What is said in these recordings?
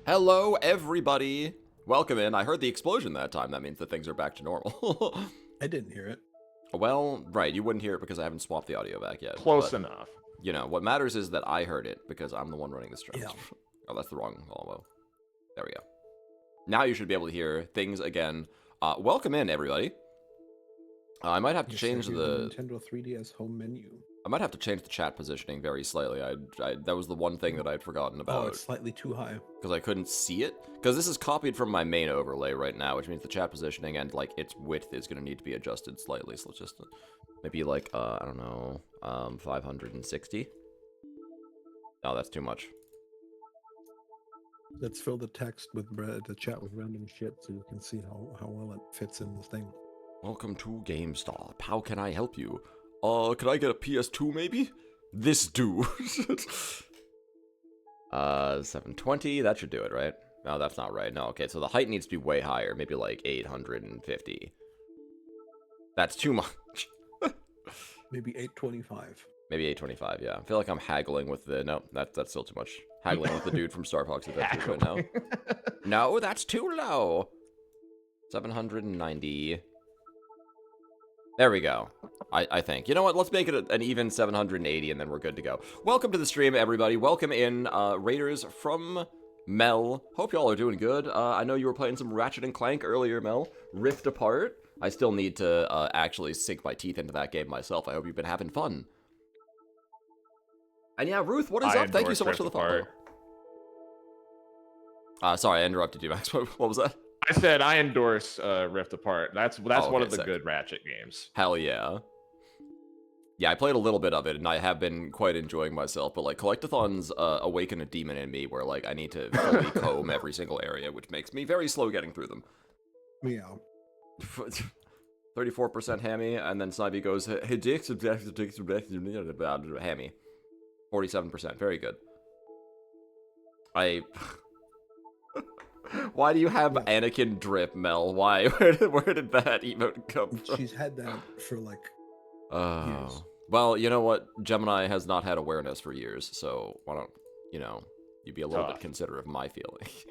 Hello, everybody. Welcome in. I heard the explosion that time. That means that things are back to normal. I didn't hear it. Well, right. You wouldn't hear it because I haven't swapped the audio back yet. Close but, enough. You know, what matters is that I heard it because I'm the one running the stream. Yeah. Oh, that's the wrong. Oh, well. There we go. Now you should be able to hear things again. Welcome in, everybody. I might have to change the Nintendo 3DS home menu. I might have to change the chat positioning very slightly. That was the one thing that I'd forgotten about. Oh, it's slightly too high. Because I couldn't see it. Because this is copied from my main overlay right now, which means the chat positioning and, like, its width is going to need to be adjusted slightly. So let's just, maybe, like, I don't know, 560? No, that's too much. Let's fill the text with the chat with random shit so you can see how well it fits in the thing. Welcome to GameStop. How can I help you? Can I get a PS2 maybe? This do. 720, that should do it, right? No, that's not right. No, okay, so the height needs to be way higher, maybe like 850. That's too much. Maybe 825. Maybe 825, yeah. I feel like I'm haggling with the... No, that's still too much. Haggling with the dude from Star Fox Adventures right now. No, that's too low. 790. There we go. I think. You know what? Let's make it an even 780 and then we're good to go. Welcome to the stream, everybody. Welcome in, Raiders from Mel. Hope y'all are doing good. I know you were playing some Ratchet and Clank earlier, Mel. Rift Apart. I still need to actually sink my teeth into that game myself. I hope you've been having fun. And yeah, Ruth, what is up? Thank you so much for the follow. Sorry, I interrupted you, Max. What was that? I said I endorse Rift Apart. That's okay, one of the sick. good Ratchet games. Hell yeah. Yeah, I played a little bit of it, and I have been quite enjoying myself, but, like, Collectathons awaken a demon in me where, like, I need to fully comb every single area, which makes me very slow getting through them. Meow. 34% hammy, and then Snivy goes, hey, Dix, hammy. 47%, very good. Why do you have Anakin drip, Mel? Why? Where did that emote come from? She's had that for, like, years. Well, you know what? Gemini has not had awareness for years, so why don't, you know, you be a little bit considerate of my feelings,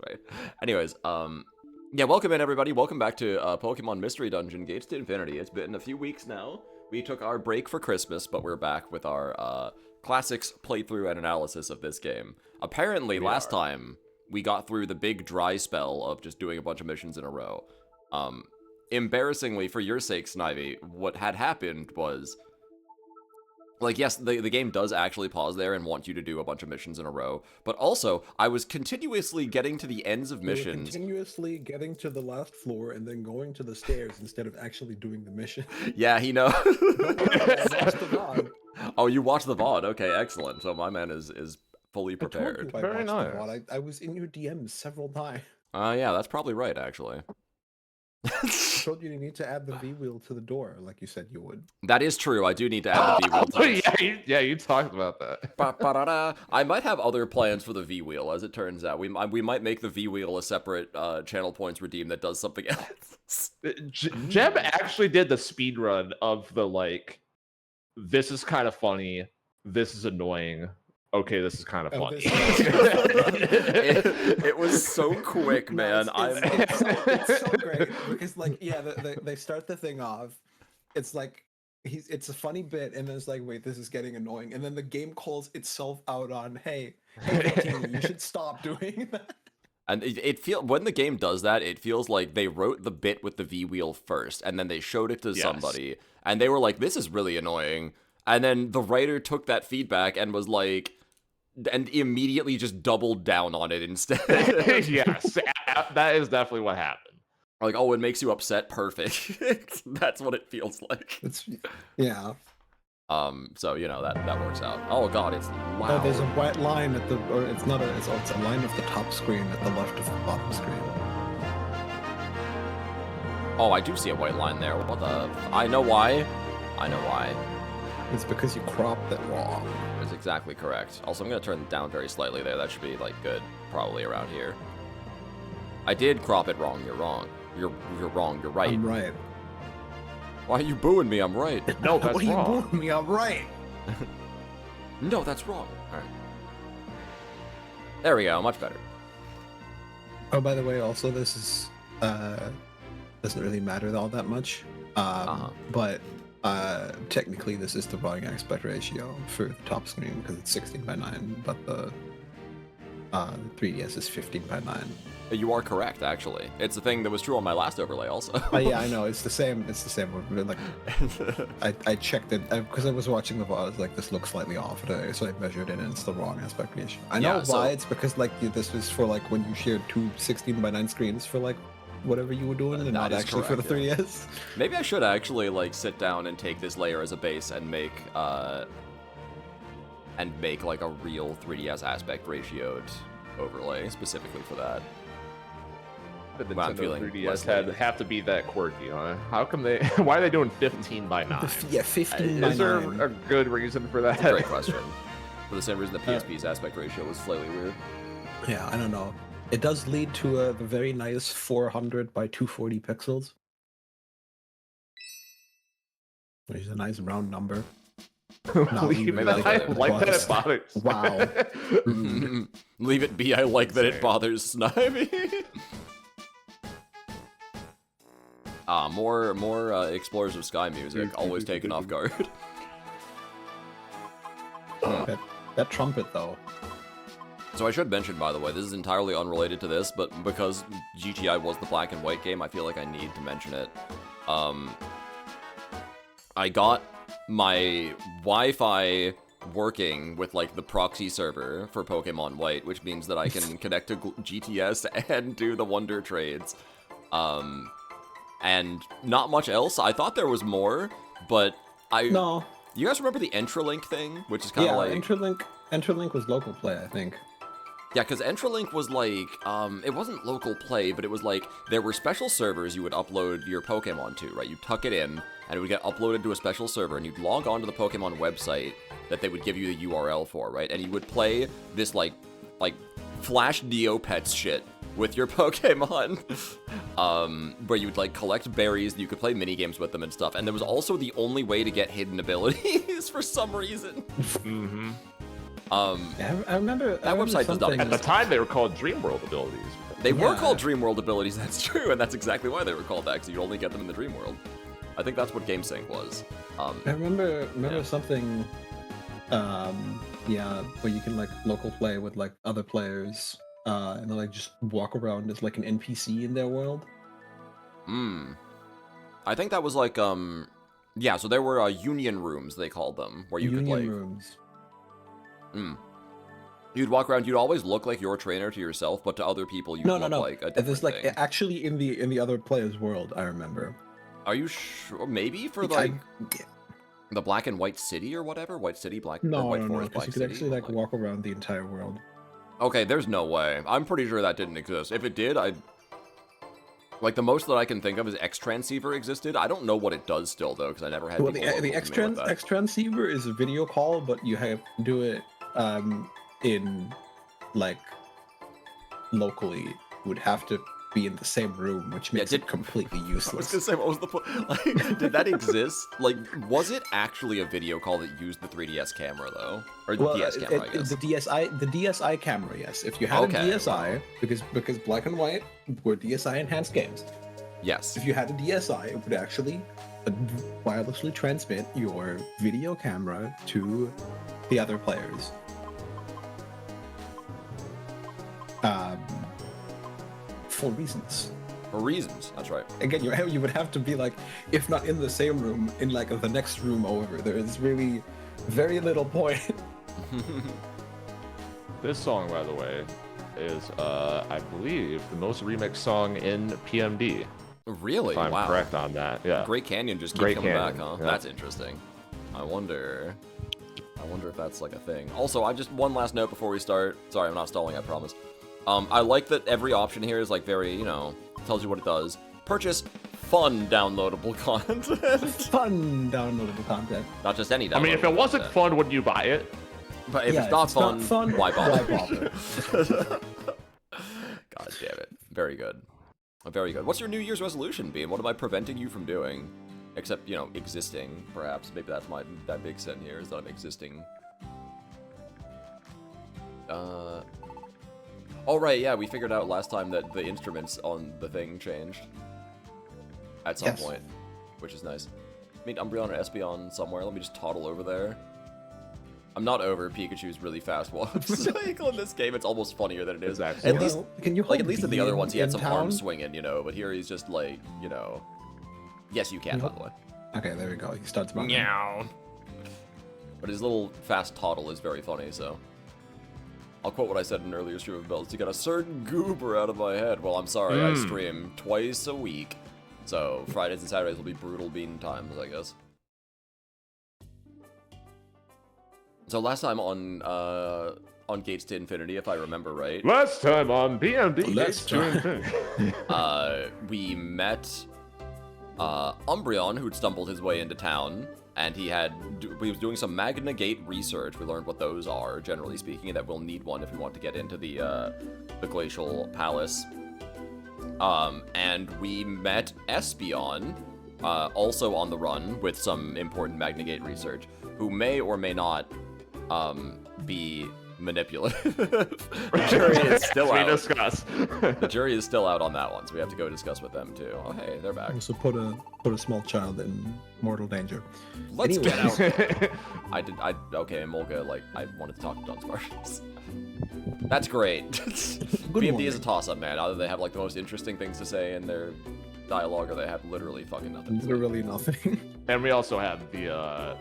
right? Anyways, yeah, welcome in, everybody. Welcome back to Pokemon Mystery Dungeon Gates to Infinity. It's been a few weeks now. We took our break for Christmas, but we're back with our classics playthrough and analysis of this game. Apparently, last time, we got through the big dry spell of just doing a bunch of missions in a row. Embarrassingly, for your sake, Snivy, what had happened was... Like, yes, the game does actually pause there and want you to do a bunch of missions in a row, but also, I was continuously getting to the ends of missions. Continuously getting to the last floor and then going to the stairs instead of actually doing the mission. Yeah, he knows. I watched the VOD. Oh, you watched the VOD? Okay, excellent. So my man is fully prepared. Very nice. I was in your DMs several times. Yeah, that's probably right, actually. I told you need to add the V-wheel to the door, like you said you would. That is true. I do need to add the V-wheel to this. Yeah, you talked about that. I might have other plans for the V-wheel, as it turns out. We might make the V-wheel a separate channel points redeem that does something else. Jeb actually did the speed run of the, like, this is kind of funny, this is annoying, okay, this is kind of funny. It was so quick, man. It's so great because, like, yeah, they start the thing off. It's like it's a funny bit, and then it's like, wait, this is getting annoying, and then the game calls itself out on, hey, Martini, you should stop doing that. And when the game does that, it feels like they wrote the bit with the V-wheel first, and then they showed it to somebody, and they were like, this is really annoying. And then the writer took that feedback and was like, and immediately just doubled down on it instead. Yes, that is definitely what happened. Like, oh, it makes you upset? Perfect. That's what it feels like. Yeah. So, you know, that works out. Oh, God, it's loud. Oh, there's a white line at the, or it's not a, it's a line of the top screen at the left of the bottom screen. Oh, I do see a white line there. What the? I know why. It's because you cropped it wrong. That's exactly correct. Also, I'm going to turn it down very slightly there. That should be, like, good. Probably around here. I did crop it wrong. You're wrong. You're wrong. You're right. I'm right. Why are you booing me? I'm right. No, that's Why wrong. are you booing me? I'm right. No, that's wrong. All right. There we go. Much better. Oh, by the way, also this is doesn't really matter all that much. But technically this is the wrong aspect ratio for the top screen because it's 16:9, but the 3DS is 15:9. You are correct, actually. It's the thing that was true on my last overlay, also. Yeah, I know it's the same. It's the same. Like, I checked it because I was watching the VOD. I was like, this looks slightly off, so I measured it, and it's the wrong aspect ratio. I know why. It's because like this was for like when you shared two 16:9 screens for like whatever you were doing, and not actually correct, for the 3DS. Maybe I should actually like sit down and take this layer as a base and make like a real 3DS aspect ratioed overlay specifically for that. The Nintendo 3DS have to be that quirky, huh? How come they? Why are they doing 15:9? Yeah, 15:9. Is there a good reason for that? That's a great question. For the same reason the PSP's aspect ratio was slightly weird. Yeah, I don't know. It does lead to a very nice 400 by 240 pixels. Which is a nice round number. Leave it, I like that it bothers. Wow. Leave it be, I like that it bothers Snivy. More Explorers of Sky music, always taken off guard. That trumpet, though. So I should mention, by the way, this is entirely unrelated to this, but because GTI was the black and white game, I feel like I need to mention it. I got my Wi-Fi working with, like, the proxy server for Pokemon White, which means that I can connect to GTS and do the Wonder Trades. And not much else. I thought there was more, but No. You guys remember the Entralink thing? Which is kind of like... Entralink was local play, I think. Yeah, because Entralink was like, it wasn't local play, but it was like, there were special servers you would upload your Pokemon to, right? You'd tuck it in, and it would get uploaded to a special server, and you'd log on to the Pokemon website that they would give you the URL for, right? And you would play this, like Flash Neopets shit with your Pokemon, where you would, like, collect berries, and you could play minigames with them and stuff. And there was also the only way to get hidden abilities for some reason. Mm-hmm. I remember that website does not exist. At the time, they were called Dreamworld abilities. They were called Dreamworld abilities, that's true, and that's exactly why they were called that, because you only get them in the Dreamworld. I think that's what GameSync was. I remember something, where you can, like, local play with, like, other players, and like just walk around as, like, an NPC in their world. I think that was like, yeah, so there were union rooms, they called them, where you could, like... rooms. You'd walk around, you'd always look like your trainer to yourself, but to other people you look like a different There's, like, thing. actually in the other player's world, I remember. Are you sure? Maybe for, like, the Black and White City or whatever? White City, Black... No, White no, Forest, because you could actually, like, walk around the entire world. Okay, there's no way. I'm pretty sure that didn't exist. If it did, like, the most that I can think of is X-Transceiver existed. I don't know what it does still, though, because I never had the X-Transceiver is a video call, but you have to do it in, like, locally. Would have to be in the same room, which makes it completely useless. I was gonna say, what was the point? Like, did that exist? Like, was it actually a video call that used the 3DS camera, though? Or the DS camera, I guess. The DSi camera, yes. If you had a DSi, because Black and White were DSi-enhanced games. Yes. If you had a DSi, it would actually wirelessly transmit your video camera to the other players. For reasons. For reasons, that's right. Again, you would have to be, like, if not in the same room, in, like, the next room over. There is really very little point. This song, by the way, is, I believe, the most remixed song in PMD. Really? If I'm correct on that, yeah. Great Canyon just keeps coming back, huh? Yeah. That's interesting. I wonder if that's, like, a thing. Also, one last note before we start. Sorry, I'm not stalling, I promise. I like that every option here is, like, very, tells you what it does. Purchase fun downloadable content. Fun downloadable content. Not just any downloadable I mean, if it wasn't fun, wouldn't you buy it? But if it's not fun, why bother? God damn it. Very good. Very good. What's your New Year's resolution, Bean? What am I preventing you from doing? Except, existing, perhaps. Maybe that's that big sin here, is that I'm existing. Oh, right, yeah, we figured out last time that the instruments on the thing changed. At some point, which is nice. Meet Umbreon or Espeon somewhere. Let me just toddle over there. I'm not over Pikachu's really fast walk cycle in this game. It's almost funnier than it is. Exactly. At least, can you like, at least in the other ones, he had some arm town? swinging, you know. But here he's just like, you know. Yes, you can, by the way. Okay, there we go. He starts running. Meow. But his little fast toddle is very funny, so. I'll quote what I said in an earlier stream of Bells to get a certain goober out of my head. Well, I'm sorry, I stream twice a week. So Fridays and Saturdays will be brutal bean times, I guess. So last time on Gates to Infinity, if I remember right. Last time on BMD Last Gates to Infinity. We met Umbreon, who'd stumbled his way into town, and he was doing some Magna Gate research. We learned what those are, generally speaking, and that we'll need one if we want to get into the Glacial Palace. And we met Espeon, also on the run with some important Magna Gate research, who may or may not be manipulative. The jury is still out. We discuss. The jury is still out on that one, so we have to go discuss with them too. Oh, hey, they're back. Also put a small child in mortal danger. Let's Anyway. get out. Okay, Molga, like, I wanted to talk to Dunsparce. That's great. BMD is a toss-up, man. Either they have, like, the most interesting things to say in their dialogue, or they have literally fucking nothing to say. Literally nothing. And we also have the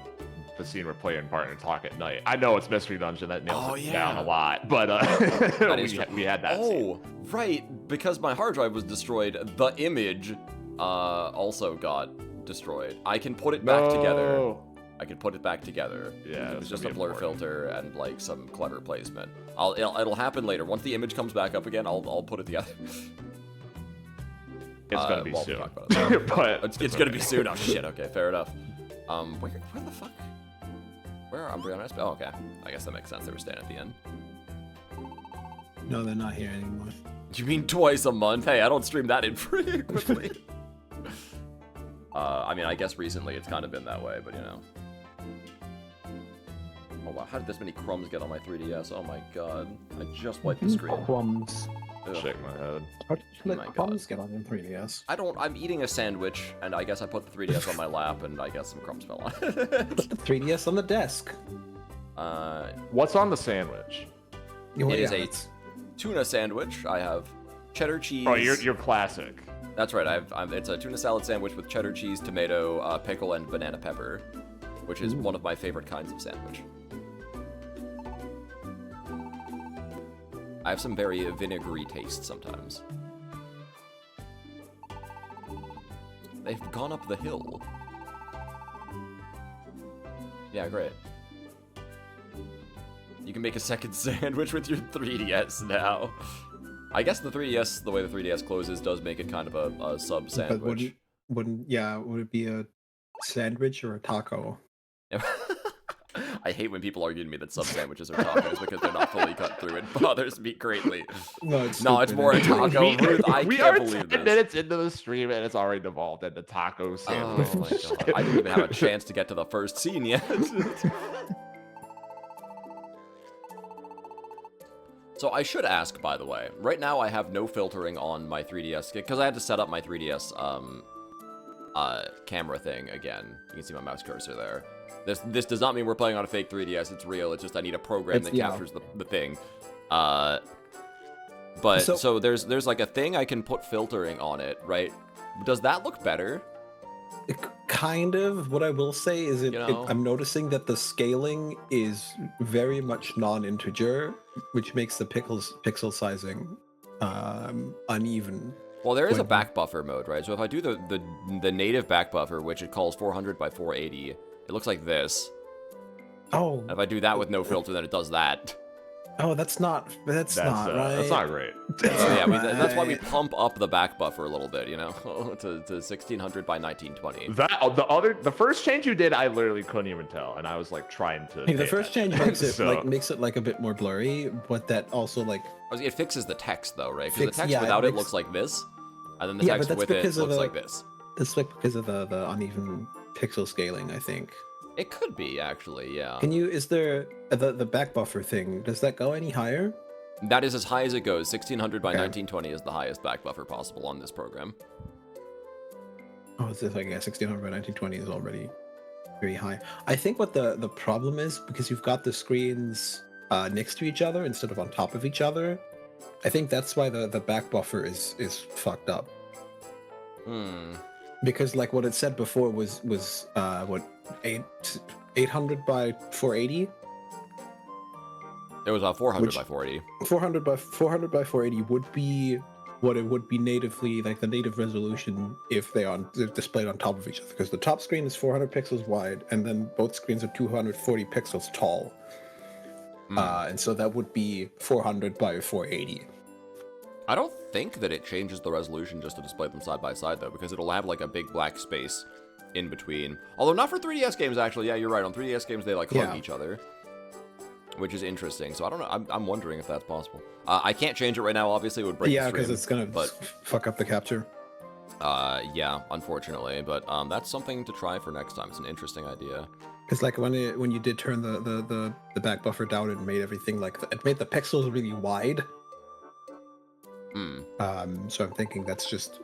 scene where player and partner talk at night. I know it's Mystery Dungeon, that nails it down a lot, but we had that scene. Right, because my hard drive was destroyed, the image also got destroyed. I can put it back together. I can put it back together. Yeah, it's just a blur filter and like some clever placement. It'll happen later. Once the image comes back up again, I'll put it together. It's gonna be while we soon. talk about it. But it's gonna be soon. Oh shit. Okay, fair enough. Where the fuck? Where are Umbreon and Espeon? Oh, okay. I guess that makes sense. They were staying at the end. No, they're not here anymore. You mean twice a month? Hey, I don't stream that infrequently. I mean, I guess recently it's kind of been that way, but you know. Oh wow, how did this many crumbs get on my 3DS? Oh my god. I just wiped the screen. Crumbs. Ugh. shake my head. How did you Oh let my crumbs get on your 3DS? I'm eating a sandwich, and I guess I put the 3DS on my lap, and I guess some crumbs fell on it. Put the 3DS on the desk. What's on the sandwich? It is a tuna sandwich. I have cheddar cheese. Oh, you're classic. That's right. It's a tuna salad sandwich with cheddar cheese, tomato, pickle, and banana pepper, which is one of my favorite kinds of sandwich. I have some very vinegary taste sometimes. They've gone up the hill. Yeah, great. You can make a second sandwich with your 3DS now. I guess the 3DS, the way the 3DS closes, does make it kind of a sub sandwich. But would it be a sandwich or a taco? I hate when people argue to me that sub sandwiches are tacos because they're not fully cut through. It bothers me greatly. No, it's more a taco. Ruth, I we can't are believe 10 this. minutes into the stream and it's already devolved into taco sandwich. Oh my god. I didn't even have a chance to get to the first scene yet. So I should ask, by the way, right now I have no filtering on my 3DS, because I had to set up my 3DS camera thing again. You can see my mouse cursor there. This does not mean we're playing on a fake 3DS, it's real, it's just I need a program that captures the thing. But, so there's like a thing I can put filtering on it, right? Does that look better? Kind of. What I will say is I'm noticing that the scaling is very much non-integer, which makes the pixel sizing uneven. Well, there is a back buffer mode, right? So if I do the native back buffer, which it calls 400 by 480, it looks like this. Oh. And if I do that with no filter, then it does that. Oh, that's not right. That's not great. Yeah, that's why we pump up the back buffer a little bit, you know, to 1600 by 1920. The first change you did, I literally couldn't even tell, and I was like trying to. The first change makes it makes it like a bit more blurry, but that also like it fixes the text though, right? Because the text without it looks like this, and then the text with it looks like this. It's like because of the uneven pixel scaling, I think. It could be actually, yeah. Is there the back buffer thing? Does that go any higher? That is as high as it goes. 1600 by Okay. 1920 is the highest back buffer possible on this program. Oh, it's just like, yeah, 1600 by 1920 is already very high. I think what the problem is, because you've got the screens next to each other instead of on top of each other, I think that's why the back buffer is fucked up. Hmm. Because like what it said before was what 800 by 480. It was 400 Which- by 480. 400 by 480 would be what it would be natively, like the native resolution if they're displayed on top of each other, because the top screen is 400 pixels wide and then both screens are 240 pixels tall. And so that would be 400 by 480. I don't think that it changes the resolution just to display them side by side, though, because it'll have like a big black space in between. Although not for 3DS games, actually. Yeah, you're right. On 3DS games, they like hug Yeah. each other, which is interesting. So I don't know. I'm wondering if that's possible. I can't change it right now. Obviously, it would break Yeah, the stream. because it's gonna but fuck up the capture. yeah, unfortunately. But that's something to try for next time. It's an interesting idea. Because like when you did turn the back buffer down, it made everything like it made the pixels really wide. Hmm. So I'm thinking that's just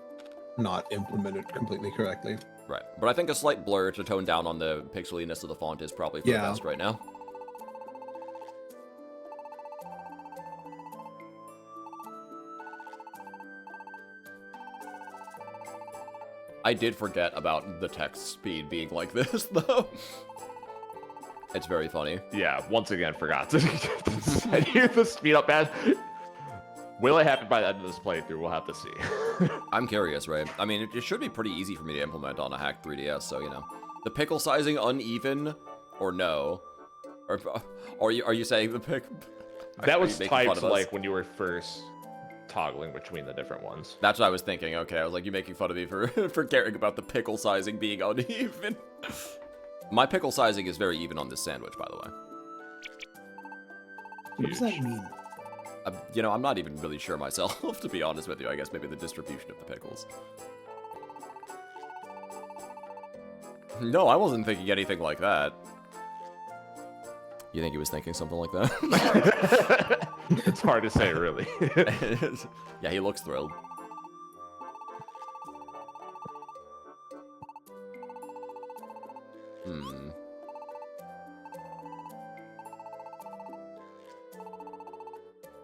not implemented completely correctly. Right. But I think a slight blur to tone down on the pixeliness of the font is probably for the Yeah. best right now. I did forget about the text speed being like this, though. It's very funny. Yeah, once again, forgot to set you the speed up bad. Will it happen by the end of this playthrough? We'll have to see. I'm curious, right? I mean, it should be pretty easy for me to implement on a hacked 3DS, so, you know. The pickle sizing uneven, or no? Or are you saying the pick... That Are was you making fun typed of us? like when you were first toggling between the different ones. That's what I was thinking. Okay, I was like, you making fun of me for for caring about the pickle sizing being uneven. My pickle sizing is very even on this sandwich, by the way. What does that mean? You know, I'm not even really sure myself, to be honest with you. I guess maybe the distribution of the pickles. No, I wasn't thinking anything like that. You think he was thinking something like that? It's hard to say, really. Yeah, he looks thrilled. Hmm.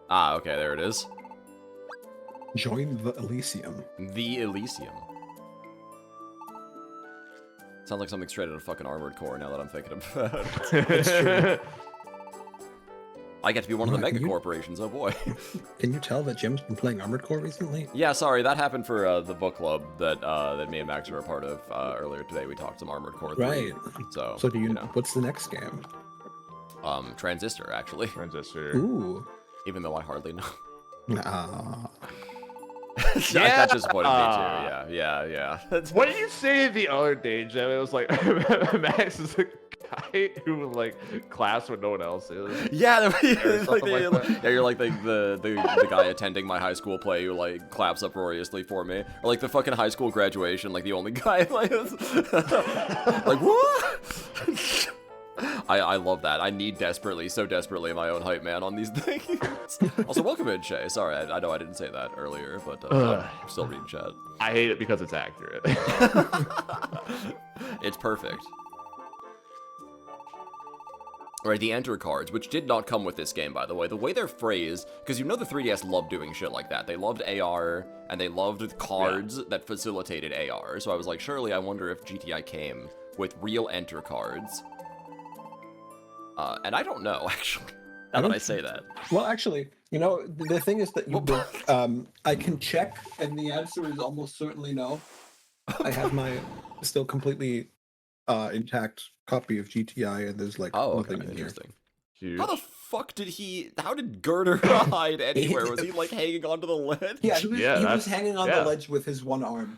Ah, okay, there it is. Join the Elysium. The Elysium. Sounds like something straight out of fucking Armored Core now that I'm thinking about it. I get to be one of the Right, mega you- corporations, oh boy. Can you tell that Jim's been playing Armored Core recently? Yeah, sorry, that happened for the book club that that me and Max were a part of earlier today. We talked some Armored Core 3. Right. So, So do you know, what's the next game? Transistor, actually. Transistor. Ooh. Even though I hardly know. Nah. That disappointed me too. Yeah. What did you say the other day, Jim? It was like Max is a guy who like class when no one else is. Yeah, Or something like that. yeah, you're like the guy attending my high school play who like claps uproariously for me, or like the fucking high school graduation, like the only guy like what? I love that. I need so desperately my own hype man on these things. Also, welcome in, Shay. Sorry, I know I didn't say that earlier, but I'm still reading chat. I hate it because it's accurate. It's perfect. Right, the enter cards, which did not come with this game, by the way. The way they're phrased, because you know the 3DS loved doing shit like that. They loved AR, and they loved cards that facilitated AR. So I was like, surely I wonder if GTI came with real enter cards. And I don't know, actually, now that I say that. Well, actually, you know, the thing is that I can check, and the answer is almost certainly no. I have my still completely intact copy of GTI, and there's like Oh, okay, nothing in here. interesting. Huge. How the fuck how did Girder hide anywhere? Was he, like, hanging onto the ledge? Yeah, Yeah, he was that's- hanging on yeah. the ledge with his one arm.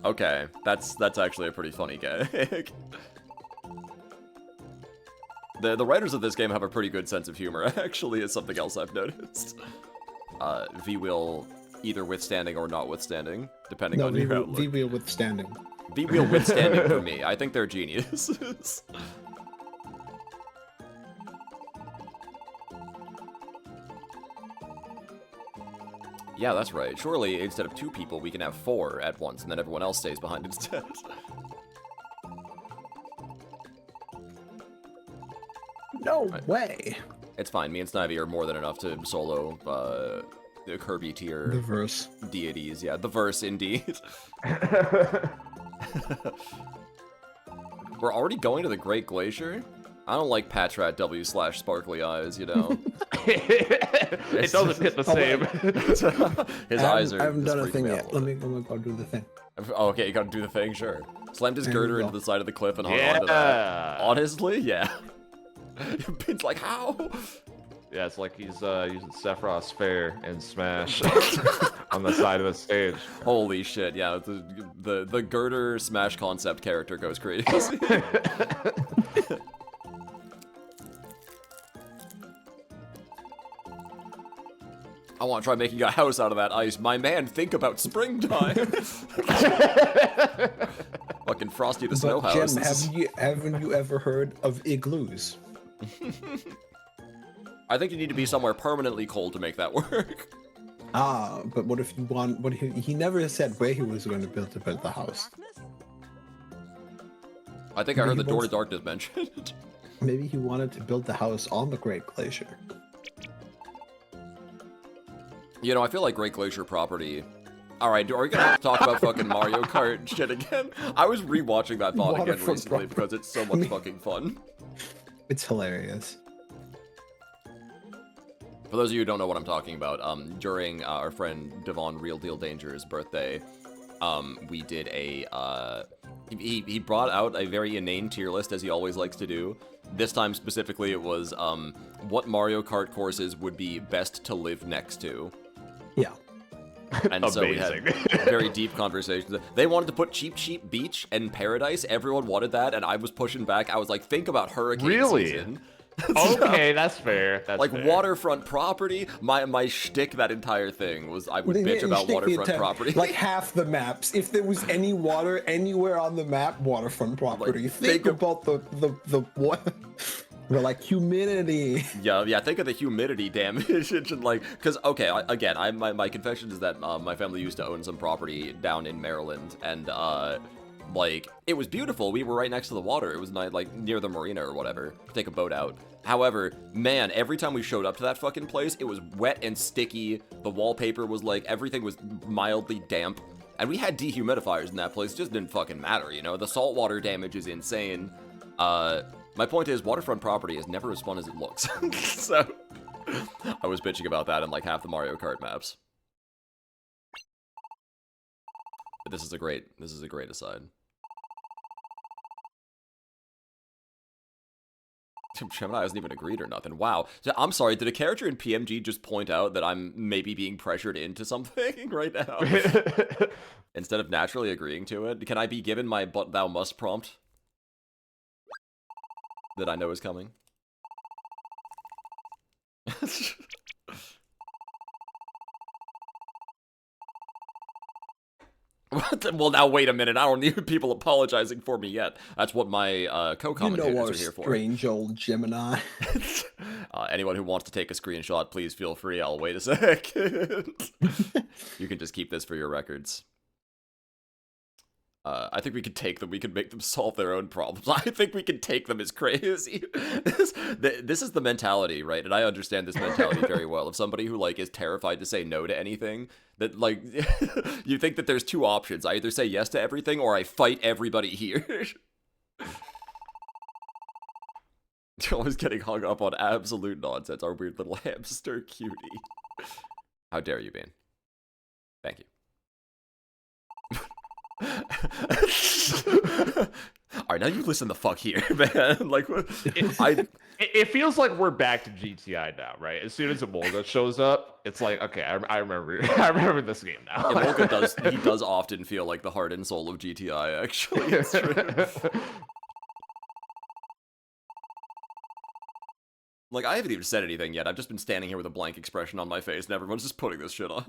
Okay, that's actually a pretty funny gag. The writers of this game have a pretty good sense of humor, actually, is something else I've noticed. V-Wheel either withstanding or not withstanding, depending No, on your outlook. V-Wheel withstanding. V-Wheel withstanding for me. I think they're geniuses. Yeah, that's right. Surely, instead of 2 people, we can have 4 at once, and then everyone else stays behind instead. No way. It's fine. Me and Snivy are more than enough to solo the Kirby tier The verse. deities. Yeah, the verse indeed. We're already going to the Great Glacier? I don't like Patrat W/Sparkly Eyes, you know. It doesn't hit the same. His eyes are. I haven't done a freaking thing me out yet. little Let me bit. go do the thing. Oh, okay, you gotta do the thing, sure. Slammed his There we girder go. into the side of the cliff and hung on to that. Honestly, yeah. Pin's like, how? Yeah, it's like he's using Sephiroth's Fair and Smash on the side of the stage. Holy shit, yeah, the girder Smash concept character goes crazy. I want to try making a house out of that ice. My man, think about springtime. Fucking Frosty the Snow But House. Jim, haven't you ever heard of igloos? I think you need to be somewhere permanently cold to make that work. Ah, but what if you want? What he never said where he was going to build the house. I think I heard Maybe the Door to once- Darkness mentioned. Maybe he wanted to build the house on the Great Glacier. You know, I feel like Great Glacier property. Alright, are we gonna have to talk about fucking Mario Kart shit again? I was rewatching that thought again Waterfront recently property. because it's so much fucking fun. It's hilarious. For those of you who don't know what I'm talking about, during our friend Devon Real Deal Danger's birthday, we did a, he brought out a very inane tier list, as he always likes to do. This time specifically it was, what Mario Kart courses would be best to live next to. Yeah. And so we had Amazing. very deep conversations. They wanted to put Cheap Cheap Beach and Paradise. Everyone wanted that, and I was pushing back. I was like, think about hurricane Really? season. Okay, that's fair. That's Like fair. waterfront property, my shtick that entire thing was I would bitch about waterfront property. Like half the maps. If there was any water anywhere on the map, waterfront property. think about the what? We're like humidity. Yeah, think of the humidity damage. And like, because, okay, my confession is that my family used to own some property down in Maryland, and, like, it was beautiful. We were right next to the water. It was like near the marina or whatever. Take a boat out. However, man, every time we showed up to that fucking place, it was wet and sticky. The wallpaper was like, everything was mildly damp. And we had dehumidifiers in that place. It just didn't fucking matter, you know? The saltwater damage is insane. My point is, waterfront property is never as fun as it looks. So, I was bitching about that in like half the Mario Kart maps. But this is a great aside. Gemini hasn't even agreed or nothing. Wow. So, I'm sorry, did a character in PMG just point out that I'm maybe being pressured into something right now? Instead of naturally agreeing to it? Can I be given my but thou must prompt? That I know is coming? What? Well, now wait a minute. I don't need people apologizing for me yet. That's what my co-commentators You know our are here for. strange old Gemini. Anyone who wants to take a screenshot, please feel free. I'll wait a second. You can just keep this for your records. I think we could take them. We could make them solve their own problems. I think we can take them as crazy. This is the mentality, right? And I understand this mentality very well. Of somebody who like is terrified to say no to anything. That like, you think that there's 2 options. I either say yes to everything, or I fight everybody here. Always getting hung up on absolute nonsense. Our weird little hamster cutie. How dare you, Bean? Thank you. Alright, now you listen the fuck here, man. Like, It feels like we're back to GTI now, right? As soon as Emolga shows up, it's like, okay, I remember, I remember this game now. Emolga does often feel like the heart and soul of GTI, actually. It's true. Like, I haven't even said anything yet. I've just been standing here with a blank expression on my face, and everyone's just putting this shit on.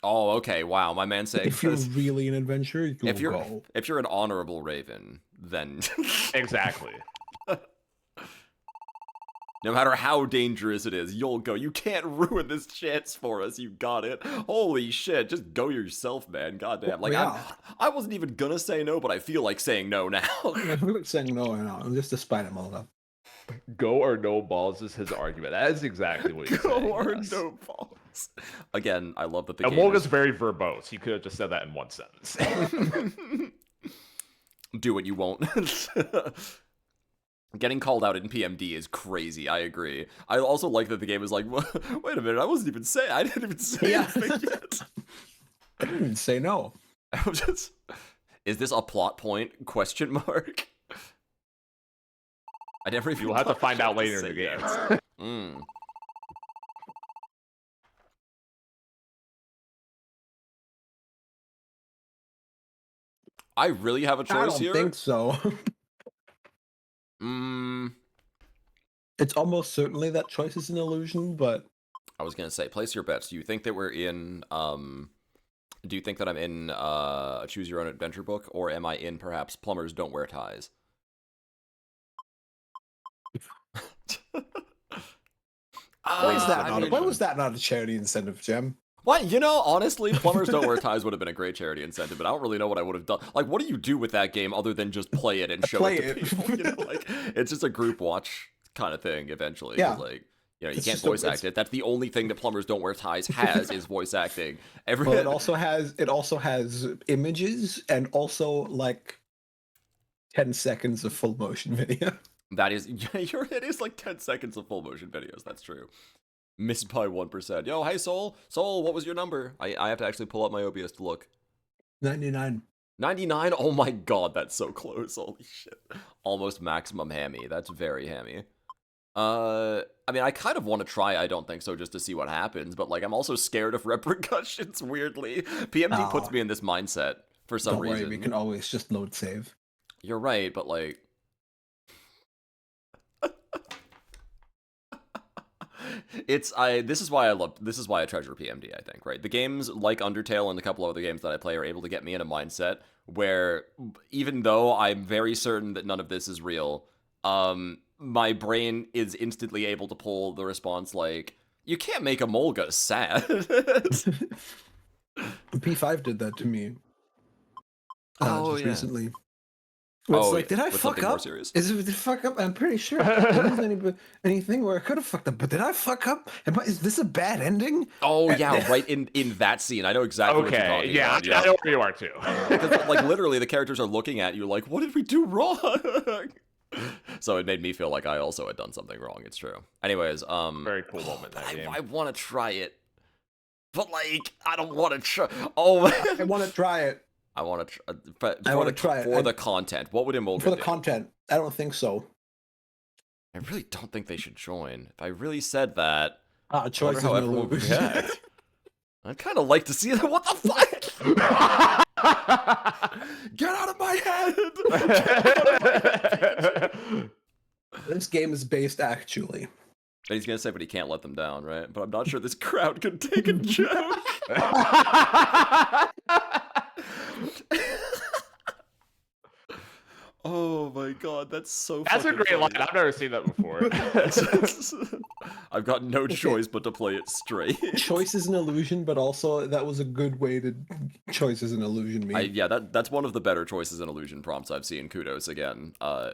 Oh, okay, wow, my man saying... If you're really an adventurer, you'll go. If you're an honorable raven, then... Exactly. No matter how dangerous it is, you'll go. You can't ruin this chance for us. You got it. Holy shit. Just go yourself, man. Goddamn. Like, Yeah. I wasn't even gonna say no, but I feel like saying no now. I'm saying no, just to spite him all up. Go or no balls is his argument. That is exactly what he's saying. Go or yes. no balls. Again, I love that the And game Wolga's is... very verbose. He could have just said that in one sentence. Do what you won't. Getting called out in PMD is crazy. I agree. I also like that the game is like, wait a minute, I wasn't even saying. I didn't even say anything yet. I didn't even say no. I'm just... Is this a plot point? Question mark. I never even. You'll have to find out later in the game. I really have a choice here. I don't think so. It's almost certainly that choice is an illusion, but I was gonna say, place your bets. Do you think that we're in? Do you think that I'm in a Choose Your Own Adventure book, or am I in perhaps Plumbers Don't Wear Ties? why was that not a charity incentive, Gem? What? You know, honestly, Plumbers Don't Wear Ties would have been a great charity incentive, but I don't really know what I would have done. Like, what do you do with that game other than just play it and show it to people? You know, like, it's just a group watch kind of thing eventually. Yeah. Like, you know, you can't voice act it. That's the only thing that Plumbers Don't Wear Ties has is voice acting. Well, it also has images and also like 10 seconds of full motion video. That is, it is like 10 seconds of full motion videos. That's true. Missed by 1%. Yo, hey, Soul, what was your number? I have to actually pull up my OBS to look. 99. 99? Oh my god, that's so close. Holy shit. Almost maximum hammy. That's very hammy. I mean, I kind of want to try I Don't Think So just to see what happens, but like, I'm also scared of repercussions, weirdly. PMD puts me in this mindset for some reason. Don't worry, we can always just load save. You're right, but like... this is why I treasure PMD, I think, right? The games like Undertale and a couple other games that I play are able to get me in a mindset where even though I'm very certain that none of this is real, my brain is instantly able to pull the response like, you can't make a Molga sad. P5 did that to me. Recently. Like, did I fuck up? Did I fuck up? I'm pretty sure there isn't anything where I could have fucked up, but did I fuck up? Is this a bad ending? Oh yeah, right in that scene. I know exactly what you're talking about. Yeah, I know where you are too. Because like literally the characters are looking at you like, what did we do wrong? So it made me feel like I also had done something wrong. It's true. Anyways, very cool moment. I want to try it, but like I don't want to try. Oh, I want to try it. I want to try it for the content. What would Emolga do? For the content, I don't think so. I really don't think they should join. If I really said that, choice is an illusion. I'd kind of like to see that. What the fuck? Get out of my head! This game is based actually. And he's gonna say, but he can't let them down, right? But I'm not sure this crowd could take a joke. Oh my god, that's so That's a great funny. line. I've never seen that before. I've got no choice but to play it straight. Choice is an illusion, but also that was a good way to choice is an illusion me. Yeah, that's one of the better choices in illusion prompts I've seen. Kudos again. As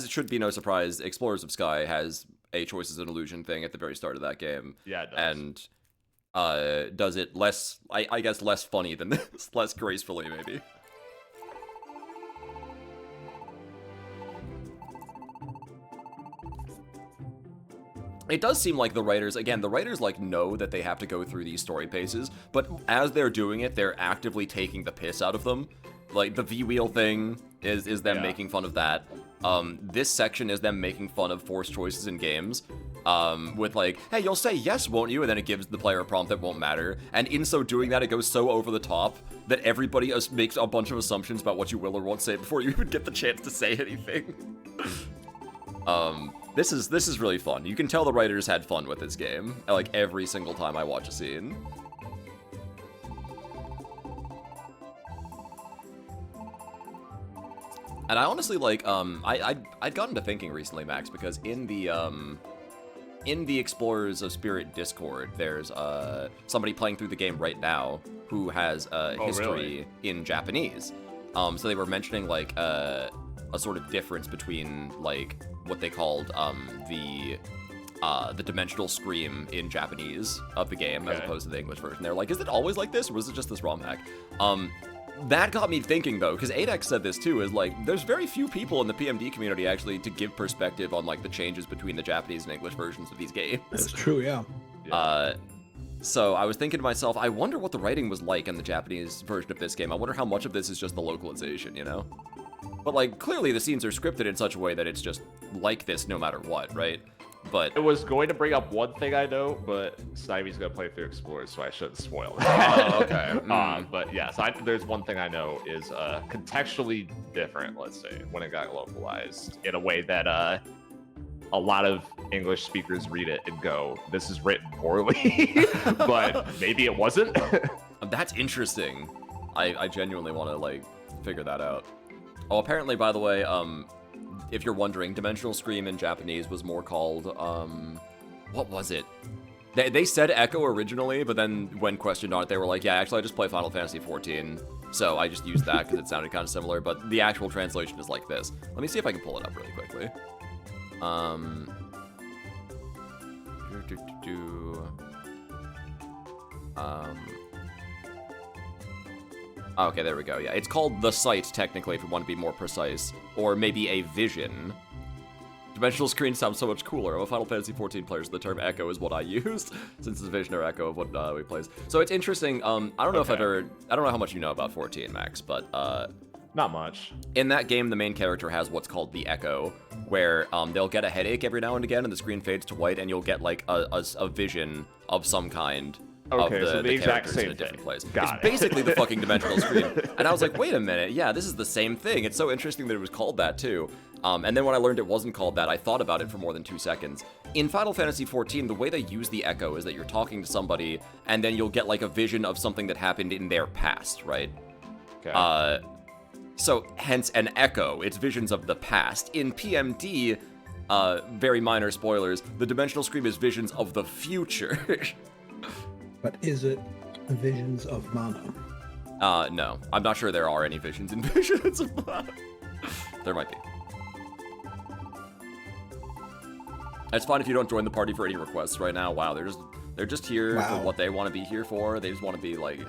it should be no surprise, Explorers of Sky has a choice is an illusion thing at the very start of that game. Yeah, it does. And does it less, I guess, less funny than this, less gracefully maybe. It does seem like the writers like know that they have to go through these story paces, but as they're doing it, they're actively taking the piss out of them. Like the V-wheel thing is them making fun of that. This section is them making fun of forced choices in games. With like, hey, you'll say yes, won't you? And then it gives the player a prompt that won't matter. And in so doing that, it goes so over the top that everybody makes a bunch of assumptions about what you will or won't say before you even get the chance to say anything. This is really fun. You can tell the writers had fun with this game, like every single time I watch a scene. And I honestly like I'd gotten to thinking recently, Max, because in the Explorers of Spirit Discord, there's somebody playing through the game right now who has history really? in Japanese. So they were mentioning like a sort of difference between like what they called the dimensional scream in Japanese of the game as opposed to the English version. They're like, is it always like this, or was it just this ROM hack? That got me thinking, though, because 8x said this too, is like, there's very few people in the PMD community actually to give perspective on like the changes between the Japanese and English versions of these games. That's true, yeah. So I was thinking to myself, I wonder what the writing was like in the Japanese version of this game. I wonder how much of this is just the localization, you know? But like, clearly the scenes are scripted in such a way that it's just like this no matter what, right? But I was going to bring up one thing I know, but Snivey's gonna play through Explorers, so I shouldn't spoil that. Oh, okay. But yes, there's one thing I know is contextually different, let's say, when it got localized in a way that a lot of English speakers read it and go, "This is written poorly," but maybe it wasn't. That's interesting. I genuinely want to like figure that out. Oh, apparently, by the way, if you're wondering, Dimensional Scream in Japanese was more called, what was it? They said Echo originally, but then when questioned on it, they were like, yeah, actually, I just play Final Fantasy XIV, so I just used that because it sounded kind of similar, but the actual translation is like this. Let me see if I can pull it up really quickly. Okay, there we go. Yeah, it's called The Sight, technically, if we want to be more precise. Or maybe a vision. Dimensional Screen sounds so much cooler. I'm a Final Fantasy XIV player, so the term echo is what I used, since it's a vision or echo of what we plays. So it's interesting. I don't know if I don't know how much you know about 14, Max, but Not much. in that game, the main character has what's called the echo, where they'll get a headache every now and again, and the screen fades to white, and you'll get like a vision of some kind. Okay, of so the exact characters same in a different thing. place. Got It's it. basically the fucking Dimensional Screen. And I was like, wait a minute, yeah, this is the same thing. It's so interesting that it was called that too. And then when I learned it wasn't called that, I thought about it for more than 2 seconds. In Final Fantasy XIV, the way they use the echo is that you're talking to somebody, and then you'll get like a vision of something that happened in their past, right? Okay. So hence an echo. It's visions of the past. In PMD, very minor spoilers, the Dimensional Scream is visions of the future. But is it visions of mana? No. I'm not sure there are any visions in visions of mana. There might be. It's fine if you don't join the party for any requests right now. Wow, they're just here for what they want to be here for. They just want to be like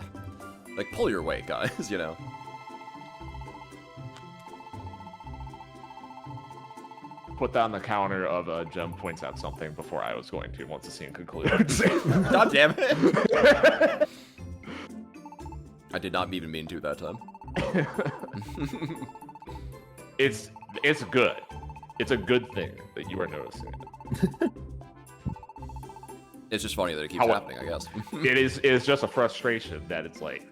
pull your weight, guys, you know. Put that on the counter of Jem points out something before I was going to once the scene concludes. God damn it. I did not even mean to that time. It's good. It's a good thing that you are noticing it. It's just funny that it keeps happening, I guess. It's just a frustration that it's like,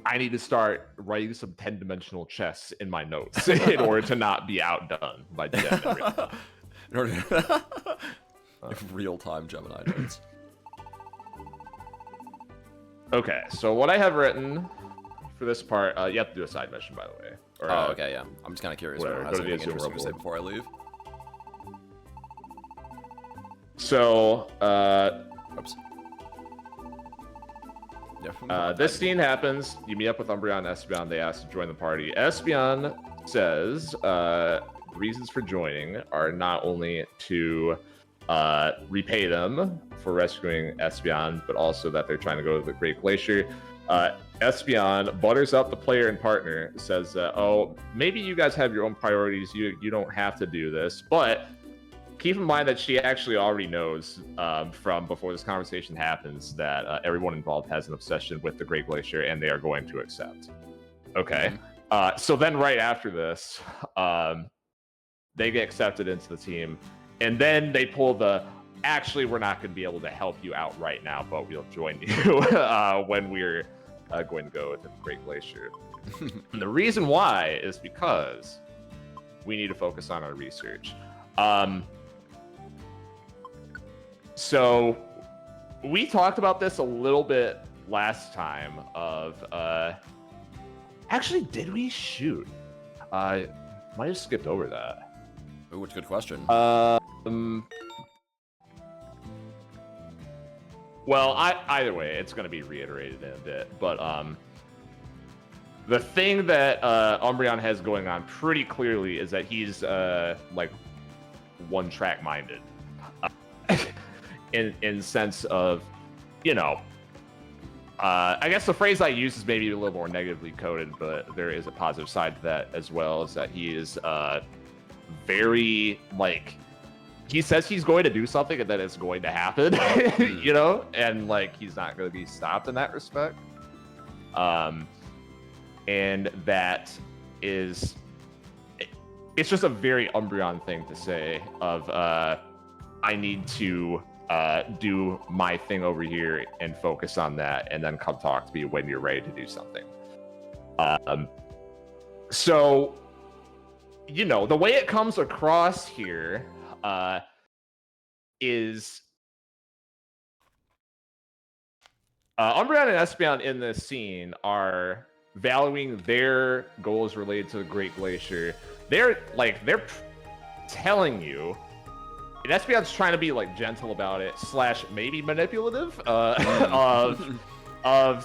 I need to start writing some 10-dimensional chess in my notes in order to not be outdone by Jem. In order to... Real-time Gemini chess. Okay, so what I have written for this part, you have to do a side mission, by the way. Or, okay, yeah. I'm just kind of curious if whatever, anyone has go to the anything Azure interesting to say Rumble. before I leave. So, Oops. Yeah. this scene happens. You meet up with Umbreon and Espeon. They ask to join the party. Espeon says the reasons for joining are not only to repay them for rescuing Espeon, but also that they're trying to go to the Great Glacier. Espeon butters up the player and partner, says, oh, maybe you guys have your own priorities. You don't have to do this, but keep in mind that she actually already knows from before this conversation happens that everyone involved has an obsession with the Great Glacier, and they are going to accept. Okay. So then right after this, they get accepted into the team, and then they pull the, actually, we're not going to be able to help you out right now, but we'll join you when we're going to go to the Great Glacier. And the reason why is because we need to focus on our research. So we talked about this a little bit last time of actually, did we shoot? Might have skipped over that. Ooh, it's a good question. Well, either way, it's going to be reiterated in a bit. But the thing that Umbreon has going on pretty clearly is that he's like one-track minded, in sense of, you know, I guess the phrase I use is maybe a little more negatively coded, but there is a positive side to that as well. Is that he is very like. He says he's going to do something and that it's going to happen, you know, and like he's not going to be stopped in that respect. And that is, it's just a very Umbreon thing to say of I need to do my thing over here and focus on that, and then come talk to me when you're ready to do something. So, you know, the way it comes across here is Umbreon and Espeon in this scene are valuing their goals related to the Great Glacier. They're telling you, and Espeon's trying to be like gentle about it, / maybe manipulative, of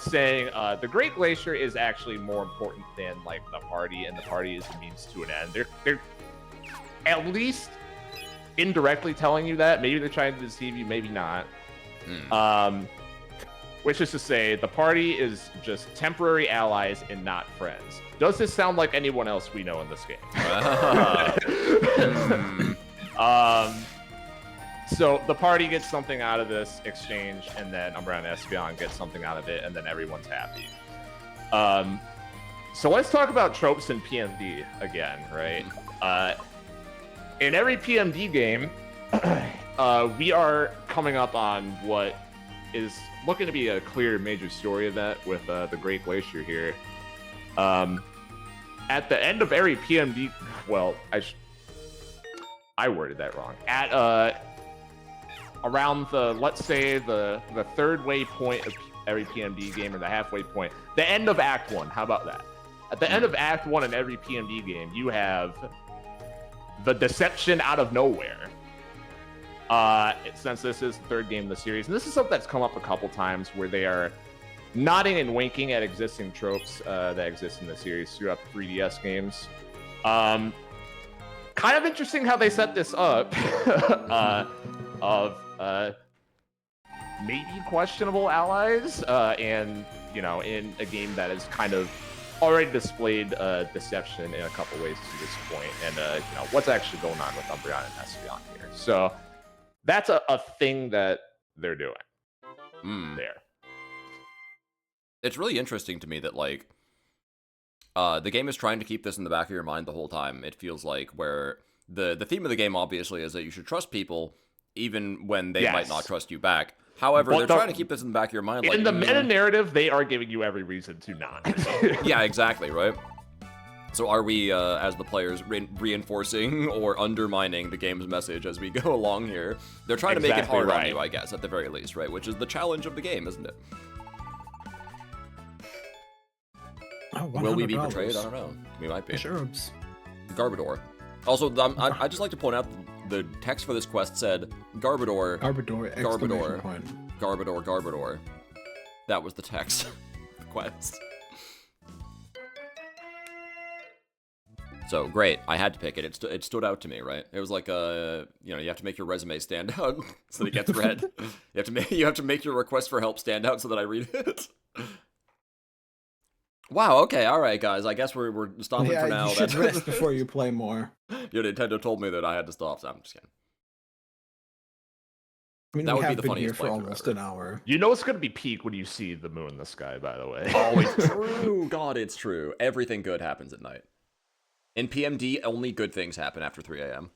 saying the Great Glacier is actually more important than like the party, and the party is a means to an end. They're at least indirectly telling you that. Maybe they're trying to deceive you, maybe not. Which is to say, the party is just temporary allies and not friends. Does this sound like anyone else we know in this game? So the party gets something out of this exchange, and then Umbreon and Espeon get something out of it, and then everyone's happy. So let's talk about tropes in PMD again, right? In every PMD game, we are coming up on what is looking to be a clear major story event with the Great Glacier here. At the end of every PMD, well, I worded that wrong. At around the, let's say the third waypoint of every PMD game, or the halfway point, the end of Act 1. How about that? At the end of Act 1 in every PMD game, you have the deception out of nowhere. Since this is the third game of the series, and this is something that's come up a couple times where they are nodding and winking at existing tropes that exist in the series throughout the 3DS games. Kind of interesting how they set this up of maybe questionable allies, and you know, in a game that is kind of already displayed deception in a couple ways to this point, and you know, what's actually going on with Umbreon and Espeon here. So that's a thing that they're doing there. It's really interesting to me that like the game is trying to keep this in the back of your mind the whole time. It feels like, where the theme of the game obviously is that you should trust people even when they might not trust you back. However, they're trying to keep this in the back of your mind. In the meta narrative, they are giving you every reason to not. Yeah, exactly, right? So are we, as the players, reinforcing or undermining the game's message as we go along here? They're trying to make it hard on you, I guess, at the very least, right? Which is the challenge of the game, isn't it? Oh, will we be betrayed? I don't know. We might be. Shrubs. Garbodor. Also, I'd just like to point out the text for this quest said Garbodor. Garbodor. Garbodor. Point. Garbodor. Garbodor. That was the text. The quest. So great, I had to pick it. It stood out to me, right? It was like you know, you have to make your resume stand out so that it gets read. You have to make your request for help stand out so that I read it. Wow. Okay. All right, guys. I guess we're stopping for now. You should rest before you play more. Your Nintendo told me that I had to stop, so I'm just kidding. I mean, that we would have be the been funniest here for playthrough almost ever. an hour. You know it's going to be peak when you see the moon in the sky, by the way. Oh, it's true. God, it's true. Everything good happens at night. In PMD, only good things happen after 3 a.m.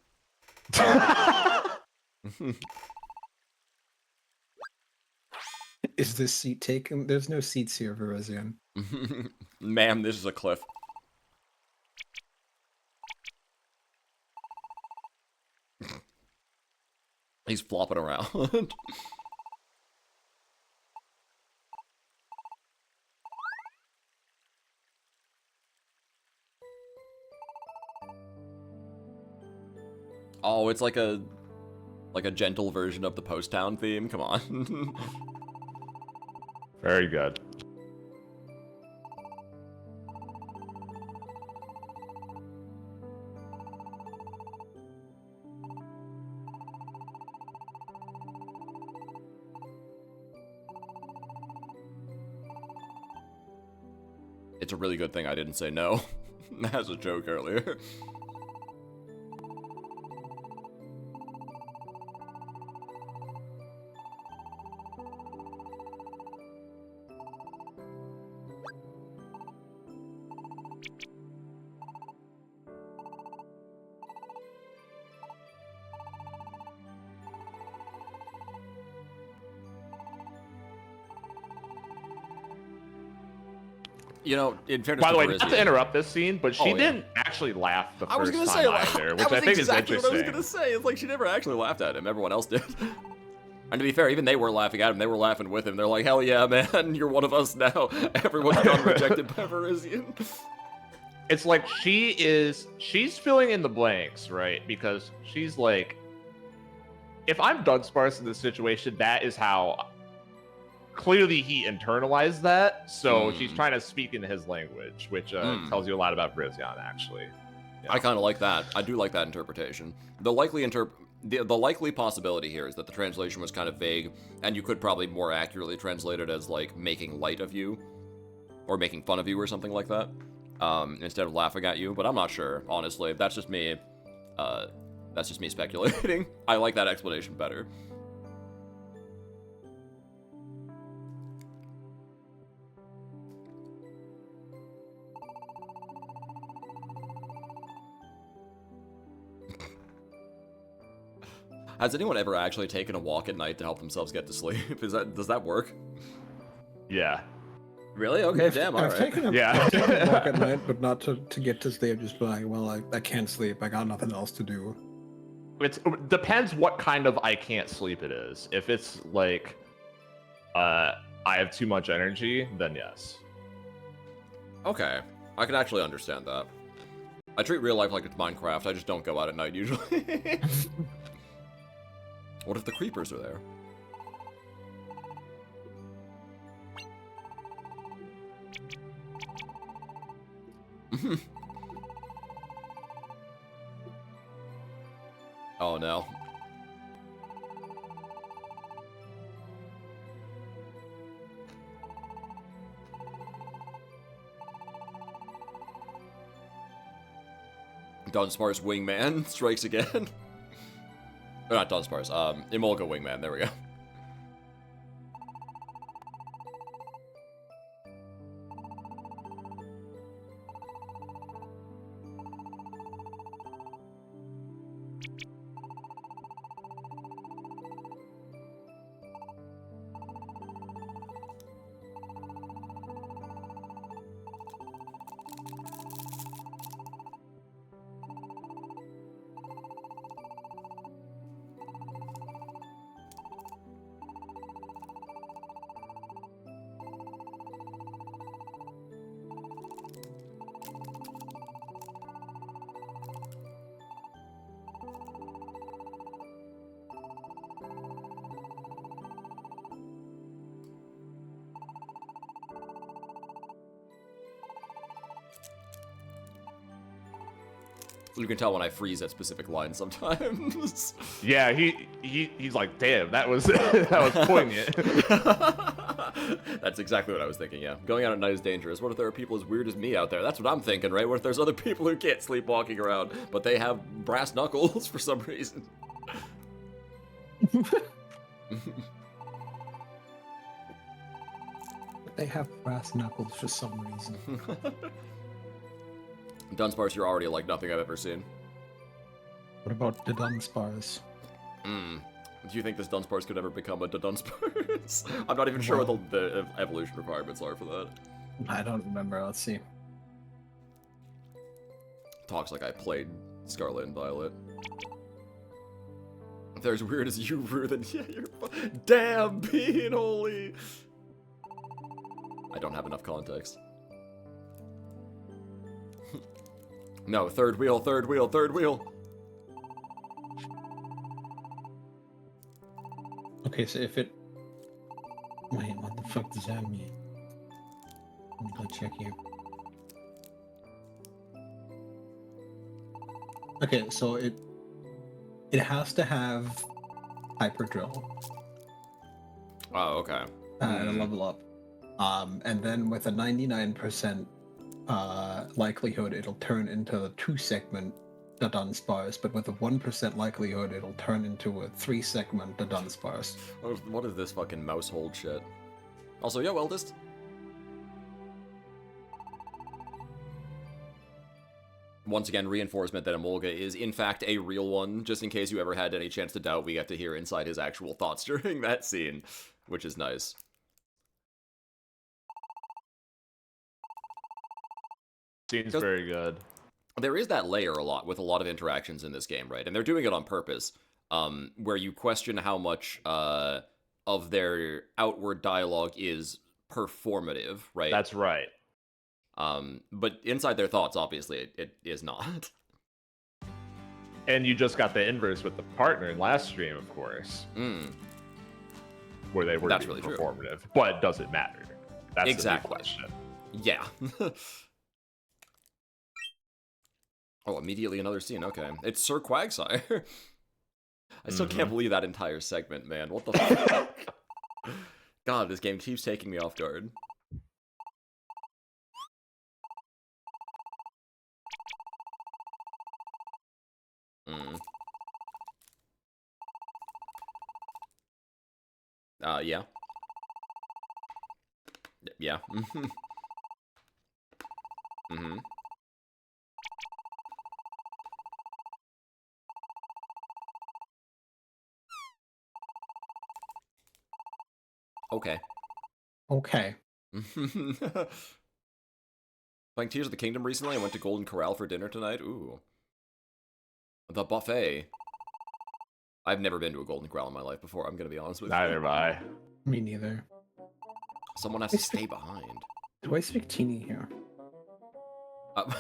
Is this seat taken? There's no seats here, Verizian. Ma'am, this is a cliff. He's flopping around. Oh, it's like a gentle version of the Post Town theme. Come on. Very good. It's a really good thing I didn't say no. As a joke earlier. You know, in fairness By the way, to not to Parisian, interrupt this scene, but she Oh, yeah. didn't actually laugh the I was first gonna say, time either, which that I was think exactly is what I was interesting. gonna say. It's like she never actually laughed at him. Everyone else did. And to be fair, even they weren't laughing at him. They were laughing with him. They're like, hell yeah, man, you're one of us now. Everyone's gone rejected by Parisian. It's like she's filling in the blanks, right? Because she's like, if I'm Dunsparce in this situation, that is how clearly he internalized that. So she's trying to speak in his language, which tells you a lot about Brizion, actually. Yeah. I kind of like that. I do like that interpretation. The likely possibility here is that the translation was kind of vague, and you could probably more accurately translate it as like making light of you, or making fun of you, or something like that, instead of laughing at you. But I'm not sure, honestly. That's just me. That's just me speculating. I like that explanation better. Has anyone ever actually taken a walk at night to help themselves get to sleep? Does that work? Yeah. Really? Okay, damn, I've alright. taken a walk at night, but not to get to sleep. Just be like, well, I can't sleep. I got nothing else to do. It depends what kind of I can't sleep it is. If it's like, I have too much energy, then yes. Okay, I can actually understand that. I treat real life like it's Minecraft. I just don't go out at night usually. What if the creepers are there? Oh no. Dunsparce Wingman strikes again. Or not Dunsparce, Emolga Wingman, there we go. You can tell when I freeze at specific lines sometimes. Yeah, he's like, damn, that was that was poignant. That's exactly what I was thinking, yeah. Going out at night is dangerous. What if there are people as weird as me out there? That's what I'm thinking, right? What if there's other people who can't sleep walking around, but they have brass knuckles for some reason? They have brass knuckles for some reason. Dunsparce, you're already like nothing I've ever seen. What about the Dunsparce? Do you think this Dunsparce could ever become a Dunsparce? I'm not even sure what the evolution requirements are for that. I don't remember. Let's see. Talks like I played Scarlet and Violet. If they're as weird as you, Rue, then yeah, you're damn bean, holy. I don't have enough context. No, third wheel, third wheel, third wheel. Okay, so if it... Wait, what the fuck does that mean? Let me go check here. Okay, so it has to have hyper drill Oh, okay. to level up. And then with a 99% likelihood, it'll turn into a 2-segment Dunsparce, but with a 1% likelihood, it'll turn into a 3-segment Dunsparce. What is this fucking mouse hold shit? Also, yo, eldest. Once again, reinforcement that Emolga is in fact a real one. Just in case you ever had any chance to doubt, we get to hear inside his actual thoughts during that scene, which is nice. Seems very good. There is that layer a lot with a lot of interactions in this game, right? And they're doing it on purpose, where you question how much of their outward dialogue is performative, right? That's right. But inside their thoughts, obviously, it is not. And you just got the inverse with the partner in last stream, of course. Where they were That's being really performative. But does it matter? That's Exactly. the big question. Yeah. Oh, immediately another scene. Okay. It's Sir Quagsire. I still can't believe that entire segment, man. What the fuck? God, this game keeps taking me off guard. Yeah. Yeah. Okay. Okay. Playing Tears of the Kingdom recently. I went to Golden Corral for dinner tonight. Ooh. The buffet. I've never been to a Golden Corral in my life before, I'm gonna be honest with you. Neither have I. Me neither. Someone has to stay behind. Do I speak teeny here?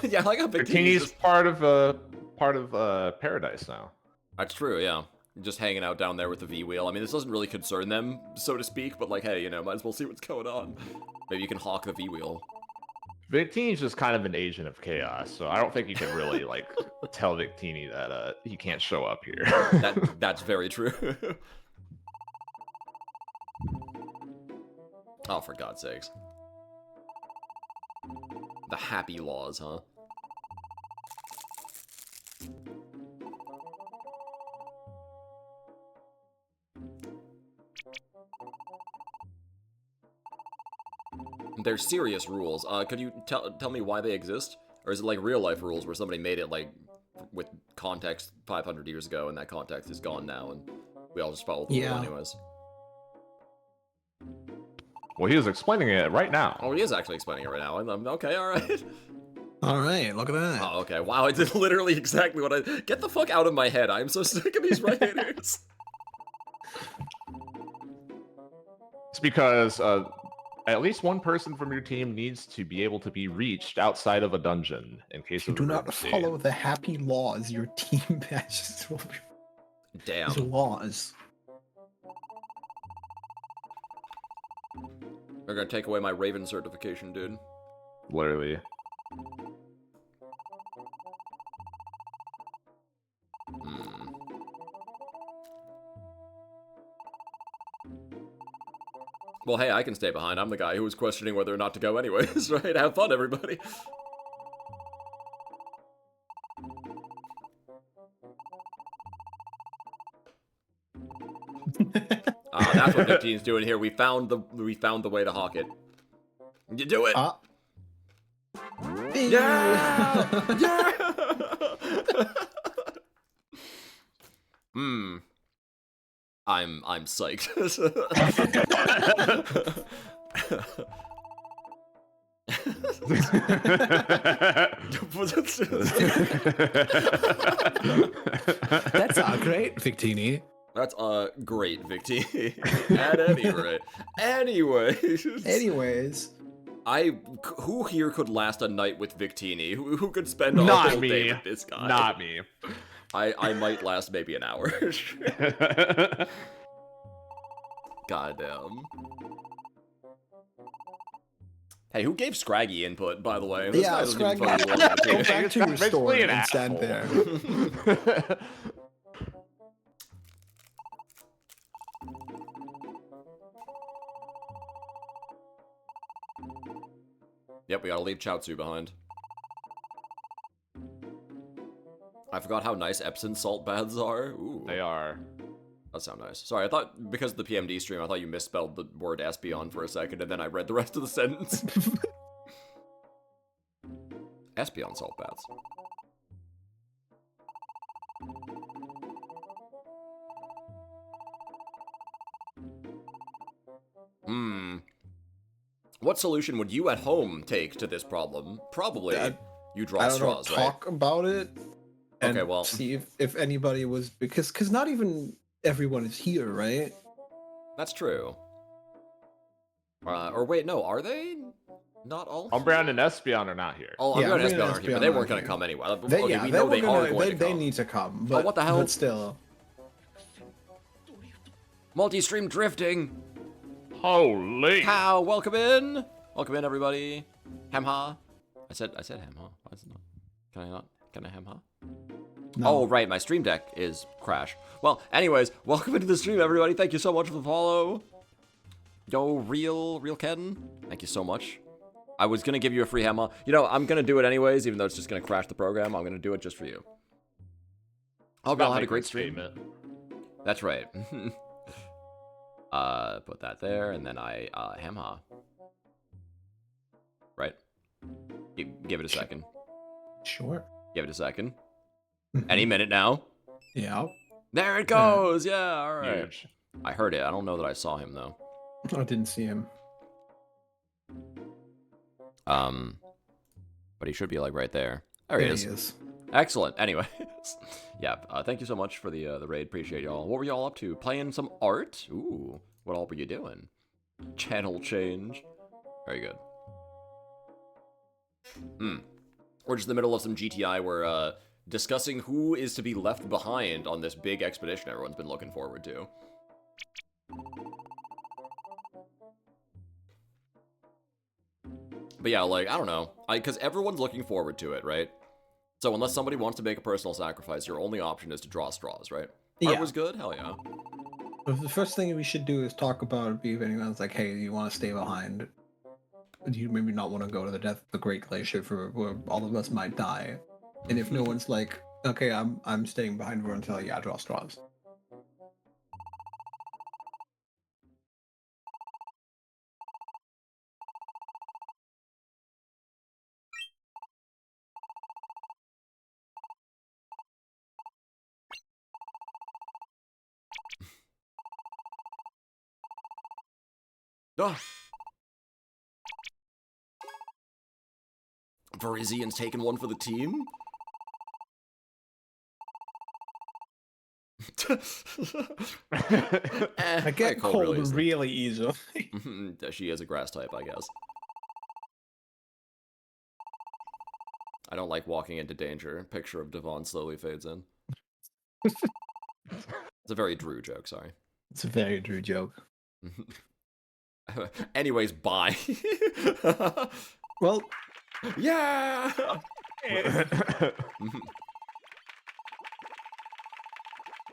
Yeah, I like how big Bikini's part of Paradise now. That's true, yeah. Just hanging out down there with the V-Wheel. I mean, this doesn't really concern them, so to speak, but like, hey, you know, might as well see what's going on. Maybe you can hawk the V-Wheel. Victini's just kind of an agent of chaos, so I don't think you can really, like, tell Victini that he can't show up here. That's very true. Oh, for God's sakes. The happy laws, huh? They're serious rules. Could you tell me why they exist? Or is it like real life rules where somebody made it like with context 500 years ago and that context is gone now and we all just follow the rule anyways? Well, he is explaining it right now. Oh, he is actually explaining it right now. I'm okay, alright. Alright, look at that. Oh, okay. Wow, I did literally exactly what I... Get the fuck out of my head. I'm so sick of these right-handers. It's because at least one person from your team needs to be able to be reached outside of a dungeon in case of do not emergency. follow the happy laws. Your team badges will be... Damn. These laws. They're gonna take away my Raven certification, dude. Literally. Well, hey, I can stay behind. I'm the guy who was questioning whether or not to go anyways, right? Have fun, everybody. That's what 15's doing here. We found the way to hawk it. You do it. Yeah! Yeah! I'm psyched. That's great, Victini. That's great, Victini. At any rate. Anyways. Who here could last a night with Victini? Who could spend a whole day with this guy? Not me. I might last maybe an hour. Goddamn. Hey, who gave Scraggy input, by the way? This guy Yeah, doesn't even Scraggy. fucking belong to the Go team. back to your Basically store an and stand there. asshole. Yep, we gotta leave Chaozu behind. I forgot how nice Epsom salt baths are. Ooh. They are. That sounds nice. Sorry, I thought, because of the PMD stream, I thought you misspelled the word Espeon for a second, and then I read the rest of the sentence. Espeon salt baths. What solution would you at home take to this problem? Probably you draw I don't straws, know, right? talk about it and Okay, well, see if anybody was, because not even everyone is here, right? that's true. Or wait, no, are they? Not all? Umbreon and Espeon are not here. Oh, Yeah, Umbreon and Umbreon Espeon and aren't here, but Espeon they weren't aren't going to here. come anyway. They, Okay, yeah, we know they are going to they come. need to come, but what the hell? But still, Multi-stream drifting! Holy! How? Welcome in! Welcome in, everybody. Hamha. I said Hamha. Why is it not? Can I not? Can I Hamha? no. Oh, right, my stream deck is crash. Well, anyways, welcome into the stream, everybody. Thank you so much for the follow. Yo, real Ken. Thank you so much. I was gonna give you a free Hamha. You know, I'm gonna do it anyways, even though it's just gonna crash the program. I'm gonna do it just for you. Hope y'all had a great stream. That's right. Put that there, and then I, Hamha. Right? Give it a second. Sure. Give it a second. Any minute now. Yeah. There it goes! Yeah, alright. Huge. I heard it. I don't know that I saw him, though. I didn't see him. But he should be, like, right there. There he is. Excellent. Anyways. Yeah, thank you so much for the raid. Appreciate y'all. What were y'all up to? Playing some art? Ooh. What all were you doing? Channel change. Very good. We're just in the middle of some GTI. We're discussing who is to be left behind on this big expedition everyone's been looking forward to. But yeah, like, I don't know. Because everyone's looking forward to it, right? So unless somebody wants to make a personal sacrifice, your only option is to draw straws, right? Art was good? Hell yeah. The first thing we should do is talk about if anyone's like, hey, you want to stay behind? Do you maybe not want to go to the death of the Great Glacier for where all of us might die? And if no one's like, okay, I'm staying behind, we're gonna tell you, yeah, draw straws. Ah. Verizian's taking one for the team? I get cold really easily. She is a grass type, I guess. I don't like walking into danger. Picture of Devon slowly fades in. It's a very Drew joke, sorry. It's a very Drew joke. Anyways, bye. Well, yeah!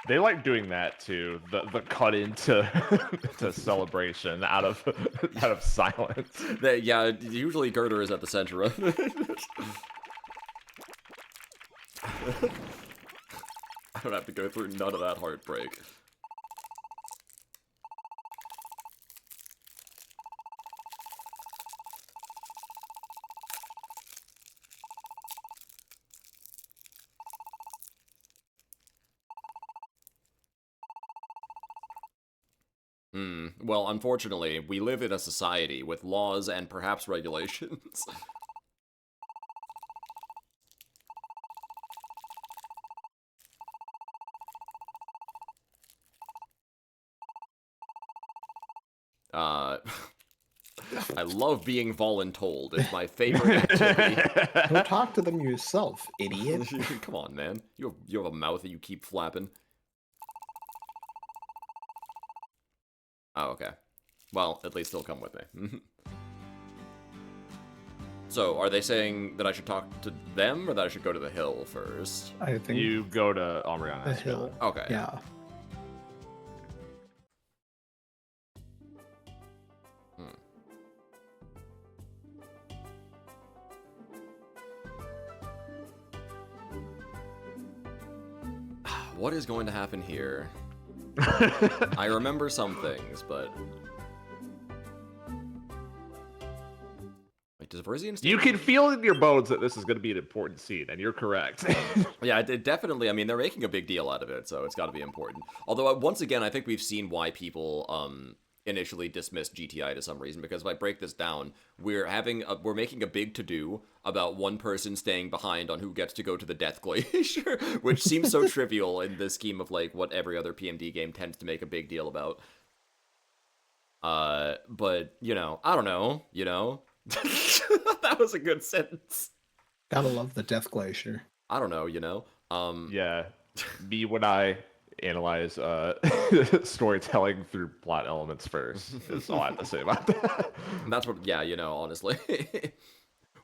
They like doing that too. The cut into to celebration out of silence. Yeah, usually Girder is at the center of it. I don't have to go through none of that heartbreak. Well, unfortunately, we live in a society with laws and perhaps regulations. I love being voluntold. It's my favorite activity. go talk to them yourself, idiot. Come on, man. You have a mouth that you keep flapping. Oh, okay. Well, at least they'll come with me. So, are they saying that I should talk to them, or that I should go to the hill first? I think You go to Umbreon the Espeon. hill. Okay. Yeah. What is going to happen here? I remember some things, but... Wait, does Virizion still... You can feel in your bones that this is going to be an important scene, and you're correct. Yeah, it definitely, I mean, they're making a big deal out of it, so it's got to be important. Although, once again, I think we've seen why people initially dismissed GTI to some reason, because if I break this down, we're making a big to-do about one person staying behind on who gets to go to the Death Glacier, which seems so trivial in the scheme of, like, what every other PMD game tends to make a big deal about. But, you know, I don't know, you know? That was a good sentence. Gotta love the Death Glacier. I don't know, you know? Yeah, me when I analyze storytelling through plot elements first is all I have to say about that. And that's what, yeah, you know, honestly.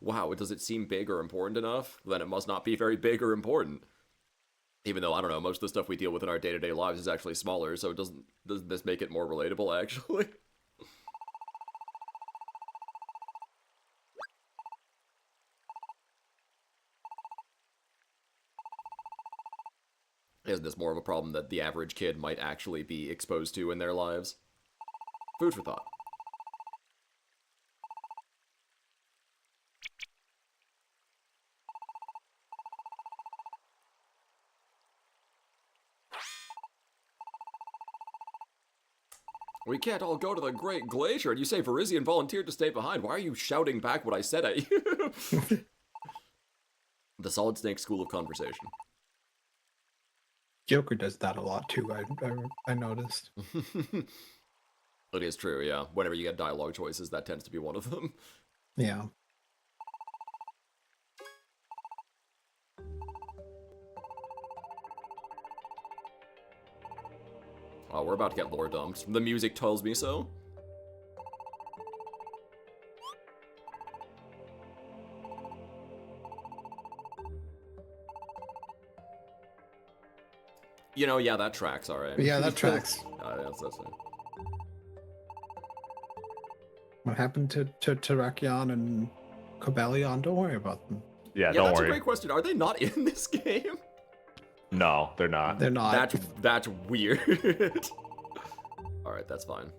Wow, does it seem big or important enough? Then it must not be very big or important. Even though, I don't know, most of the stuff we deal with in our day-to-day lives is actually smaller, so doesn't this make it more relatable, actually? Isn't this more of a problem that the average kid might actually be exposed to in their lives? Food for thought. We can't all go to the Great Glacier, and you say Virizion volunteered to stay behind. Why are you shouting back what I said at you? The Solid Snake School of Conversation. Joker does that a lot too. I noticed. It is true, yeah. Whenever you get dialogue choices, that tends to be one of them. Yeah. Oh, we're about to get lore dumped. The music tells me so. You know, yeah, that tracks, alright. Yeah, that tracks. That's it. What happened to Terrakion and Cobalion? Don't worry about them. Yeah, Yeah, don't that's worry. a great question. Are they not in this game? No, they're not. They're not. That's weird. Alright, that's fine.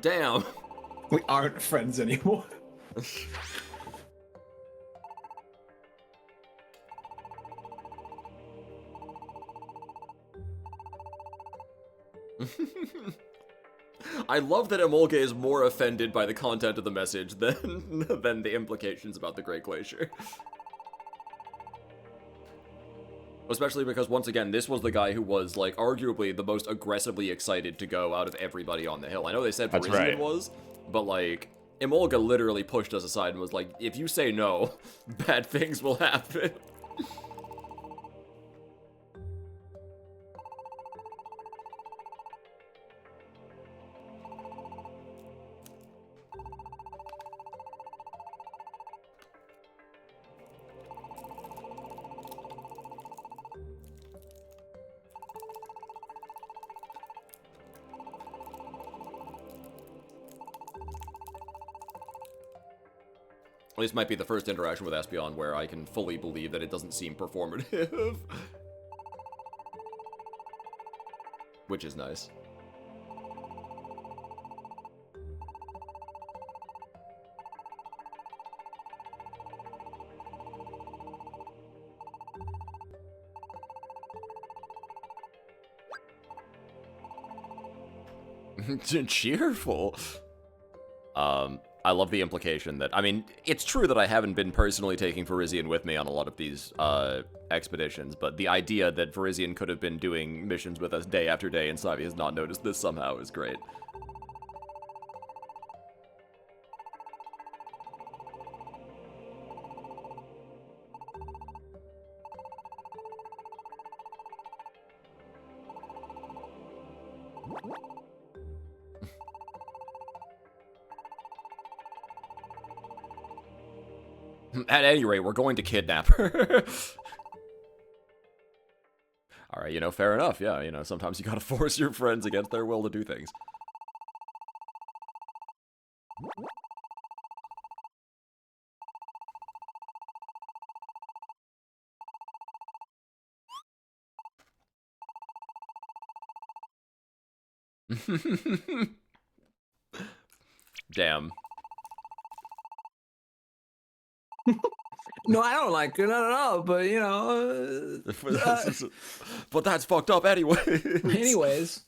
Damn. We aren't friends anymore. I love that Emolga is more offended by the content of the message than the implications about the Great Glacier. Especially because, once again, this was the guy who was, like, arguably the most aggressively excited to go out of everybody on the hill. I know they said That's Virizion right. was, but, like, Emolga literally pushed us aside and was like, if you say no, bad things will happen. This might be the first interaction with Espeon where I can fully believe that it doesn't seem performative. Which is nice. Cheerful. I love the implication that, I mean, it's true that I haven't been personally taking Virizion with me on a lot of these expeditions, but the idea that Virizion could have been doing missions with us day after day and Savi has not noticed this somehow is great. At any rate, we're going to kidnap her. Alright, you know, fair enough, yeah, you know, sometimes you gotta force your friends against their will to do things. Damn. No, I don't like it. No, but you know. But that's fucked up anyway. Anyways.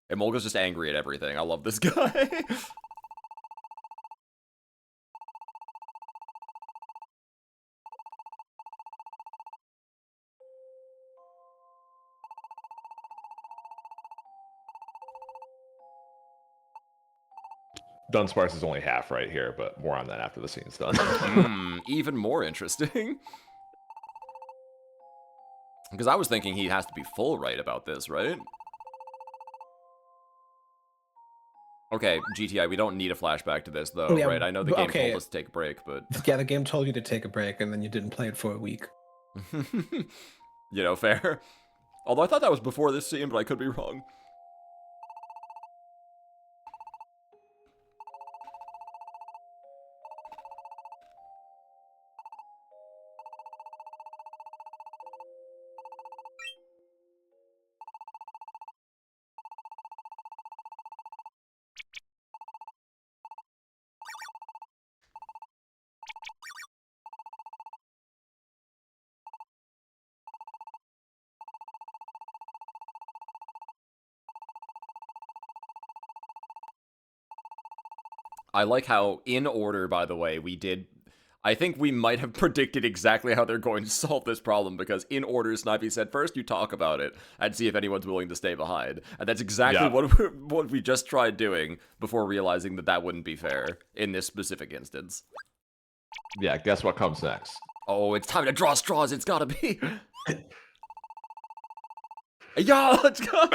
And Molga's just angry at everything. I love this guy. Dunsparce is only half right here, but more on that after the scene's done. Even more interesting. Because I was thinking he has to be full right about this, right? Okay, GTI, we don't need a flashback to this, though, Yeah, right? I know the game okay. told us to take a break, but... Yeah, the game told you to take a break, and then you didn't play it for a week. You know, fair. Although I thought that was before this scene, but I could be wrong. I like how, in order, by the way, we did... I think we might have predicted exactly how they're going to solve this problem, because in order, Snipey said, first you talk about it, and see if anyone's willing to stay behind. And that's exactly what we just tried doing, before realizing that that wouldn't be fair, in this specific instance. Yeah, guess what comes next? Oh, it's time to draw straws, it's gotta be! Yeah, let's go!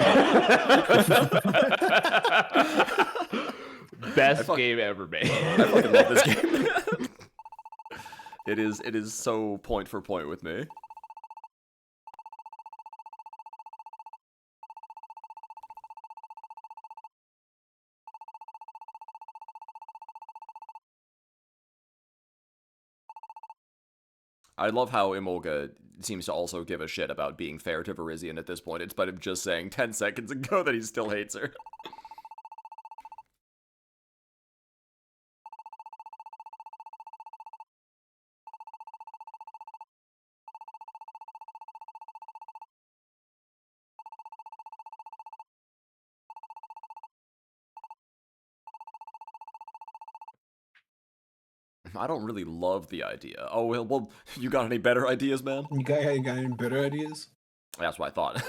Best game ever made. I fucking love this game. It is so point for point with me. I love how Imolga seems to also give a shit about being fair to Virizion at this point, in spite of just saying 10 seconds ago that he still hates her. I don't really love the idea. Oh, well, you got any better ideas, man? You got any better ideas? That's what I thought.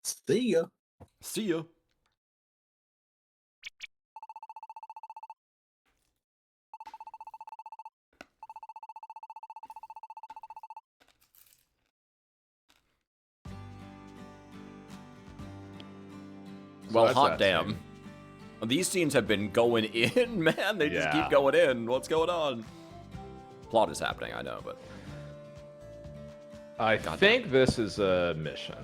See ya. See ya. Well, that's hot that damn. scene. These scenes have been going in, man. They just Yeah. keep going in. What's going on? Plot is happening, I know, but... I think this is a mission.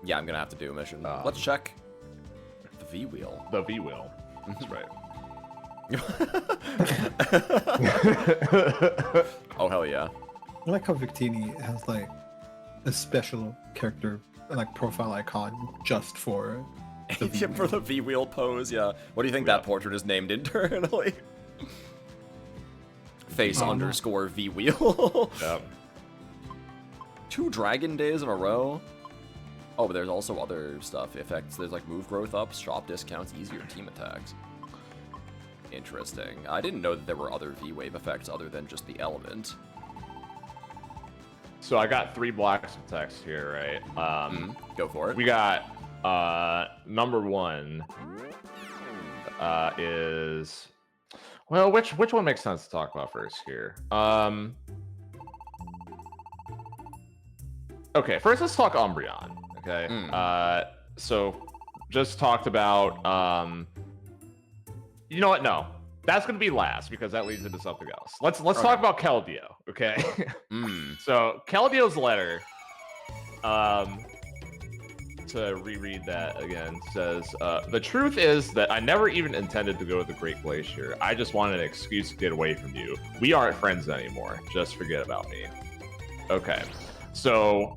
Yeah, I'm gonna have to do a mission. Let's check the V-wheel. The V-wheel. That's right. Oh, hell yeah. I like how Victini has like a special character, like profile icon just for the V-wheel. For the V-wheel pose, yeah. What do you think that portrait is named internally? Face underscore V-wheel. Yep. 2 dragon days in a row? Oh, but there's also other stuff. Effects, there's like move growth up, shop discounts, easier team attacks. Interesting. I didn't know that there were other V-Wave effects other than just the element. So I got 3 blocks of text here, right? Go for it. We got number 1 is, well, which one makes sense to talk about first here? Okay, first let's talk Umbreon. Okay. So just talked about you know what? No. That's gonna be last because that leads into something else. Let's talk about Keldeo, okay? So Keldio's letter, to reread that again, says, the truth is that I never even intended to go to the Great Glacier. I just wanted an excuse to get away from you. We aren't friends anymore. Just forget about me. Okay. So,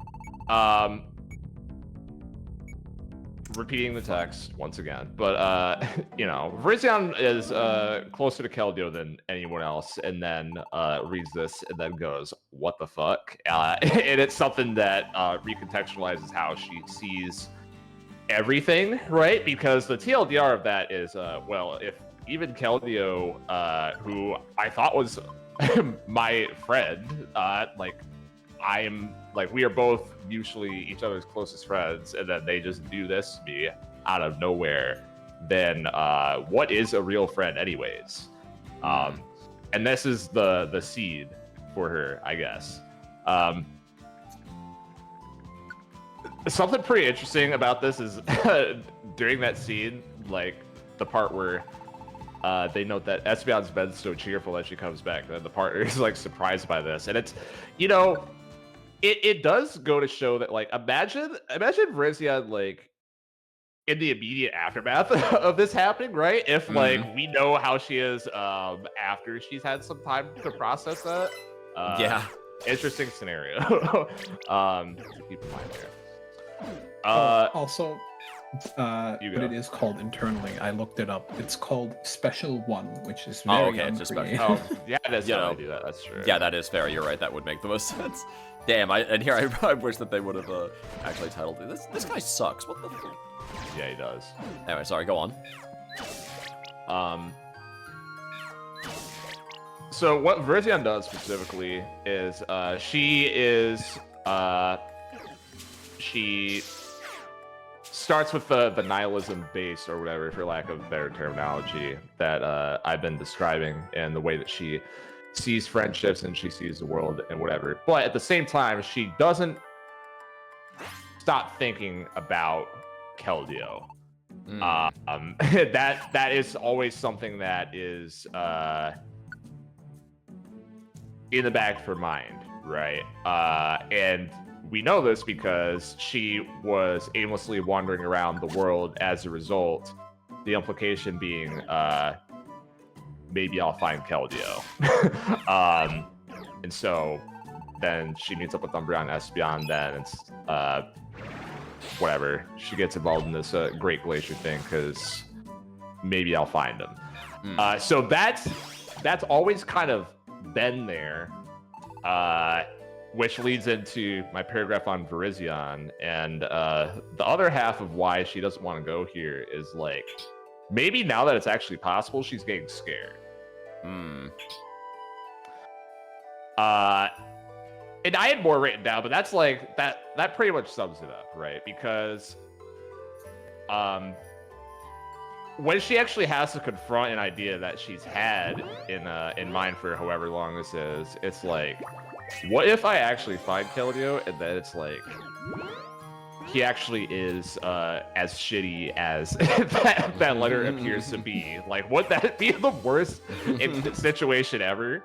repeating the text once again, but you know, Virizion is closer to Keldeo than anyone else, and then reads this and then goes, "What the fuck?" And it's something that recontextualizes how she sees everything, right? Because the TLDR of that is, well, if even Keldeo, who I thought was my friend, like we are both usually each other's closest friends, and then they just do this to me out of nowhere, then what is a real friend anyways? And this is the seed for her, I guess. Something pretty interesting about this is during that scene, like the part where they note that Espeon's been so cheerful that she comes back, and the partner is like surprised by this, and it's, you know, it does go to show that, like, imagine Virizion, like, in the immediate aftermath of this happening, right? If like we know how she is after she's had some time to process that. Yeah. Interesting scenario. To keep in mind there. Also, what it is called internally, I looked it up. It's called Special One, which is very okay, it's just special. Oh, yeah, that's You how know, they do that. That's true. Yeah, that is fair. You're right. That would make the most sense. Damn, I wish that they would have actually titled it. This guy sucks. What the fuck? Yeah, he does. Anyway, sorry, go on. So what Virizion does specifically is she starts with the nihilism base, or whatever, for lack of better terminology, that I've been describing, and the way that she sees friendships and she sees the world and whatever. But at the same time, she doesn't stop thinking about Keldeo. That is always something that is in the back of her mind, right? And we know this because she was aimlessly wandering around the world as a result. The implication being, maybe I'll find Keldeo. And so then she meets up with Umbreon and Espeon, then it's whatever. She gets involved in this Great Glacier thing because maybe I'll find him. So that's always kind of been there, which leads into my paragraph on Virizion. And the other half of why she doesn't want to go here is, like, maybe now that it's actually possible, she's getting scared. And I had more written down, but that's like that pretty much sums it up, right? Because when she actually has to confront an idea that she's had in mind for however long this is, it's like, what if I actually find Keldeo, and then it's like he actually is as shitty as that letter appears to be? Like, would that be the worst situation ever?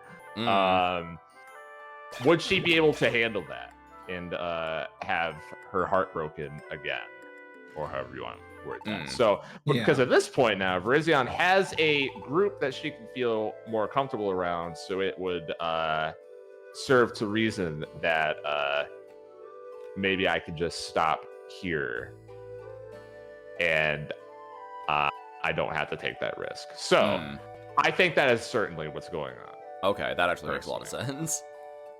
Would she be able to handle that and have her heart broken again, or however you want to word that? So, because at this point now, Virizion has a group that she can feel more comfortable around, so it would serve to reason that maybe I could just stop here and I don't have to take that risk. So I think that is certainly what's going on. Okay, that actually makes a lot of sense.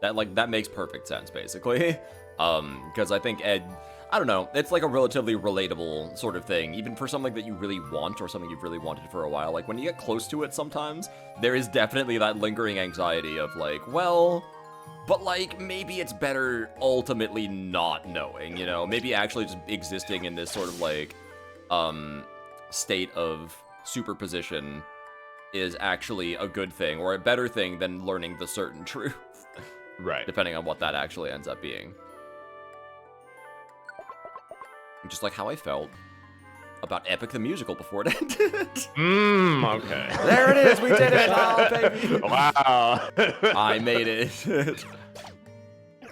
That makes perfect sense, basically. Because I think I don't know. It's like a relatively relatable sort of thing, even for something that you really want or something you've really wanted for a while. Like, when you get close to it sometimes, there is definitely that lingering anxiety of, like, well, but, like, maybe it's better ultimately not knowing, you know? Maybe actually just existing in this sort of, like, state of superposition is actually a good thing, or a better thing than learning the certain truth. Right. Depending on what that actually ends up being. Just like how I felt about Epic the Musical before it ended. Okay. There it is, we did it! Oh, baby! Wow. I made it. It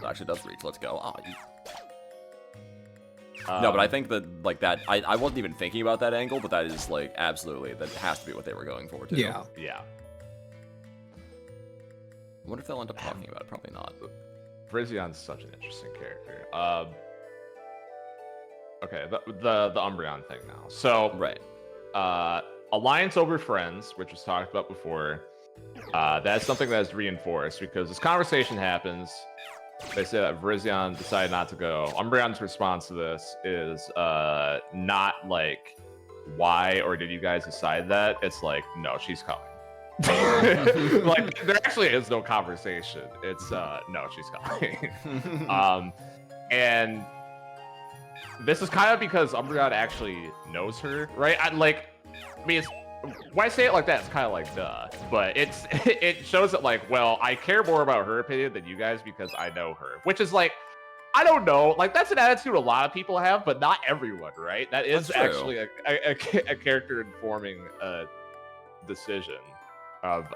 actually does reach, let's go. Oh, no, but I think that, like, that, I wasn't even thinking about that angle, but that is, like, absolutely, that has to be what they were going for, too. Yeah. Yeah. I wonder if they'll end up talking about it, probably not. Virizian's such an interesting character. Okay, the Umbreon thing now. So, Right. Alliance over Friends, which was talked about before, that's something that is reinforced because this conversation happens. They say that Virizion decided not to go. Umbreon's response to this is not like, why or did you guys decide that? It's like, no, she's coming. Like, there actually is no conversation. It's no, she's coming. And this is kind of because Umbreon actually knows her, right? I mean, when I say it like that, it's kind of like duh, but it shows that, like, well, I care more about her opinion than you guys because I know her, which is like, I don't know, like, that's an attitude a lot of people have, but not everyone, right? That is actually a character informing decision of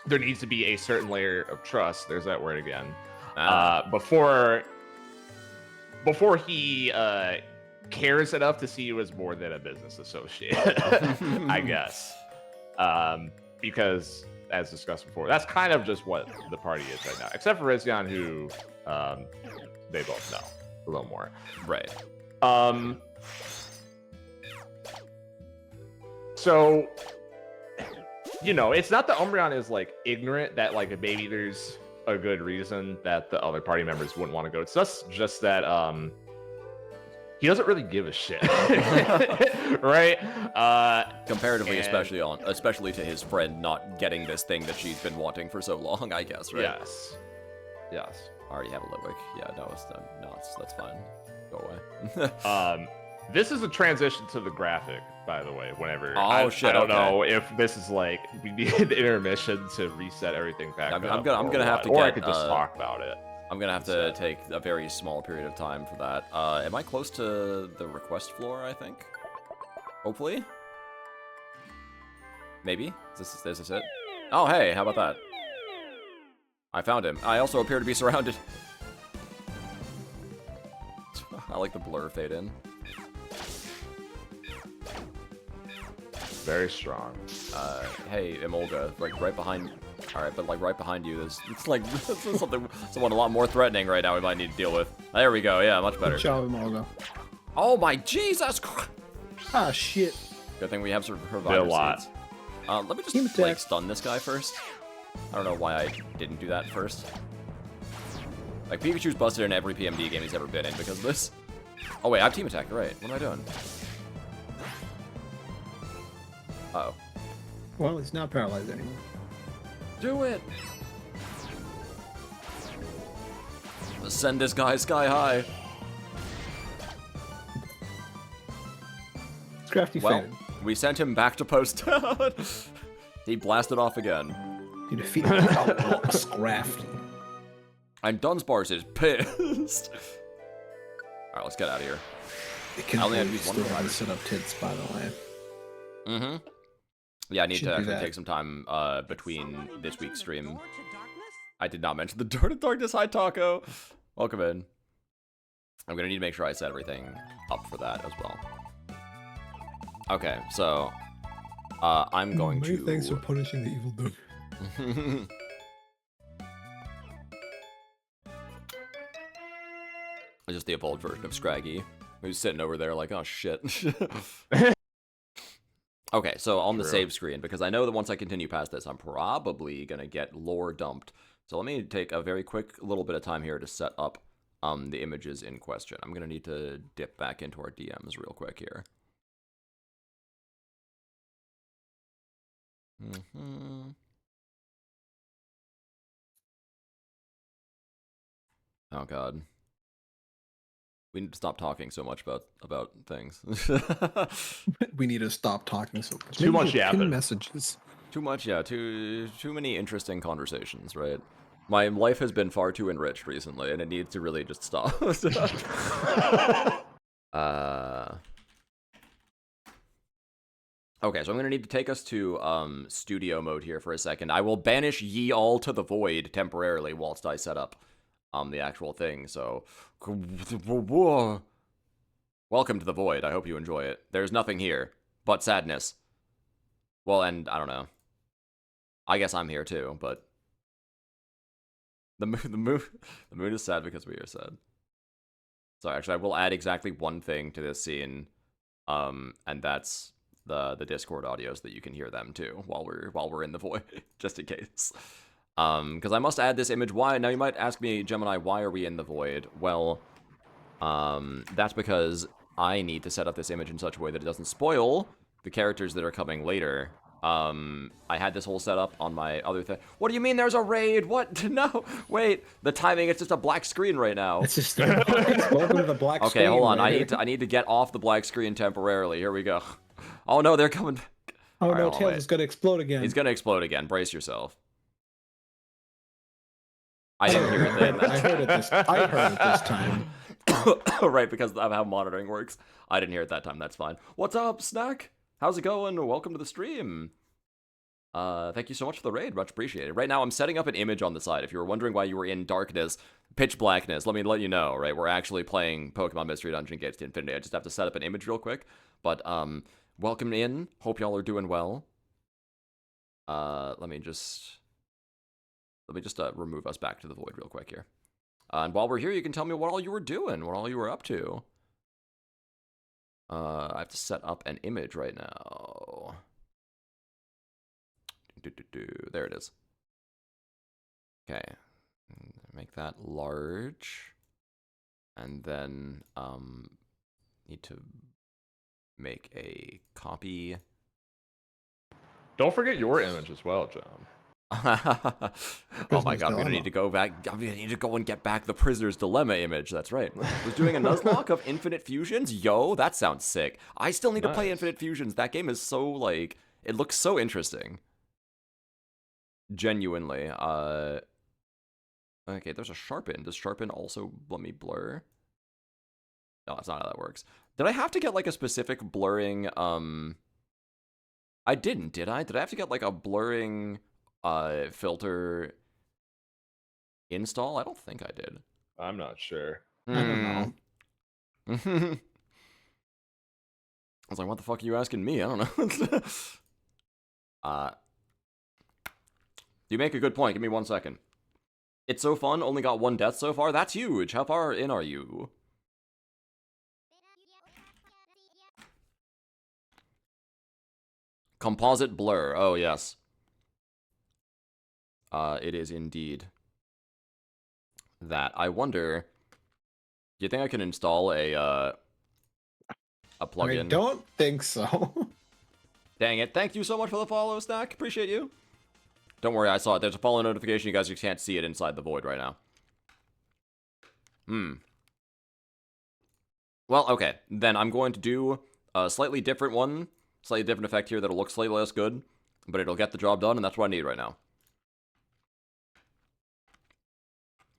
there needs to be a certain layer of trust. There's that word again. Before he cares enough to see you as more than a business associate, I guess. Because, as discussed before, that's kind of just what the party is right now. Except for Rizion, who they both know a little more. Right. So, you know, it's not that Umbreon is, like, ignorant that, like, maybe there's a good reason that the other party members wouldn't want to go. It's just that he doesn't really give a shit. Right? Comparatively, especially to his friend not getting this thing that she's been wanting for so long, I guess, right? Yes. I already have a Litwick. Yeah, that's fine. Go away. This is a transition to the graphic, by the way, whenever. Oh, shit, I don't okay. know if this is like, we need an intermission to reset everything back up. I'm gonna have to or get, I could just talk about it. I'm gonna have to take a very small period of time for that. Am I close to the request floor, I think? Hopefully? Maybe? Is this it? Oh, hey, how about that? I found him. I also appear to be surrounded. I like the blur fade in. Very strong. Hey, Emolga, like right behind. All right, but like right behind you, it's like this is someone a lot more threatening right now. We might need to deal with. There we go. Yeah, much better. Good job, Morgo. Oh my Jesus Christ! Ah, shit. Good thing we have some Did a provider lot. seats. Let me just like stun this guy first. I don't know why I didn't do that first. Like Pikachu's busted in every PMD game he's ever been in because of this. Oh wait, I have team attack. Right? What am I doing? Uh oh. Well, he's not paralyzed anymore. Do it! Send this guy sky high. Scrafty Well, faded. we sent him back to post. He blasted off again. You defeated the outlaw Scrafty. And Dunsparce is pissed. Alright, let's get out of here. It can I only have only to use one still provider. set up tits, by the way. Mm-hmm. Yeah, I need Should to do actually that. take some time between this week's stream. I did not mention the Door to Darkness. Hi, Taco. Welcome in. I'm gonna need to make sure I set everything up for that as well. Okay, so I'm going Many to. thanks for punishing the evil dog. Just the evolved version of Scraggy, who's sitting over there like, oh shit. Okay, so on the True. save screen, because I know that once I continue past this, I'm probably gonna get lore dumped. So let me take a very quick little bit of time here to set up the images in question. I'm gonna need to dip back into our DMs real quick here. Oh god. We need to stop talking so much about things. We need to stop talking so much. Too much pin yapping. messages. Too much, yeah. Too many interesting conversations, right? My life has been far too enriched recently, and it needs to really just stop. Okay, so I'm gonna need to take us to studio mode here for a second. I will banish ye all to the void temporarily whilst I set up the actual thing. So, welcome to the void. I hope you enjoy it. There's nothing here but sadness. Well, and I don't know. I guess I'm here too, but the moon is sad because we are sad. So actually, I will add exactly one thing to this scene, and that's the Discord audios that you can hear them too while we're in the void, just in case. Because I must add this image. Why? Now you might ask me, Gemini, why are we in the void? Well, that's because I need to set up this image in such a way that it doesn't spoil the characters that are coming later. I had this whole setup on my other thing. What do you mean there's a raid? What? No, wait. The timing, it's just a black screen right now. It's just welcome to the black screen. Okay, hold on. Right? I need to get off the black screen temporarily. Here we go. Oh no, they're coming. Oh All no, right, Tails is gonna explode again. He's gonna explode again. Brace yourself. I didn't hear it then. I heard it this time. Right, because of how monitoring works. I didn't hear it that time. That's fine. What's up, Snack? How's it going? Welcome to the stream. Thank you so much for the raid. Much appreciated. Right now, I'm setting up an image on the side. If you were wondering why you were in darkness, pitch blackness, let me let you know, right? We're actually playing Pokemon Mystery Dungeon Gates to Infinity. I just have to set up an image real quick. But, welcome in. Hope y'all are doing well. Let me just remove us back to the void real quick here. And while we're here, you can tell me what all you were doing, what all you were up to. I have to set up an image right now. There it is. Okay. Make that large. And then, need to make a copy. Don't forget your image as well, John. Oh my god, I'm gonna need to go back. I'm gonna need to go and get back the Prisoner's Dilemma image. That's right. I was doing a Nuzlocke of Infinite Fusions. Yo, that sounds sick. I still need to play Infinite Fusions. That game is so, like, it looks so interesting. Genuinely. Okay, there's a sharpen. Does sharpen also let me blur? No, that's not how that works. Did I have to get, like, a specific blurring, I didn't, did I? Did I have to get, like, a blurring filter install? I don't think I did. I'm not sure. I don't know. I was like, what the fuck are you asking me? I don't know. You make a good point. Give me 1 second. It's so fun. Only got 1 death so far. That's huge. How far in are you? Composite blur. Oh, yes. It is indeed that. I wonder, do you think I can install a plugin? I don't think so. Dang it. Thank you so much for the follow, Snack. Appreciate you. Don't worry, I saw it. There's a follow notification. You guys just can't see it inside the void right now. Well, okay. Then I'm going to do a slightly different one. Slightly different effect here that'll look slightly less good. But it'll get the job done, and that's what I need right now.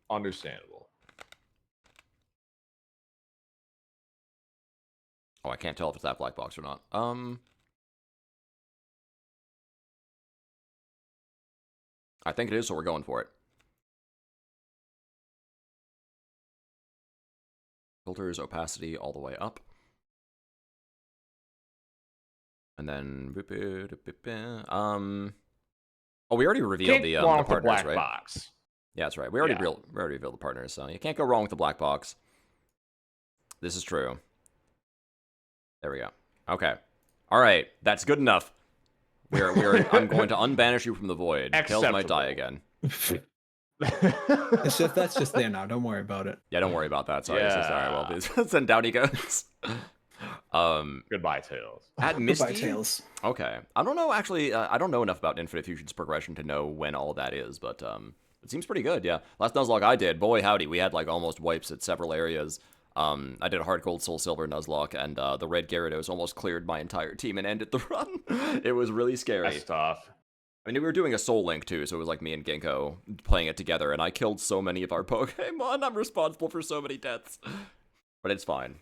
Understandable. Oh, I can't tell if it's that black box or not. I think it is, so we're going for it. Filters, opacity, all the way up. And then... Oh, we already revealed the partners, black right? Box. Yeah, that's right. We already revealed the partners, so you can't go wrong with the black box. This is true. There we go. Okay. All right. That's good enough. I'm going to unbanish you from the void. Tails might die again. It's just that's just there now. Don't worry about it. Yeah, don't worry about that. Sorry, it's just all right. Well, Yeah. then down he goes. Goodbye, Tails. At Goodbye, Misty. Tails. Okay, I don't know actually. I don't know enough about Infinite Fusion's progression to know when all that is, but it seems pretty good. Yeah, last Nuzlocke I did, boy howdy, we had like almost wipes at several areas. I did a hard gold, soul silver Nuzlocke, and the red Gyarados almost cleared my entire team and ended the run. It was really scary. That's tough. I mean, we were doing a Soul Link too, so it was like me and Ginkgo playing it together, and I killed so many of our Pokemon. I'm responsible for so many deaths, but it's fine.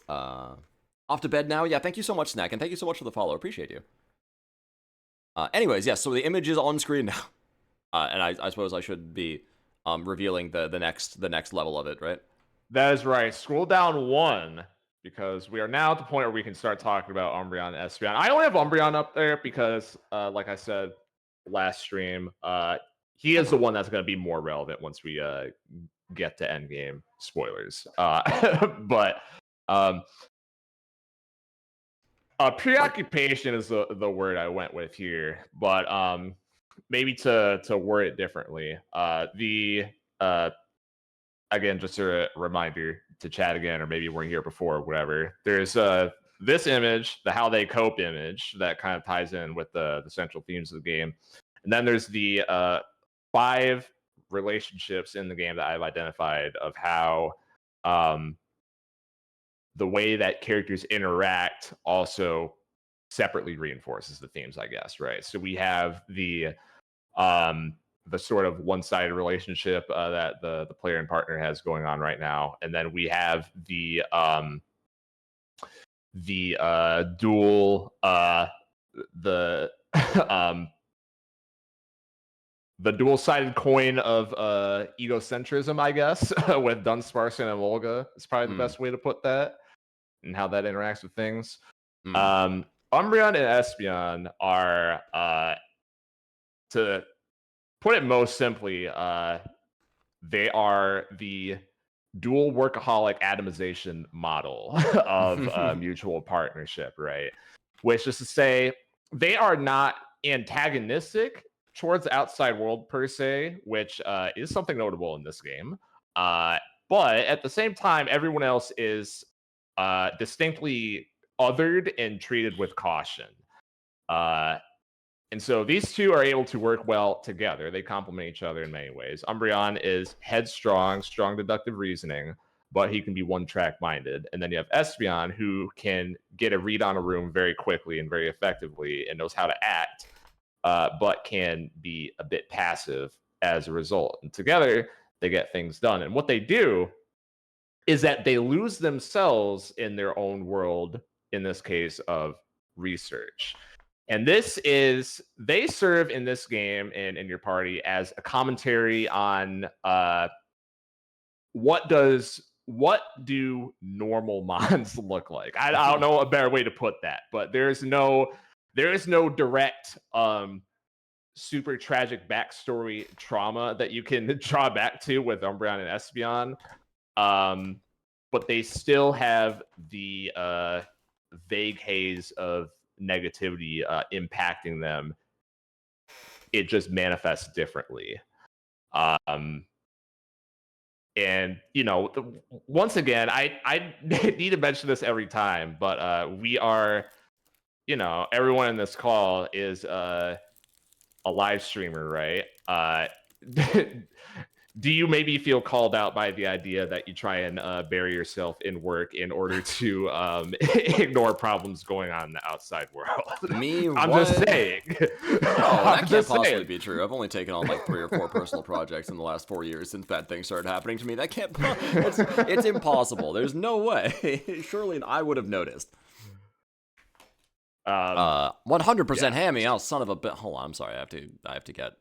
Off to bed now. Yeah, thank you so much, Snack, and thank you so much for the follow. Appreciate you. Anyways, yes. So the image is on screen now, and I suppose I should be revealing the next level of it, right? That is right. Scroll down one because we are now at the point where we can start talking about Umbreon and Espeon. I only have Umbreon up there because, like I said last stream, he is the one that's going to be more relevant once we get to endgame spoilers. But preoccupation is the word I went with here. But maybe to word it differently, again, just a reminder to chat again, or maybe you weren't here before, or whatever. There's this image, the how they cope image, that kind of ties in with the central themes of the game. And then there's the 5 relationships in the game that I've identified of how the way that characters interact also separately reinforces the themes, I guess, right? So we have the sort of one-sided relationship that the player and partner has going on right now, and then we have the dual the the dual-sided coin of egocentrism, I guess, with Dunsparce and Emolga is probably the best way to put that, and how that interacts with things. Umbreon and Espeon are, to put it most simply, they are the dual workaholic atomization model of mutual partnership, right? Which is to say, they are not antagonistic towards the outside world per se, which is something notable in this game. But at the same time, everyone else is distinctly othered and treated with caution. And so these two are able to work well together. They complement each other in many ways. Umbreon is headstrong, strong deductive reasoning, but he can be one-track minded. And then you have Espeon, who can get a read on a room very quickly and very effectively and knows how to act, but can be a bit passive as a result. And together, they get things done. And what they do is that they lose themselves in their own world, in this case of research. And this is, they serve in this game and in your party as a commentary on what do normal mons look like? I don't know a better way to put that, but there is no direct super tragic backstory trauma that you can draw back to with Umbreon and Espeon. But they still have the vague haze of negativity impacting them. It just manifests differently. And, you know, once again, I need to mention this every time, but we are, you know, everyone in this call is a live streamer, right? Do you maybe feel called out by the idea that you try and bury yourself in work in order to ignore problems going on in the outside world? Me? I'm what? just saying. No, that can't possibly be true. I've only taken on like 3 or 4 personal projects in the last 4 years since bad things started happening to me. That can't. It's impossible. There's no way. Surely I would have noticed. 100% hammy. Oh, son of a bit. Hold on. I'm sorry. I have to get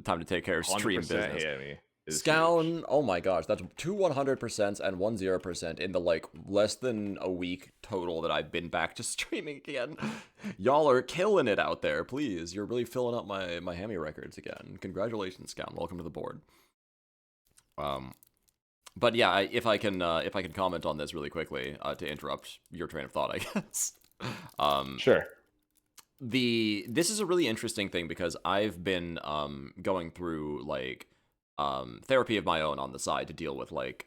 time to take care of stream business. Hammy. Scown, oh my gosh, that's 2 100% and 1 0% in the like less than a week total that I've been back to streaming again. Y'all are killing it out there. Please, you're really filling up my hammy records again. Congratulations, Scown. Welcome to the board. But yeah, if I can comment on this really quickly to interrupt your train of thought, I guess. Sure. this is a really interesting thing because I've been going through like therapy of my own on the side to deal with like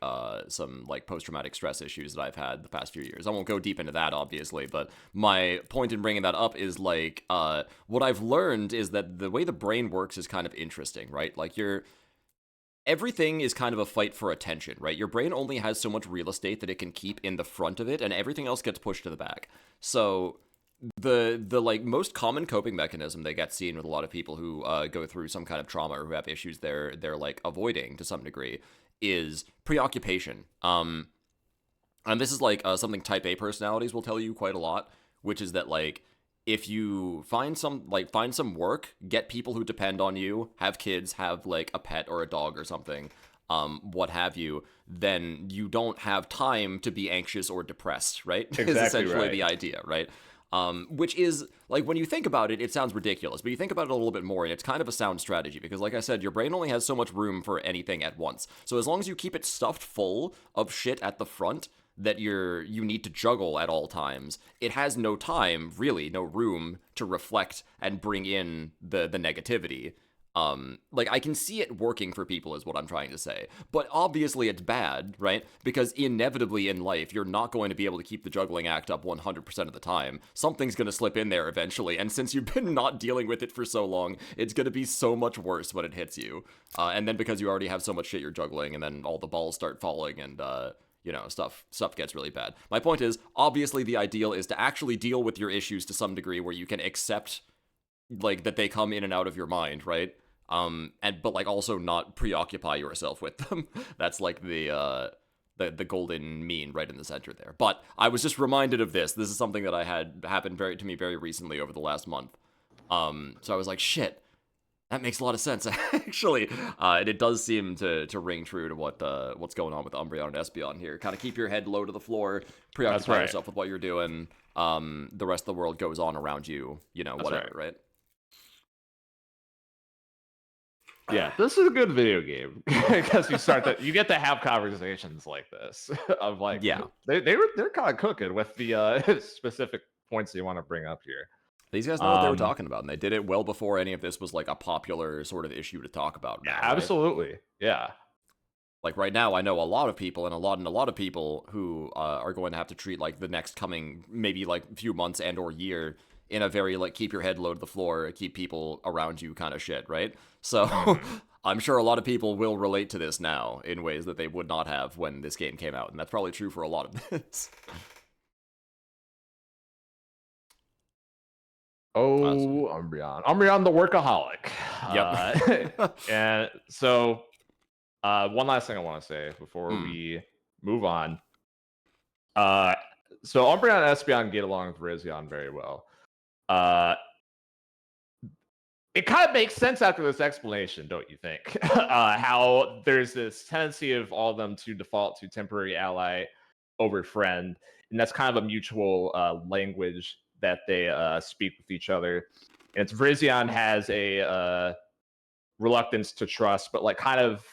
some like post-traumatic stress issues that I've had the past few years. I won't go deep into that obviously, but my point in bringing that up is like what I've learned is that the way the brain works is kind of interesting, right? Like everything is kind of a fight for attention, right? Your brain only has so much real estate that it can keep in the front of it, and everything else gets pushed to the back. So the like most common coping mechanism that gets seen with a lot of people who go through some kind of trauma or who have issues they're like avoiding to some degree is preoccupation. And this is like something type A personalities will tell you quite a lot, which is that like if you find some work, get people who depend on you, have kids, have like a pet or a dog or something, what have you, then you don't have time to be anxious or depressed, right? Exactly is essentially right. the idea, right? Which is, like, when you think about it, it sounds ridiculous, but you think about it a little bit more, and it's kind of a sound strategy, because, like I said, your brain only has so much room for anything at once. So as long as you keep it stuffed full of shit at the front that you need to juggle at all times, it has no time, really, no room to reflect and bring in the negativity. Like, I can see it working for people is what I'm trying to say. But obviously it's bad, right? Because inevitably in life, you're not going to be able to keep the juggling act up 100% of the time. Something's going to slip in there eventually, and since you've been not dealing with it for so long, it's going to be so much worse when it hits you. And then because you already have so much shit you're juggling, and then all the balls start falling, and, stuff gets really bad. My point is, obviously the ideal is to actually deal with your issues to some degree where you can accept, like, that they come in and out of your mind, right? But like also not preoccupy yourself with them. That's like the golden mean right in the center there. But I was just reminded of this. This is something that I had happened to me very recently over the last month. So I was like, shit, that makes a lot of sense actually. And it does seem to ring true to what's going on with Umbreon and Espeon here. Kind of keep your head low to the floor, preoccupy yourself with what you're doing. The rest of the world goes on around you, whatever, right? Yeah, this is a good video game because you get to have conversations like this of like, yeah, they're kind of cooking with the specific points you want to bring up here. These guys know what they were talking about, and they did it well before any of this was like a popular sort of issue to talk about. Now, right? Absolutely, yeah. Like right now, I know a lot of people, and a lot of people who are going to have to treat like the next coming maybe like few months and or year in a very like keep your head low to the floor, keep people around you kind of shit, right? So I'm sure a lot of people will relate to this now in ways that they would not have when this game came out, and that's probably true for a lot of this. Oh, Umbreon the workaholic. Yep. And so, one last thing I want to say before we move on. So Umbreon and Espeon get along with Virizion very well. It kind of makes sense after this explanation, don't you think? How there's this tendency of all of them to default to temporary ally over friend, and that's kind of a mutual language that they speak with each other. And it's Virizion has a reluctance to trust, but like kind of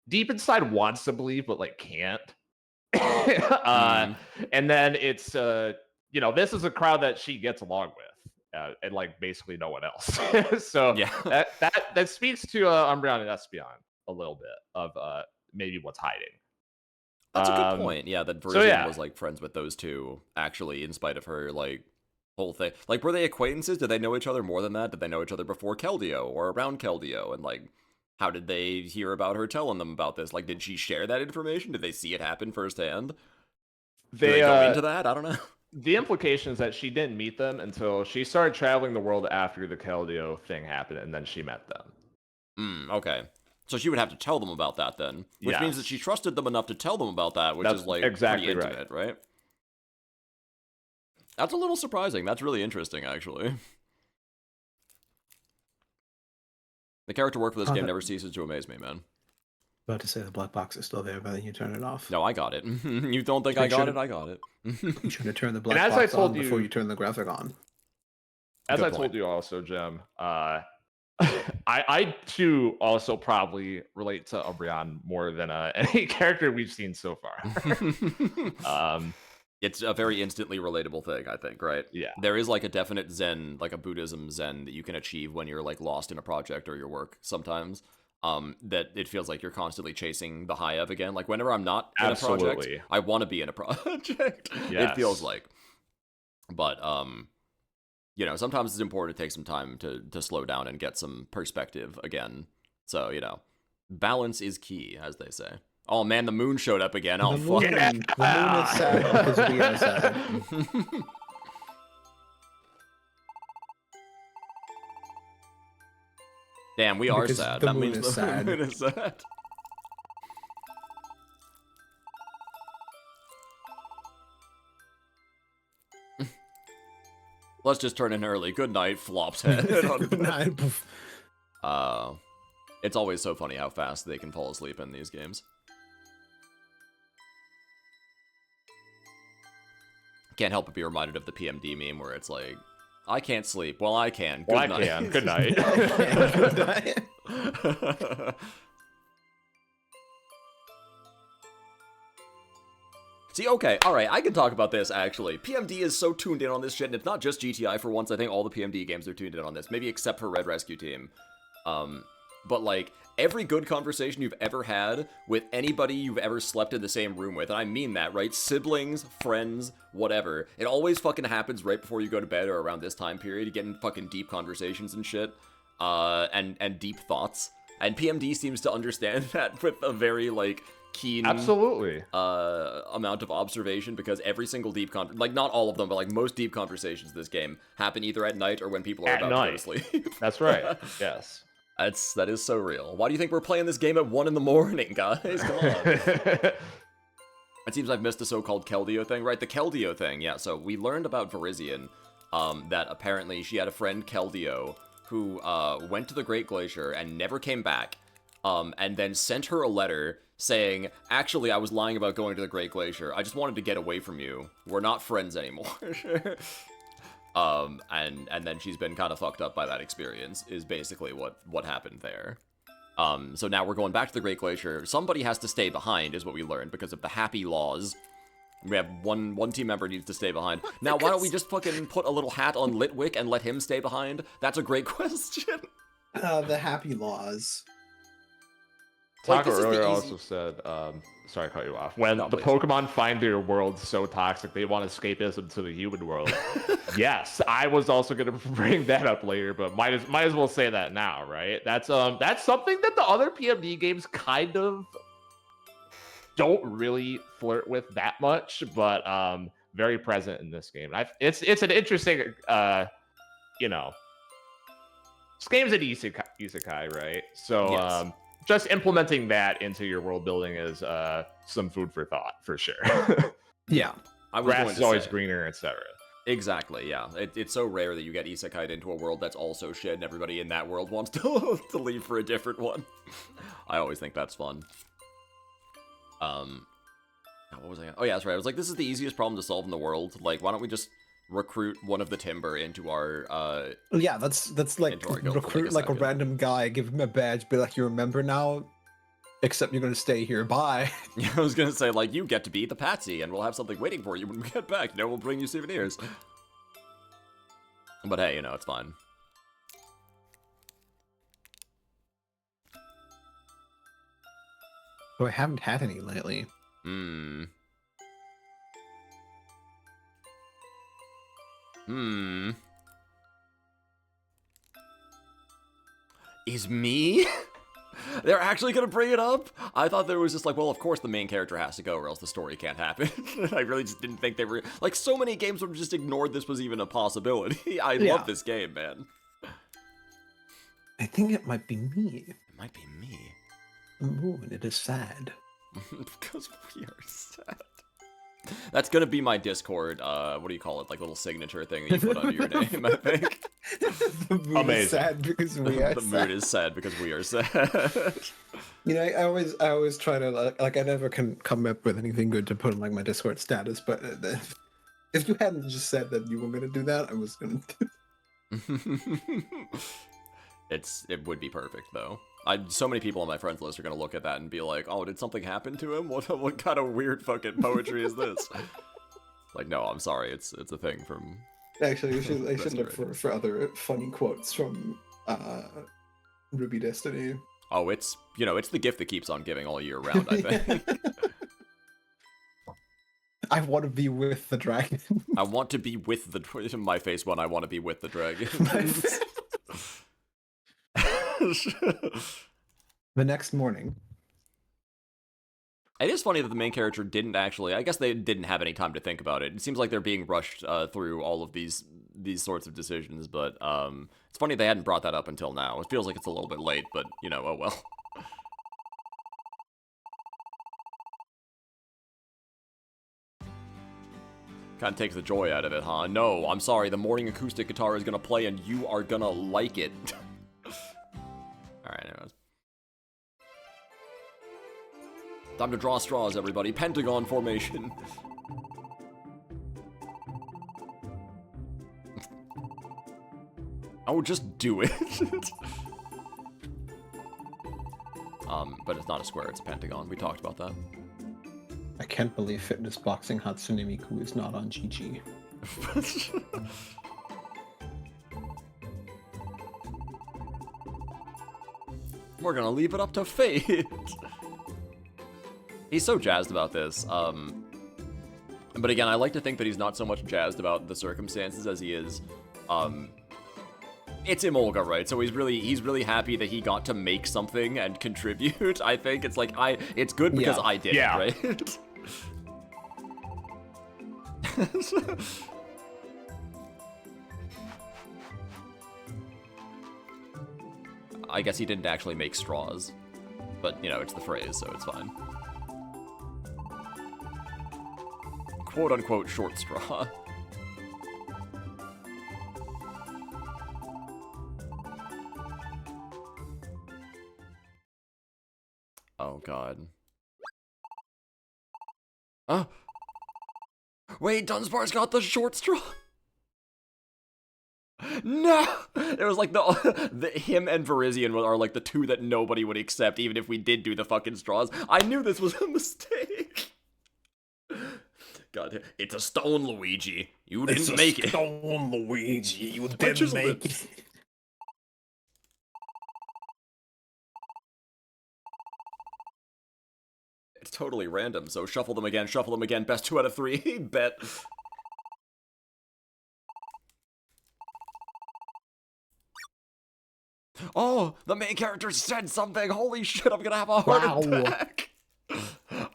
deep inside wants to believe, but like can't. And then it's this is a crowd that she gets along with. And like basically no one else. So yeah. that speaks to Umbreon and Espeon a little bit of maybe what's hiding. That's a good point. Yeah, that Virizion was like friends with those two actually, in spite of her like whole thing. Like, were they acquaintances? Did they know each other more than that? Did they know each other before Keldeo or around Keldeo? And like, how did they hear about her telling them about this? Like, did she share that information? Did they see it happen firsthand? Did they go into that? I don't know. The implication is that she didn't meet them until she started traveling the world after the Keldeo thing happened, and then she met them. Okay. So she would have to tell them about that then, which means that she trusted them enough to tell them about that, which is like exactly pretty intimate, right? That's a little surprising. That's really interesting, actually. The character work for this game never ceases to amaze me, man. About to say the black box is still there, but then you turn it off. No, I got it. You don't think I got it? I got it. You should have turned the black box on before you turn the graphic on. As I told you also, Jim, I too also probably relate to Umbreon more than any character we've seen so far. It's a very instantly relatable thing, I think, right? Yeah. There is like a definite zen, like a Buddhism zen that you can achieve when you're like lost in a project or your work sometimes. That it feels like you're constantly chasing the high of again. Like whenever I'm not in a project, Absolutely. I want to be in a project. It feels Yes. like. But you know, sometimes it's important to take some time to slow down and get some perspective again. So, you know, balance is key, as they say. Oh man, the moon showed up again. Oh fuck. The moon is sad because we are sad. Damn, we are Because sad. the That moon means is the sad. moon is sad. Let's just turn in early. Good night, flops head. Good night. It's always so funny how fast they can fall asleep in these games. Can't help but be reminded of the PMD meme where it's like, I can't sleep. Well, I can. Good Well, night. I can. Good night. Good night. See, okay, alright, I can talk about this, actually. PMD is so tuned in on this shit, and it's not just GTI for once. I think all the PMD games are tuned in on this, maybe except for Red Rescue Team. But, like, every good conversation you've ever had with anybody you've ever slept in the same room with, and I mean that, right? Siblings, friends, whatever. It always fucking happens right before you go to bed or around this time period. You get in fucking deep conversations and shit, and deep thoughts. And PMD seems to understand that with a very, like, keen Absolutely. amount of observation, because every single deep like not all of them, but like most deep conversations in this game happen either at night or when people are At about to go night. to sleep. That's right. Yes. That is so real. Why do you think we're playing this game at 1 in the morning, guys? Come on. It seems I've missed the so-called Keldeo thing, right? The Keldeo thing, yeah. So we learned about Verizian, that apparently she had a friend Keldeo who went to the Great Glacier and never came back, and then sent her a letter saying, actually, I was lying about going to the Great Glacier. I just wanted to get away from you. We're not friends anymore. And then she's been kind of fucked up by that experience, is basically what happened there. So now we're going back to the Great Glacier. Somebody has to stay behind, is what we learned, because of the happy laws. We have one team member needs to stay behind. Now, why don't we just fucking put a little hat on Litwick and let him stay behind? That's a great question. The happy laws. Like, Taco this is the earlier easy- also said, sorry to cut you off. When No, the please. Pokemon find their world so toxic, they want escapism to the human world. Yes, I was also going to bring that up later, but might as well say that now, right? That's something that the other PMD games kind of don't really flirt with that much, but very present in this game. It's an interesting, you know, this game's an isekai, right? So Yes. just implementing that into your world building is some food for thought for sure. Yeah. I was Grass going is to always say. greener, etc. Exactly, yeah. It's so rare that you get isekai'd into a world that's also shit, and everybody in that world wants to leave for a different one. I always think that's fun. What was I? Oh yeah, that's right. I was like, this is the easiest problem to solve in the world. Like, why don't we just recruit one of the Timber into our Yeah, that's like Into our guild for, like, recruit a like a second. random guy, give him a badge, be like, you remember now? Except you're gonna stay here. Bye. I was gonna say, like, you get to be the patsy, and we'll have something waiting for you when we get back. You know, we'll bring you souvenirs. But hey, you know, it's fine. Oh, I haven't had any lately. Hmm. Is me? They're actually gonna bring it up? I thought there was just like, well, of course the main character has to go or else the story can't happen. I really just didn't think they were... Like, so many games would have just ignored this was even a possibility. I Yeah. love this game, man. I think it might be me. It might be me. The moon, it is sad. Because we are sad. That's gonna be my Discord, what do you call it? Like, little signature thing that you put under your name, I think. The moon Amazing. is sad because we are The sad. mood is sad because we are sad. You know, I always try to like I never can come up with anything good to put on like my Discord status, but if you hadn't just said that you were gonna do that, I was gonna. It would be perfect though. So many people on my friends list are gonna look at that and be like, "Oh, did something happen to him? What kind of weird fucking poetry is this?" Like, no, I'm sorry, it's a thing from. Actually, I should look Restoration. for other funny quotes from Ruby Destiny. Oh, it's it's the gift that keeps on giving all year round. I think. I want to be with the dragon. I want to be with the my face when I want to be with the dragon. The next morning. It is funny that the main character didn't actually. I guess they didn't have any time to think about it. It seems like they're being rushed through all of these sorts of decisions. But it's funny they hadn't brought that up until now. It feels like it's a little bit late, but oh well. Kind of takes the joy out of it, huh? No, I'm sorry. The morning acoustic guitar is gonna play, and you are gonna like it. All right, anyways. Time to draw straws, everybody. Pentagon formation. Oh, just do it. But it's not a square, it's a pentagon. We talked about that. I can't believe Fitness Boxing Hatsune Miku is not on GG. We're gonna leave it up to fate. He's so jazzed about this. But again, I like to think that he's not so much jazzed about the circumstances as he is, it's Emolga, right? So he's really happy that he got to make something and contribute. I think it's like it's good because I did it, right? I guess he didn't actually make straws, but it's the phrase, so it's fine. Quote unquote short straw. Oh god. Oh! Wait, Dunsparce got the short straw! No! It was like him and Virizion are like the two that nobody would accept, even if we did do the fucking straws. I knew this was a mistake! God, it's a stone, Luigi. You didn't make it. It's a stone, Luigi. You didn't make it. It's totally random, so shuffle them again, best 2 out of 3, bet. Oh, the main character said something, holy shit, I'm gonna have a heart attack.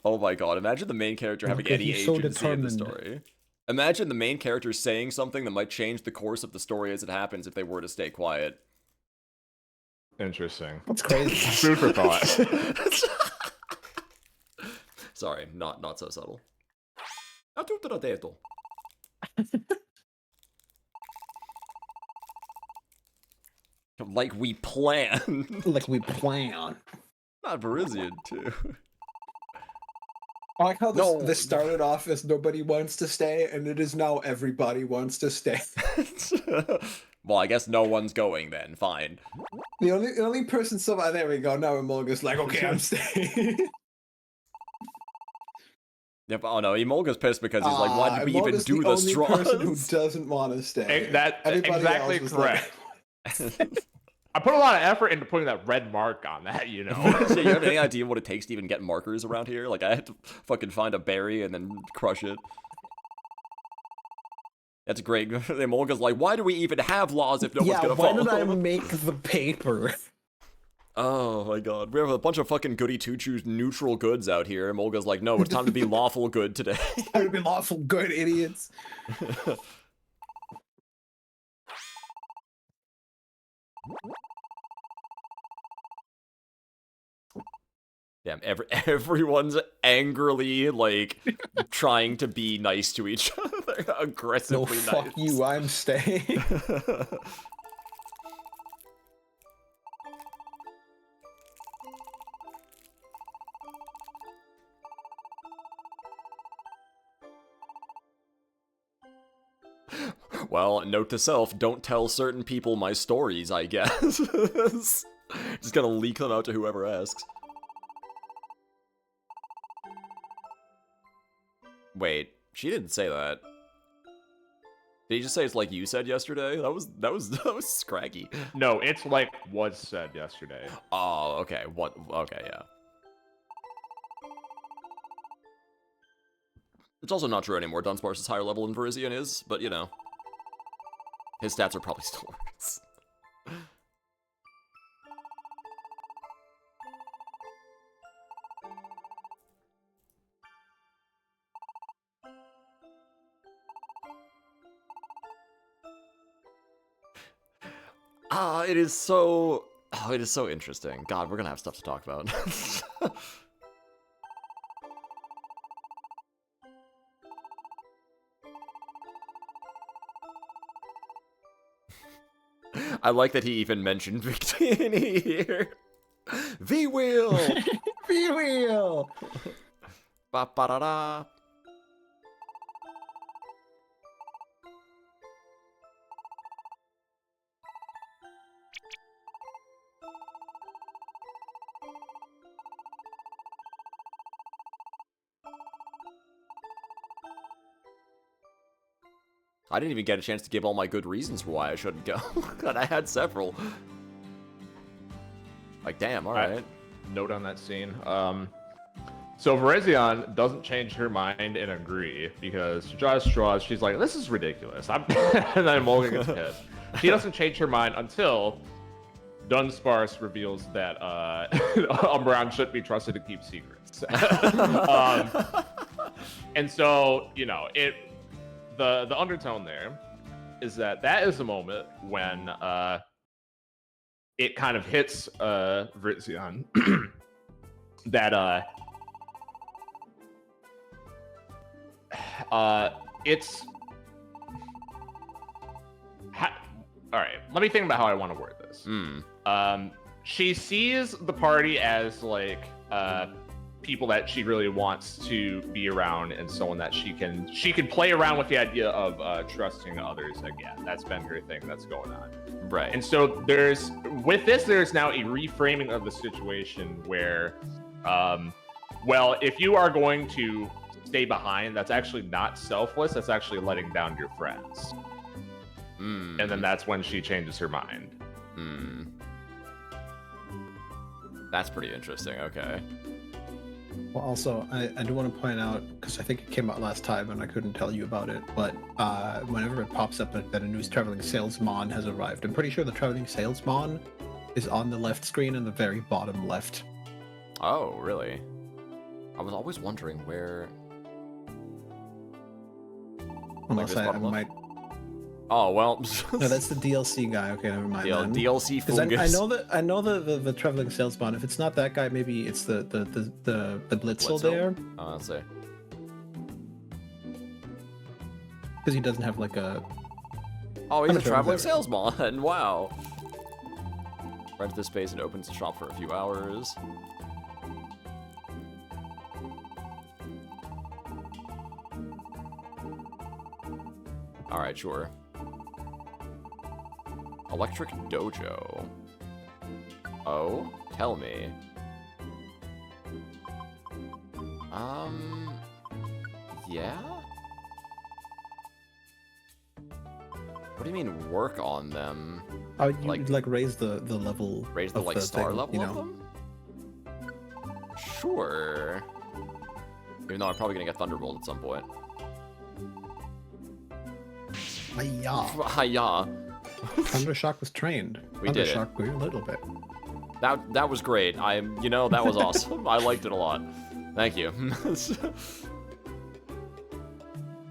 Oh my god, imagine the main character having any agency in the story. Imagine the main character saying something that might change the course of the story as it happens if they were to stay quiet. Interesting. That's crazy. Food for thought. Sorry, not so subtle. Like we plan. Like we plan. Not Virizion, too. I like how this started off as nobody wants to stay, and it is now everybody wants to stay. Well, I guess no one's going then. Fine. The only person so far, there we go. Now Emolga's like, okay, I'm staying. Yep. Oh no, Emolga's pissed because he's like, why did we even do the straws? Only person who doesn't want to stay. Everybody exactly correct. Like... I put a lot of effort into putting that red mark on that, you know. So you have any idea what it takes to even get markers around here? Like, I had to fucking find a berry and then crush it. That's great. Emolga's like, why do we even have laws if no one's gonna follow? Why did I make the paper? Oh my god. We have a bunch of fucking goody two-shoes neutral goods out here. Emolga's like, no, it's time to be lawful good today. Time to be lawful good, idiots. Yeah, everyone's angrily, like, trying to be nice to each other. Aggressively nice. No, fuck you, I'm staying. Well, note to self, don't tell certain people my stories, I guess. Just gonna leak them out to whoever asks. Wait, She didn't say that. Did he just say it's like you said yesterday? That was scraggy. No, it's like was said yesterday. Oh, okay. What? Okay, yeah. It's also not true anymore. Dunsparce is higher level than Verizion is, but you know. His stats are probably still worse. It is so... Oh, it is so interesting. God, we're gonna have stuff to talk about. I like that he even mentioned Victini here. V-Wheel! V-Wheel! Ba-ba-da-da. I didn't even get a chance to give all my good reasons for why I shouldn't go. God, I had several. Like, damn, alright. Note on that scene. So Verizion doesn't change her mind and agree because she draws straws. She's like, this is ridiculous. And then Mulga gets pissed. She doesn't change her mind until Dunsparce reveals that Umbreon shouldn't be trusted to keep secrets. And so, you know, the undertone there is that is the moment when it kind of hits Verizion that it's all right. Let me think about how I want to word this. She sees the party as like people that she really wants to be around and someone that she can play around with the idea of trusting others again. That's been her thing that's going on. Right. And so there's now a reframing of the situation where, well, if you are going to stay behind, that's actually not selfless. That's actually letting down your friends. And then that's when she changes her mind. That's pretty interesting. Okay. Well, also, I do want to point out, because I think it came out last time and I couldn't tell you about it, but whenever it pops up that a new traveling salesman has arrived, I'm pretty sure the traveling salesman is on the left screen in the very bottom left. Oh, really? I was always wondering where... Unless I might... Oh, well... No, that's the DLC guy. Okay, never mind. DLC fungus. I know the traveling salesman. If it's not that guy, maybe it's the Blitzel there. Oh, let's see. Because he doesn't have like a... Oh, he's a traveling salesman. Wow. Rents this space and opens the shop for a few hours. Alright, sure. Electric Dojo. Oh, tell me. Yeah? What do you mean work on them? Oh, you like raise the level. Raise the like star thing, level of them? Sure. Even though I'm probably gonna get Thunderbolt at some point. Hi-ya. Hi-ya. Thundershock was trained. We did it. Thundershock grew a little bit. That was great. You know, that was awesome. I liked it a lot. Thank you.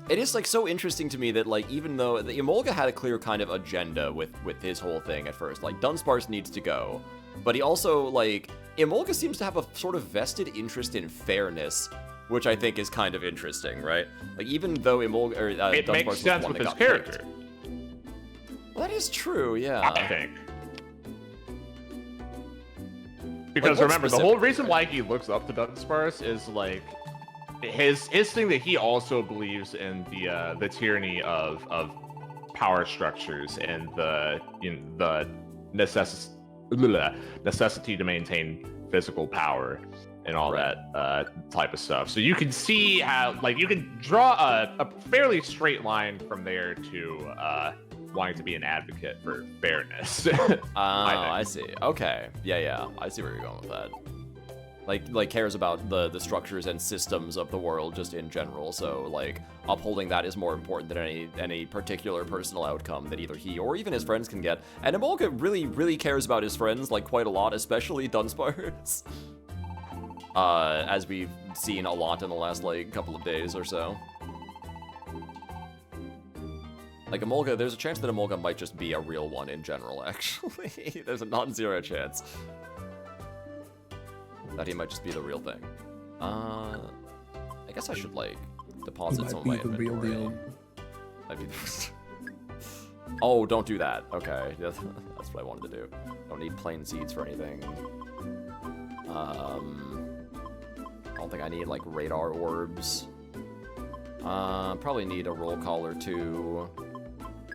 It is like so interesting to me that like even though the Emolga had a clear kind of agenda with his whole thing at first, like Dunsparce needs to go, but he also like Emolga seems to have a sort of vested interest in fairness, which I think is kind of interesting, right? Like even though Emolga or it Dunsparce makes sense with his character. Picked. Well, that is true, yeah. I think. Because like, remember, the whole reason why he looks up to Dunsparce is like his thing that he also believes in the tyranny of power structures and the necessity to maintain physical power. and all Right. that type of stuff. So you can see how, like, you can draw a fairly straight line from there to wanting to be an advocate for fairness. I see. Okay. Yeah. I see where you're going with that. Like cares about the structures and systems of the world just in general. So like upholding that is more important than any particular personal outcome that either he or even his friends can get. And Emolga really cares about his friends like quite a lot, especially Dunsparce. As we've seen a lot in the last like couple of days or so. Like Emolga, there's a chance that Emolga might just be a real one in general, actually. There's a non-zero chance that he might just be the real thing. I guess I should like deposit some of my inventory. Might be the Oh, don't do that. Okay, that's what I wanted to do. Don't need plain seeds for anything. I don't think I need like radar orbs. Probably need a roll call or two.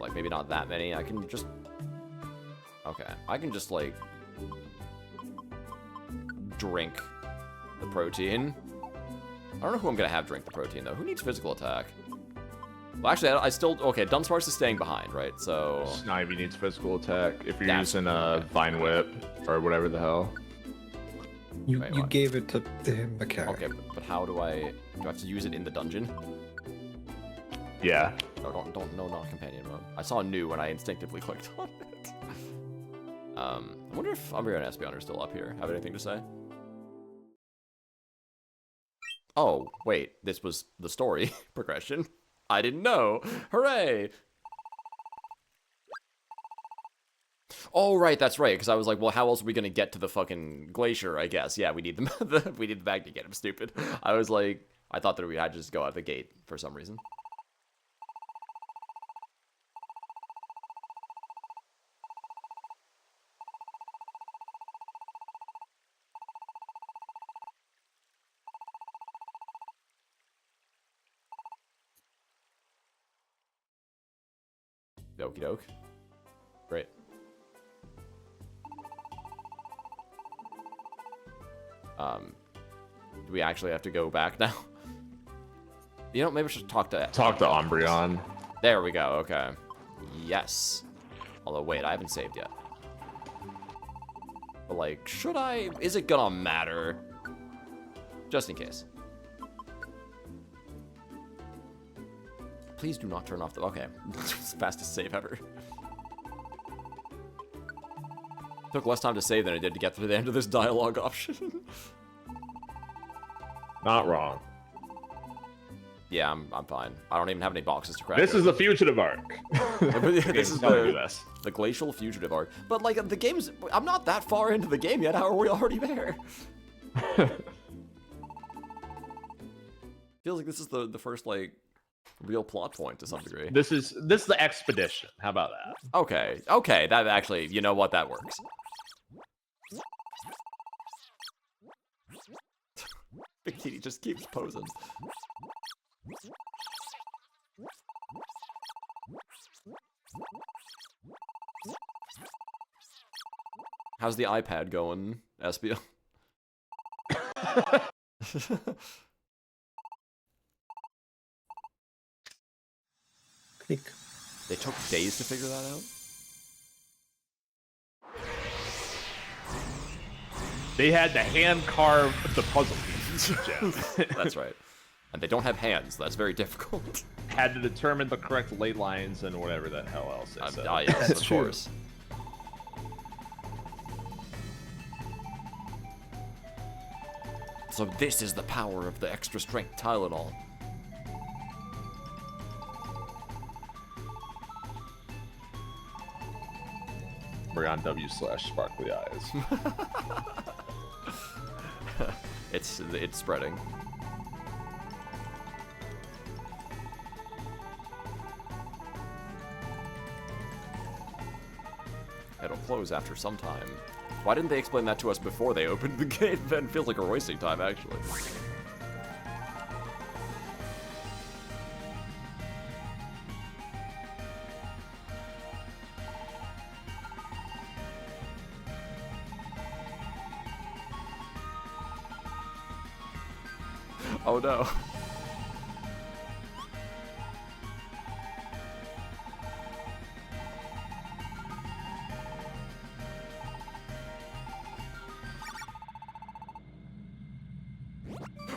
Like maybe not that many. I can just. Okay, I can just like drink the protein. I don't know who I'm gonna have drink the protein though. Who needs physical attack? Well, actually, I still okay. Dunsparce is staying behind, right? So Snivy needs physical attack if you're That's- using a Vine Whip or whatever the hell. You Wait, you what? gave it to him, the carrot. okay, but how do I have to use it in the dungeon? Yeah. No, not companion mode. I saw new when I instinctively clicked on it. I wonder if Umbreon and Espeon are still up here. Have anything to say? Oh, wait, this was the story progression. I didn't know. Hooray! Oh, right, that's right, because I was like, well, how else are we gonna get to the fucking glacier, I guess? Yeah, we need we need the bag to get him, stupid. I was like, I thought that we had to just go out the gate for some reason. Okie doke. Great. Do we actually have to go back now? You know, maybe we should talk to Umbreon. There we go, okay. Yes. Although, wait, I haven't saved yet. But, like, should I? Is it gonna matter? Just in case. Please do not turn off the... Okay. It's the fastest save ever. Took less time to save than it did to get to the end of this dialogue option. Not wrong. Yeah, I'm fine. I don't even have any boxes to crack. This is the fugitive arc. This is telling you this. the glacial fugitive arc. But like the game's, I'm not that far into the game yet. How are we already there? Feels like this is the first like real plot point to some degree. This is the expedition. How about that? Okay, that actually, you know what, that works. Bikini just keeps posing. How's the iPad going, Espeon? Click. They took days to figure that out? They had to hand carve the puzzle piece, Jeff. That's right. And they don't have hands. That's very difficult. Had to determine the correct ley lines and whatever the hell else it said. Yes, That's of true. course. So this is the power of the extra strength Tylenol. Umbreon W/sparkly eyes. It's spreading. It'll close after some time. Why didn't they explain that to us before they opened the gate? Then feels like we're wasting time, actually. Oh no.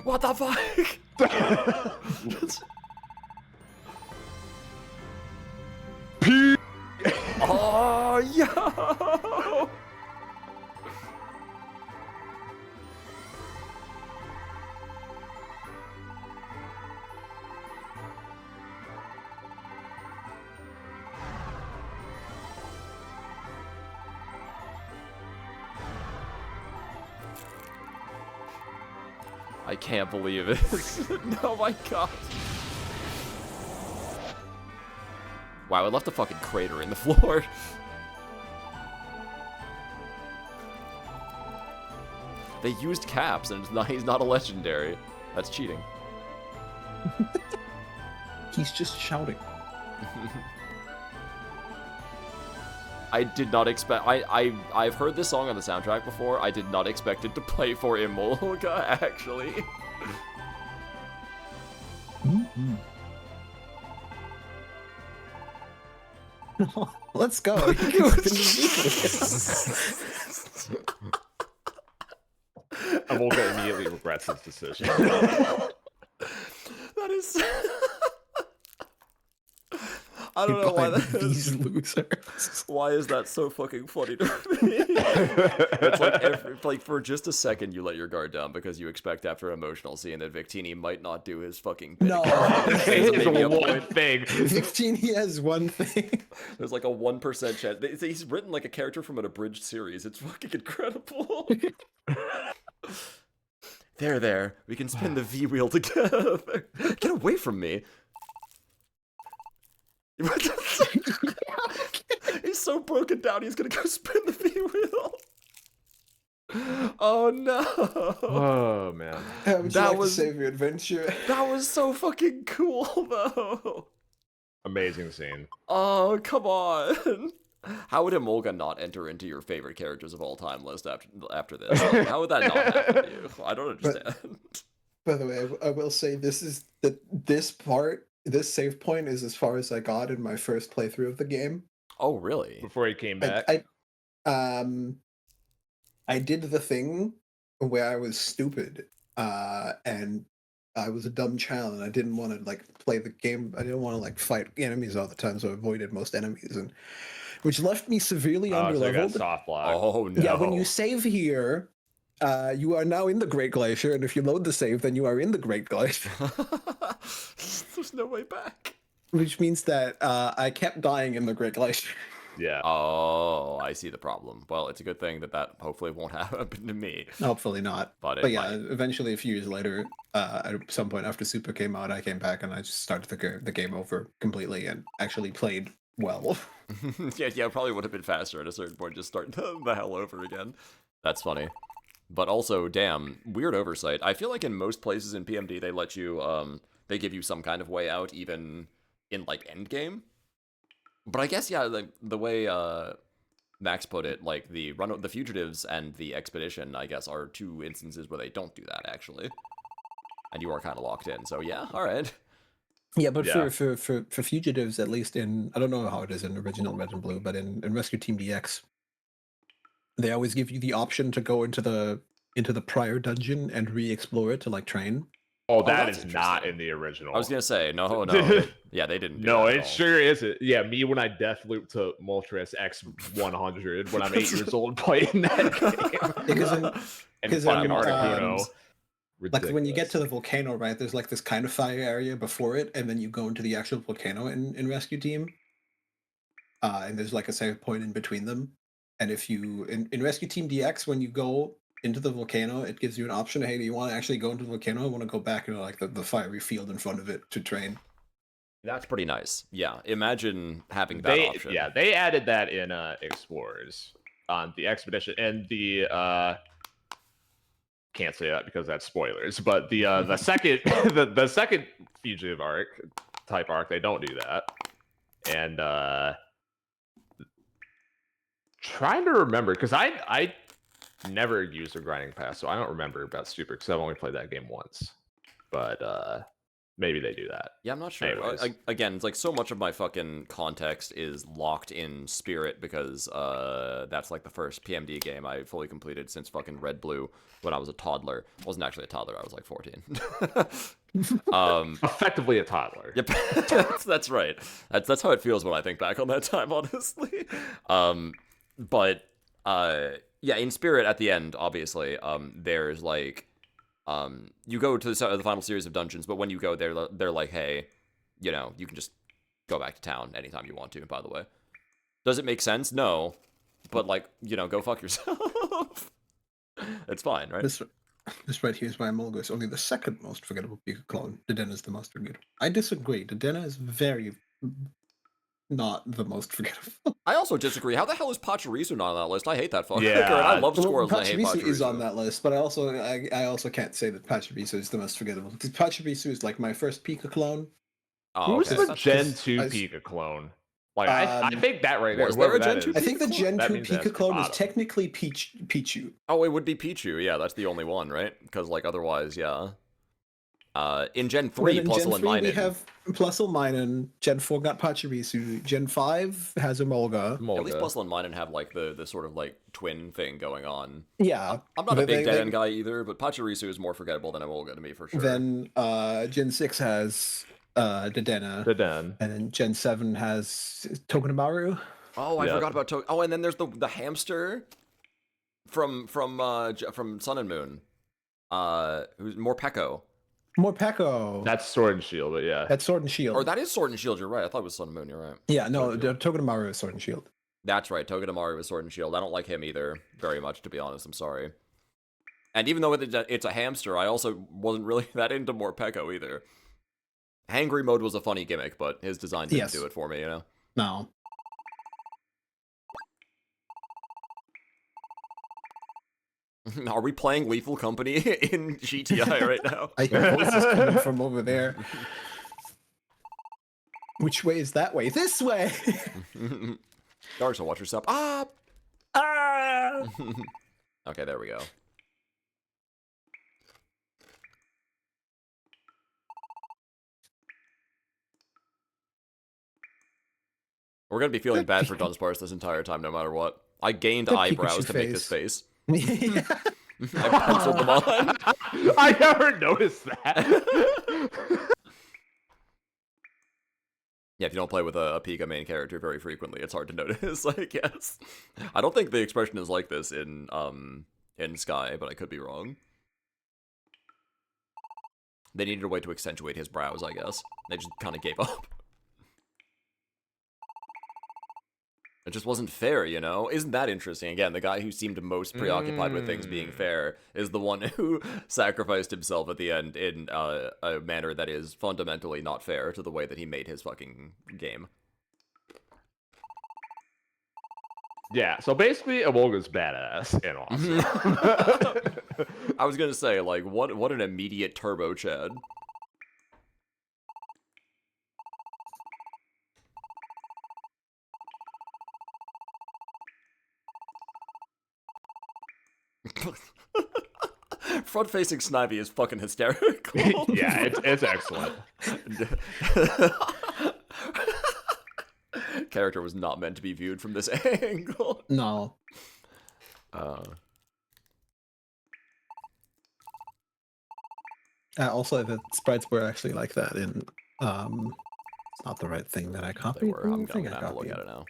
What the fuck? Oh, yo! I can't believe it. No, my god. Wow, I left a fucking crater in the floor. They used caps, and he's not a legendary. That's cheating. He's just shouting. I did not expect. I've heard this song on the soundtrack before. I did not expect it to play for Imolga, actually. Mm-hmm. Let's go. Amolga immediately regrets his decision. That is. I don't know why that these losers. Why is that so fucking funny to me? It's like, like for just a second you let your guard down because you expect after an emotional scene that Victini might not do his fucking bit. No, it's one thing. Victini has one thing. There's like a 1% chance. He's written like a character from an abridged series. It's fucking incredible. There. We can spin the V wheel together. Get away from me. He's so broken down, he's gonna go spin the V-wheel. Oh no. Oh man. Would you like to save your adventure? That was so fucking cool though. Amazing scene. Oh, come on. How would Imolga not enter into your favorite characters of all time list after this? Like, how would that not happen to you? I don't understand. By the way, I will say this save point is as far as I got in my first playthrough of the game. Oh, really? Before he came back? I did the thing where I was stupid, and I was a dumb child, and I didn't want to like play the game. I didn't want to like fight enemies all the time, so I avoided most enemies, and which left me severely underleveled. So soft block. Oh no! Yeah, when you save here, you are now in the Great Glacier, and if you load the save, then you are in the Great Glacier. There's no way back. Which means that I kept dying in the Great Glacier. Yeah. Oh, I see the problem. Well, it's a good thing that hopefully won't happen to me. Hopefully not. But yeah, eventually a few years later, at some point after Super came out, I came back and I just started the game over completely and actually played well. yeah, it probably would have been faster at a certain point, just start the hell over again. That's funny. But also, damn, weird oversight. I feel like in most places in PMD, they let you, they give you some kind of way out, even in, like, endgame. But I guess, yeah, like, the way, Max put it, like, the fugitives and the expedition, I guess, are two instances where they don't do that, actually. And you are kind of locked in, so yeah, alright. Yeah, but yeah. For fugitives, at least in, I don't know how it is in original Red and Blue, but in Rescue Team DX, they always give you the option to go into the prior dungeon and re-explore it to like train. Oh, that is not in the original. I was gonna say no. Yeah, they didn't. No, it sure isn't. Yeah, me when I death loop to Moltres X100 when I'm 8 years old playing that game. Because fucking Articuno. Like when you get to the volcano, right? There's like this kind of fire area before it, and then you go into the actual volcano in Rescue Team. And there's like a save point in between them. And if you in Rescue Team DX, when you go into the volcano, it gives you an option. Hey, do you want to actually go into the volcano? I want to go back into like the fiery field in front of it to train. That's pretty nice. Yeah, imagine having that option. Yeah, they added that in Explorers on the expedition and the can't say that because that's spoilers. But the second the second fugitive type arc, they don't do that. And trying to remember because I never used a grinding pass, so I don't remember about Super because I've only played that game once. but maybe they do that. Yeah, I'm not sure. Anyways. Again, it's like so much of my fucking context is locked in Spirit because that's like the first PMD game I fully completed since fucking Red Blue when I was a toddler. I wasn't actually a toddler, I was like 14. Effectively a toddler. Yep, that's right. That's how it feels when I think back on that time, honestly. But yeah, in Spirit at the end, obviously, there's like you go to the final series of dungeons, but when you go there, they're like, hey, you know, you can just go back to town anytime you want to, by the way. Does it make sense? No. But, like, you know, go fuck yourself. It's fine, right? This right here is why Mulga is only the second most forgettable Pika clone. Dedenne is the most forgettable. I disagree. Dedenne is very not the most forgettable. I also disagree. How the hell is Pachirisu not on that list? I hate that fucker. Yeah. And I love squirrels and I hate Pachirisu Pachirisu. is on that list, but I also can't say that Pachirisu is the most forgettable. Because Pachirisu is like my first Pika clone. Oh, Who's okay. the Gen 2 Pika clone? Like, I think that right there. Was there a whoever Gen that 2 is. I think the Gen That 2 means that's Pika clone is bottom. technically Pichu. Oh, it would be Pichu. Yeah, that's the only one, right? Because, like, otherwise, yeah. In Gen 3, In Plusle Gen and 3 we Minun. have Plusle Minun. Gen 4 got Pachirisu. Gen 5 has Emolga. At least Plusle and Minun have, like, the sort of, like, twin thing going on. Yeah. I'm not a big dead end guy either, but Pachirisu is more forgettable than Emolga to me, for sure. Then Gen 6 has Dedenne. Dedenne. And then Gen 7 has Togedemaru. Oh, I forgot about Oh, and then there's the hamster from Sun and Moon. Who's Morpeko. Morpeko. That's Sword and Shield, but yeah. That's Sword and Shield. Or that is Sword and Shield, you're right. I thought it was Sun and Moon, you're right. Yeah, no, Togedemaru is Sword and Shield. That's right, Togedemaru is Sword and Shield. I don't like him either very much, to be honest. I'm sorry. And even though it's a hamster, I also wasn't really that into Morpeko either. Hangry mode was a funny gimmick, but his design didn't do it for me, you know? No. Are we playing Lethal Company in GTI right now? I hear voices coming from over there. Which way is that way? This way! Dark, watch yourself. Ah! Ah! Okay, there we go. We're gonna be feeling bad for Dunsparce this entire time, no matter what. I gained eyebrows to make this face. Yeah. I penciled them on. I never noticed that. Yeah, if you don't play with a Pika main character very frequently, it's hard to notice, I guess. I don't think the expression is like this in Sky, but I could be wrong. They needed a way to accentuate his brows, I guess. They just kind of gave up. It just wasn't fair, you know? Isn't that interesting? Again, the guy who seemed most preoccupied with things being fair is the one who sacrificed himself at the end in a manner that is fundamentally not fair to the way that he made his fucking game. Yeah, so basically, Emolga's badass and awesome. I was gonna say, like, what an immediate turbo Chad. Front-facing Snivy is fucking hysterical. Yeah, it's excellent. Character was not meant to be viewed from this angle. No. Also, the sprites were actually like that in it's not the right thing that I copied. They were. I'm I think gonna I have to look copied. at it now.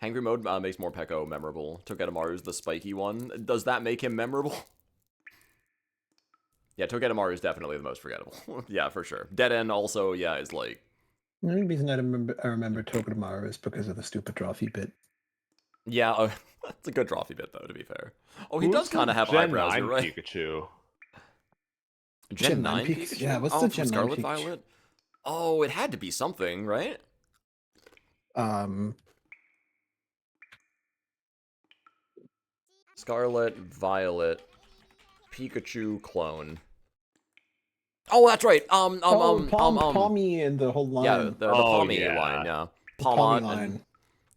Hangry mode makes Morpeko memorable. Togedemaru's the spiky one. Does that make him memorable? Yeah, Togedemaru is definitely the most forgettable. Yeah, for sure. Dead End also, yeah, is like... The only reason I remember Togedemaru is because of the stupid drawfee bit. Yeah, it's a good drawfee bit, though, to be fair. Oh, he does kind of have eyebrows, you're right. Pikachu. Gen 9 Pikachu? Yeah, what's the Gen 9 Scarlet Pikachu? Violet? Oh, it had to be something, right? Scarlet Violet Pikachu clone. Oh, that's right. Palmy and the whole line. Yeah, the Palmy yeah. line, yeah. Palmy Palmon line. and...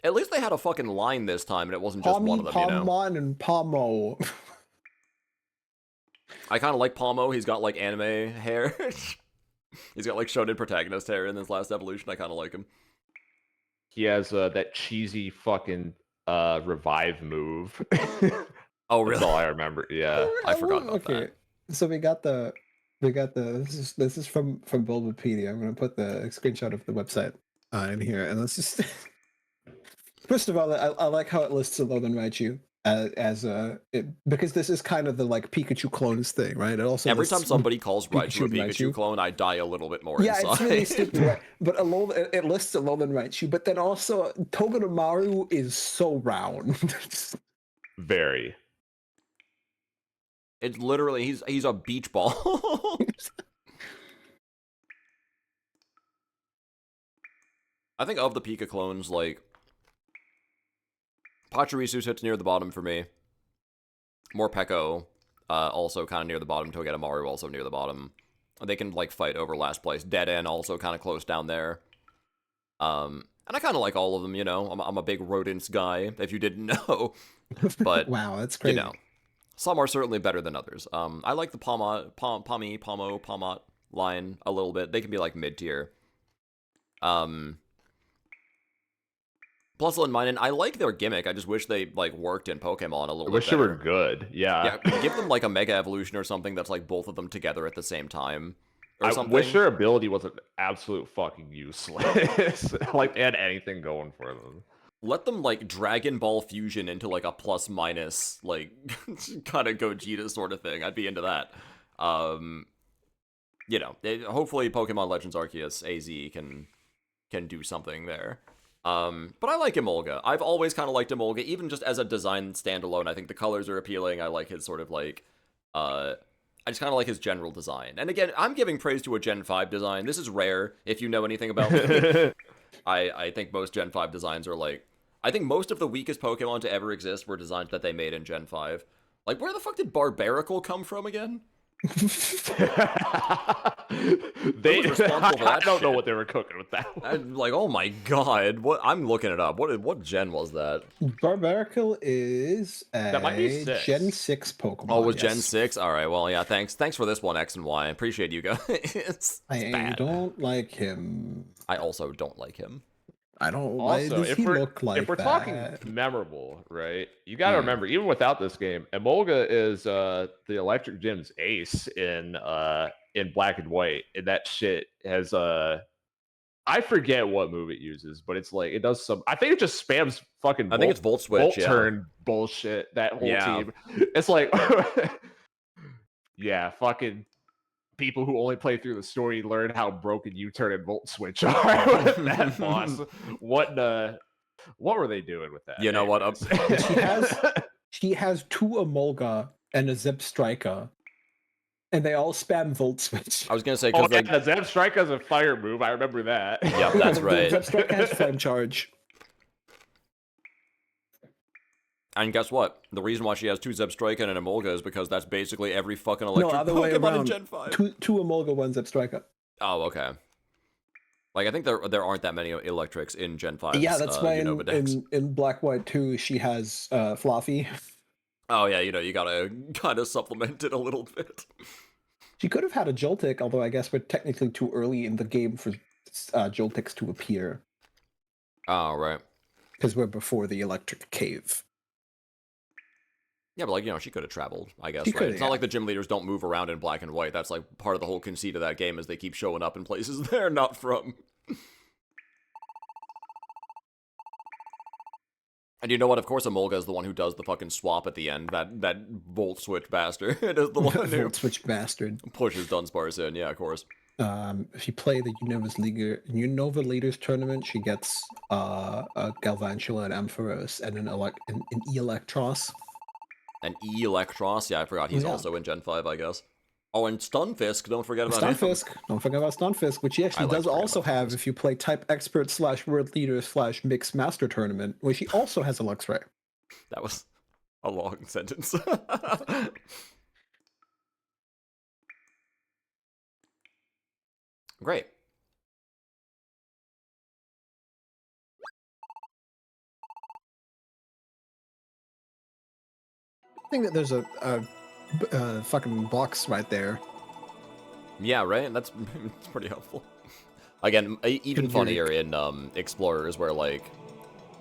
At least they had a fucking line this time, and it wasn't just one of them, you know? Palmon and Palmo. I kind of like Palmo. He's got like anime hair. He's got like shonen protagonist hair in this last evolution. I kind of like him. He has that cheesy fucking revive move. Oh, really? That's all I remember. Yeah. I forgot about okay. that. So we got the this is from Bulbapedia. I'm gonna put the screenshot of the website in here, and let's just first of all, I like how it lists Alolan Raichu as because this is kind of the like Pikachu clones thing, right? It also Every lists time somebody calls Raichu a and Pikachu clone, I die a little bit more Yeah, inside. it's really stupid, right? But it lists Alolan Raichu, but then also Togedemaru is so round. Very. It's literally he's a beach ball. I think of the Pika clones, like Pachirisu sits near the bottom for me. Morpeko, also kind of near the bottom. Togedemaru also near the bottom. They can like fight over last place. Dead End also kind of close down there. And I kind of like all of them. You know, I'm a big rodents guy. If you didn't know, but wow, that's crazy. You know, some are certainly better than others. I like the Pomot line a little bit. They can be like mid tier. Plusle and Minun, I like their gimmick. I just wish they like worked in Pokemon a little bit better. I wish they were good. Yeah. Yeah, give them like a Mega Evolution or something that's like both of them together at the same time. Or I something. wish their ability wasn't absolute fucking useless. Like, they had anything going for them. Let them like Dragon Ball Fusion into like a plus minus like kind of Gogeta sort of thing. I'd be into that. You know, hopefully Pokemon Legends Arceus AZ can do something there. But I like Emolga. I've always kind of liked Emolga, even just as a design standalone. I think the colors are appealing. I like his sort of like, I just kind of like his general design. And again, I'm giving praise to a Gen 5 design. This is rare, if you know anything about me. I think most Gen 5 designs are like, I think most of the weakest Pokemon to ever exist were designs that they made in Gen 5. Like, where the fuck did Barbaracle come from again? They was responsible for that I don't know shit? what they were cooking with that one. I'm like, oh my god, what? I'm looking it up. What gen was that? Barbaracle is That might be a 6. Gen 6 Pokemon. Oh, it was yes. Gen 6? Alright, well, yeah, thanks for this one, X and Y. I appreciate you guys. It's I bad. don't like him. I also don't like him. I don't. Also, Why does he look like if we're that? talking memorable, right? You got to remember, even without this game, Emolga is the Electric Gym's ace in Black and White, and that shit has I forget what move it uses, but it's like it does some. I think it just spams fucking. I think it's Volt Switch. Volt yeah. Turn bullshit. That whole team. It's like, yeah, fucking. People who only play through the story learn how broken U-turn and Volt Switch are with that boss. What were they doing with that? You know what? She has 2 Emolga and a Zip Striker, and they all spam Volt Switch. I was gonna say because like the Zip Striker has a fire move. I remember that. Yep, that's right. Zip Striker has Flame Charge. And guess what? The reason why she has 2 Zebstrika and an Emolga is because that's basically every fucking electric other way Pokemon around. in Gen 5. 2 Emolga, 1 Zip Striker. Oh, okay. Like, I think there aren't that many electrics in Gen 5. Yeah, that's why in Black White 2 she has Fluffy. Oh yeah, you gotta kind of supplement it a little bit. She could have had a Joltik, although I guess we're technically too early in the game for Joltiks to appear. Oh, right. Because we're before the Electric Cave. Yeah, but like, she could have traveled, I guess, She right? could, It's not like the gym leaders don't move around in Black and White. That's like part of the whole conceit of that game is they keep showing up in places they're not from. And you know what? Of course, Emolga is the one who does the fucking swap at the end. That Volt Switch bastard is the one who Volt Switch bastard pushes Dunsparce in. Yeah, of course. If you play the Unova Leaders tournament, she gets a Galvantula and Ampharos and an Electros. An Electros? Yeah, I forgot he's also in Gen 5, I guess. Oh, and Stunfisk, don't forget about him. Don't forget about Stunfisk, which he actually does also have if you play Type Expert / World Leader / Mixed Master Tournament, where she also has a Luxray. That was a long sentence. Great. I think that there's a fucking box right there. Yeah, right? That's it's pretty helpful. Again, even funnier in Explorers, where, like,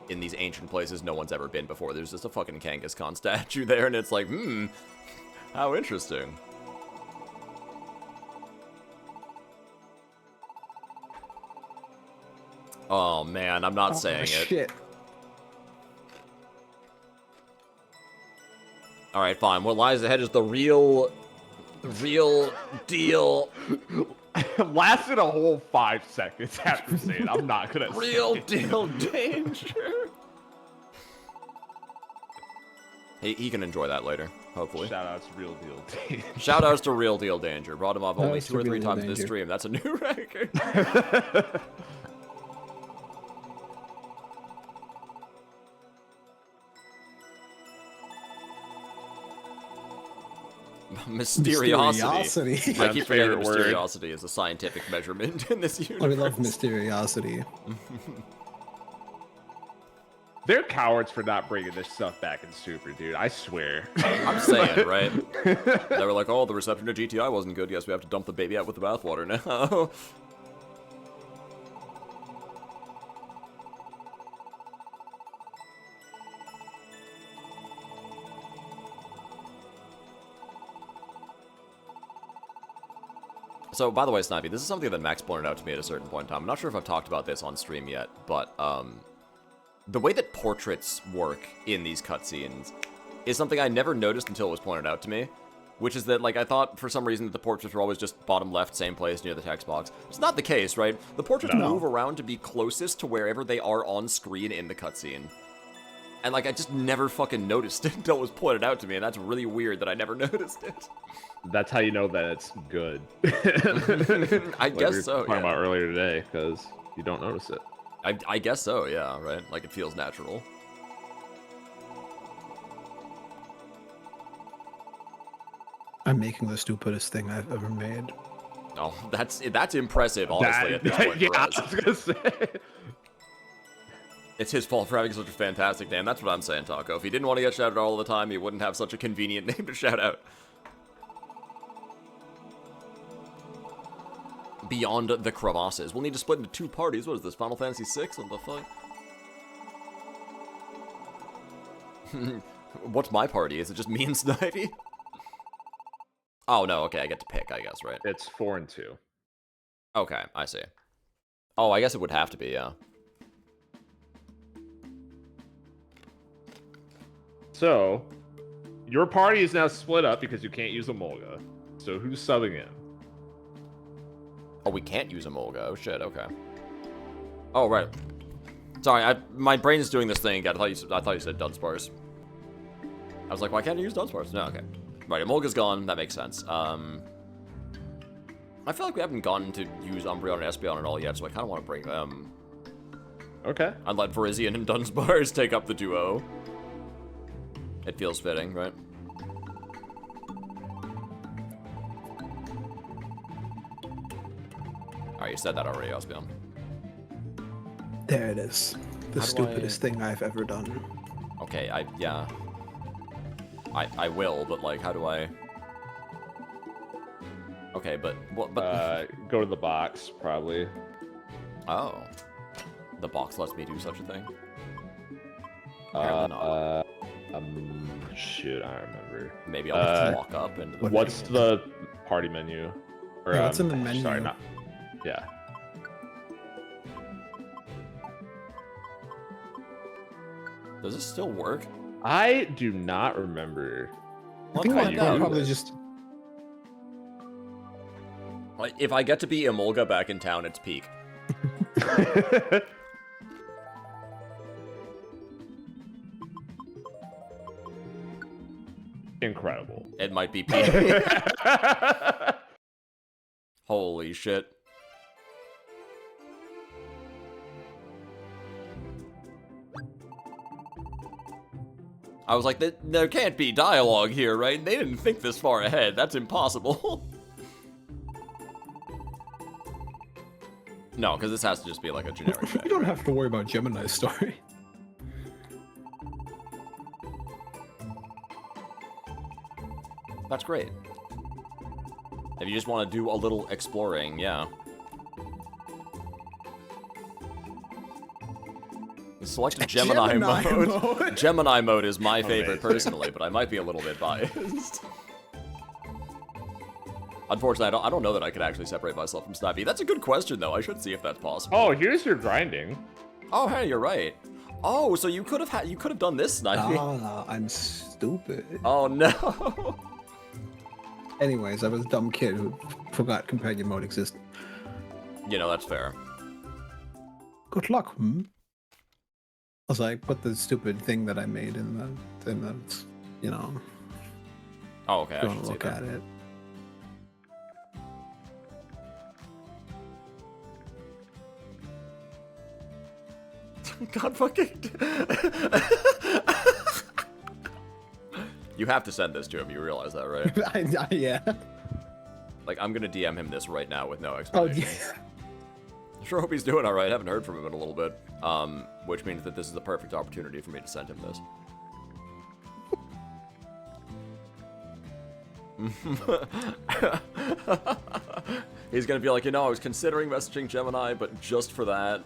in these ancient places no one's ever been before, there's just a fucking Kangaskhan statue there, and it's like, how interesting. Oh, man, I'm not saying it. Shit. Alright, fine. What lies ahead is the real deal. Lasted a whole 5 seconds after saying I'm not gonna Real say it. deal danger. He can enjoy that later, hopefully. Shout out to Real Deal Danger. Shout outs to Real Deal Danger. Brought him up only Shout outs 2 or to 3 Real times Deal this Danger. stream. That's a new record. Mysteriosity. I keep forgetting that mysteriosity is a scientific measurement in this universe. Oh, we love mysteriosity. They're cowards for not bringing this stuff back in Super, dude. I swear. I'm saying, right? They were like, oh, the reception to GTI wasn't good. Guess we have to dump the baby out with the bathwater now. So, by the way, Snipey, this is something that Max pointed out to me at a certain point in time. I'm not sure if I've talked about this on stream yet, but the way that portraits work in these cutscenes is something I never noticed until it was pointed out to me, which is that, like, I thought for some reason that the portraits were always just bottom left, same place, near the text box. It's not the case, right? The portraits move around to be closest to wherever they are on screen in the cutscene. And, like, I just never fucking noticed it until it was pointed out to me, and that's really weird that I never noticed it. That's how you know that it's good. I like guess we were so, talking yeah. about earlier today, because you don't notice it. I guess so, yeah, right? Like, it feels natural. I'm making the stupidest thing I've ever made. Oh, that's impressive, honestly, at this point yeah, for us. I was gonna say. It's his fault for having such a fantastic name. That's what I'm saying, Taco. If he didn't want to get shouted all the time, he wouldn't have such a convenient name to shout out. Beyond the crevasses. We'll need to split into 2 parties. What is this, Final Fantasy VI? What the fuck? What's my party? Is it just me and Snivy? Oh, no, okay, I get to pick, I guess, right? It's 4 and 2. Okay, I see. Oh, I guess it would have to be, yeah. So, your party is now split up because you can't use a Molga. So who's subbing in? Oh, we can't use a Molga. Oh, shit, okay. Oh, right. Sorry, my brain is doing this thing again. I thought you said Dunsparce. I was like, why can't I use Dunsparce? No, okay. Right, Emolga's gone. That makes sense. I feel like we haven't gotten to use Umbreon and Espeon at all yet, so I kind of want to bring them. Okay. I'd let Virizion and Dunsparce take up the duo. It feels fitting, right? Alright, you said that already, Espeon. There it is. The How do stupidest thing I've ever done. Okay, yeah. I will, but, like, how do I... Okay, but... What, go to the box, probably. Oh. The box lets me do such a thing? Apparently not. Shoot, I don't remember. Maybe I'll have to walk up into the... What's the party menu? Or, Yeah, what's in the menu? Sorry, not... Yeah. Does this still work? I do not remember. I think Let's I find out. probably just... Like, if I get to be Emolga back in town, it's peak. Incredible. It might be peak. Holy shit. I was like, there can't be dialogue here, right? They didn't think this far ahead. That's impossible. No, because this has to just be like a generic thing. You don't have to worry about Gemini's story. That's great. If you just want to do a little exploring, yeah. Select a Gemini mode. Gemini mode is my favorite personally, but I might be a little bit biased. Unfortunately, I don't know that I could actually separate myself from Snappy. That's a good question, though. I should see if that's possible. Oh, here's your grinding. Oh, hey, you're right. Oh, so you could have done this, Snappy. Ah, I'm stupid. Oh no. Anyways, I was a dumb kid who forgot companion mode existed. You know, that's fair. Good luck, Also, I put the stupid thing that I made in the you know. Oh, okay. I Don't should see look that. at it. God fucking. You have to send this to him. You realize that, right? Yeah. Like, I'm gonna DM him this right now with no Oh explanation. yeah. Sure hope he's doing all right. Haven't heard from him in a little bit. Which means that this is the perfect opportunity for me to send him this. He's gonna be like, I was considering messaging Gemini, but just for that,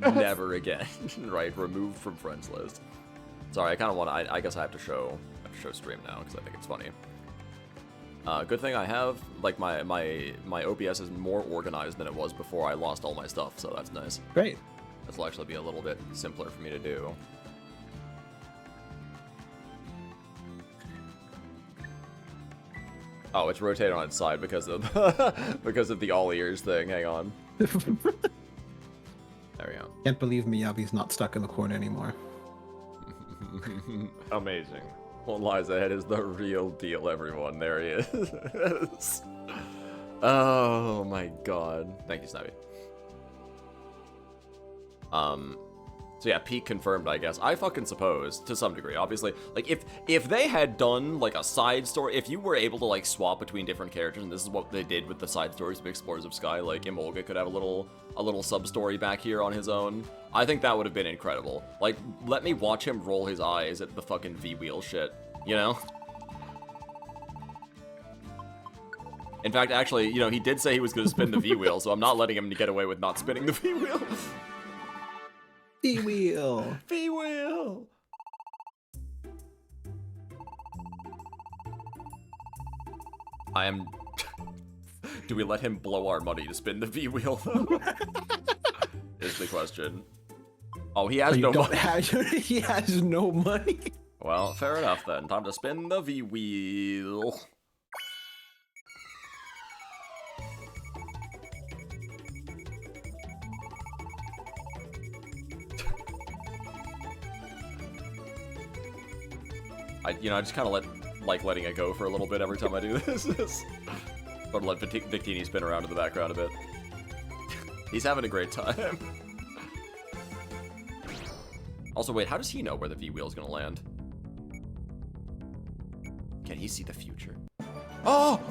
never again. Right? Removed from friends list. Sorry, I kind of want to. I guess I have to show stream now because I think it's funny. Good thing I have, like, my OBS is more organized than it was before I lost all my stuff, so that's nice. Great. This will actually be a little bit simpler for me to do. Oh, it's rotated on its side because of because of the all ears thing. Hang on. There we go. Can't believe Miyabi's not stuck in the corner anymore. Amazing. What lies ahead is the real deal, everyone. There he is. Oh my god. Thank you, Snappy. So yeah, peak confirmed, I guess. I fucking suppose, to some degree, obviously. Like, if they had done, like, a side story, if you were able to, like, swap between different characters, and this is what they did with the side stories of Explorers of Sky, like, Imolga could have a little sub-story back here on his own, I think that would have been incredible. Like, let me watch him roll his eyes at the fucking V-Wheel shit, you know? In fact, actually, he did say he was gonna spin the V-Wheel, so I'm not letting him get away with not spinning the V-Wheel. V-Wheel! V-Wheel! I am... Do we let him blow our money to spin the V-Wheel, though? Is the question. Oh, he has no money. He has no money. Well, fair enough, then. Time to spin the V-Wheel. I just kind of like letting it go for a little bit every time I do this. Or let Victini spin around in the background a bit. He's having a great time. Also, wait, how does he know where the V-Wheel's gonna land? Can he see the future? Oh!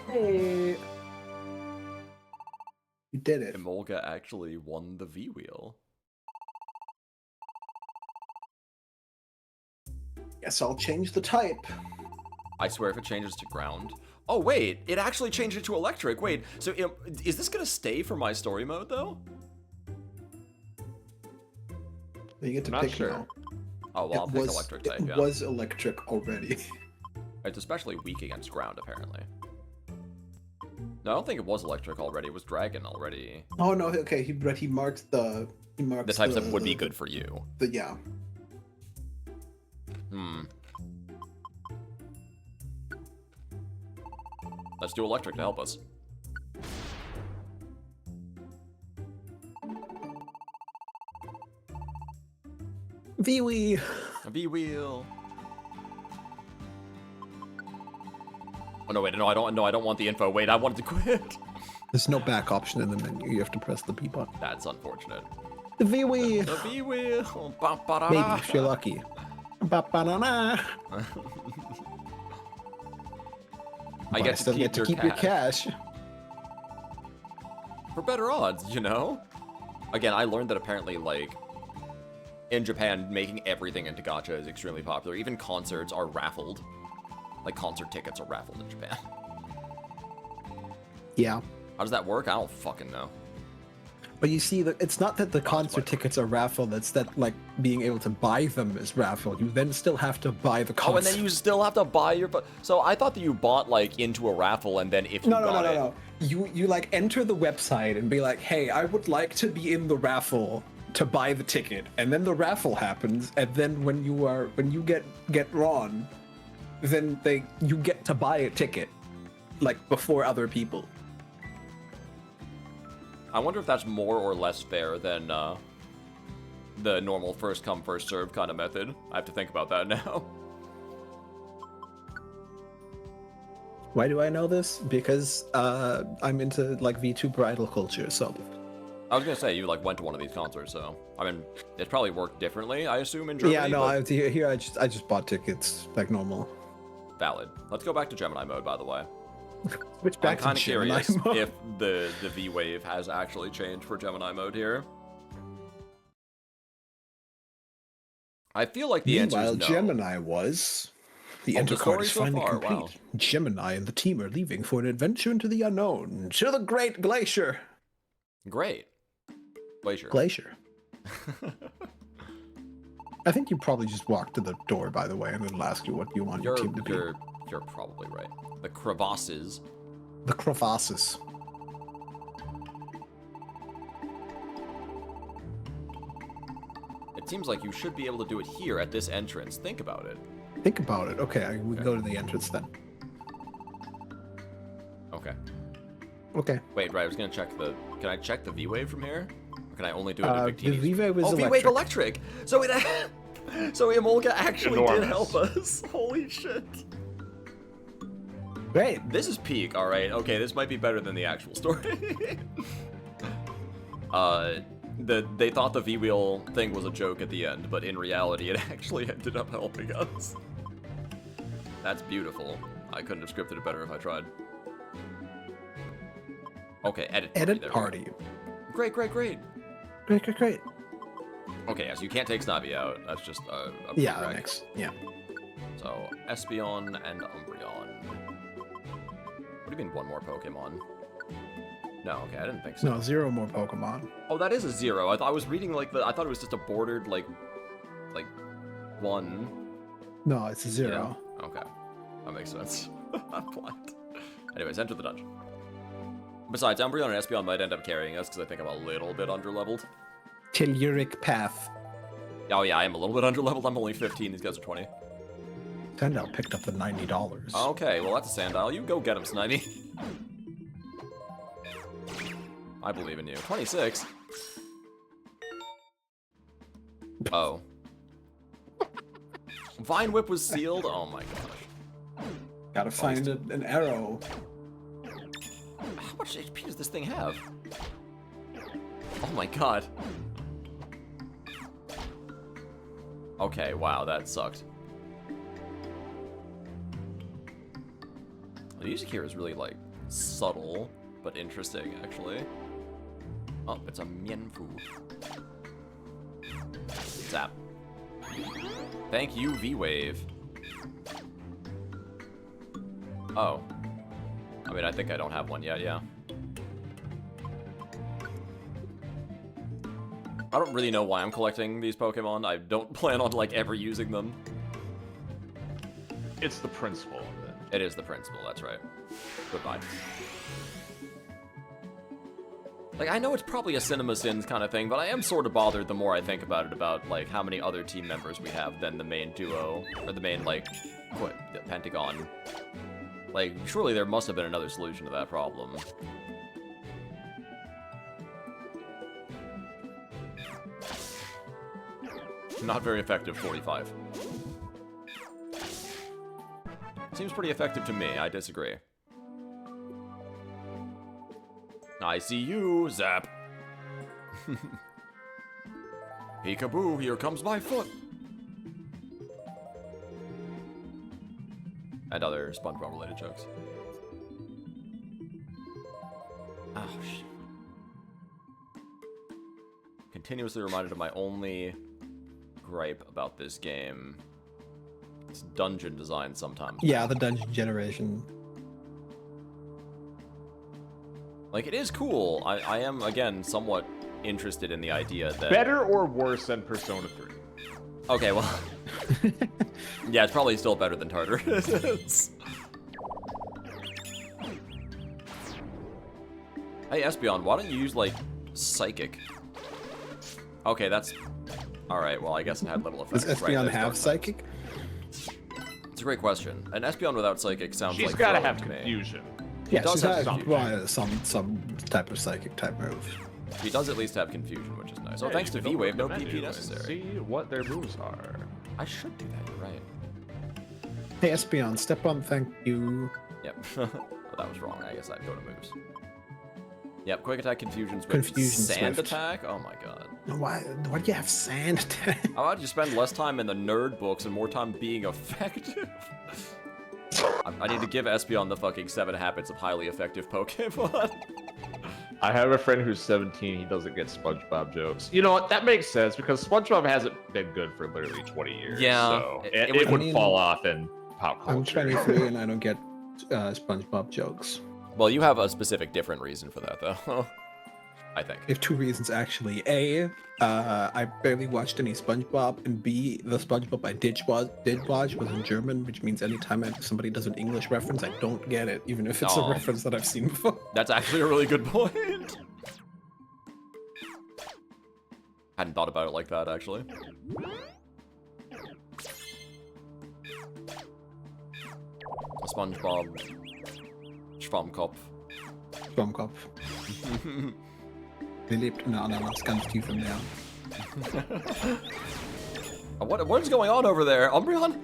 Hey. You did it. Imolga actually won the V-Wheel. Guess I'll change the type. I swear if it changes to ground. Oh, wait, it actually changed it to electric. Wait, so is this gonna stay for my story mode, though? You get to Not pick sure. now. Oh, well, I'll pick electric type, yeah. It was electric already. It's especially weak against ground, apparently. No, I don't think it was electric already. It was dragon already. Oh no, okay. He marked the types that would be good for you. Yeah. Let's do electric to help us. V-Wheel. A V-Wheel. Oh no, wait, no, I don't want the info. Wait, I wanted to quit. There's no back option in the menu. You have to press the B button. That's unfortunate. The V-Wheel. The V-Wheel. Maybe if you're lucky. I get to keep your cash. For better odds, Again, I learned that apparently, like, in Japan, making everything into gacha is extremely popular. Even concerts are raffled. Like concert tickets are raffled in Japan. Yeah. How does that work? I don't fucking know. But you see, it's not that the concert tickets are raffled, it's that, like, being able to buy them is raffled. You then still have to buy the concert. Oh, and then you still have to buy your... So I thought that you bought, like, into a raffle, and then if you got it... No. You, like, enter the website and be like, hey, I would like to be in the raffle to buy the ticket. And then the raffle happens, and then when you get drawn, then you get to buy a ticket, like, before other people. I wonder if that's more or less fair than the normal first come first serve kind of method. I have to think about that now. Why do I know this? Because I'm into like VTuber idol culture. So I was gonna say you like went to one of these concerts, so I mean it probably worked differently. I assume in Germany. Yeah, no, but... here I just bought tickets like normal. Valid. Let's go back to Gemini mode, by the way. Which back I'm kind of curious mode. if the V-Wave has actually changed for Gemini mode here. I feel like the answer is no. Gemini was. The enter card is finally complete. Wow. Gemini and the team are leaving for an adventure into the unknown, to the Great Glacier. Great. Glacier. I think you probably just walk to the door, by the way, and it'll ask you what you want your team to be. You're probably right. The crevasses. The crevasses. It seems like you should be able to do it here at this entrance. Think about it. Think about it. Okay, we go to the entrance then. Okay. Okay. Wait, right, I was gonna check the... Can I check the V-Wave from here? Or can I only do it in Big The V-Wave is electric. V-Wave electric! So it... So Emolga actually did help us. Holy shit. Great. This is peak, alright. Okay, this might be better than the actual story. They thought the V-Wheel thing was a joke at the end, but in reality it actually ended up helping us. That's beautiful. I couldn't have scripted it better if I tried. Okay, edit party. Great. Okay, yes, you can't take Snobby out. That's just a next. Yeah. So, Espeon and Umbreon. What do you mean one more Pokemon? No, okay, I didn't think so. No, 0 more Pokemon. Oh, that is a 0. I was reading like I thought it was just a bordered like 1. No, it's a 0. Yeah. Okay, that makes sense. I'm blind. Anyways, enter the dungeon. Besides, Umbreon and Espeon might end up carrying us because I think I'm a little bit underleveled. Telluric Path. Oh yeah, I am a little bit underleveled. I'm only 15. These guys are 20. Sandile picked up the $90. Okay, well that's a Sandile. You go get him, Snivy. I believe in you. 26. Oh. Vine Whip was sealed? Oh my gosh. Gotta find an arrow. How much HP does this thing have? Oh my god. Okay, wow, that sucked. The music here is really, like, subtle, but interesting, actually. Oh, it's a Mienfoo. Zap. Thank you, V-Wave. Oh. I mean, I think I don't have one yet, yeah. I don't really know why I'm collecting these Pokemon. I don't plan on, like, ever using them. It's the principle of it. It is the principle, that's right. Goodbye. Like, I know it's probably a Cinema Sins kind of thing, but I am sort of bothered the more I think about it, about, like, how many other team members we have than the main duo, or the main, like, what, the Pentagon. Like, surely there must have been another solution to that problem. Not very effective, 45. Seems pretty effective to me, I disagree. I see you, Zap. Peekaboo, here comes my foot. And other SpongeBob-related jokes. Oh, shit. Continuously reminded of my only gripe about this game. It's dungeon design sometimes. Yeah, the dungeon generation. Like, it is cool. I am, again, somewhat interested in the idea that... Better or worse than Persona 3? Okay, well... yeah, it's probably still better than Tartar. Hey, Espeon, why don't you use, like, Psychic? Okay, that's... Alright, well, I guess it had little effects. Does Espeon have Psychic? It's a great question. An Espeon without Psychic sounds like... She's gotta throwing have to me. confusion. Yeah, does she's have got some type of Psychic type move. He does at least have confusion, which is nice. Oh, Yeah, thanks to you can V-Wave, open no the PP menu and necessary. See what their moves are. I should do that, you're right. Hey, Espeon, step on, thank you. Yep. Well, that was wrong. I guess I'd go to moves. Yep, quick attack, confusion, swift. Confusion, Sand swift. attack? Oh my god. Why do you have sand attack? How about you spend less time in the nerd books and more time being effective? I need to give Espeon the fucking 7 habits of highly effective Pokemon. I have a friend who's 17. He doesn't get SpongeBob jokes. You know what? That makes sense because SpongeBob hasn't been good for literally 20 years. Yeah, So it it would I mean, fall off in pop I'm culture. 23 and I don't get SpongeBob jokes. Well, you have a specific different reason for that, though. I think. I have 2 reasons actually. A, I barely watched any SpongeBob, and B, the SpongeBob I did watch was in German, which means anytime somebody does an English reference, I don't get it, even if it's Aw. a reference that I've seen before. That's actually a really good point. Hadn't thought about it like that, actually. A SpongeBob. Schwammkopf. Schwammkopf. Wir lebt in der Ananas ganz tief im Meer. What is going on over there, Umbreon?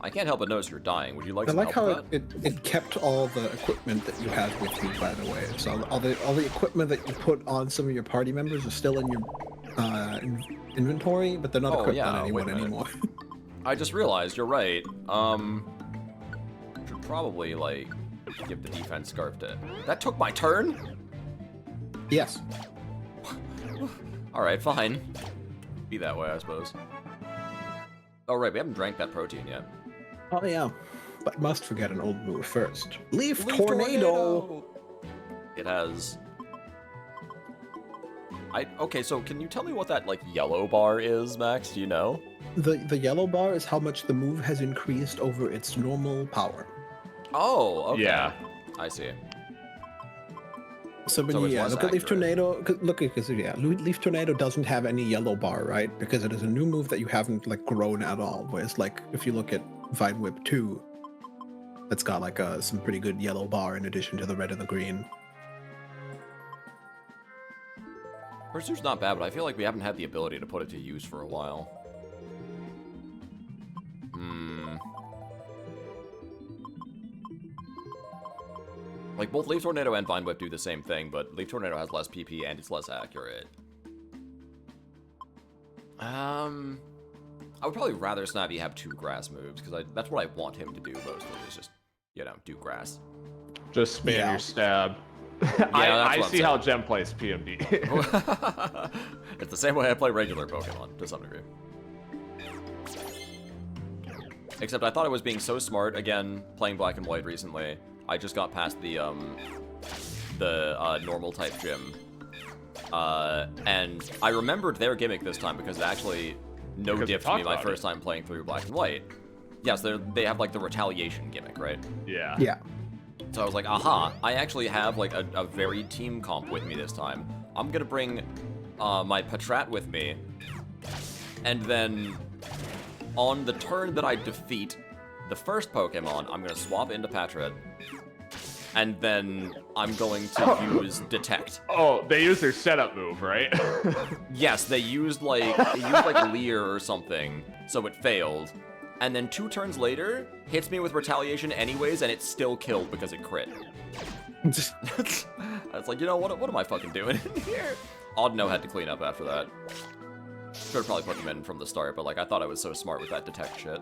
I can't help but notice you're dying. Would you like I some like help how with that? it kept all the equipment that you had with you, by the way. So all the equipment that you put on some of your party members are still in your inventory, but they're not Oh, equipped yeah, on wait a anyone minute. anymore. I just realized, you're right. Should probably, like, give the defense scarf to... That took my turn? Yes. Alright, fine. Be that way, I suppose. Oh, right, we haven't drank that protein yet. Oh yeah. But must forget an old move first. Leaf, Leaf tornado. It has... Okay, so can you tell me what that, like, yellow bar is, Max? Do you know? The yellow bar is how much the move has increased over its normal power. Oh, okay. Yeah. I see. So when So you it's less look at Leaf accurate. Tornado, Leaf Tornado doesn't have any yellow bar, right? Because it is a new move that you haven't like grown at all. Whereas like if you look at Vine Whip 2, it's got like some pretty good yellow bar in addition to the red and the green. Pursuit's not bad, but I feel like we haven't had the ability to put it to use for a while. Like, both Leaf Tornado and Vine Whip do the same thing, but Leaf Tornado has less PP and it's less accurate. I would probably rather Snivy have 2 grass moves, because that's what I want him to do mostly, is just, you know, do grass. Just spam Yeah. your stab. that's I what I'm see how saying. Gem plays PMD. It's the same way I play regular Pokemon, to some degree. Except I thought I was being so smart, again, playing Black and White recently. I just got past the normal type gym. And I remembered their gimmick this time because it actually Because we no-dipped me talked my about first time playing through Black and White. Yes, they have like the retaliation gimmick, right? Yeah. Yeah. So I was like, aha, I actually have like a varied team comp with me this time. I'm gonna bring my Patrat with me, and then on the turn that I defeat the first Pokemon, I'm gonna swap into Patrat, and then I'm going to use Detect. Oh, they use their setup move, right? Yes, they used like Leer or something, so it failed. And then 2 turns later, hits me with retaliation anyways, and it's still killed because it crit. I was like, you know, what am I fucking doing in here? Audino had to clean up after that. Should've probably put him in from the start, but like, I thought I was so smart with that detect shit.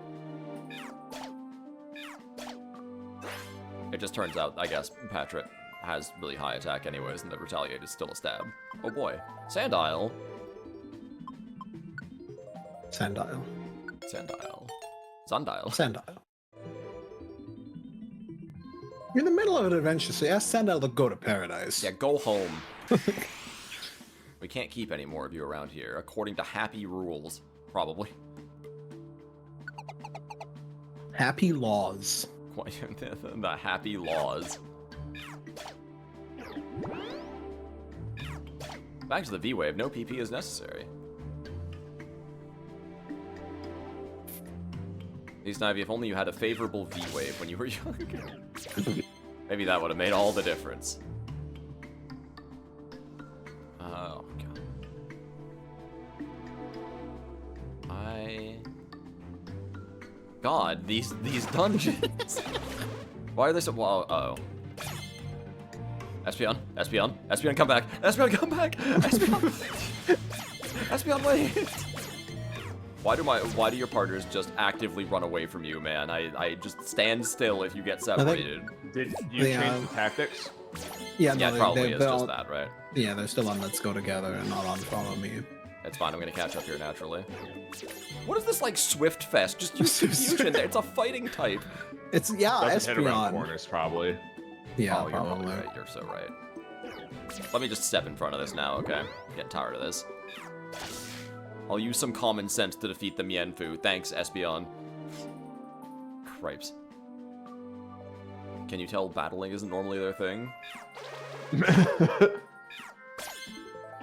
It just turns out, I guess, Patrat has really high attack anyways, and the retaliate is still a stab. Oh boy. Sandile. Sandile. Sandile. Sundial. Sandile. You're in the middle of an adventure, so ask Sandile to go to paradise. Yeah, go home. We can't keep any more of you around here, according to happy rules, probably. Happy laws. The happy laws. Back to the V-Wave, no PP is necessary. These Snivy, if only you had a favorable V-Wave when you were younger. Maybe that would have made all the difference. Oh, God. God, these dungeons. Why are they so... Well, uh-oh. Espeon, Espeon, Espeon, come back! Espeon, come back! Espeon! Espeon, wait! Why do your partners just actively run away from you, man? I just stand still if you get separated. Did you change the tactics? Yeah, Yeah, no, it probably is they're just all- that, right? Yeah, they're still on Let's Go Together and not on Follow Me. It's fine, I'm gonna catch up here naturally. What is this, like, Swift Fest? Just use confusion there. It's a fighting type. It's, yeah, Doesn't hit around Espeon. corners, probably. Yeah, Oh, you're probably. totally right. You're so right. Let me just step in front of this now, okay? I'm getting tired of this. I'll use some common sense to defeat the Mienfu. Thanks, Espeon. Cripes. Can you tell battling isn't normally their thing?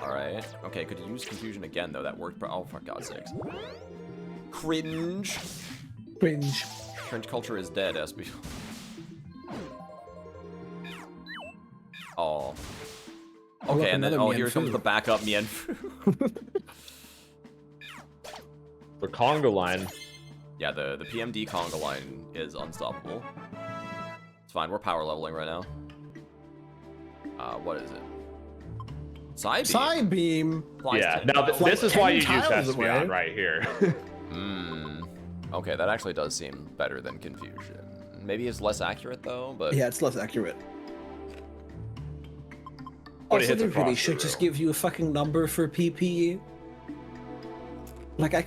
Alright. Okay, could you use confusion again, though? That worked. Oh, for God's sakes. Cringe. Cringe. Cringe culture is dead, Espeon. Oh. Oh, look, Okay, and then, another oh, here Mienfu. comes the backup Mienfu. The Conga line. Yeah, the PMD conga line is unstoppable. It's fine, we're power leveling right now. What is it? Side beam. Side beam. Flies Yeah, 10 now miles. this is why you use 10 tiles away. Espeon right here. Okay, that actually does seem better than confusion. Maybe it's less accurate though, but Yeah, it's less accurate. But it Also, hits they across really the should just room. give you a fucking number for PP. Like, I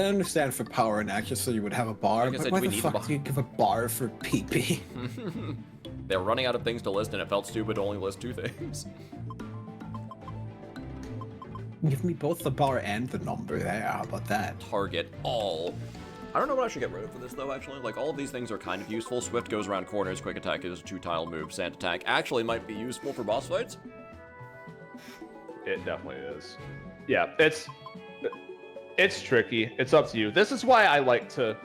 understand for power and accuracy you would have a bar, Like I but said, why we the need a fuck bar. do you give a bar for PP? they were running out of things to list and it felt stupid to only list 2 things. Give me both the bar and the number there, how about that? Target all. I don't know what I should get rid of for this though, actually. Like, all of these things are kind of useful. Swift goes around corners, quick attack is a 2-tile move, sand attack actually might be useful for boss fights. It definitely is. Yeah, it's tricky. It's up to you. This is why I like to,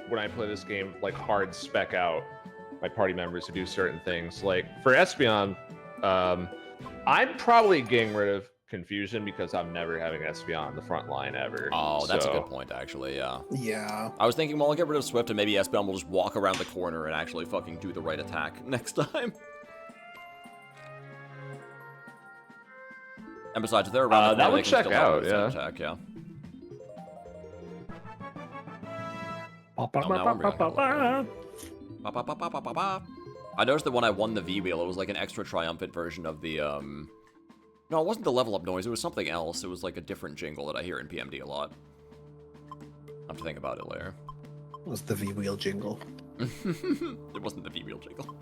when I play this game, like hard spec out my party members to do certain things. Like for Espeon, I'm probably getting rid of confusion because I'm never having Espeon on the front line ever. Oh, that's a So, good point, actually, yeah. Yeah. I was thinking, well, I'll get rid of Swift and maybe Espeon will just walk around the corner and actually fucking do the right attack next time. And besides, if they're around the that corner, would they can check still have out, a sand yeah. attack, yeah. I noticed that when I won the V-Wheel, it was like an extra triumphant version of the, No, it wasn't the level up noise, it was something else. It was like a different jingle that I hear in PMD a lot. I'll have to think about it later. Was the V-Wheel jingle. It wasn't the V-Wheel jingle.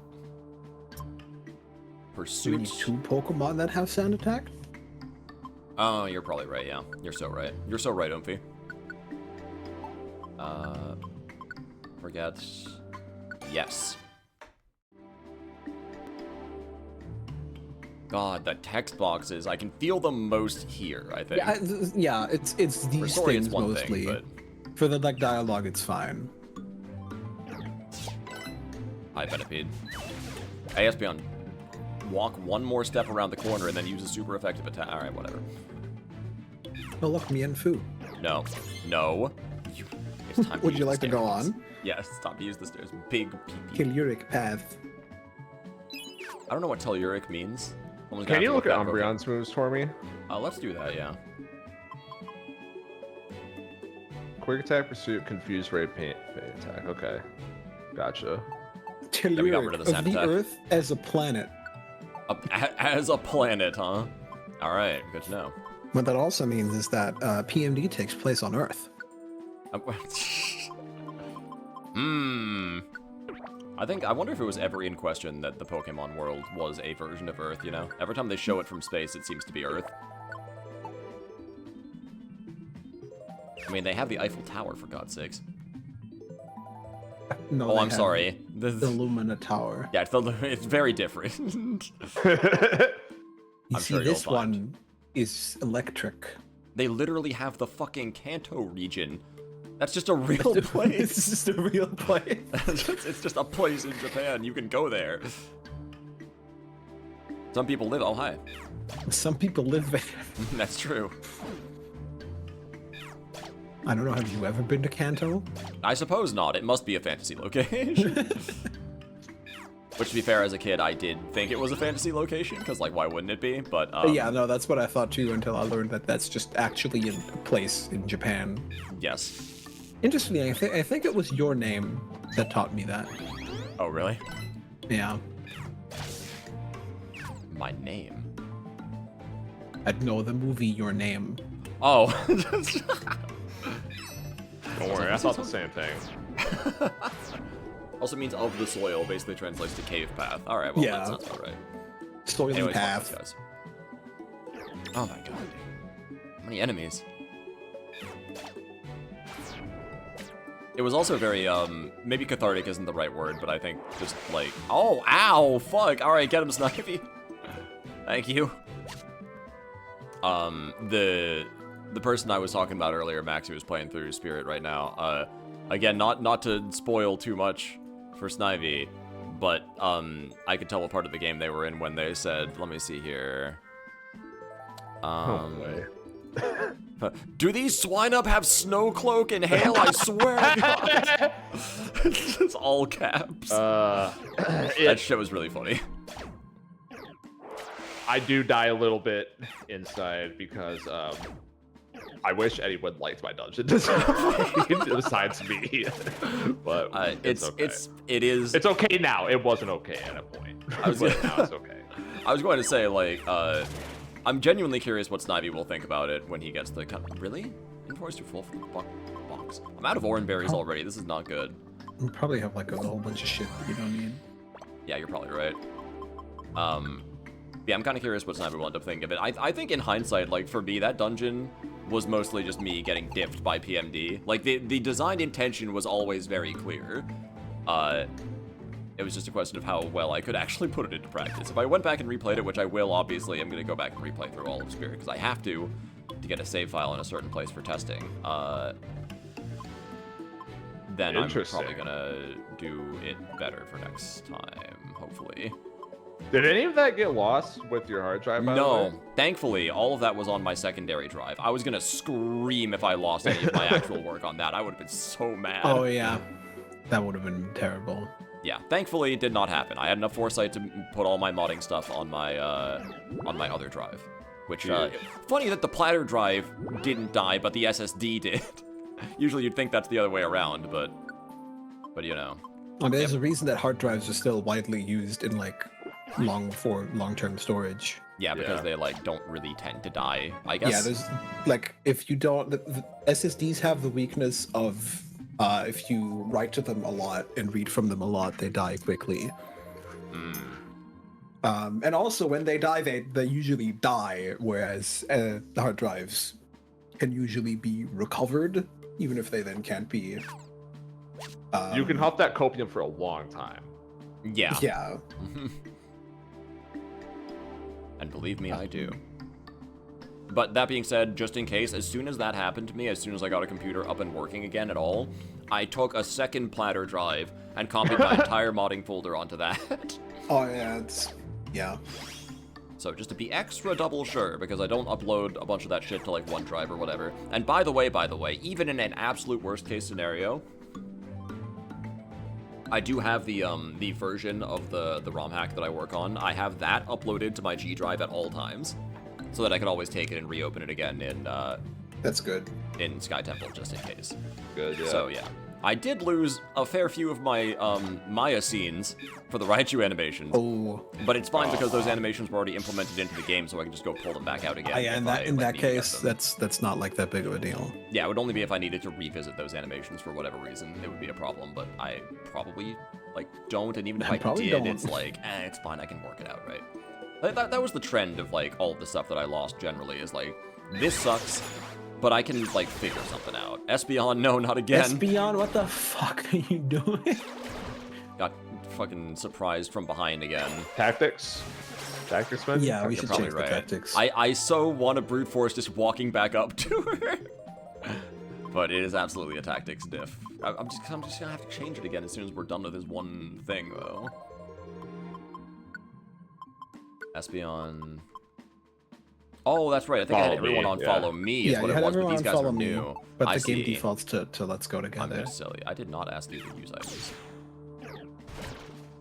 Do we Pursuit. need 2 Pokemon that have Sand Attack? Oh, you're probably right, yeah. You're so right. You're so right, Oomphy. Forget. Yes. God, the text boxes, I can feel them most here, I think. Yeah, it's For these story, things it's one mostly. thing, but... For the like dialogue, it's fine. Hi, Benepede. Hey, Espeon. Walk one more step around the corner and then use a super effective attack. Alright, whatever. Oh look, Mienfu. No. No. It's time Would use you the like to go stairs. on? Yes, stop. Use the stairs. Big PP. Telluric Path. I don't know what telluric means. Someone's gonna Can have you to look at that up. Umbreon's moves for me? Let's do that, yeah. Quick attack, pursuit, confuse, raid, paint, attack. Okay, gotcha. we got rid Telluric of of the the sand attack. Earth as a planet. As a planet, huh? Alright, good to know. What that also means is that PMD takes place on Earth. I wonder if it was ever in question that the Pokemon world was a version of Earth, you know? Every time they show it from space, it seems to be Earth. I mean, they have the Eiffel Tower, for God's sakes. No, Oh, I'm sorry. The Lumina Tower. Yeah, it's very different. You I'm see, sure this you'll find. one is electric. They literally have the fucking Kanto region. That's just a real place. It's just a real place. It's just a place in Japan. You can go there. Some people live. Oh, hi. Some people live there. That's true. I don't know. Have you ever been to Kanto? I suppose not. It must be a fantasy location. Which, to be fair, as a kid, I did think it was a fantasy location, because, like, why wouldn't it be? But, yeah, no, that's what I thought too until I learned that that's just actually a place in Japan. Yes. Interestingly, I think it was your name that taught me that. Oh, really? Yeah. My name? I'd know the movie Your Name. Oh. Don't worry, I thought the same thing. Also means of the soil, basically translates to cave path. Alright, well, Yeah. that sounds about right. Soily Anyways, fuck Path. these guys. Oh my god. How many enemies? It was also very, maybe cathartic isn't the right word, but I think just like, oh, ow, fuck. Alright, get him, Snivy. Thank you. The person I was talking about earlier, Max, who was playing through Spirit right now, again, not to spoil too much for Snivy, but, I could tell what part of the game they were in when they said, let me see here. No way. Do these swine up have snow cloak and hail? I swear to God. It's all caps. That shit was really funny. I do die a little bit inside because I wish anyone liked my dungeon design besides me. But it's okay. It's okay now. It wasn't okay at a point. But now it's okay. I was going to say, like, I'm genuinely curious what Snivy will think about it when he gets the really? Inventory's too full for the box. I'm out of orange berries already. This is not good. You probably have like a whole bunch of shit you don't need. Yeah, you're probably right. Yeah, I'm kind of curious what Snivy will end up thinking of it. I think in hindsight, like, for me, that dungeon was mostly just me getting diffed by PMD. Like, the design intention was always very clear. It was just a question of how well I could actually put it into practice. If I went back and replayed it, which I will, obviously, I'm going to go back and replay through all of Spirit, because I have to get a save file in a certain place for testing. Then I'm probably going to do it better for next time, hopefully. Did any of that get lost with your hard drive, by the way? No, thankfully, all of that was on my secondary drive. I was going to scream if I lost any of my actual work on that. I would have been so mad. Oh, yeah. That would have been terrible. Yeah, thankfully it did not happen. I had enough foresight to put all my modding stuff on my other drive. Which, funny that the platter drive didn't die, but the SSD did. Usually you'd think that's the other way around, but you know. Well, there's a reason that hard drives are still widely used in, like, long-term storage. Yeah, because they, like, don't really tend to die, I guess. Yeah, there's, like, if you don't... The SSDs have the weakness of... if you write to them a lot and read from them a lot, they die quickly. And also, when they die, they usually die, whereas the hard drives can usually be recovered, even if they then can't be. You can huff that copium for a long time. Yeah. Yeah. And believe me, I do. But that being said, just in case, as soon as that happened to me, as soon as I got a computer up and working again at all, I took a second platter drive and copied my entire modding folder onto that. Oh, yeah, yeah. So just to be extra double sure, because I don't upload a bunch of that shit to, like, OneDrive or whatever. And by the way, even in an absolute worst case scenario, I do have the version of the ROM hack that I work on. I have that uploaded to my G drive at all times, so that I could always take it and reopen it again in That's good. in Sky Temple, just in case. Good, yeah. So yeah, I did lose a fair few of my Maya scenes for the Raichu animations. Oh. But it's fine because those animations were already implemented into the game, so I can just go pull them back out again. Yeah, in that case, that's not like that big of a deal. Yeah, it would only be if I needed to revisit those animations for whatever reason. It would be a problem, but I probably don't. And even if I did, it's like, it's fine. I can work it out, right? That was the trend of like all of the stuff that I lost generally. Is like, this sucks, but I can like figure something out. Espeon, no, not again. Espeon, what the fuck are you doing? Got fucking surprised from behind again. Tactics, man. Yeah, we should change the right. tactics. I so want to brute force just walking back up to her, but it is absolutely a tactics diff. I'm just gonna have to change it again as soon as we're done with this one thing, though. Espeon. Oh, that's right. I think I had everyone unfollow me. Is what it was, but these guys are new. But the game defaults to let's go together. I'm just silly. I did not ask you to use items.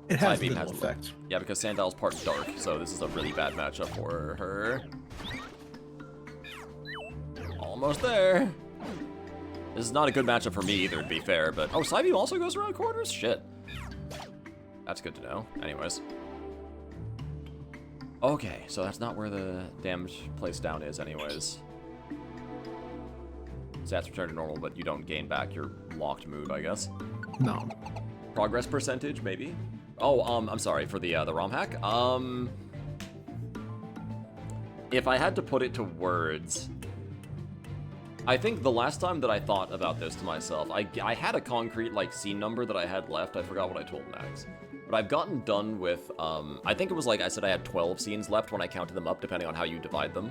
It has a little effect. Yeah, because Sandal's part dark, so this is a really bad matchup for her. Almost there. This is not a good matchup for me either, to be fair, but... Oh, Psybeam also goes around corners? Shit. That's good to know. Anyways. Okay, so that's not where the damage place down is anyways. Stats return to normal, but you don't gain back your locked mood, I guess. No. Progress percentage, maybe? Oh, I'm sorry, for the ROM hack. If I had to put it to words... I think the last time that I thought about this to myself, I had a concrete, like, scene number that I had left. I forgot what I told Max. But I've gotten done with, I think it was like I said I had 12 scenes left when I counted them up, depending on how you divide them.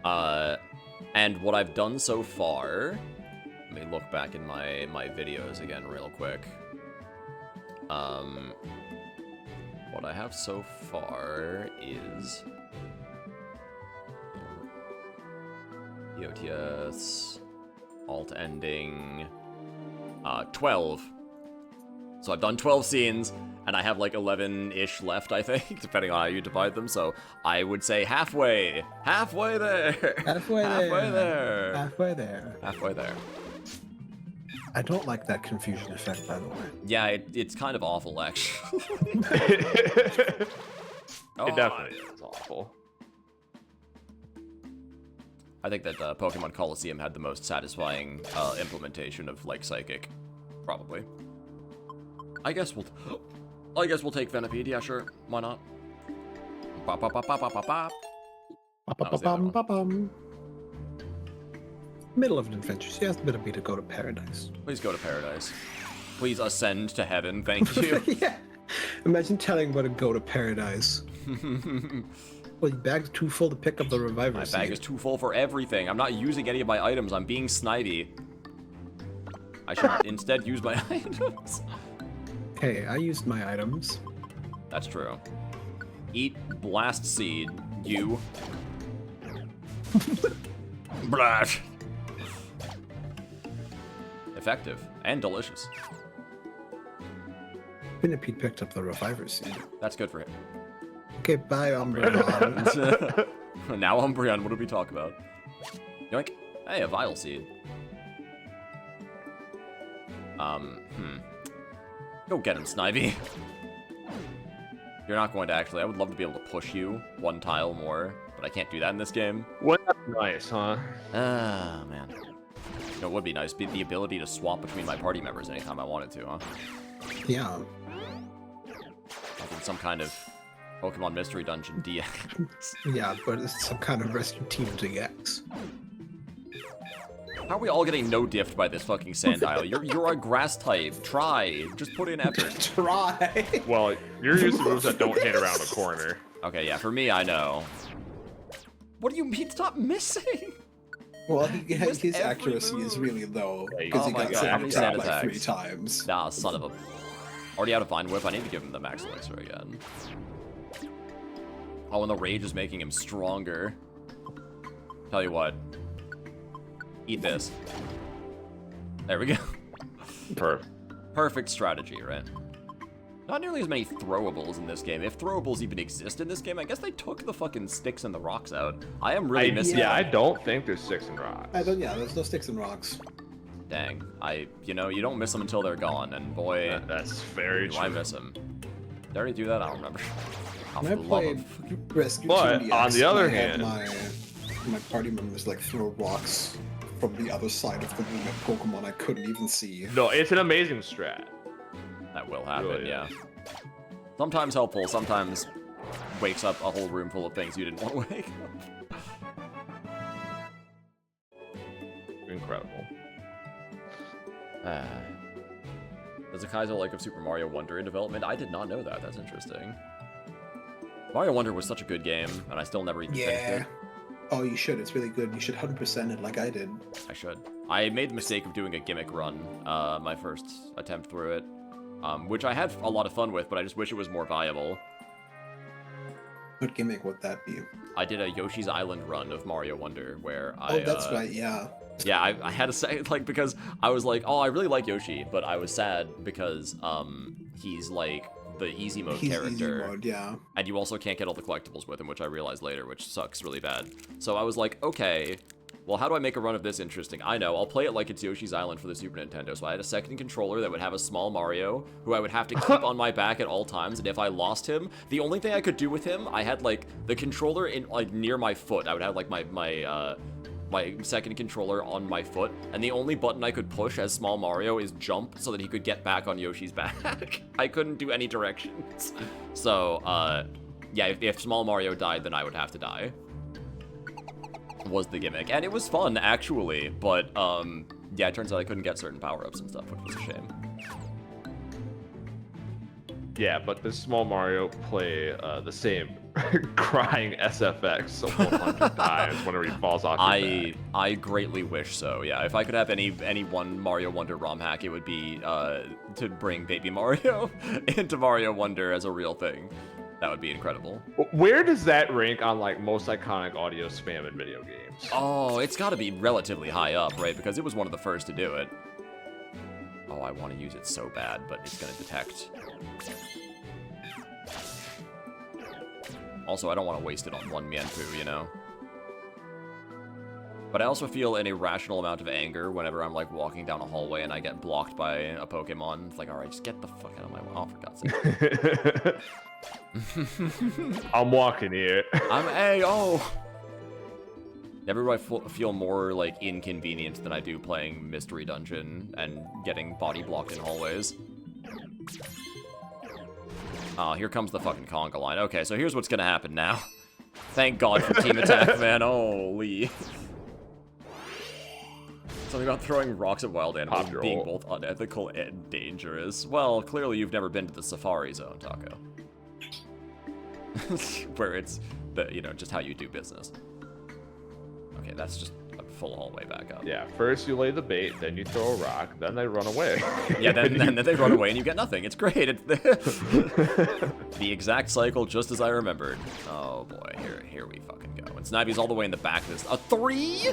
And what I've done so far... Let me look back in my videos again real quick. What I have so far is... EOTS, alt ending, 12. So I've done 12 scenes, and I have like 11-ish left, I think, depending on how you divide them. So I would say halfway. Halfway there. Halfway there. Halfway there. Halfway there. Halfway there. I don't like that confusion effect, by the way. Yeah, it's kind of awful, actually. It definitely is awful. I think that Pokemon Coliseum had the most satisfying implementation of like Psychic, probably. I guess we'll take Venipede. Yeah, sure. Why not? Bop, bop, bop, bop, bop, bop, bop. Middle of an adventure. She asked Venipede to go to paradise. Please go to paradise. Please ascend to heaven. Thank you. Yeah. Imagine telling her to go to paradise. Well, your bag's too full to pick up the reviver. My bag is too full for everything. I'm not using any of my items. I'm being snidey. I should instead use my items. Hey, I used my items. That's true. Eat blast seed, you. Blast. Effective and delicious. Venipede picked up the reviver seed. That's good for him. Okay, bye, Umbreon. Now Umbreon, what did we talk about? Yoink. Hey, a Vile Seed. Go get him, Snivy. You're not going to actually. I would love to be able to push you one tile more, but I can't do that in this game. Wouldn't that be nice, huh? Ah, man. You know, it would be nice. The ability to swap between my party members anytime I wanted to, huh? Yeah. Like in some kind of Pokemon Mystery Dungeon DX. Yeah, but it's some kind of Rescue Team DX. How are we all getting no diffed by this fucking Sandile? You're a grass type. Try. Just put in effort. Try. Well, you're using moves that don't hit around the corner. Okay, yeah, for me, I know. What do you mean? Stop missing. Well, his accuracy is really low because he got sand attacked like 3 times. Nah, son of a... Already out of Vine Whip. I need to give him the Max Elixir again. Oh, and the Rage is making him stronger. Tell you what. Eat this. There we go. Perfect strategy, right? Not nearly as many throwables in this game. If throwables even exist in this game, I guess they took the fucking sticks and the rocks out. I am really missing Yeah, I don't think there's sticks and rocks. Yeah, there's no sticks and rocks. Dang. You know, you don't miss them until they're gone, and boy, That's very do true. I miss them. Did I already do that? I don't remember. Oh, When I for the love played of- Rescue But, Team on DX, the other I had hand- my party members like throw rocks from the other side of the room at Pokemon I couldn't even see. No, it's an amazing strat. That will happen, Really yeah. Sometimes helpful, sometimes wakes up a whole room full of things you didn't want to wake up. Incredible. There's a Kaizo-like of Super Mario Wonder in development. I did not know that. That's interesting. Mario Wonder was such a good game, and I still never even finished Yeah. it. Oh, you should. It's really good. You should 100% it like I did. I should. I made the mistake of doing a gimmick run, my first attempt through it, which I had a lot of fun with, but I just wish it was more viable. What gimmick would that be? I did a Yoshi's Island run of Mario Wonder, where Oh, that's right. Yeah. Yeah, I had to say, like, because I was like, oh, I really like Yoshi, but I was sad because, he's, like, the easy mode He's character. easy mode, yeah. And you also can't get all the collectibles with him, which I realized later, which sucks really bad. So I was like, okay, well, how do I make a run of this interesting? I know, I'll play it like it's Yoshi's Island for the Super Nintendo. So I had a second controller that would have a small Mario, who I would have to keep on my back at all times, and if I lost him, the only thing I could do with him, I had, like, the controller in, like, near my foot. I would have, like, my second controller on my foot, and the only button I could push as small Mario is jump so that he could get back on Yoshi's back. I couldn't do any directions. So, yeah, if small Mario died, then I would have to die. Was the gimmick. And it was fun, actually, but, yeah, it turns out I couldn't get certain power-ups and stuff, which was a shame. Yeah, but does small Mario play the same crying SFX so 100 times whenever he falls off your back? I greatly wish so, yeah. If I could have any one Mario Wonder ROM hack, it would be to bring Baby Mario into Mario Wonder as a real thing. That would be incredible. Where does that rank on, like, most iconic audio spam in video games? Oh, it's got to be relatively high up, right? Because it was one of the first to do it. Oh, I want to use it so bad, but it's going to detect. Also, I don't want to waste it on one Mienfoo, you know? But I also feel an irrational amount of anger whenever I'm, like, walking down a hallway and I get blocked by a Pokemon. It's like, alright, just get the fuck out of my way. Oh, for God's sake. I'm walking here. Never do I feel more, like, inconvenient than I do playing Mystery Dungeon and getting body blocked in hallways. Oh, here comes the fucking conga line. Okay, so here's what's gonna happen now. Thank God for team attack, man. Holy. Something about throwing rocks at wild animals being both unethical and dangerous. Well, clearly you've never been to the Safari Zone, Taco. Where it's, you know, just how you do business. Okay, that's just a full hallway back up. Yeah, first you lay the bait, then you throw a rock, then they run away. Yeah, then they run away and you get nothing. It's great. It's the exact cycle, just as I remembered. Oh boy, here we fucking go. And Snively's all the way in the back of this. A 3?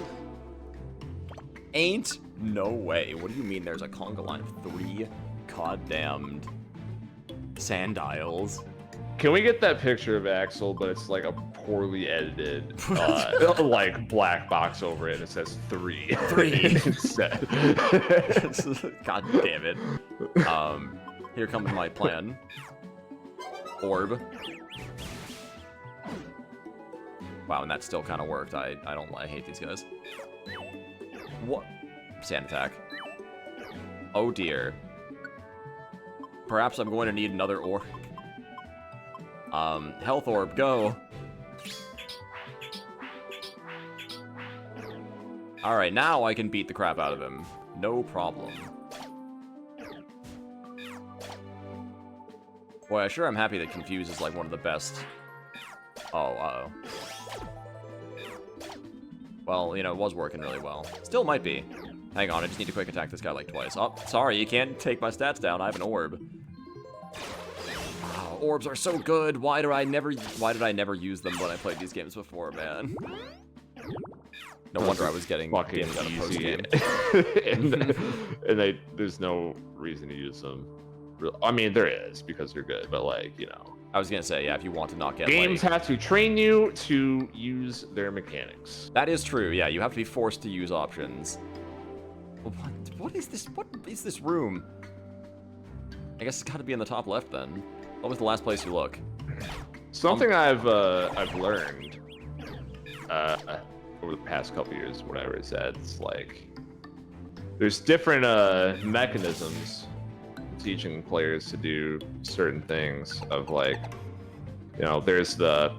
Ain't no way. What do you mean there's a conga line of 3 goddamned Sandiles? Can we get that picture of Axel, but it's like a poorly edited, like, black box over it, and it says 3. 3. Instead. God damn it. Here comes my plan. Orb. Wow, and that still kind of worked. I hate these guys. What? Sand attack. Oh dear. Perhaps I'm going to need another orb. Health orb, go. Alright, now I can beat the crap out of him. No problem. Boy, sure I'm happy that Confuse is like one of the best. Oh, uh-oh. Well, you know, it was working really well. Still might be. Hang on, I just need to quick attack this guy like twice. Oh, sorry, you can't take my stats down. I have an orb. Oh, orbs are so good. Why did I never use them when I played these games before, man? No wonder I was getting fucking damaged on a easy. post-game. and there's no reason to use them. I mean, there is, because they're good, but, like, you know. I was gonna say, yeah, if you want to not get games like, have to train you to use their mechanics. that is true, yeah, you have to be forced to use options. What is this? What is this room? I guess it's got to be in the top left then. What was the last place you look? Something I've learned over the past couple years, whatever it said, it's like there's different mechanisms teaching players to do certain things. Of like, you know, there's the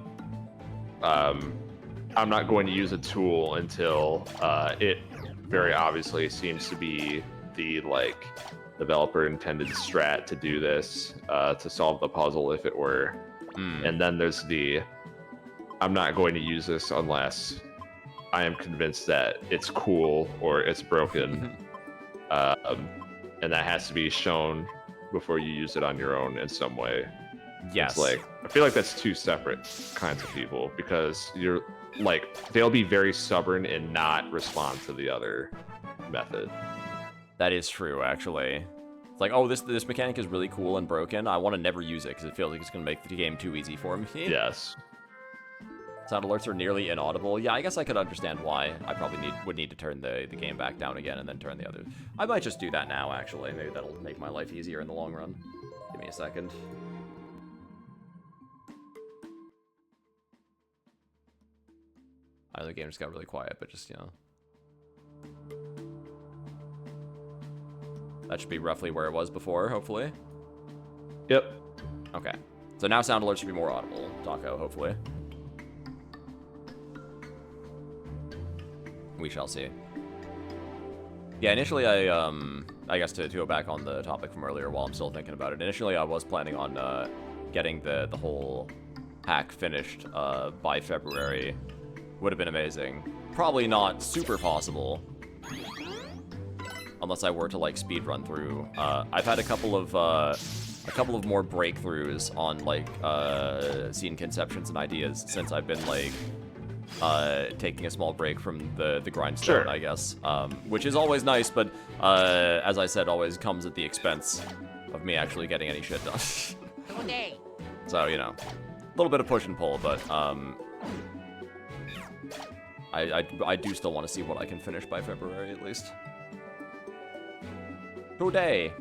I'm not going to use a tool until it very obviously seems to be the like developer intended strat to do this to solve the puzzle if it were. And then there's the I'm not going to use this unless I am convinced that it's cool or it's broken. And that has to be shown before you use it on your own in some way. Yes. It's like, I feel like that's two separate kinds of people, because you're like, they'll be very stubborn and not respond to the other method. That is true, actually. It's like, oh, this mechanic is really cool and broken. I want to never use it because it feels like it's going to make the game too easy for me. Yes. Sound alerts are nearly inaudible. Yeah, I guess I could understand why. I probably would need to turn the game back down again and then turn the other. I might just do that now, actually. Maybe that'll make my life easier in the long run. Give me a second. I know the game just got really quiet, but just, you know. That should be roughly where it was before, hopefully. Yep. Okay. So now sound alerts should be more audible, Taco, hopefully. We shall see. Yeah, initially I guess to go back on the topic from earlier while I'm still thinking about it. Initially I was planning on getting the whole hack finished by February. Would have been amazing. Probably not super possible. Unless I were to like speed run through. I've had a couple of more breakthroughs on like scene conceptions and ideas since I've been like taking a small break from the grindstone, sure. I guess, which is always nice, but as I said, always comes at the expense of me actually getting any shit done. So, you know, a little bit of push and pull, but I do still want to see what I can finish by February at least. Today.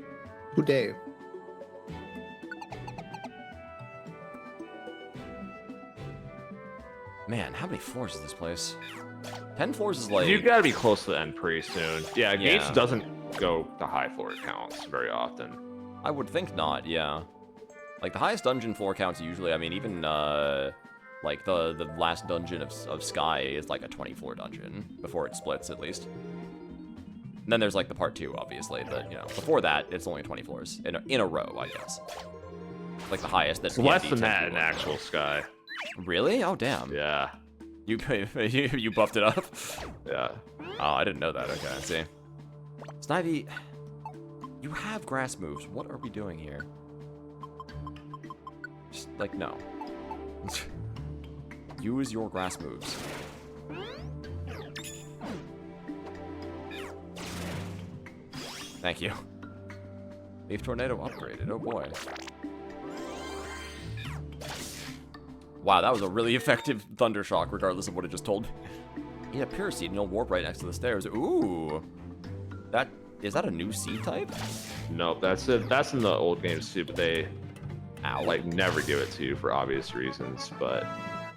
Man, how many floors is this place? 10 floors is like... You gotta be close to the end pretty soon. Yeah, Gates doesn't go to high floor counts very often. I would think not, yeah. Like, the highest dungeon floor counts usually, I mean, even, like, the last dungeon of Sky is like a 20-floor dungeon, before it splits, at least. And then there's, like, the part 2, obviously, but, you know, before that, it's only 20 floors, in a row, I guess. Like, the highest that... It's less than that in actual Sky. Really? Oh, damn. Yeah. You buffed it up? Yeah. Oh, I didn't know that. Okay, I see. Snivy, you have grass moves. What are we doing here? Just, like, no. Use your grass moves. Thank you. Leaf Tornado upgraded. Oh, boy. Wow, that was a really effective Thunder Shock, regardless of what it just told me. Eat a Pure Seed and you'll warp right next to the stairs. Ooh. Is that a new seed type? No, that's it. That's in the old games too, but they like never give it to you for obvious reasons. But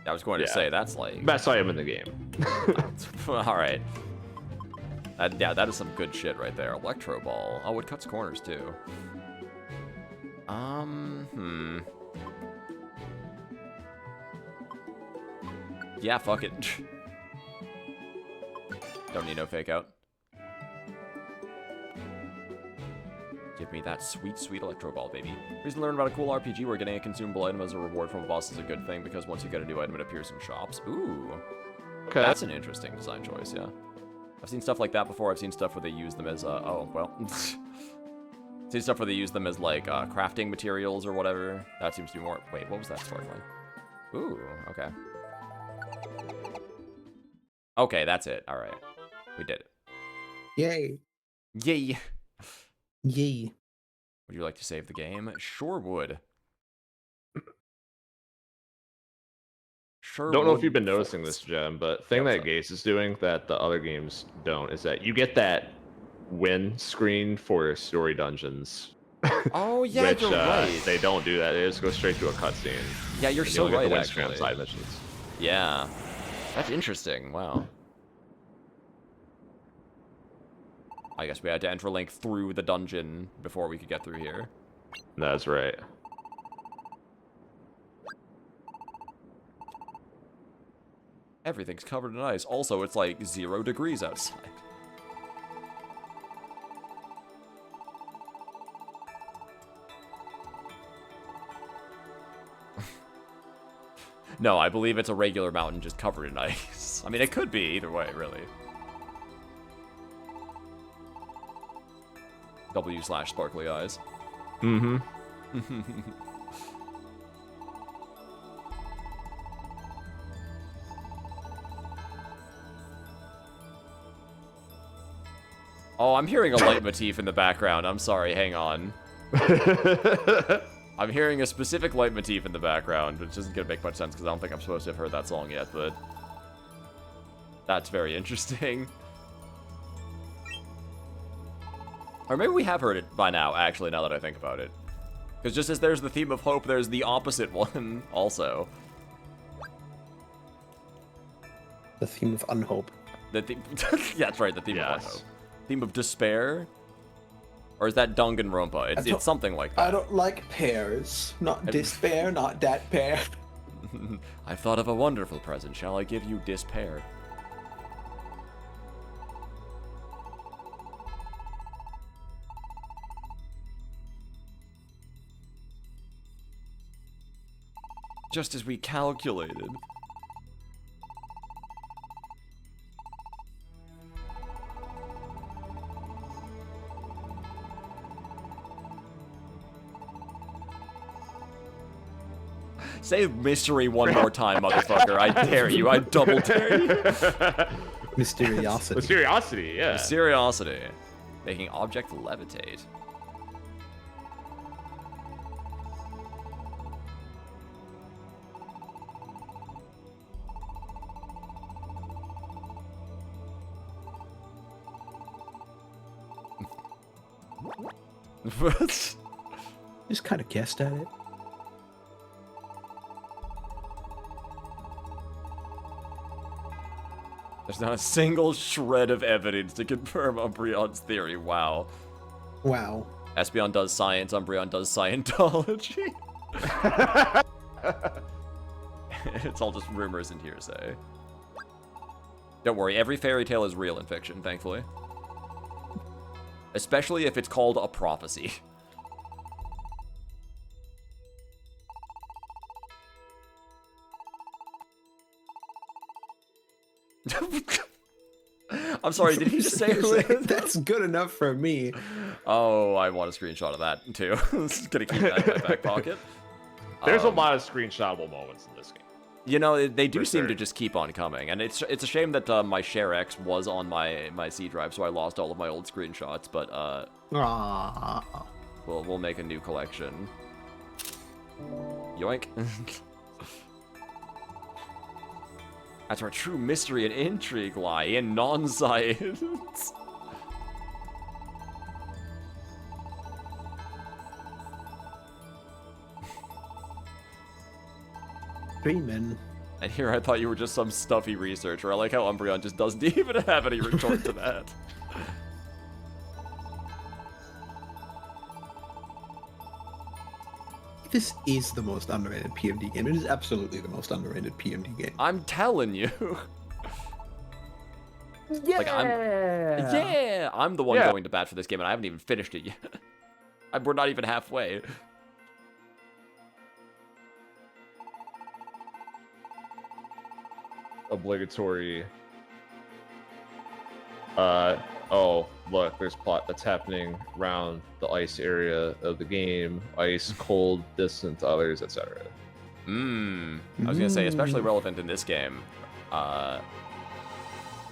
I was going to say that's like best item in the game. All right. Yeah, that is some good shit right there. Electro Ball. Oh, it cuts corners too. Yeah, fuck it. Don't need no fake out. Give me that sweet, sweet Electro Ball, baby. Reason to learn about a cool RPG where getting a consumable item as a reward from a boss is a good thing, because once you get a new item, it appears in shops. Ooh. Okay. That's an interesting design choice, yeah. I've seen stuff like that before. I've seen stuff where they use them as, oh, well. Seen stuff where they use them as, like, crafting materials or whatever. That seems to be more... Wait, what was that sparkling? Ooh, okay. Okay, that's it. All right. We did it. Yay. Yay. Yay. Would you like to save the game? Sure would. Sure. Don't know if you've been noticing this, Gem, but thing that Gates is doing that the other games don't is that you get that win screen for story dungeons. Oh yeah, which, you're right. They don't do that. They just go straight to a cutscene. Yeah, you're And so you don't get right. the win screen on Actually, side missions. yeah, that's interesting. Wow. I guess we had to enter Link through the dungeon before we could get through here. That's right. Everything's covered in ice. Also, it's like 0 degrees outside. No, I believe it's a regular mountain just covered in ice. I mean, it could be either way, really. W/sparkly eyes. Mm-hmm. Oh, I'm hearing a leitmotif in the background. I'm sorry, hang on. I'm hearing a specific leitmotif in the background, which isn't going to make much sense because I don't think I'm supposed to have heard that song yet, but that's very interesting. Or maybe we have heard it by now, actually, now that I think about it. Because just as there's the theme of hope, there's the opposite one also. The theme of unhope. The theme... yeah, that's right, the theme of Yes. unhope. Theme of despair? Or is that Danganronpa? It's something like that. I don't like pears. Not despair, not that pear. I've thought of a wonderful present. Shall I give you despair? Just as we calculated. Say mystery one more time, motherfucker. I dare you. I double dare you. Mysteriosity. Mysteriosity, yeah. Mysteriosity. Making object levitate. What? Just kind of guessed at it. There's not a single shred of evidence to confirm Umbreon's theory. Wow. Wow. Espeon does science, Umbreon does Scientology. It's all just rumors and hearsay. Don't worry, every fairy tale is real in fiction, thankfully. Especially if it's called a prophecy. I'm sorry, did he just say it? That's good enough for me. Oh, I want a screenshot of that, too. Gonna keep that in my back pocket. There's a lot of screenshotable moments in this game. You know, they do For seem sure. to just keep on coming, and it's a shame that my Share X was on my C drive, so I lost all of my old screenshots. But Aww. we'll make a new collection. Yoink. That's where true mystery and intrigue lie, in non-science. Dreaming. And here I thought you were just some stuffy researcher. I like how Umbreon just doesn't even have any retort to that. This is the most underrated PMD game. It is absolutely the most underrated PMD game. I'm telling you. Yeah. Like, I'm the one Yeah. going to bat for this game, and I haven't even finished it yet. We're not even halfway. Obligatory. Oh, look, there's plot that's happening around the ice area of the game. Ice, cold, distant, others, etc. I was gonna say, especially relevant in this game.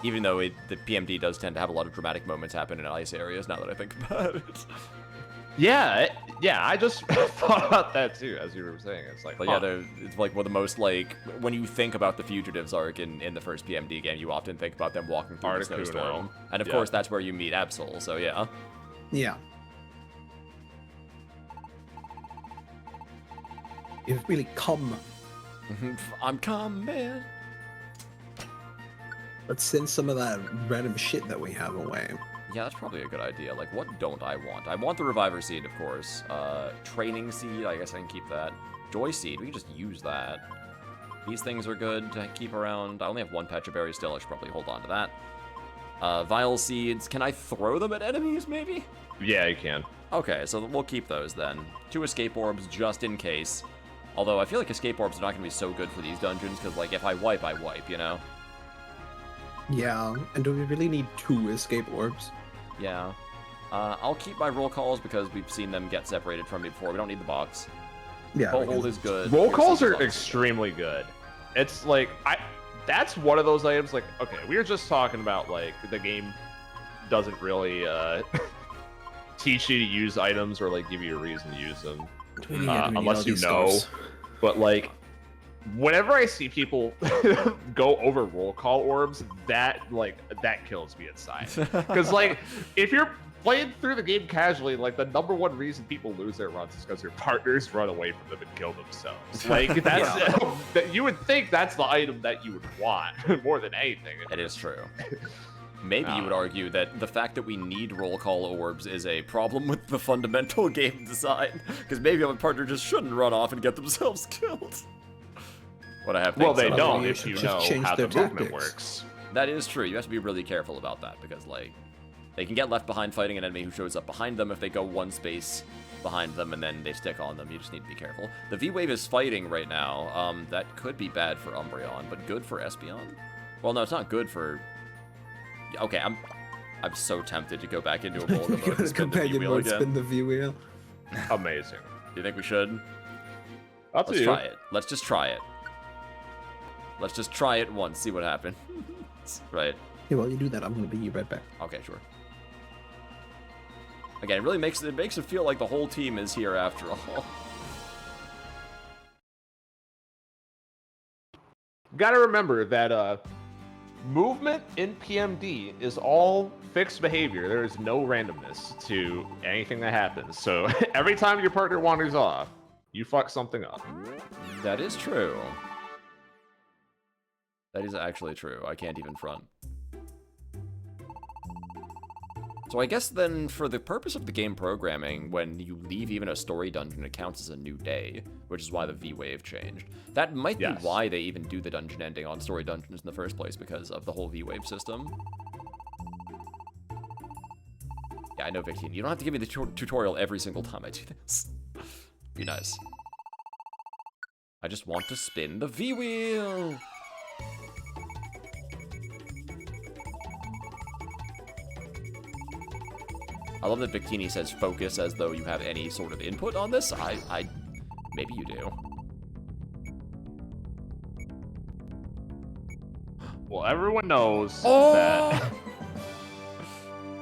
Even though the PMD does tend to have a lot of dramatic moments happen in ice areas, now that I think about it. Yeah, I just thought about that too, as you were saying. It's like, But yeah, it's like one of the most, like, when you think about the Fugitives arc in the first PMD game, you often think about them walking through the snowstorm. And of course, that's where you meet Absol, so yeah. Yeah. You've really come. I'm coming. Let's send some of that random shit that we have away. Yeah, that's probably a good idea. Like, what don't I want? I want the Reviver Seed, of course. Training Seed, I guess I can keep that. Joy Seed, we can just use that. These things are good to keep around. I only have one Pecha Berry still, I should probably hold on to that. Vile Seeds, can I throw them at enemies, maybe? Yeah, you can. Okay, so we'll keep those then. 2 Escape Orbs, just in case. Although, I feel like Escape Orbs are not going to be so good for these dungeons, because, like, if I wipe, you know? Yeah, and do we really need 2 Escape Orbs? Yeah. I'll keep my roll calls because we've seen them get separated from me before. We don't need the box. Yeah. Hold is good. Roll calls are extremely good. It's like, that's one of those items, like, okay, we were just talking about, like, the game doesn't really teach you to use items or, like, give you a reason to use them. Unless you know. But, like, whenever I see people go over roll call orbs, that kills me inside. Because, like, if you're playing through the game casually, like, the number one reason people lose their runs is because their partners run away from them and kill themselves. Like, that's you would think that's the item that you would want more than anything. It is true. Maybe you would argue that the fact that we need roll call orbs is a problem with the fundamental game design, because maybe my partner just shouldn't run off and get themselves killed. What I have. Well, they don't if you know how the movement works. That is true. You have to be really careful about that because, like, they can get left behind fighting an enemy who shows up behind them if they go one space behind them and then they stick on them. You just need to be careful. The V-Wave is fighting right now. That could be bad for Umbreon, but good for Espeon. Well, no, it's not good for. Okay, I'm so tempted to go back into a boulder mode and spin the V-Wheel again. Spin the V-Wheel. Amazing. Do you think we should? Let's try it. Let's just try it. Let's just try it once, see what happens. Right. Yeah, while you do that, I'm gonna be right back. Okay, sure. Again, it really makes it feel like the whole team is here after all. Gotta remember that movement in PMD is all fixed behavior. There is no randomness to anything that happens. So every time your partner wanders off, you fuck something up. That is true. That is actually true. I can't even front. So I guess then, for the purpose of the game programming, when you leave even a story dungeon, it counts as a new day, which is why the V-Wave changed. That might be why they even do the dungeon ending on story dungeons in the first place, because of the whole V-Wave system. Yeah, I know, Victine. You don't have to give me the tutorial every single time I do this. Be nice. I just want to spin the V-Wheel! I love that Victini says focus as though you have any sort of input on this. Maybe you do. Well, everyone knows that.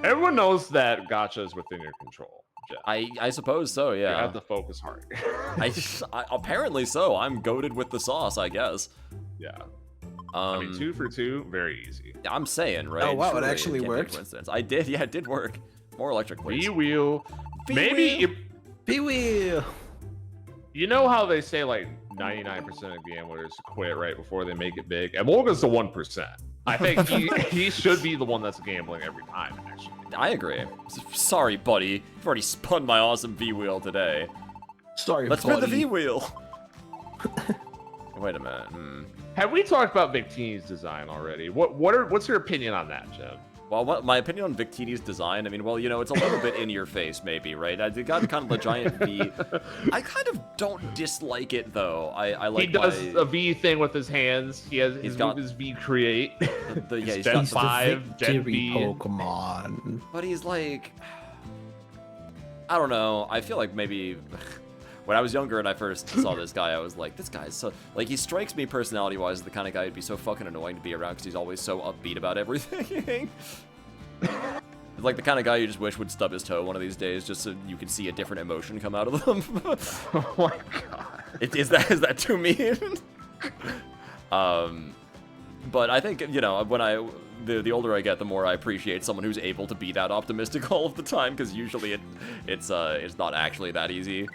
Everyone knows that gacha is within your control, Jeff. I suppose so. Yeah. You have to focus hard. Apparently so. I'm goated with the sauce, I guess. Yeah. I mean, 2 for 2, very easy. I'm saying, right? Oh wow, it actually worked. Coincidence. I did. Yeah, it did work. More electric, please. V-Wheel. Maybe. V-Wheel. You know how they say, like, 99% of gamblers quit right before they make it big? Emolga's the 1%. I think he should be the one that's gambling every time, actually. I agree. Sorry, buddy. You've already spun my awesome V-Wheel today. Sorry, Let's spin the V-Wheel. Wait a minute. Have we talked about Victini's design already? What's your opinion on that, Jim? Well, my opinion on Victini's design, I mean, well, you know, it's a little bit in your face, maybe, right? I got kind of the giant V. I kind of don't dislike it, though. I like. He does a V thing with his hands. He's got his V create. He's Gen got 5, Gen V. Pokemon. But he's like, I don't know. I feel like maybe. When I was younger and I first saw this guy, I was like, this guy's so... Like, he strikes me personality-wise as the kind of guy who'd be so fucking annoying to be around because he's always so upbeat about everything. Like the kind of guy you just wish would stub his toe one of these days, just so you can see a different emotion come out of them. Oh my god. Is that too mean? But I think, you know, when the older I get, the more I appreciate someone who's able to be that optimistic all of the time, because usually it's not actually that easy.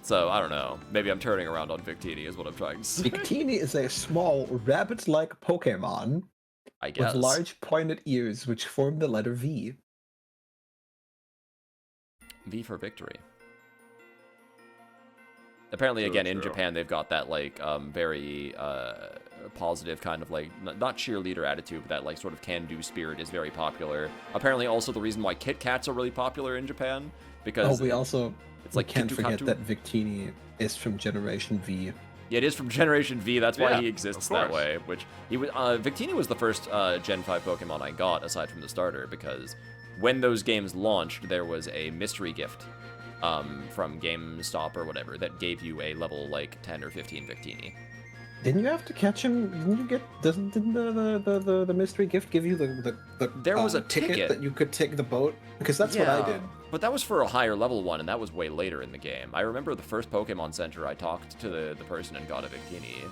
So, I don't know. Maybe I'm turning around on Victini is what I'm trying to say. Victini is a small, rabbit-like Pokemon I guess. with large pointed ears which form the letter V. V for victory. Apparently, again, in True. Japan, they've got that, like, very positive kind of, like, not cheerleader attitude, but that, like, sort of can-do spirit is very popular. Apparently, also the reason why Kit Kats are really popular in Japan, because... Oh, we also... It's like can't forget Kitu-Katu. that Victini is from Generation V. Yeah, it is from Generation V. That's why Yeah, he exists of that course. way. Which he was. Victini was the first Gen 5 Pokemon I got, aside from the starter, because when those games launched, there was a mystery gift from GameStop or whatever that gave you a level like 10 or 15 Victini. Didn't you have to catch him? Didn't you get? Didn't the mystery gift give you the There was a ticket ticket. that you could take the boat? Because that's what I did. But that was for a higher level one, and that was way later in the game. I remember the first Pokemon Center, I talked to the person and got a Victini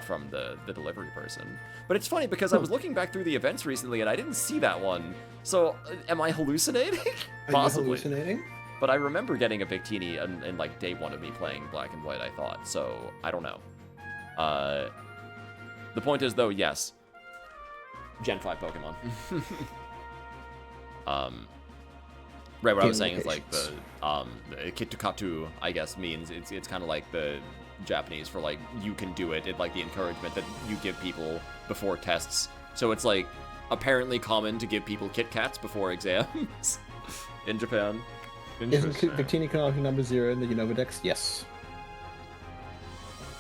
from the delivery person. But it's funny because I was looking back through the events recently, and I didn't see that one. So, am I hallucinating? Are Possibly. you hallucinating? But I remember getting a Victini in like day one of me playing Black and White, I thought. So, I don't know. The point is, though, yes. Gen 5 Pokemon. Right, what I was saying is like the Kitukatu, I guess, means it's kind of like the Japanese for like you can do it. It like the encouragement that you give people before tests. So it's like apparently common to give people Kit Kats before exams in Japan. Isn't Interesting. Victini canonical number 0 in the Unova Dex? Yes.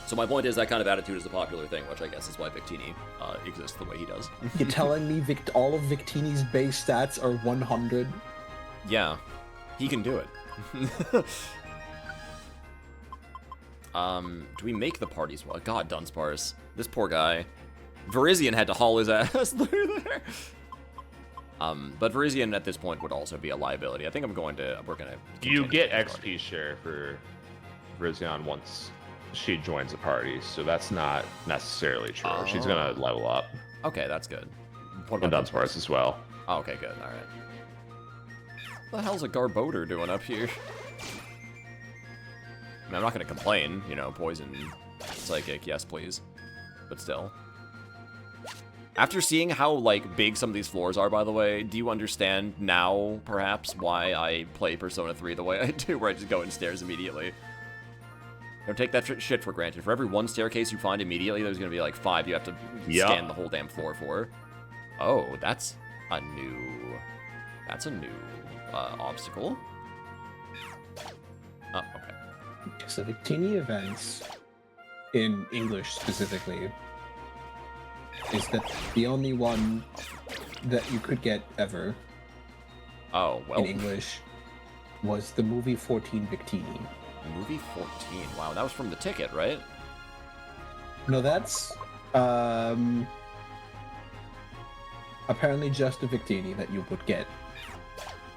So my point is that kind of attitude is a popular thing, which I guess is why Victini exists the way he does. You're telling me all of Victini's base stats are 100? Yeah, he can do it. Do we make the parties well? God, Dunsparce. This poor guy. Virizion had to haul his ass through there. But Virizion at this point would also be a liability. I think we're gonna... You continue get with the XP share for Virizion once she joins a party, so that's not necessarily true. She's gonna level up. Okay, that's good. What And about Dunsparce as well. Oh, okay, good. All right. What the hell's a Garbodor doing up here? I mean, I'm not gonna complain. You know, poison, psychic, yes please. But still. After seeing how, like, big some of these floors are, by the way, do you understand now, perhaps, why I play Persona 3 the way I do, where I just go in stairs immediately? Don't take that shit for granted. For every one staircase you find immediately, there's gonna be, like, 5 you have to scan the whole damn floor for. Oh, that's a new obstacle. Oh, okay. So Victini events, in English specifically, is that the only one that you could get ever Oh, well. in English was the movie 14 Victini. Movie 14. Wow, that was from the ticket, right? No, that's apparently just a Victini that you would get.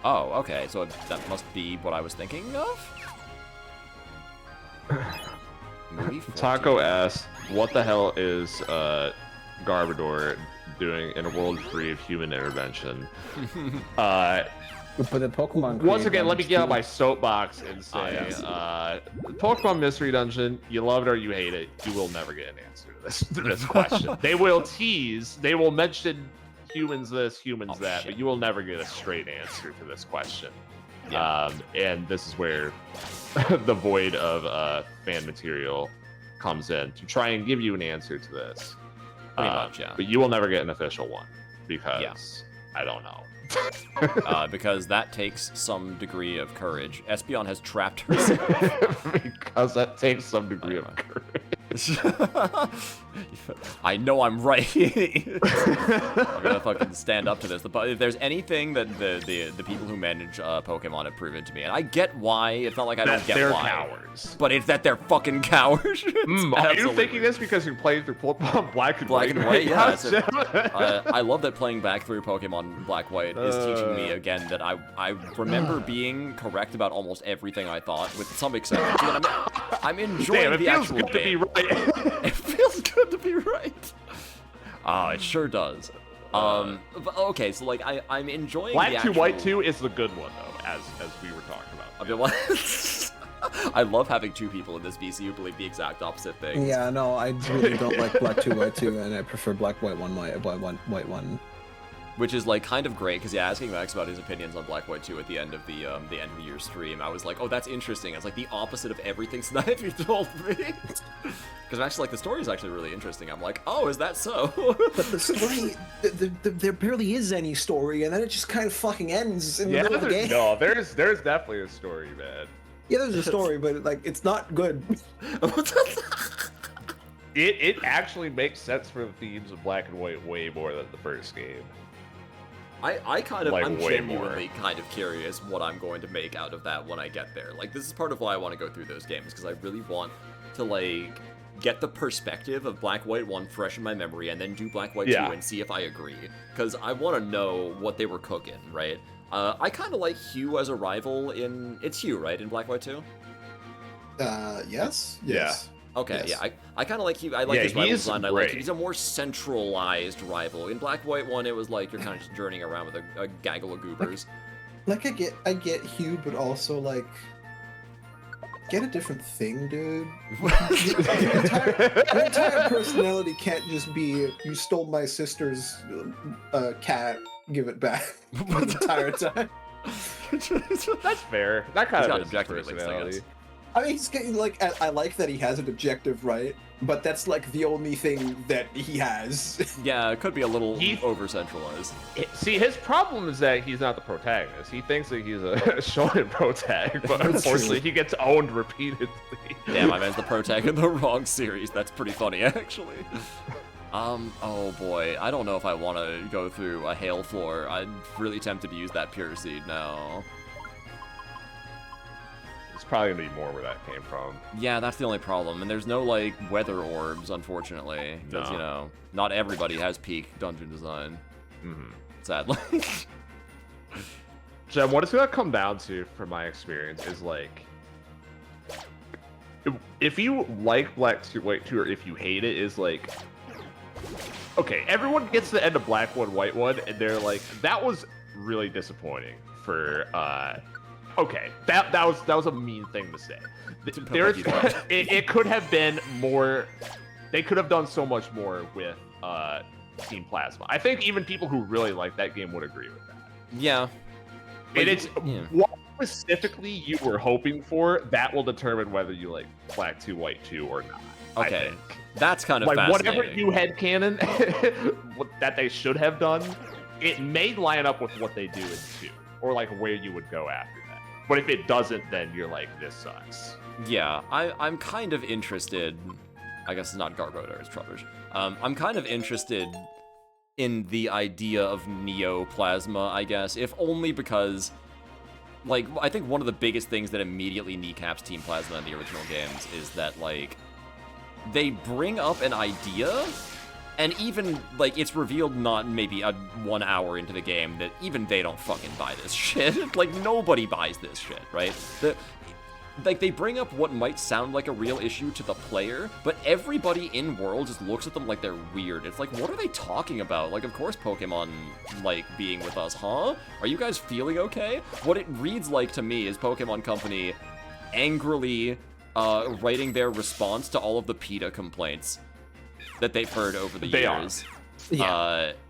Oh, okay. So that must be what I was thinking of? Movie 14. Taco asks, what the hell is Garbodor doing in a world free of human intervention? But the Pokemon. Once created again, let me ones get on too. my soapbox and say, yes. Pokemon Mystery Dungeon, you love it or you hate it, you will never get an answer to this question. They will tease, they will mention humans this, humans that, shit. but you will never get a straight answer to this question. Yeah. And this is where the void of fan material comes in to try and give you an answer to this. Pretty much, yeah. But you will never get an official one because I don't know. Because that takes some degree of courage. Espeon has trapped herself. Because that takes some degree of courage. I know I'm right. I'm gonna fucking stand up to this. But if there's anything that the people who manage Pokemon have proven to me, and I get why, it's not like I don't get they're why. Cowards. But it's that they're fucking cowards. Are you thinking this because you played through Black and White? Black and White, yeah. I love that playing back through Pokemon Black White is teaching me again that I remember being correct about almost everything I thought, with some exceptions. And I'm enjoying the actual game. It feels good to be right. It feels good to be right. It sure does. But, okay, so like I'm enjoying Black the 2 actual... White 2 is the good one though, as we were talking about. I mean, what? I love having two people in this VC who believe the exact opposite thing. Yeah, no, I really don't like Black 2 White 2, and I prefer Black White 1 White 1. Which is like kind of great, because yeah, asking Max about his opinions on Black White 2 at the end of the year stream, I was like, oh, that's interesting. It's like the opposite of everything Snipe told me. Because Max is like, the story is actually really interesting. I'm like, oh, is that so? But the story, there barely is any story, and then it just kind of fuking ends in the middle of the game. No, there's definitely a story, man. Yeah, there's a story, but like it's not good. It actually makes sense for the themes of Black and White way more than the first game. I'm way genuinely kind of curious what I'm going to make out of that when I get there. Like, this is part of why I want to go through those games, because I really want to, like, get the perspective of Black White 1 fresh in my memory, and then do Black White 2 and see if I agree. Because I want to know what they were cooking, right? I kind of like Hugh as a rival in... It's Hugh, right, in Black White 2? Yes? Yes. Okay, yes. yeah, I kind of like Hugh. I like his rival design. Great. He's a more centralized rival. In Black White 1, it was like you're kind of just journeying around with a gaggle of goobers. Like I get Hugh, but also like get a different thing, dude. Your entire personality can't just be you stole my sister's cat, give it back the entire time. That's fair. That kind of objective personality. I mean, he's getting like I like that he has an objective, right? But that's like the only thing that he has. Yeah, it could be a little over-centralized. See, his problem is that he's not the protagonist. He thinks that he's a shonen protag, but unfortunately he gets owned repeatedly. Yeah, my man's the protag in the wrong series. That's pretty funny, actually. Oh boy, I don't know if I want to go through a hail floor. I'm really tempted to use that pure seed now. Probably gonna be more where that came from. Yeah, that's the only problem. And there's no, like, weather orbs, unfortunately. Because, you know, not everybody has peak dungeon design. Sadly. Jem, what it's gonna come down to, from my experience, is, like... If you like Black 2 White 2, or if you hate it, is, like... Okay, everyone gets to the end of Black 1, White 1, and they're like, that was really disappointing for, Okay, that was a mean thing to say. It could have been more. They could have done so much more with Team Plasma. I think even people who really like that game would agree with that. Yeah. And it's what specifically you were hoping for that will determine whether you like Black 2 White 2 or not. Okay, I think. that's kind of like fascinating. whatever you headcanon that they should have done, it may line up with what they do in 2, or like where you would go after. But if it doesn't, then you're like, this sucks. Yeah, I'm kind of interested. I guess it's not Garboda, it's Trubbish. I'm kind of interested in the idea of Neoplasma, I guess, if only because, like, I think one of the biggest things that immediately kneecaps Team Plasma in the original games is that, like, they bring up an idea, and even, like, it's revealed not maybe 1 hour into the game that even they don't fucking buy this shit. Like, nobody buys this shit, right? Like, they bring up what might sound like a real issue to the player, but everybody in World just looks at them like they're weird. It's like, what are they talking about? Like, of course Pokemon like being with us, huh? Are you guys feeling okay? What it reads like to me is Pokemon Company angrily writing their response to all of the PETA complaints that they've heard over the years,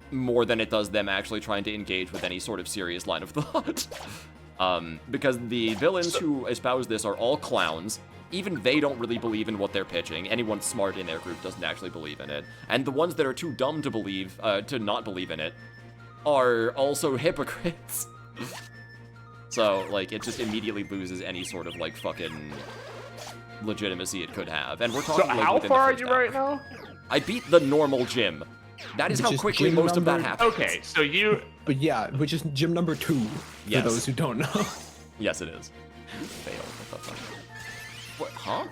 more than it does them actually trying to engage with any sort of serious line of thought. Because the villains who espouse this are all clowns. Even they don't really believe in what they're pitching. Anyone smart in their group doesn't actually believe in it. And the ones that are too dumb to believe, to not believe in it, are also hypocrites. So, like, it just immediately loses any sort of, like, fucking legitimacy it could have. And we're So talking like how within far are the you first hour. right now? I beat the normal gym. That is Which how is quickly gym most of that number- happens. Okay, so you But yeah, which is gym number 2 for Yes. those who don't know. Yes, it is. You failed. What the fuck? What? Huh?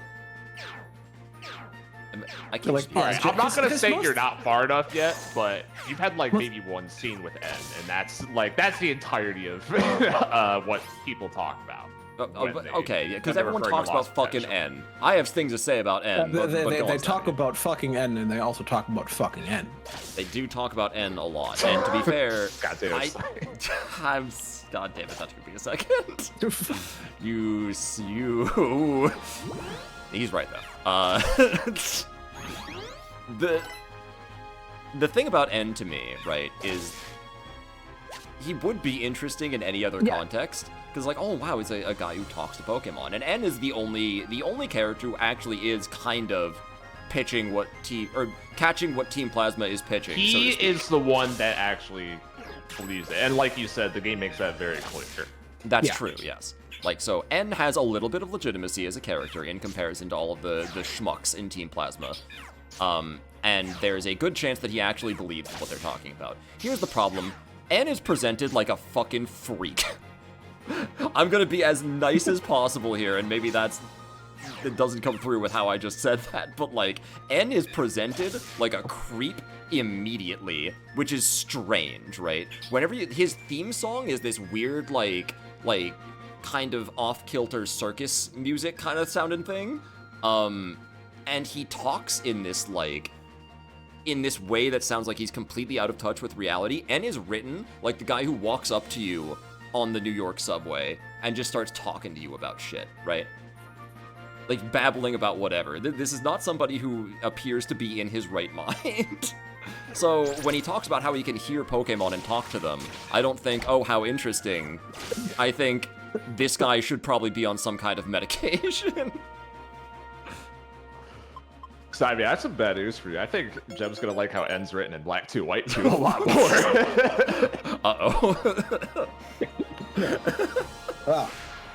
I can't. Like, all right. I'm not gonna His say most- you're not far enough yet, but you've had like maybe one scene with N, and that's the entirety of what people talk about. when they- Okay, because when they're everyone referring talks to about lost fucking potential. N. I have things to say about N. But They go on, talk Sammy. about fucking N, and they also talk about fucking N. They do talk about N a lot, and to be fair, God damn it. God damn it, that took me a second. you. He's right though. The thing about N to me, right, is he would be interesting in any other context. Because like, oh wow, he's a guy who talks to Pokemon, and N is the only character who actually is kind of pitching what catching what Team Plasma is pitching. He so to speak. is the one that actually believes it, and like you said, the game makes that very clear. That's Yeah. true, yes. Like, so N has a little bit of legitimacy as a character in comparison to all of the schmucks in Team Plasma. And there's a good chance that he actually believes what they're talking about. Here's the problem. N is presented like a fucking freak. I'm gonna be as nice as possible here, and maybe it doesn't come through with how I just said that, but like, N is presented like a creep immediately, which is strange, right? Whenever his theme song is this weird, like kind of off-kilter circus music kind of sounding thing, and he talks in this way that sounds like he's completely out of touch with reality. N is written like the guy who walks up to you on the New York subway and just starts talking to you about shit, right? Like babbling about whatever. This is not somebody who appears to be in his right mind. So when he talks about how he can hear Pokemon and talk to them, I don't think, oh, how interesting. I think this guy should probably be on some kind of medication. So I mean, that's some bad news for you. I think Jem's gonna like how N's written in Black 2, White 2 a lot more. Uh-oh. Wow,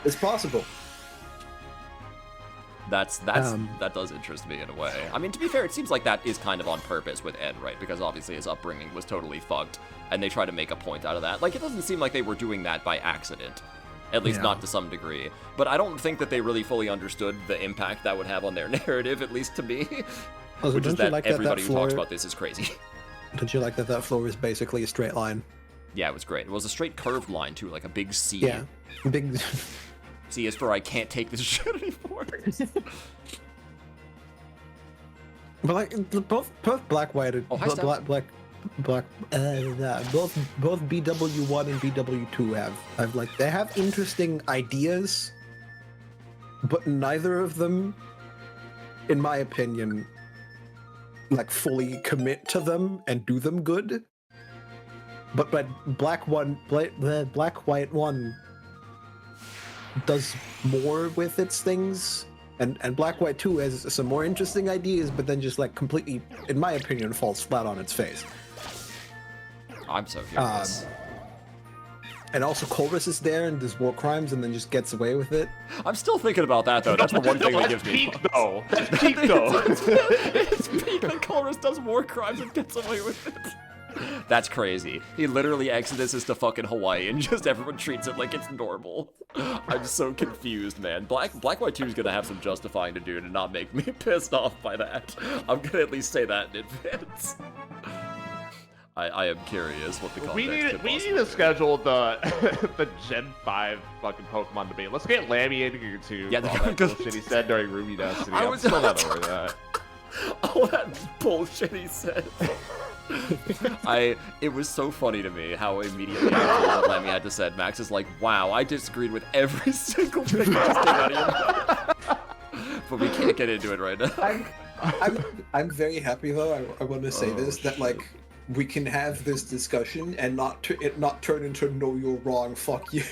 it's possible. That does interest me in a way. I mean, to be fair, it seems like that is kind of on purpose with N, right? Because obviously his upbringing was totally fucked, and they try to make a point out of that. Like, it doesn't seem like they were doing that by accident. At least not to some degree. But I don't think that they really fully understood the impact that would have on their narrative, at least to me. Also, Which is don't you that like everybody that who talks floor- about this is crazy. Don't you like that floor is basically a straight line? Yeah, it was great. It was a straight curved line, too, like a big C. Yeah, big. C is for I can't take this shit anymore. But like both black white and Oh, hi, Steph. black both BW1 and BW2 have like they have interesting ideas, but neither of them, in my opinion, like fully commit to them and do them good. But black white one does more with its things. And Black White 2 has some more interesting ideas, but then just like completely, in my opinion, falls flat on its face. I'm so curious. And also Colress is there and does war crimes and then just gets away with it. I'm still thinking about that, though. That's the one thing that gives me peak, pause. though. That's peak, though. It's peak that Colress does war crimes and gets away with it. That's crazy. He literally exoduses to fucking Hawaii and just everyone treats it like it's normal. I'm so confused, man. Black White 2 is gonna have some justifying to do to not make me pissed off by that. I'm gonna at least say that in advance. I am curious what the context We need could to possibly schedule the the Gen 5 fucking Pokemon debate. Let's get Lammy in here too. Yeah, for all that bullshit he said during Ruby Destiny. I I'm was- still not over that. all that bullshit he said. It was so funny to me how immediately after what Lemmy had to say, Max is like, wow, I disagreed with every single thing you just came out of your mouth. But we can't get into it right now. I'm very happy though. I want to say this that like we can have this discussion and not turn into no, you're wrong, fuck you.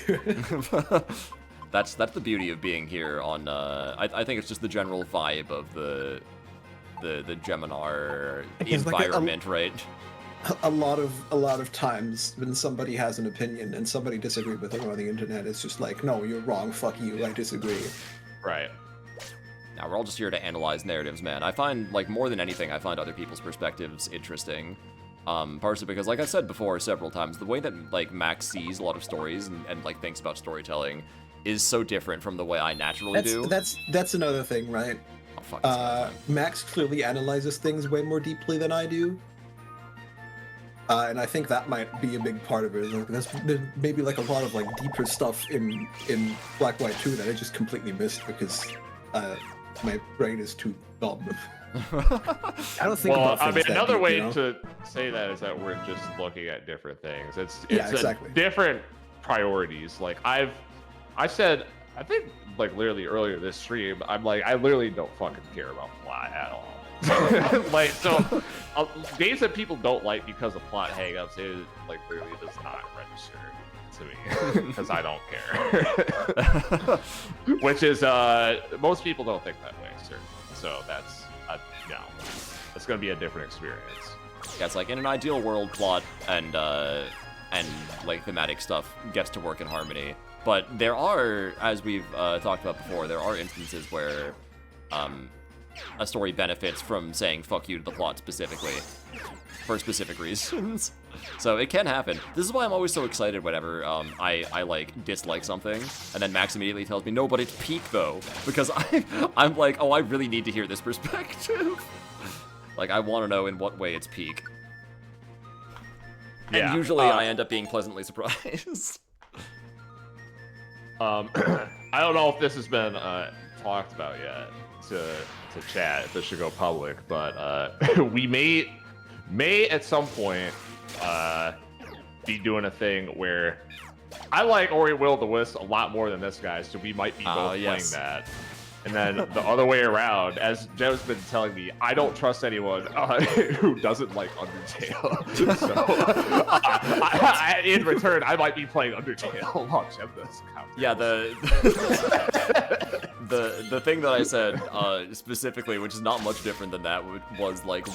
That's the beauty of being here on I think it's just the general vibe of the Geminar It's like environment, right? a lot of times when somebody has an opinion and somebody disagrees with them on the internet, it's just like, no, you're wrong, fuck you, I disagree. Right. Yeah, we're all just here to analyze narratives, man. I find, like, more than anything, I find other people's perspectives interesting. Partially because, like I said before several times, the way that, like, Max sees a lot of stories and like, thinks about storytelling is so different from the way I naturally do. That's another thing, right? Oh, fuck, it's another thing. Max clearly analyzes things way more deeply than I do. And I think that might be a big part of it. Like, there's maybe like a lot of like deeper stuff in Black White 2 that I just completely missed because my brain is too dumb. I don't think about things another deep, way you know? to say that is that we're just looking at different things. It's exactly. different priorities. Like I said, I think like literally earlier this stream, I'm like, I literally don't fucking care about plot at all. Like, so games that people don't like because of plot hangups, it like literally does not register to me because I don't care. Which is most people don't think that way, certainly. So that's no, it's gonna be a different experience. Yeah, it's like in an ideal world, plot and like thematic stuff gets to work in harmony. But there are, as we've talked about before, there are instances where a story benefits from saying fuck you to the plot specifically for specific reasons. So it can happen. This is why I'm always so excited whenever I like dislike something and then Max immediately tells me no, but it's peak though, because I'm like, oh, I really need to hear this perspective. Like, I want to know in what way it's peak. Yeah, and usually I end up being pleasantly surprised. I don't know if this has been talked about yet to chat. This should go public, but we may at some point be doing a thing where I like Ori Will the Wisp a lot more than this guy, so we might be both playing that. And then the other way around, as Jem's been telling me, I don't trust anyone who doesn't like Undertale. So, in return, I might be playing Undertale while Jem does. Yeah, the thing that I said specifically, which is not much different than that, was like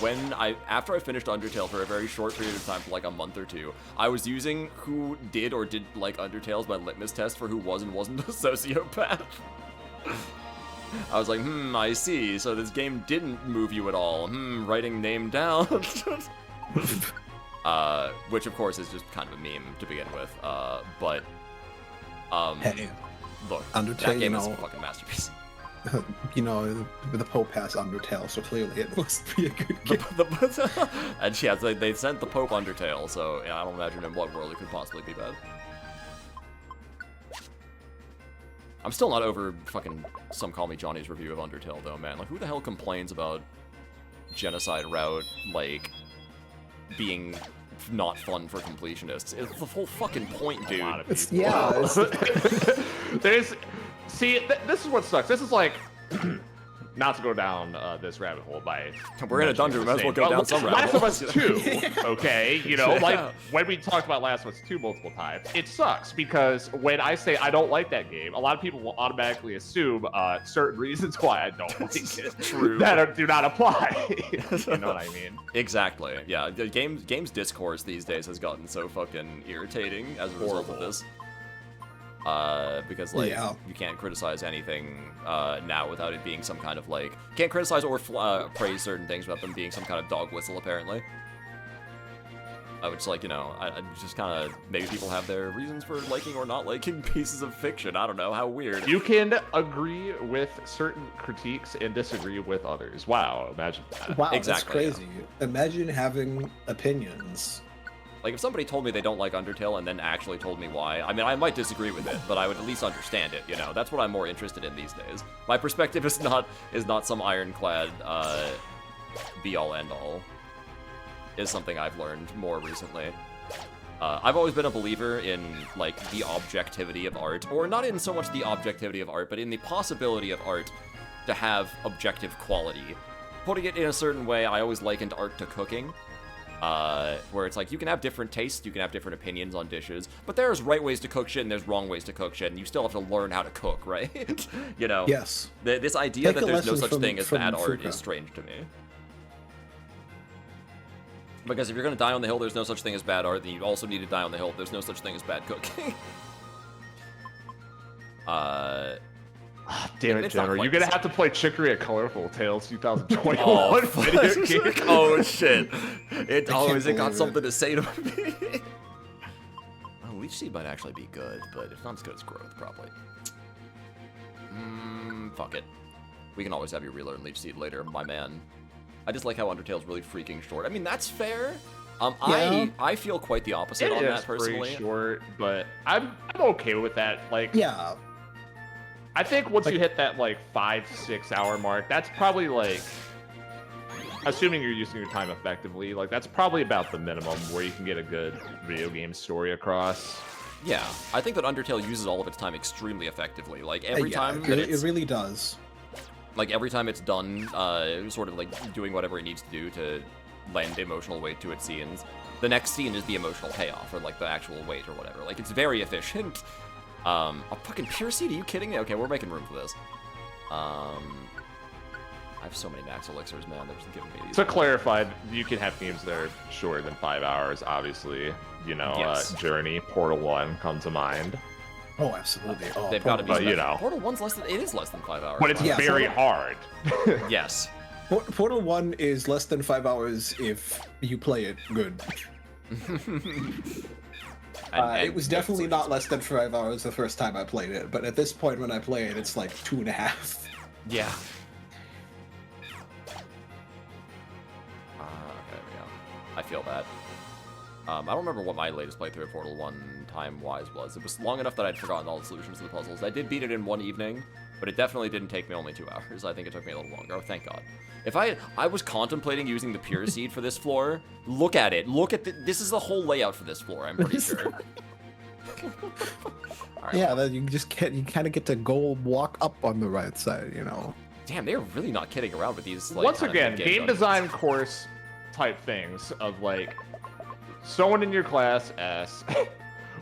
after I finished Undertale for a very short period of time, for like a month or two, I was using who did or didn't like Undertale as my litmus test for who was and wasn't a sociopath. I was like, I see. So this game didn't move you at all. Writing name down. Which of course is just kind of a meme to begin with. But hey, look, Undertale, that game is a fucking masterpiece. You know, the Pope has Undertale, so clearly it must be a good game. And yeah, they sent the Pope Undertale, so yeah, I don't imagine in what world it could possibly be bad. I'm still not over fucking Some Call Me Johnny's review of Undertale, though, man. Like, who the hell complains about genocide route, like, being not fun for completionists? It's the whole fucking point, dude. See, this is what sucks. This is like, not to go down this rabbit hole by... We're in a dungeon, we might as well go down some rabbit hole. Last of Us 2, okay? You know, like, when we talked about Last of Us 2 multiple times, it sucks, because when I say I don't like that game, a lot of people will automatically assume certain reasons why I don't like it. True. That do not apply. You know what I mean? Exactly, yeah. The game's discourse these days has gotten so fucking irritating as a result of this. Because, like, you can't criticize anything now without it being some kind of, like... Can't criticize or praise certain things without them being some kind of dog whistle, apparently. Which, like, you know, I just kind of... Maybe people have their reasons for liking or not liking pieces of fiction. I don't know, how weird. You can agree with certain critiques and disagree with others. Wow, imagine that. Wow, exactly, that's crazy. Yeah. Imagine having opinions. Like, if somebody told me they don't like Undertale and then actually told me why, I mean, I might disagree with it, but I would at least understand it, you know? That's what I'm more interested in these days. My perspective is not some ironclad be-all, end-all. Is something I've learned more recently. I've always been a believer in, like, the objectivity of art, or not in so much the objectivity of art, but in the possibility of art to have objective quality. Putting it in a certain way, I always likened art to cooking. Where it's like, you can have different tastes, you can have different opinions on dishes, but there's right ways to cook shit and there's wrong ways to cook shit, and you still have to learn how to cook, right? You know? Yes. This idea that there's no such thing as bad art is strange to me. Because if you're gonna die on the hill, there's no such thing as bad art, then you also need to die on the hill, there's no such thing as bad cooking. Damn it, It's not Jenner. quite You're the gonna same. have to play Chicory at Colorful Tales 2021 Oh, video game. oh shit! It I always can't it got believe something to say to me. Oh, Leech Seed might actually be good, but it's not as good as Growth, probably. Fuck it. We can always have you relearn Leech Seed later, my man. I just like how Undertale's really freaking short. I mean, that's fair. Yeah. I feel quite the opposite on It that is personally. pretty short, but I'm okay with that. Like, Yeah. I think once you hit that like 5-6 hour mark, that's probably like, assuming you're using your time effectively, like that's probably about the minimum where you can get a good video game story across. Yeah, I think that Undertale uses all of its time extremely effectively. Like every time that it really does. Like every time it's done, sort of like doing whatever it needs to do to lend emotional weight to its scenes, the next scene is the emotional payoff or like the actual weight or whatever. Like it's very efficient. A fucking pure seed? Are you kidding me? Okay, we're making room for this. I have so many max elixirs, man. They're just giving me these. To clarify, you can have games that are shorter than 5 hours. Obviously, you know, Yes. Journey, Portal 1 come to mind. Oh, absolutely. Oh, They've got to be. But, you know. Portal 1's less than. It is less than 5 hours. But it's Yeah, very so- hard. Yes. Portal 1 is less than 5 hours if you play it good. And It was definitely not less than 5 hours the first time I played it, but at this point when I play it, it's like 2.5. Yeah. Okay, there we go. I feel that. I don't remember what my latest playthrough of Portal 1 time-wise was. It was long enough that I'd forgotten all the solutions to the puzzles. I did beat it in one evening, but it definitely didn't take me only 2 hours. I think it took me a little longer. Oh, thank God. If I was contemplating using the Pure Seed for this floor, look at it. Look at this is the whole layout for this floor, I'm pretty sure. All right, Yeah, then you just get you kind of get to go walk up on the right side, you know. damn, they're really not kidding around with these. Like, Once kind of again, mid-game game dungeons. design course type things of like, someone in your class asks,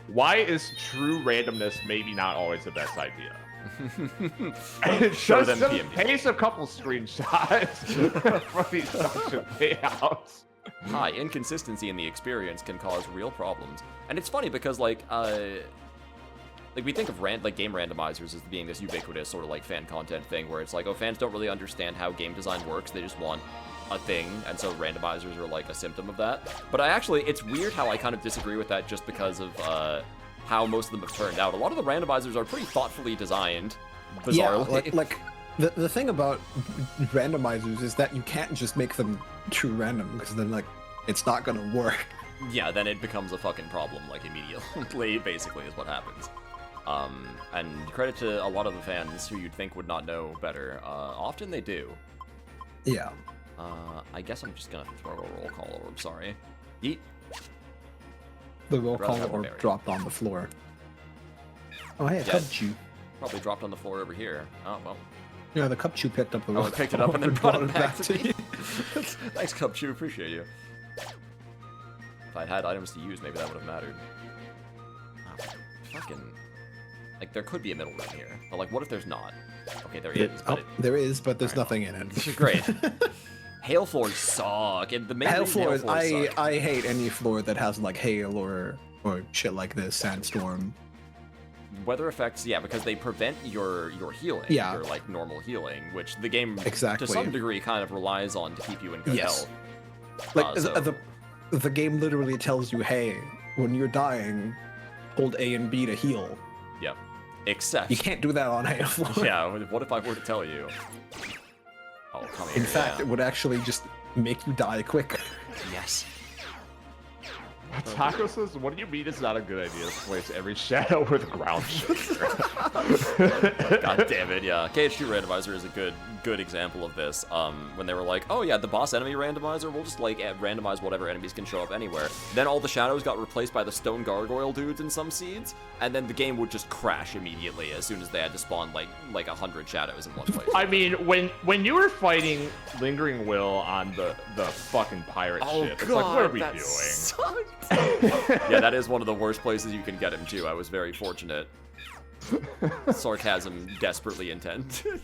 why is true randomness maybe not always the best idea? Show them Just PMD. paste a couple screenshots from these function payouts. High inconsistency in the experience can cause real problems. And it's funny because like we think of game randomizers as being this ubiquitous sort of like fan content thing where it's like, oh, fans don't really understand how game design works, they just want a thing, and so randomizers are like a symptom of that. But it's weird how I kind of disagree with that just because of how most of them have turned out. A lot of the randomizers are pretty thoughtfully designed, bizarrely. Yeah, like the thing about randomizers is that you can't just make them too random because then like it's not gonna work. Yeah, then it becomes a fucking problem, like, immediately, basically, is what happens. And credit to a lot of the fans who you'd think would not know better. Often they do. Yeah. I guess I'm just gonna throw a roll call orb, sorry. Yeet. The roll Rather call have a or berry. dropped on the floor. Oh hey, a Yeah. cup chew. Probably dropped on the floor over here. Oh, well. Yeah, the cup chew picked up the roll Oh, it picked it up and then call brought it back to me. you. Thanks, Cupchew, appreciate you. If I'd had items to use, maybe that would have mattered. Oh, fucking... Like, there could be a middle room here, but, like, what if there's not? Okay, there is, but There is, but there's Alright, nothing in it. Great. Hail floors suck, and the main Hail reason floors, suck... I hate any floor that has like hail or shit like this, sandstorm. Weather effects, yeah, because they prevent your healing, Yeah. your, like, normal healing, which the game, Exactly. to some degree, kind of relies on to keep you in good Yes. health. Like So- the game literally tells you, hey, when you're dying, hold A and B to heal. Yep. Except... You can't do that on hail floor. Yeah, what if I were to tell you? Oh, come here. In fact, yeah. it would actually just make you die quicker. Yes. Taco says, what do you mean it's not a good idea to place every shadow with ground sugar? God damn it, yeah. KH2 randomizer is a good example of this. When they were like, oh yeah, the boss enemy randomizer, we'll just like randomize whatever enemies can show up anywhere. Then all the shadows got replaced by the stone gargoyle dudes in some seeds, and then the game would just crash immediately as soon as they had to spawn like 100 shadows in one place. I mean, when you were fighting Lingering Will on the fucking pirate ship, it's like, what are we that doing? sucked. Yeah, that is one of the worst places you can get him too. I was very fortunate. Sarcasm desperately intended.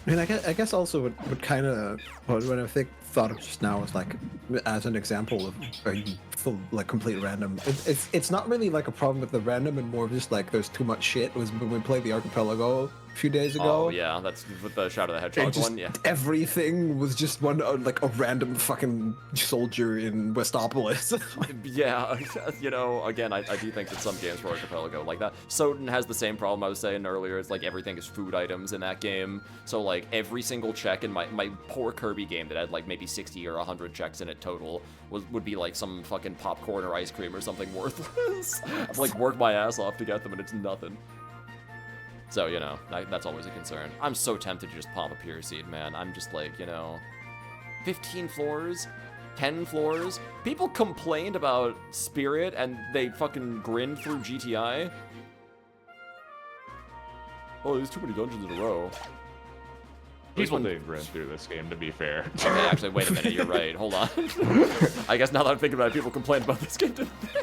I mean, I guess also what kind of when I thought of just now was like as an example of a full like complete random. It's not really like a problem with the random, and more of just like there's too much shit. It was when we played the Archipelago a few days ago. Oh yeah, that's with the Shadow the Hedgehog Just one. Yeah. everything was just one like a random fucking soldier in Westopolis. Yeah, you know, again, I do think that some games for Archipelago like that. Soden has the same problem I was saying earlier. It's like everything is food items in that game. So like every single check in my poor Kirby game that had like maybe 60 or 100 checks in it total would be like some fucking popcorn or ice cream or something worthless. I've like worked my ass off to get them and it's nothing. So, you know, that's always a concern. I'm so tempted to just pop a pure seed, man. I'm just like, you know, 15 floors, 10 floors. People complained about Spirit and they fucking grinned through GTI. Oh, there's too many dungeons in a row. People did grin through this game, to be fair. Okay, actually, wait a minute. You're right. Hold on. I guess now that I'm thinking about it, people complained about this game, didn't they?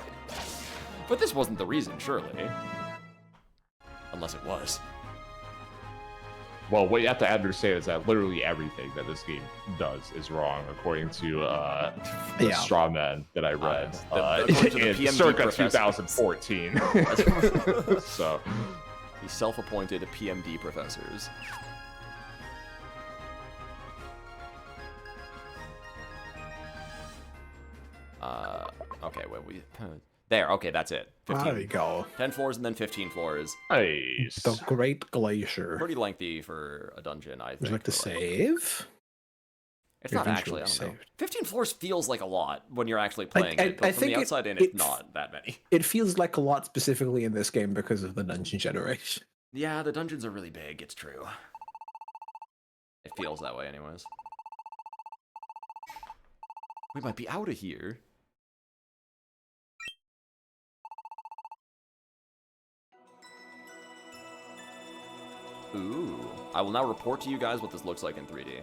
But this wasn't the reason, surely. Unless it was. Well, what you have to understand is that literally everything that this game does is wrong, according to the straw man that I read in circa 2014. So, the self-appointed PMD professors. Okay, wait, there, okay, that's it. 15. There we go. 10 floors and then 15 floors. Nice. The Great Glacier. Pretty lengthy for a dungeon, I think. Would you like to save? It's not actually, I don't know. 15 floors feels like a lot when you're actually playing it, but from the outside in, it's not that many. It feels like a lot specifically in this game because of the dungeon generation. Yeah, the dungeons are really big, it's true. It feels that way anyways. We might be out of here. Ooh. I will now report to you guys what this looks like in 3D.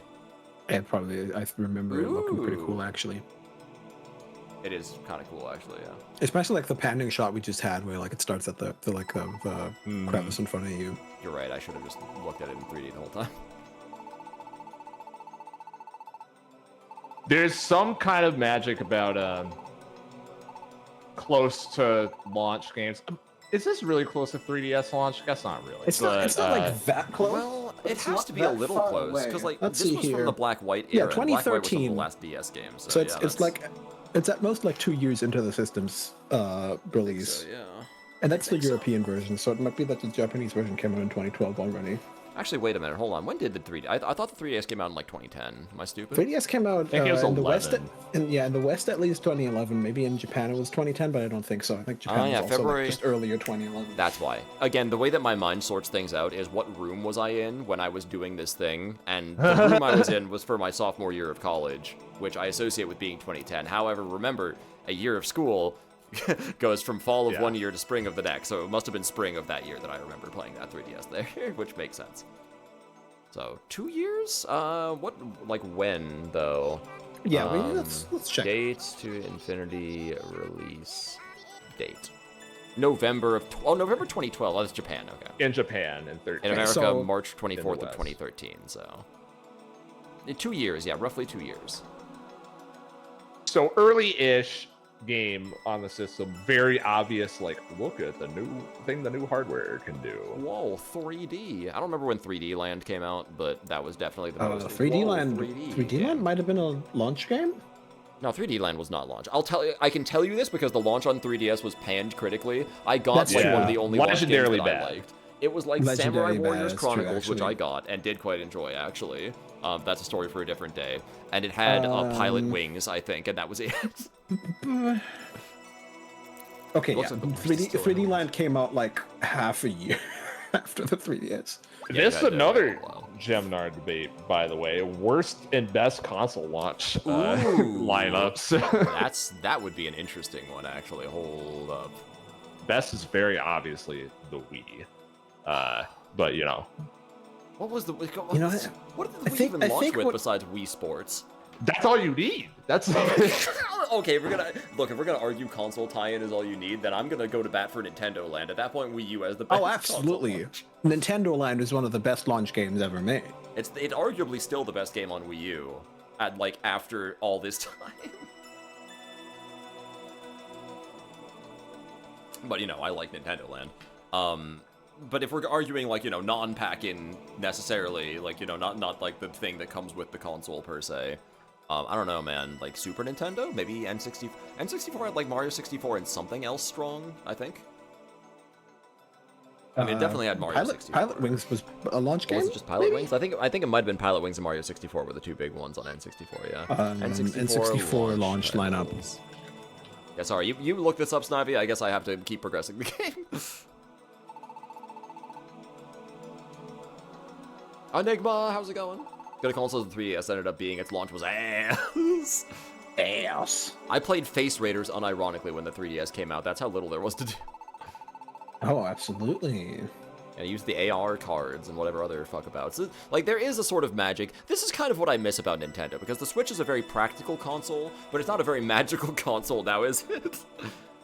And probably, I remember it looking pretty cool, actually. It is kind of cool, actually, yeah. Especially like the panning shot we just had, where like it starts at the crevice in front of you. You're right, I should have just looked at it in 3D the whole time. There's some kind of magic about close to launch games. Is this really close to 3DS launch? Guess not really. It's not like that close. Well, it has to be a little close because like Let's this see was here. from the Black-White era. Yeah, and Black-White was from 2013. the last DS game. So yeah, it's like it's at most like 2 years into the system's release. So, yeah. And that's the European version, so it might be that the Japanese version came out in 2012 already. Actually, wait a minute. Hold on. When did the 3D? I thought the 3DS came out in like 2010. Am I stupid? 3DS came out I think it was in the 11. West. In the West at least 2011. Maybe in Japan it was 2010, but I don't think so. I think Japan was also February. like just earlier 2011. That's why. Again, the way that my mind sorts things out is what room was I in when I was doing this thing, and the room I was in was for my sophomore year of college, which I associate with being 2010. However, remember, a year of school goes from fall of one year to spring of the next, so it must have been spring of that year that I remember playing that 3DS there, which makes sense. So 2 years? When though? Yeah, let's check. Dates to Infinity release date. November 2012. Oh, that's Japan. Okay. In Japan in 13. In America, so, March 24th of 2013. So 2 years. Yeah, roughly 2 years. So early-ish game on the system, very obvious, like, look at the new thing the new hardware can do. Whoa, 3D. I don't remember when 3D Land came out, but that was definitely the most. 3D Land. 3D Land might have been a launch game. No, 3D Land was not launched. I can tell you this because the launch on 3DS was panned critically. I got one of the only launch games that I liked. It was like Samurai Warriors Chronicles, which I got and did quite enjoy, actually. That's a story for a different day. And it had pilot wings, I think, and that was it. Okay, yeah. 3D Land came out like half a year after the 3DS. Yeah, this is another Gemnar debate, by the way. Worst and best console launch lineups. That would be an interesting one, actually. Hold up. Best is very obviously the Wii. But you know. What was the? What did the Wii even launch with besides Wii Sports? That's all you need. That's okay. If we're gonna argue console tie-in is all you need, then I'm gonna go to bat for Nintendo Land. At that point, Wii U as the best. Oh, absolutely. Nintendo Land is one of the best launch games ever made. It's arguably still the best game on Wii U. at like after all this time. But, you know, I like Nintendo Land. But if we're arguing, like, you know, non-pack-in necessarily, like, you know, not like the thing that comes with the console per se, I don't know, man. Like, Super Nintendo? Maybe N64? N64 had, like, Mario 64 and something else strong, I think. I mean, it definitely had Mario 64. Pilot Wings was a launch game? Was it just Pilot Wings? I think it might have been Pilot Wings and Mario 64 were the two big ones on N64, yeah. N64 launch lineup. Yeah, sorry, you look this up, Snivy. I guess I have to keep progressing the game. Enigma, how's it going? Good console of the 3DS ended up being its launch was ass. Ass. I played Face Raiders unironically when the 3DS came out. That's how little there was to do. Oh, absolutely. And I used the AR cards and whatever other fuckabouts. Like, there is a sort of magic. This is kind of what I miss about Nintendo, because the Switch is a very practical console, but it's not a very magical console now, is it?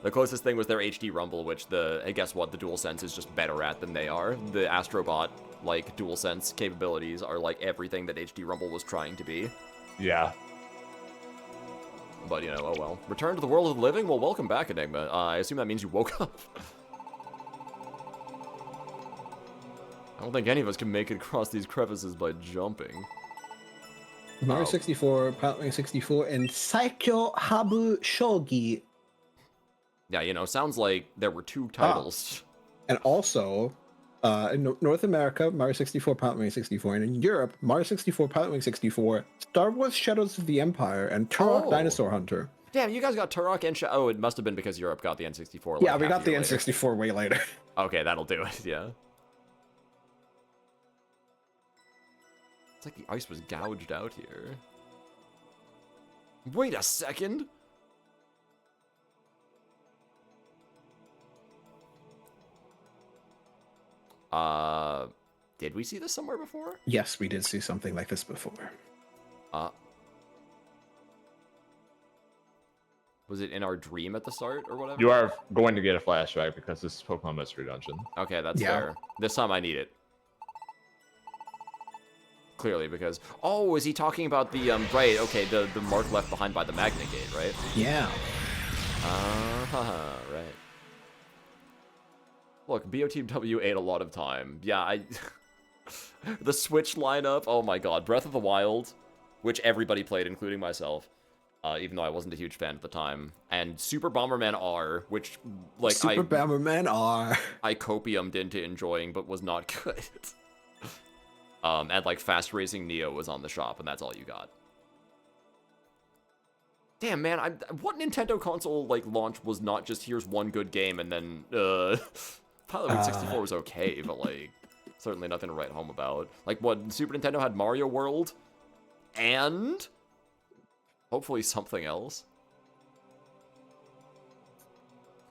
The closest thing was their HD Rumble, which guess what, the DualSense is just better at than they are. The Astrobot, like, DualSense capabilities are like everything that HD Rumble was trying to be. Yeah. But, you know, oh well. Return to the world of the living? Well, welcome back, Enigma. I assume that means you woke up. I don't think any of us can make it across these crevices by jumping. Mario 64, Pilot Wing 64, and Saikyo Habu Shogi. Yeah, you know, sounds like there were two titles. And also, in North America, Mario 64, Pilot Wing 64, and in Europe, Mario 64, Pilot Wing 64, Star Wars Shadows of the Empire, and Turok Dinosaur Hunter. Damn, you guys got Turok and Oh, it must have been because Europe got the N64. Like, yeah, we got the N64 way later. Okay, that'll do it, yeah. It's like the ice was gouged out here. Wait a second! Did we see this somewhere before? Yes, we did see something like this before. Was it in our dream at the start or whatever? You are going to get a flashback because this is Pokemon Mystery Dungeon. Okay, that's fair. This time I need it. Clearly, because... Oh, is he talking about the, right, okay, the mark left behind by the Magnet Gate, right? Yeah. Right. Look, BOTW ate a lot of time. Yeah, the Switch lineup, oh my god. Breath of the Wild, which everybody played, including myself, even though I wasn't a huge fan at the time. And Super Bomberman R, which, like, Super Bomberman R. I copiumed into enjoying, but was not good. And, like, Fast Racing Neo was on the shop, and that's all you got. Damn, man, what Nintendo console, like, launch was not just, here's one good game, and then, Pilot Wing 64 was okay, but, like, certainly nothing to write home about. Like, what, Super Nintendo had Mario World, and hopefully something else.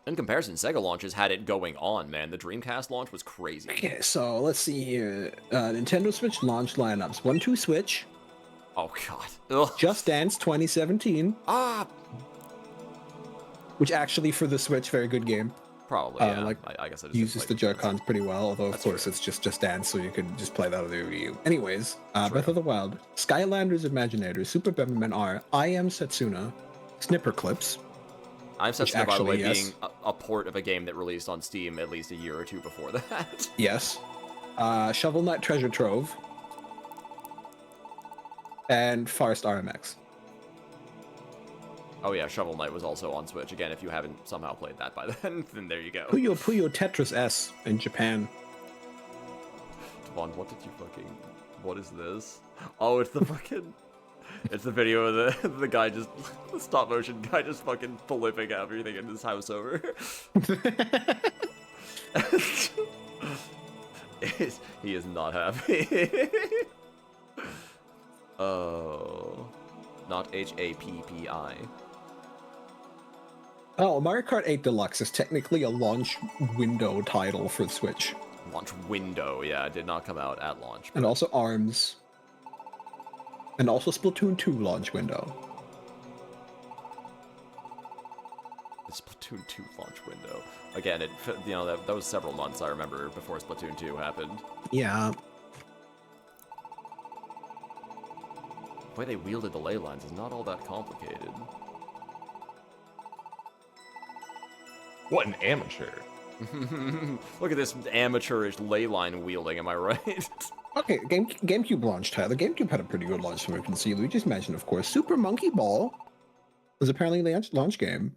In comparison, Sega launches had it going on, man. The Dreamcast launch was crazy. Okay, so let's see here. Nintendo Switch launch lineups. 1-2 Switch. Oh, God. Ugh. Just Dance 2017. Ah! Which actually, for the Switch, very good game. Probably, yeah. Like, I guess I just uses the Joy-Cons pretty well, although, of course, it's just Dance, so you could just play that on the Wii U. Anyways, Breath of the Wild, Skylanders Imaginators, Super Bomberman R, I Am Setsuna, Snipper Clips. I'm Setsuna, by the way, being a port of a game that released on Steam at least a year or two before that. Yes. Shovel Knight Treasure Trove. And Forest RMX. Oh yeah, Shovel Knight was also on Switch. Again, if you haven't somehow played that by then, then there you go. Puyo Puyo Tetris S in Japan. Devon, what did you fucking... What is this? Oh, it's the fucking... It's the video of the guy just... The stop motion guy just fucking flipping everything in his house over. He is not happy. Oh... Not HAPPI. Oh, Mario Kart 8 Deluxe is technically a launch window title for the Switch. Launch window, yeah, it did not come out at launch. And also ARMS. And also Splatoon 2 launch window. The Splatoon 2 launch window. Again, that was several months, I remember, before Splatoon 2 happened. Yeah. The way they wielded the ley lines is not all that complicated. What an amateur. Look at this amateurish ley line wielding, am I right? Okay, GameCube launch title. The GameCube had a pretty good launch from what we can see. Luigi's Mansion, of course. Super Monkey Ball was apparently the launch game.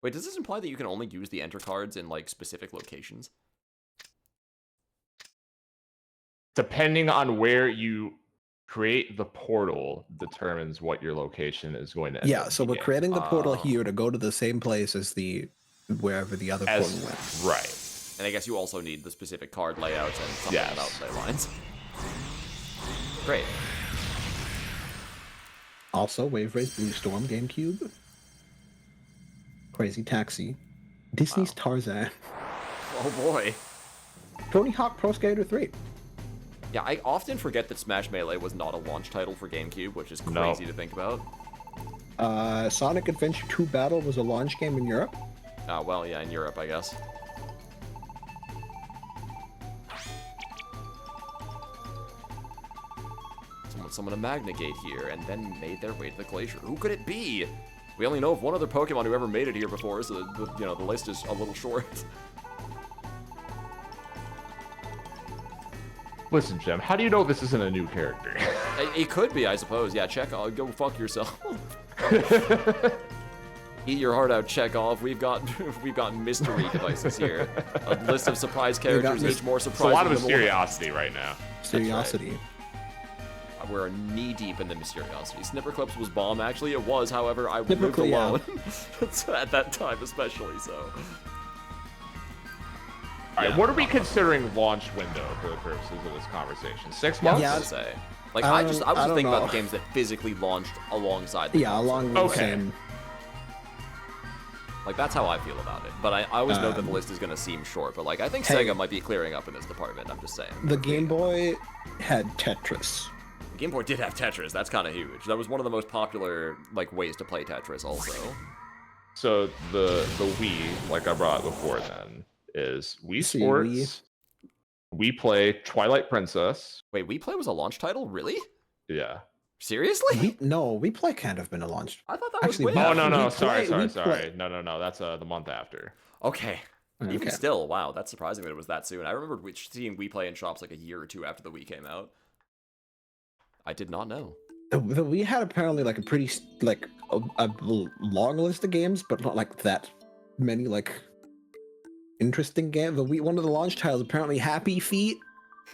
Wait, does this imply that you can only use the enter cards in, like, specific locations? Depending on where you create the portal determines what your location is going to end Yeah, up so we're being. creating the portal here to go to the same place as wherever the other portal went. Right. And I guess you also need the specific card layouts and something Yes. about ley lines. Great. Also, Wave Race Blue Storm GameCube. Crazy Taxi. Disney's Tarzan. Oh boy. Tony Hawk Pro Skater 3. Yeah, I often forget that Smash Melee was not a launch title for GameCube, which is crazy to think about. Sonic Adventure 2 Battle was a launch game in Europe. Well, yeah, in Europe, I guess. Someone summoned a Magna Gate here and then made their way to the glacier. Who could it be? We only know of one other Pokemon who ever made it here before, so the list is a little short. Listen, Jim, how do you know this isn't a new character? It could be, I suppose. Yeah, Chekhov, go fuck yourself. Eat your heart out, Chekhov. We've got mystery devices here. A list of surprise characters, each more It's a surprising. lot of than the one. mysteriosity right now. Mysteriosity. We're knee deep in the mysteriosity. Snipperclips was bomb. Actually, it was. However, I lived Snipperclip, yeah. alone at that time, especially. So. All right, Yeah. what are we considering launch window for the purposes of this conversation? 6 Yeah, months? I was gonna say. Like I I was don't just thinking about know. the games that physically launched alongside. The Yeah, console. along with the Okay. same. Like that's how I feel about it. But I always know that the list is gonna seem short. But like I think Hey. Sega might be clearing up in this department. I'm just saying. The Game Boy had Tetris. The Game Boy did have Tetris. That's kind of huge. That was one of the most popular like ways to play Tetris. Also. So the Wii, like I brought before then, is Wii See, Sports. We play Twilight Princess. Wait, We Play was a launch title? Really? Yeah. Seriously? We Play can't have been a launch. I thought that was Actually, way no. Oh, after. no, no. We Sorry. play- No. That's the month after. Okay. Even Okay. still, wow, that's surprising that it was that soon. I remember seeing We Play in shops like a year or two after the Wii came out. I did not know. The Wii had apparently like a pretty like a long list of games, but not like that many like interesting games. The Wii, one of the launch titles apparently Happy Feet.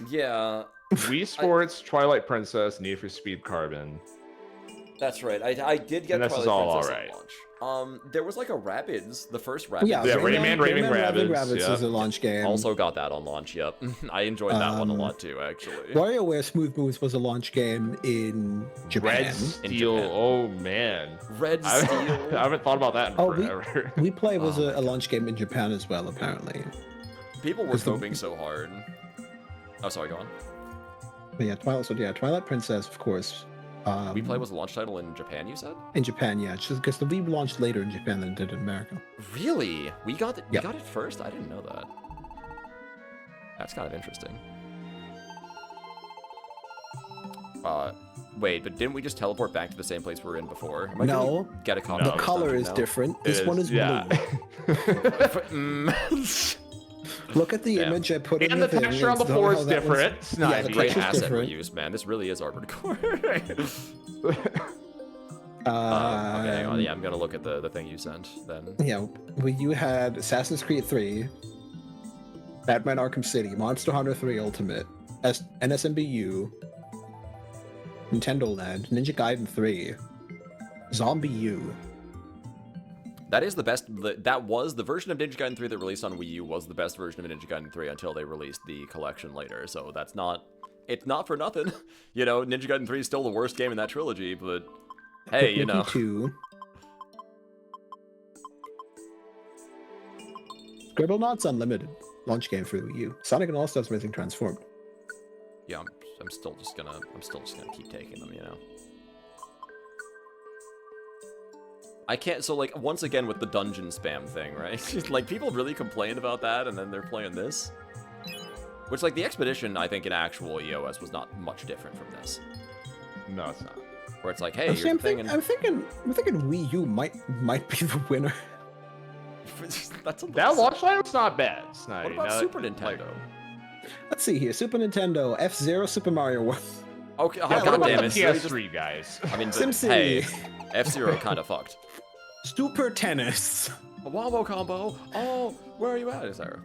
Yeah, Wii Sports, Twilight Princess, Need for Speed Carbon. that's right. I did get And this is Twilight all Princess alright. at launch. There was like a Rabbids, the first Rabbids. Yeah, Yeah, Rayman Raving Rabbids, Rabbids yeah. is a launch game. Also got that on launch, yep. I enjoyed that one a lot too, actually. WarioWare Smooth Moves was a launch game in Japan. Red Steel. Japan. Oh, man. Red I Steel. haven't thought about that in Oh, forever. We Play was Oh a launch game in Japan as well, apparently. People were Is the- hoping so hard. Oh, sorry, go on. But yeah, Twilight Princess, of course. We Play was a launch title in Japan, you said? In Japan, yeah, just because the Wii launched later in Japan than it did in America. Really? We got it. Yeah. We got it first. I didn't know that. That's kind of interesting. Wait, but didn't we just teleport back to the same place we were in before? Am I gonna No. get a copy. No. The of this color dungeon is now? different. This It one is yeah. blue. Mm. Look at the Damn. image I put in And the thing, texture on the it's floor how is that one's- different. Yeah, the Snivy. Great texture's asset different. reuse, man. This really is Armored Core. Okay, yeah, I'm gonna look at the thing you sent then. Yeah, you had Assassin's Creed 3, Batman Arkham City, Monster Hunter 3 Ultimate, NSMBU, Nintendo Land, Ninja Gaiden 3, Zombie U. That is the best. That was the version of Ninja Gaiden 3 that released on Wii U was the best version of Ninja Gaiden 3 until they released the collection later. So that's not. It's not for nothing. You know, Ninja Gaiden 3 is still the worst game in that trilogy, but hey, you know. 2. Scribblenauts Unlimited, launch game for Wii U. Sonic and All Stars Racing Transformed. Yeah, I'm still just gonna keep taking them. You know. I can't. So like once again with the dungeon spam thing, right? Like people really complained about that, and then they're playing this. Which like the expedition, I think in actual EOS was not much different from this. No, it's not. where it's like, hey, Actually, you're I'm thinking. thinking Wii U might be the winner. That's a That launch title's not bad. It's not, What about Super Nintendo? Like, Let's see here. Super Nintendo, F-Zero, Super Mario World. Okay, yeah, oh, what God about damn the it. Really PS3 guys? I mean, SimCity. hey, F-Zero kind of fucked. Super Tennis. A wombo combo. Oh, where are you at, Sarah?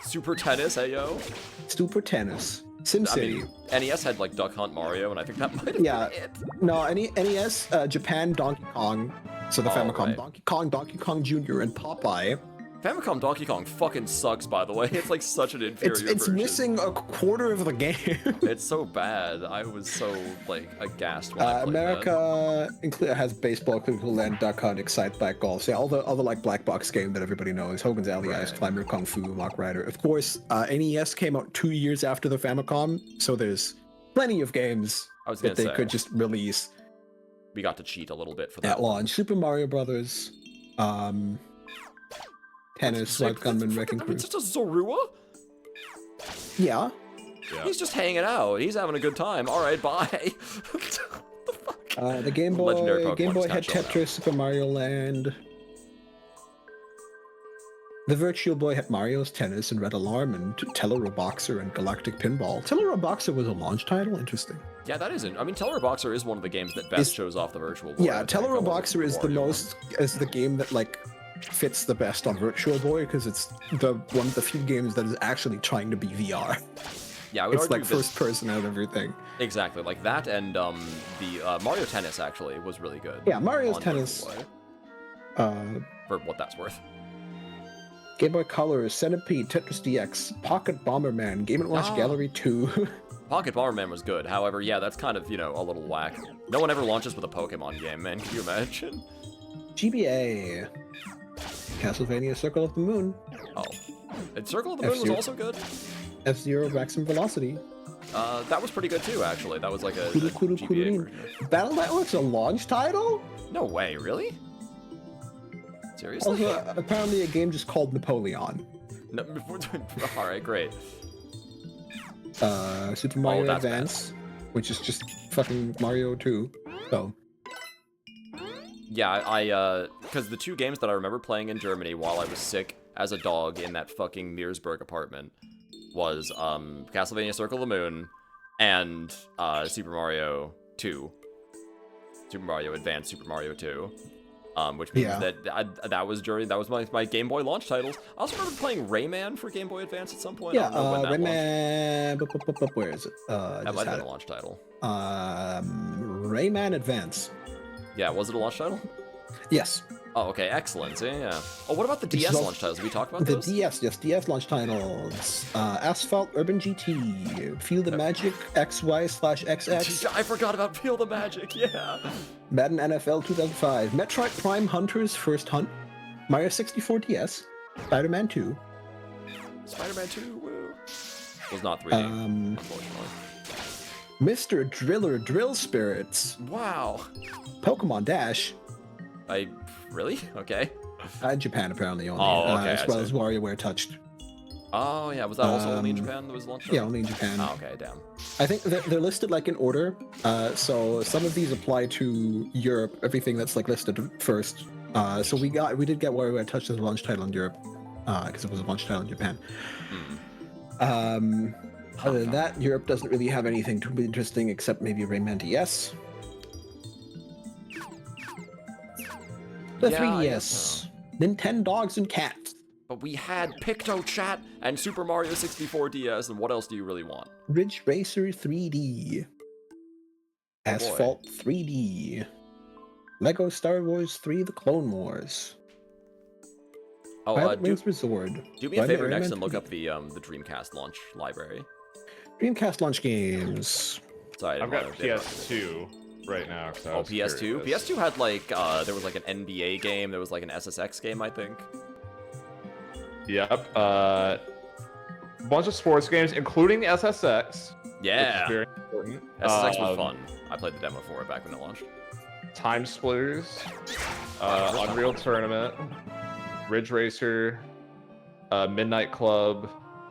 Super Tennis, hey yo. Super Tennis. SimCity. I mean, NES had like Duck Hunt Mario, and I think that might have Yeah. been it. No, NES, Japan, Donkey Kong. So the Oh, Famicom, right. Donkey Kong Jr. and Popeye. Famicom Donkey Kong fucking sucks, by the way. It's like such an inferior It's version. missing a quarter of the game. It's so bad. I was so like aghast when I played America has baseball, Clinical Land, Duck Hunt, Excite Black Golf. So yeah, all the like black box game that everybody knows. Hogan's Alley, Ice Right. Climber, Kung Fu, Mock Rider. Of course, NES came out 2 years after the Famicom, so there's plenty of games I was that gonna they say. could just release We got to cheat a little bit for that at launch. Super Mario Brothers, Tennis, White Gunman, Wrecking Crew. It's just a Zorua? Yeah. Yeah. He's just hanging out. He's having a good time. All right, bye. What the fuck? The Game Legendary Boy, Pokemon Game Boy just had kinda showing Tetris, Super Mario Land. The Virtual Boy had Mario's Tennis and Red Alarm and Tellero Boxer and Galactic Pinball. Tellero Boxer was a launch title? Interesting. Yeah, that isn't. I mean, Tellero Boxer is one of the games that best shows off the Virtual Boy. Yeah, I think, Tellero along with Boxer is the Wario. is the game that like fits the best on Virtual Boy because it's the one of the few games that is actually trying to be VR. Yeah, I would It's argue like that- first person and everything. Exactly, like that, and the Mario Tennis actually was really good. Yeah, Mario's on Tennis. Virtual Uh, Boy, for what that's worth. Game Boy Color, Centipede, Tetris DX, Pocket Bomberman, Game & Watch Ah. Gallery 2. Pocket Bomberman was good. However, yeah, that's kind of, a little whack. No one ever launches with a Pokemon game, man. Can you imagine? GBA. Castlevania Circle of the Moon. Oh. And Circle of the Moon was F-Zero. also good. F-Zero Maximum Velocity. That was pretty good too, actually. That was like a Kudu Kudu GBA Kudu. version. Battle Network's a launch title? No way, really? Seriously? Also, apparently a game just called Napoleon. No, alright, great. Super Mario that's bad. Advance, which is just fucking Mario 2. So, Yeah, because the two games that I remember playing in Germany while I was sick as a dog in that fucking Meersburg apartment was Castlevania Circle of the Moon and Super Mario 2. Super Mario Advance, Super Mario 2. Which means Yeah. that was my Game Boy launch titles. I also remember playing Rayman for Game Boy Advance at some point. I yeah, don't know when that launched. Rayman... Where is it? That Just might have had been a it. launch title. Rayman Advance. Yeah, was it a launch title? Yes. Oh, okay, excellent. Yeah. Oh, what about the Which is DS also- launch titles? Did we talk about The those? DS, yes, DS launch titles. Asphalt Urban GT, Feel the Magic XY/XX, I forgot about Feel the Magic, yeah. Madden NFL 2005, Metroid Prime Hunters First Hunt, Mario 64 DS, Spider-Man 2, Spider-Man 2, woo. Was not 3D, unfortunately. Mr. Driller Drill Spirits, Wow. Pokemon Dash, Really? Okay. Japan apparently only, Oh, okay, as I well see. as WarioWare Touched. Oh, yeah, was that also only in Japan that was launched? Yeah, only in Japan. Oh, okay, damn. I think they're listed like in order. So some of these apply to Europe. Everything that's like listed first. So we did get WarioWare Touched as a launch title in Europe, because it was a launch title in Japan. Other than that, Europe doesn't really have anything too interesting except maybe Rayman DS. The Yeah, I guess 3DS, Nintendo Dogs and Cats, But we had Picto Chat and Super Mario 64 DS, and what else do you really want? Ridge Racer 3D, boy. Asphalt 3D, Lego Star Wars 3: The Clone Wars, Oh, Pilot do Wings Resort. me a Rayman- favor next Rayman and look 3D. up the Dreamcast launch library. Dreamcast launch games. Sorry, I I've didn't got wanna- PS2 right now. 'Cause I Oh, was PS2? curious. PS2 had like, there was like an NBA game, there was like an SSX game, I think. Yep. Bunch of sports games, including the SSX. Which Yeah, is very important. SSX was fun. I played the demo for it back when it launched. Time Splitters, Wow, Unreal Tournament, Ridge Racer, Midnight Club,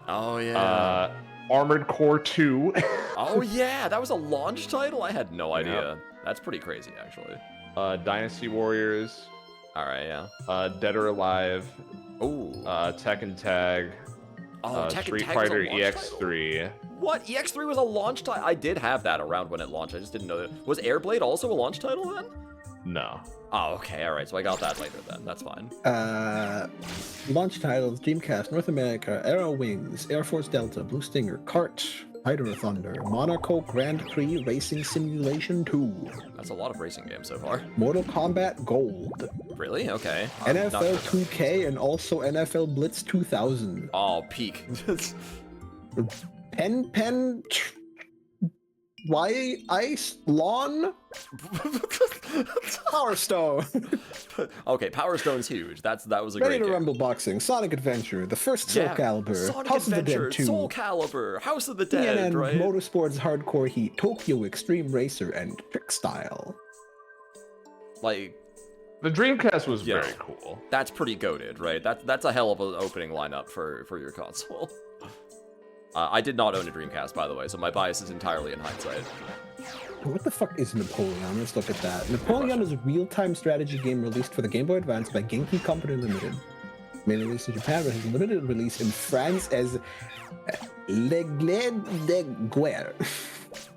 Oh yeah. Armored Core 2. Oh yeah, that was a launch title? I had no idea. That's pretty crazy, actually. Dynasty Warriors. Alright, yeah. Dead or Alive. Ooh. Tekken Tag. Tekken Street Tag was a Fighter launch EX3. title? What? EX3 was a launch title? I did have that around when it launched. I just didn't know that. Was Airblade also a launch title then? No. Oh, okay, alright. So I got that later then. That's fine. Launch titles: Dreamcast, North America, Arrow Wings, Air Force Delta, Blue Stinger, Kart, Fighter Thunder, Monaco Grand Prix Racing Simulation 2. That's a lot of racing games so far. Mortal Kombat Gold. Really? Okay. NFL 2K and also NFL Blitz 2000. Oh, peak. Why Ice Lawn? Power Stone. Okay, Power Stone's huge. That was a Ready great to game. Rumble Boxing, Sonic Adventure, The First Soul Calibur, Sonic House Adventure, of the Dead 2, Soul Calibur, House of the Dead, CNN right? Motorsports Hardcore Heat, Tokyo Extreme Racer, and Trick Style. Like, The Dreamcast was very cool. that's pretty goated, right? That's a hell of an opening lineup for your console. I did not own a Dreamcast, by the way, so my bias is entirely in hindsight. What the fuck is Napoleon? Let's look at that. Napoleon is a real-time strategy game released for the Game Boy Advance by Genki Company Limited. Mainly released in Japan, but has a limited release in France as L'Aigle de Guerre.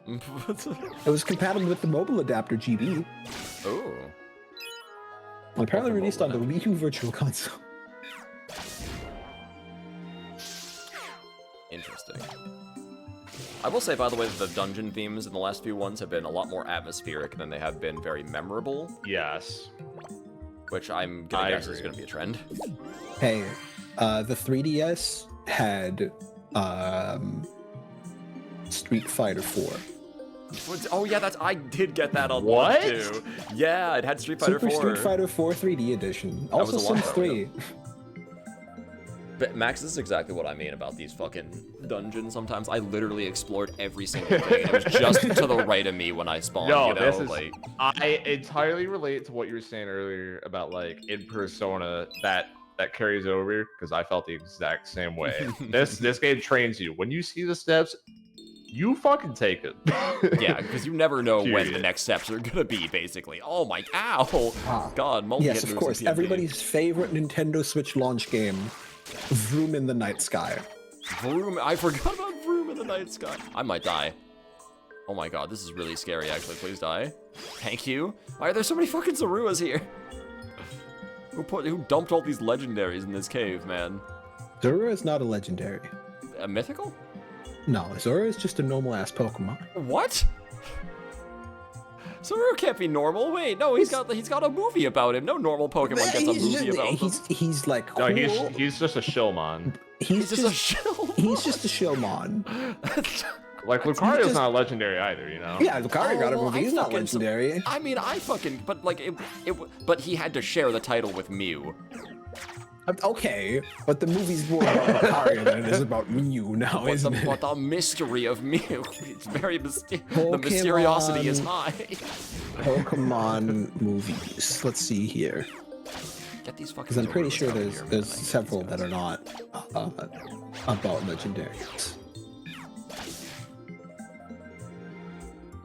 It was compatible with the mobile adapter GB. Oh. And apparently Mobile released on the adapter. Wii U Virtual Console. Interesting. I will say, by the way, that the dungeon themes in the last few ones have been a lot more atmospheric than they have been very memorable, Yes. which I'm gonna guess is agree. gonna be a trend. Hey, the 3DS had Street Fighter 4. Oh yeah, I did get that on What? launch too. Yeah, it had Street Fighter Super 4. Street Fighter 4 3D edition. was Also a long Sims time 3. ago. But Max, this is exactly what I mean about these fucking dungeons sometimes. I literally explored every single thing. It was just to the right of me when I spawned, No, you know? this is. Like, I entirely relate to what you were saying earlier about like in Persona that carries over because I felt the exact same way. This game trains you. When you see the steps, you fucking take it. yeah, because you never know when the Period. next steps are gonna be, basically. Oh my, ow! God, multi Yes, of course. Everybody's favorite Nintendo Switch launch game, Vroom in the Night Sky. Vroom, I forgot about Vroom in the Night Sky. I might die. Oh my god, this is really scary, actually. Please die. Thank you. Why are there so many fucking Zaruas here? Who dumped all these legendaries in this cave, man? Zora is not a legendary. A mythical? No, Zora is just a normal ass Pokemon. What? Zaru can't be normal. Wait, no, he's got a movie about him. No normal Pokemon gets a movie about him. He's like cool. No, he's just a Shellmon. He's just a shill. He's just a Shellmon. Like Lucario's just- not a legendary either, you know. Yeah, Lucario got a well, movie. I He's not fucking- legendary. I mean, but like but he had to share the title with Mew. Okay, but the movie's more about Lucario than it is about Mew now, isn't it? But the mystery of Mew, it's very the mysteriosity is high. Pokemon movies. Let's see here, Get these fucking. because I'm pretty Zaruas sure out there's here, man. there's I hate several these that guys. are not about legendaries.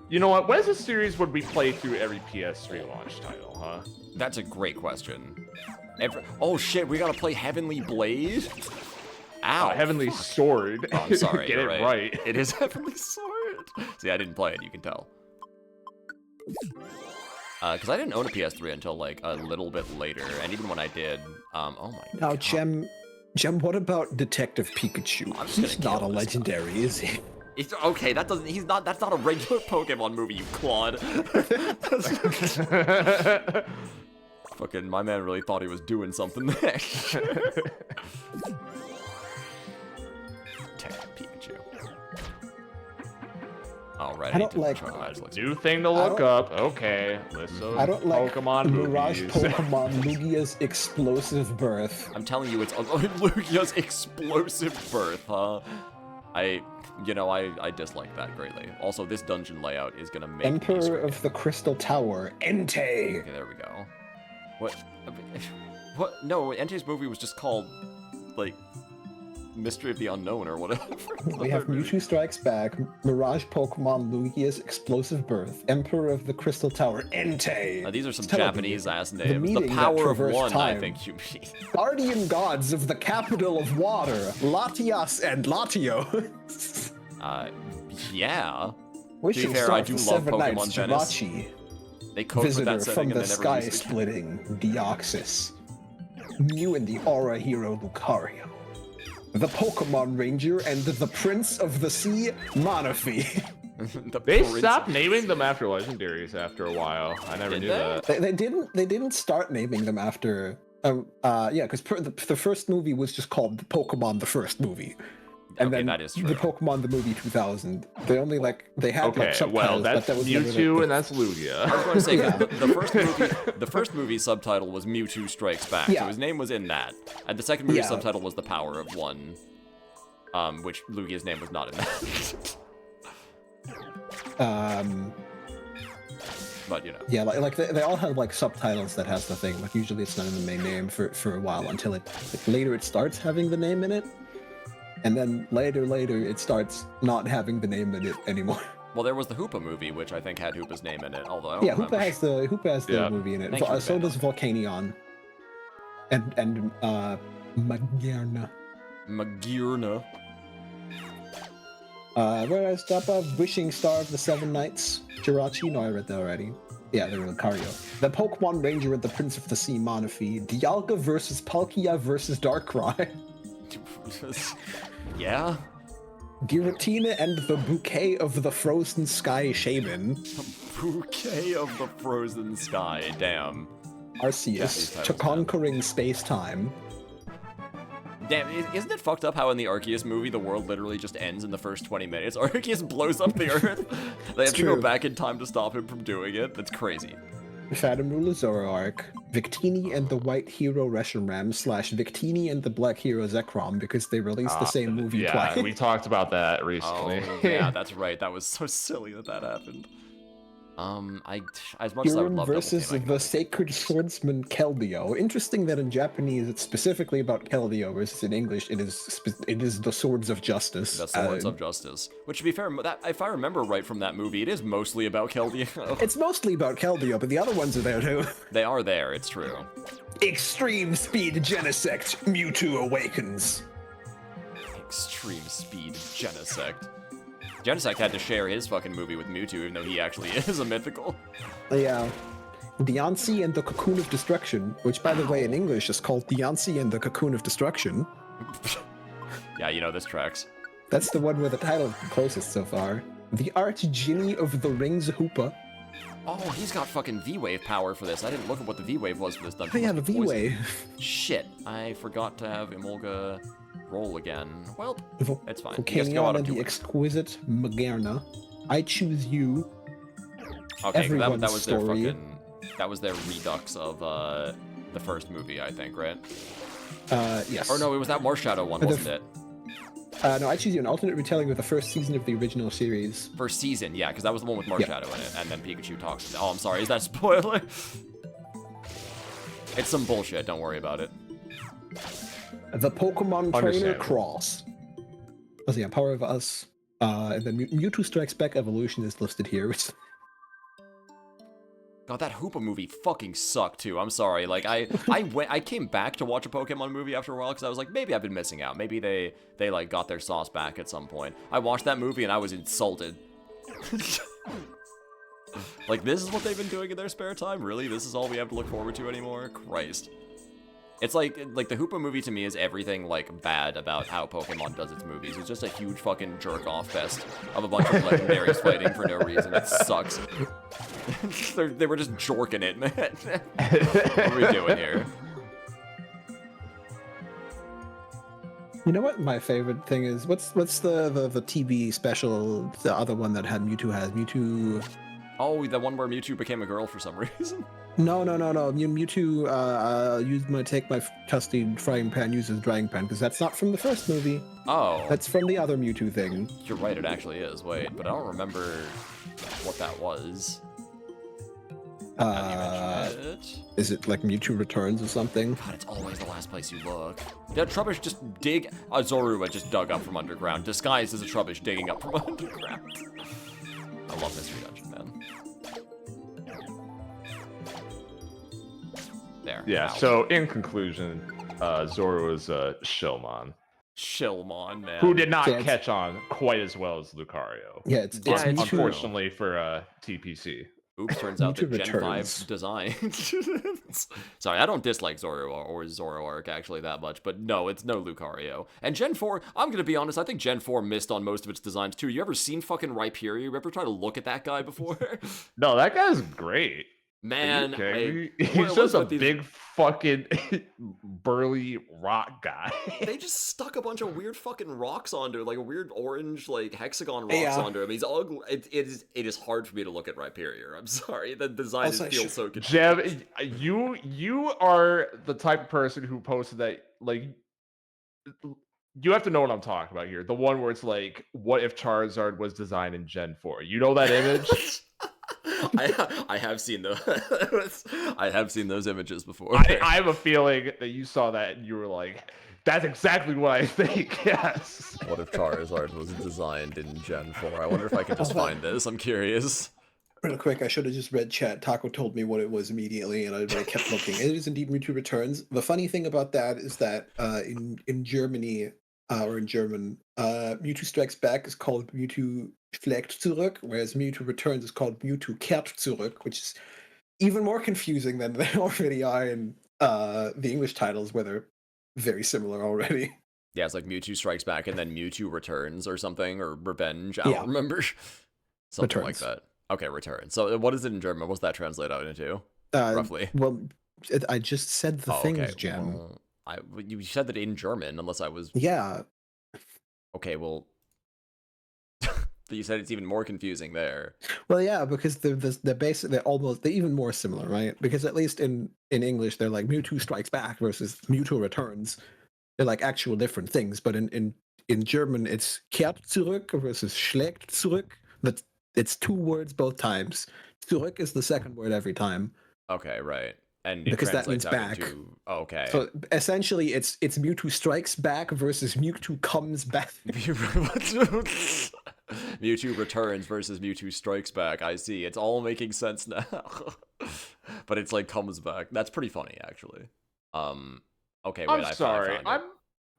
You know what? What is a series would we play through every PS3 launch title, huh? That's a great question. Oh shit, we gotta play Heavenly Blade? Ow. Heavenly Sword. Oh, I'm sorry, Get you're it right. right. It is Heavenly Sword. See, I didn't play it, you can tell. Because I didn't own a PS3 until like a little bit later, and even when I did, oh my Now, god. Gem, what about Detective Pikachu? I'm just He's gonna not a kill this guy. legendary, is he? It's okay, that's not a regular Pokemon movie, you clod. Fucking, my man really thought he was doing something there. Detective Pikachu. Alright, I don't like- New thing to look up. Okay, list of I don't like Pokemon Mirage movies. Pokemon Lugia's explosive birth. I'm telling you, it's Lugia's explosive birth, huh? I dislike that greatly. Also, this dungeon layout is gonna make me Emperor scream. of the Crystal Tower, Entei. Okay, there we go. What? What? No, Entei's movie was just called, like, Mystery of the Unknown or whatever. We have Mewtwo Strikes Back, Mirage Pokemon Lugia's Explosive Birth, Emperor of the Crystal Tower, Entei. Now, these are some Telebi, Japanese-ass names. The meeting that Power of traversed One, I time. think you mean. Guardian Gods of the Capital of Water, Latias and Latio. Yeah. Wishing fair, Star I do for love 7 Pokemon Nights, Venice. Jirachi. They code with Visitor that setting from and the they never Sky use it. Splitting, Deoxys. Mew and the Aura Hero, Lucario. The Pokemon Ranger and the Prince of the Sea, Manaphy. They Prince- stopped naming them after legendaries after a while. I never Did knew they? that. They didn't start naming them after. Yeah, because the first movie was just called Pokemon the First Movie. And Okay, then that is true. the Pokemon the Movie 2000. They only they had Okay, subtitles, well, but that's that was never Mewtwo the- and that's Lugia. I was going to say, Yeah. the first movie subtitle was Mewtwo Strikes Back, so Yeah. his name was in that. And the second movie Yeah. subtitle was The Power of One, which Lugia's name was not in that. But, you know. Yeah, like they all have like subtitles that has the thing. Like usually it's not in the main name for a while until later it starts having the name in it, and then later it starts not having the name in it anymore. Well, there was the Hoopa movie, which I think had Hoopa's name in it, although I don't Yeah, remember. Hoopa has the Yeah. movie in it. Thank you, So Ben. does Volcanion. And Magearna. Magirna. Where I stop off, Wishing Star of the Seven Knights, Jirachi. No, I read that already. Yeah, the Lucario. The Pokemon Ranger and the Prince of the Sea, Manaphy. Dialga versus Palkia versus Darkrai. Yeah? Giratina and the Bouquet of the Frozen Sky, Shaman. Bouquet of the Frozen Sky, damn. Arceus, these to titles, man. conquering space-time. Damn, isn't it fucked up how in the Arceus movie the world literally just ends in the first 20 minutes? Arceus blows up the Earth. They have to go true. back in time to stop him from doing it. That's crazy. Phantom Ruler Zoroark, Victini and the White Hero Reshiram / Victini and the Black Hero Zekrom because they released the same movie Yeah, twice. we talked about that Oh, recently. yeah, that's right. That was so silly that happened. As much as I would Huron love versus Double Team, I the can't. Sacred Swordsman Keldeo. Interesting that in Japanese it's specifically about Keldeo versus in English it is the Swords of Justice. That's the Lords of Justice. Which, to be fair, that, if I remember right from that movie, it is mostly about Keldeo. It's mostly about Keldeo, but the other ones are there too. They are there, it's true. Extreme Speed Genesect, Mewtwo Awakens. Extreme Speed Genesect. Genesect had to share his fucking movie with Mewtwo, even though he actually is a mythical. Yeah. Deontay and the Cocoon of Destruction, which by the way in English is called Deontay and the Cocoon of Destruction. Yeah, you know, this tracks. That's the one with the title closest so far. The Arch-Genie of the Rings Hoopa. Oh, he's got fucking V-Wave power for this. I didn't look at what the V-Wave was for this dungeon. Oh yeah, the Must be poison. V-Wave. Shit, I forgot to have Emolga roll again. Well, it's fine. He has to go Volcanion out of and the two. Exquisite Magearna. I Choose You. Okay, 'cause that Everyone's was their story. fucking... That was their redux of, the first movie, I think, right? Yes. Or no, it was that Marshadow one, wasn't it? No, I Choose You, an alternate retelling of the first season of the original series. First season, yeah, because that was the one with Marshadow in it, and then Pikachu talks. Oh, I'm sorry, is that a spoiler? It's some bullshit, don't worry about it. The Pokemon Trainer Understandable. Cross. Oh, yeah, Power of Us. And then Mewtwo Strikes Back Evolution is listed here. Which... God, that Hoopa movie fucking sucked too. I'm sorry. Like I came back to watch a Pokemon movie after a while because I was like, maybe I've been missing out. Maybe they like got their sauce back at some point. I watched that movie and I was insulted. Like, this is what they've been doing in their spare time? Really? This is all we have to look forward to anymore? Christ. It's like the Hoopa movie to me is everything, like, bad about how Pokemon does its movies. It's just a huge fucking jerk-off fest of a bunch of legendaries fighting for no reason. It sucks. They were just jorking it, man. What are we doing here? You know what my favorite thing is? What's the TV special, the other one that had Mewtwo has? Mewtwo... Oh, the one where Mewtwo became a girl for some reason? No. Mewtwo used take my trusty frying pan, uses drying pan, because that's not from the first movie. Oh. That's from the other Mewtwo thing. You're right, it actually is. Wait, but I don't remember what that was. Now that you mention it. Is it like Mewtwo Returns or something? God, it's always the last place you look. Yeah, Trubbish just dig. Zorua just dug up from underground, disguised as a Trubbish digging up from underground. I love Mystery Dungeon, man. There. Yeah, Ow. so in conclusion, Zoro is a Shellmon. Shellmon, man. Who did not catch on quite as well as Lucario. Yeah, it's unfortunately for TPC. Oops, turns out that Mewtwo Gen 5 design. Sorry, I don't dislike Zoro or Zoroark actually that much, but no, it's no Lucario. And Gen 4, I'm gonna be honest, I think Gen 4 missed on most of its designs too. You ever seen fucking Rhyperior? You ever try to look at that guy before? No, that guy's great. Man, he's just a big fucking burly rock guy. They just stuck a bunch of weird fucking rocks onto it, like a weird orange like hexagon rocks onto him. He's ugly. It is hard for me to look at Rhyperior. I'm sorry, the design feels so confusing. Jeb, you are the type of person who posted that, like, you have to know what I'm talking about here. The one where it's like, what if Charizard was designed in Gen 4? You know that image? I have seen those. I have seen those images before. I have a feeling that you saw that and you were like, that's exactly what I think. Yes. What if Charizard was designed in Gen 4? I wonder if I can just find this. I'm curious. Real quick, I should have just read chat. Taco told me what it was immediately, and I kept looking. It is indeed Mewtwo Returns. The funny thing about that is that in Germany, or in German, Mewtwo Strikes Back is called Mewtwo schlägt zurück, whereas Mewtwo Returns is called Mewtwo kehrt zurück, which is even more confusing than they already are in the English titles, where they're very similar already. Yeah, it's like Mewtwo Strikes Back and then Mewtwo Returns or something, or Revenge. I don't remember. Something like that. Okay, Return. So what is it in German? What's that translate out into, roughly? Well, I just said the things, Jen. Well, you said that in German, unless I was... Yeah. Okay, well... you said it's even more confusing there. Well, yeah, because they're even more similar, right? Because at least in English, they're like Mewtwo Strikes Back versus Mewtwo Returns. They're like actual different things, but in German, it's kehrt zurück versus schlägt zurück. It's two words both times. Zurück is the second word every time. Okay, right. And because that means back. Okay. So essentially, it's Mewtwo Strikes Back versus Mewtwo Comes Back. Mewtwo Returns versus Mewtwo Strikes Back. I see. It's all making sense now. But it's like comes back. That's pretty funny, actually. Okay, wait. I'm sorry.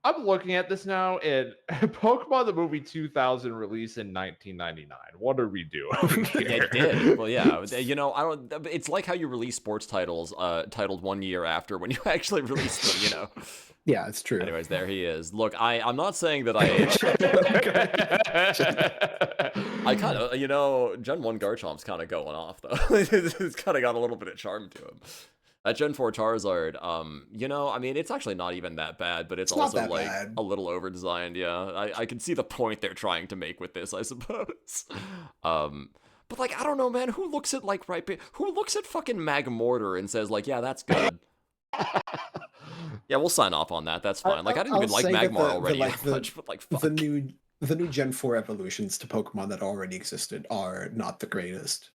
I'm looking at this now, and Pokemon the movie 2000 released in 1999. What are we doing here? It did. Well, yeah. You know, I don't. It's like how you release sports titles, titled 1 year after when you actually release them. You know. Yeah, it's true. Anyways, there he is. Look, I'm not saying that I kind of, you know, Gen 1 Garchomp's kind of going off though. It's kind of got a little bit of charm to him. That Gen 4 Charizard, you know, I mean, it's actually not even that bad, but it's also like a little over-designed. Yeah, I can see the point they're trying to make with this, I suppose. But like, I don't know, man. Who looks at like who looks at fucking Magmortar and says like, yeah, that's good. Yeah, we'll sign off on that. That's fine. Like, I didn't even like Magmar already much, but like, fuck. The new Gen 4 evolutions to Pokemon that already existed are not the greatest.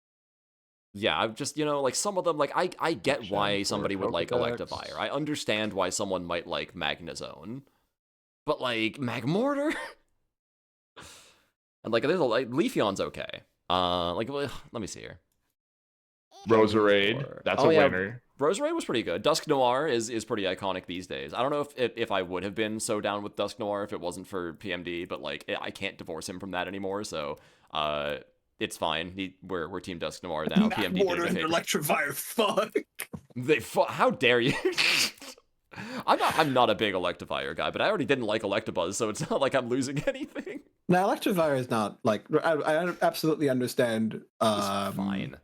Yeah, I've just, you know, like, some of them, like, I get why somebody would like Electivire. I understand why someone might like Magnezone. But, like, Magmortar? And, like, there's a, like, Leafeon's okay. Like, let me see here. Roserade, that's a winner. Roserade was pretty good. Dusk Noir is pretty iconic these days. I don't know if I would have been so down with Dusk Noir if it wasn't for PMD, but, like, I can't divorce him from that anymore, so, it's fine. We're Team Dusk Noir now. PMD Water and Electivire, fuck. How dare you? I'm not a big Electivire guy, but I already didn't like Electabuzz, so it's not like I'm losing anything. Now, Electivire is not like I absolutely understand. It's fine.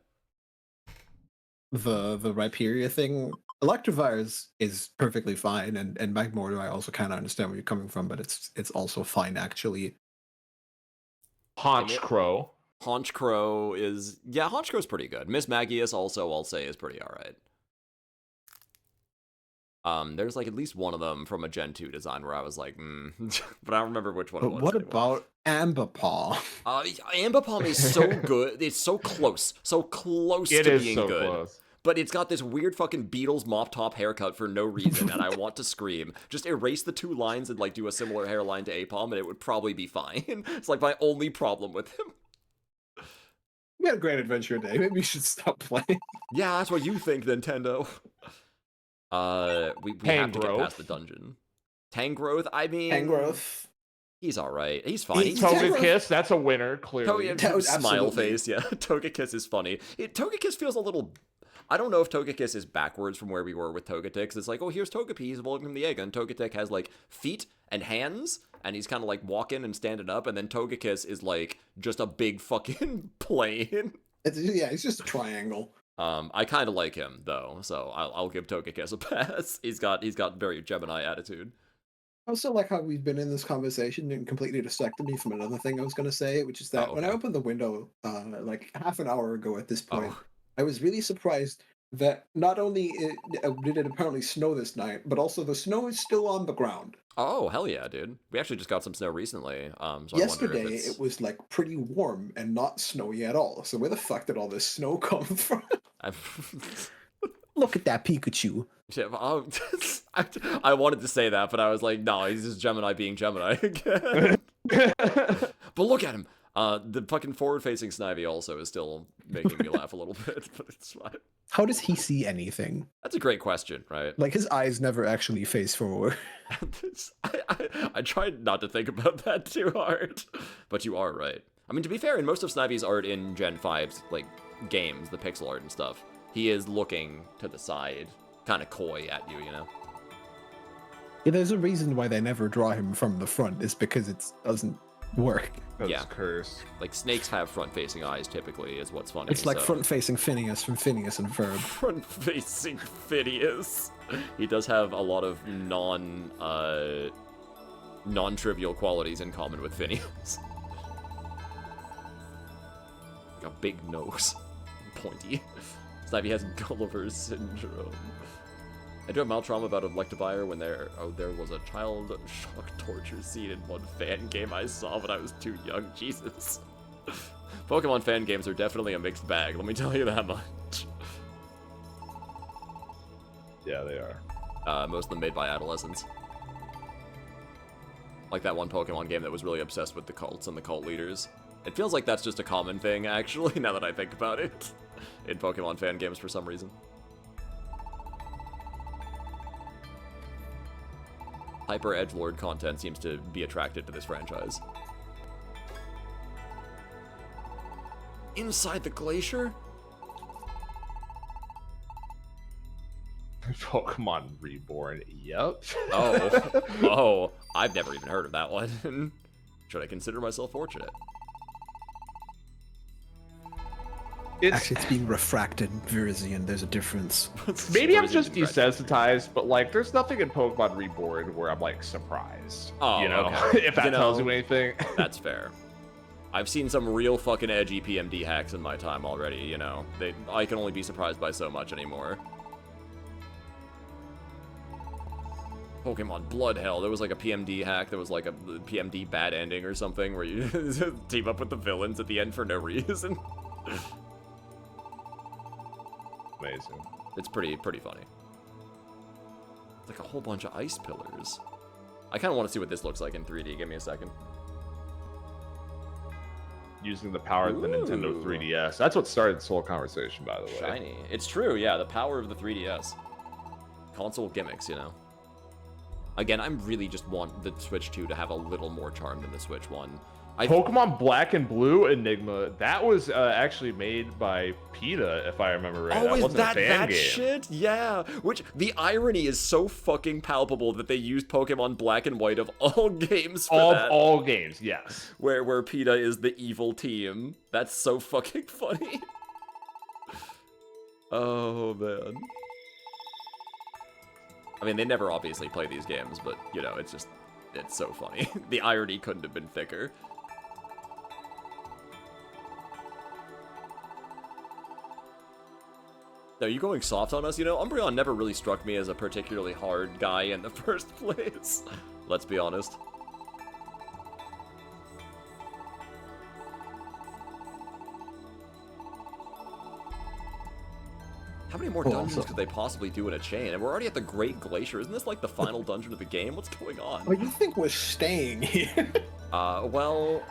The Rhyperior thing. Electivire is perfectly fine, and Magmortar I also kind of understand where you're coming from, but it's also fine actually. Honchkrow. Honchkrow is... Yeah, Honchkrow's pretty good. Miss Magius also, I'll say, is pretty alright. There's, like, at least one of them from a Gen 2 design where I was like, but I don't remember which one it was. What about Ambipom? Ambipom is so good. It's so close. So close to being good. Close. but it's got this weird fucking Beatles mop top haircut for no reason, and I want to scream. Just erase the 2 lines and like do a similar hairline to Apom, and it would probably be fine. It's like my only problem with him. We had a great adventure day. Maybe we should stop playing. Yeah, that's what you think, Nintendo. We have to get past the dungeon. Tangrowth, I mean... Tangrowth. He's alright. He's fine. Togekiss, that's a winner, clearly. Smile face, yeah. Togekiss is funny. Togekiss feels a little... I don't know if Togekiss is backwards from where we were with Togetic. It's like, oh, here's Togepi, he's evolving from the egg, and Togetic has, like, feet and hands, and he's kind of, like, walking and standing up, and then Togekiss is, like, just a big fucking plane. Yeah, he's just a triangle. I kind of like him, though, so I'll give Togekiss a pass. He's got very Gemini attitude. I also like how we've been in this conversation and completely distracted me from another thing I was going to say, which is that when I opened the window like half an hour ago at this point, I was really surprised that not only did it apparently snow this night, but also the snow is still on the ground. Oh, hell yeah, dude. We actually just got some snow recently. So yesterday, I wonder if it was like pretty warm and not snowy at all. So where the fuck did all this snow come from? Look at that Pikachu. Yeah, I wanted to say that, but I was like, no, he's just Gemini being Gemini again. But look at him. The fucking forward-facing Snivy also is still making me laugh a little bit, but it's fine. How does he see anything? That's a great question, right? Like, his eyes never actually face forward. I tried not to think about that too hard, but you are right. I mean, to be fair, in most of Snivy's art in Gen 5's, like, games, the pixel art and stuff, he is looking to the side, kind of coy at you, you know? Yeah, there's a reason why they never draw him from the front. It's because it doesn't work. That's cursed. Like, snakes have front-facing eyes, typically, is what's funny. It's like front-facing Phineas from Phineas and Ferb. Front-facing Phineas. He does have a lot of non-trivial qualities in common with Phineas. Like a big nose. Pointy. Snivy has Gulliver's syndrome. I do have mild trauma about Electivire when there was a child shock torture scene in one fan game I saw when I was too young. Jesus. Pokemon fan games are definitely a mixed bag, let me tell you that much. Yeah, they are. Most of them made by adolescents. Like that one Pokemon game that was really obsessed with the cults and the cult leaders. It feels like that's just a common thing, actually, now that I think about it. In Pokemon fan games for some reason. Hyper edgelord content seems to be attracted to this franchise. Inside the glacier? Pokemon Reborn, yep. Oh, I've never even heard of that one. Should I consider myself fortunate? Actually, it's being refracted Virizion. There's a difference. Maybe I'm just desensitized, but like, there's nothing in Pokemon Reborn where I'm like surprised. Oh, you know, okay. If that tells you anything. That's fair. I've seen some real fucking edgy PMD hacks in my time already. You know, I can only be surprised by so much anymore. Pokemon Blood Hell. There was like a PMD hack. There was like a PMD bad ending or something where you team up with the villains at the end for no reason. Amazing. It's pretty funny. It's like a whole bunch of ice pillars. I kind of want to see what this looks like in 3D. Give me a second. Using the power of the Nintendo 3DS. That's what started this whole conversation, by the way. Shiny. It's true, yeah. The power of the 3DS. Console gimmicks, you know. Again, I really just want the Switch 2 to have a little more charm than the Switch 1. Pokemon Black and Blue Enigma, that was actually made by PETA, if I remember right. Oh, that is wasn't that a fan that game. shit? Yeah. Which, the irony is so fucking palpable that they used Pokemon Black and White of all games for that. All games, yes. Where PETA is the evil team. That's so fucking funny. Oh, man. I mean, they never obviously play these games, but, you know, it's so funny. The irony couldn't have been thicker. Are you going soft on us? You know, Umbreon never really struck me as a particularly hard guy in the first place. Let's be honest. How many more dungeons could they possibly do in a chain? And we're already at the Great Glacier. Isn't this like the final dungeon of the game? What's going on? Well, you think we're staying here? Well,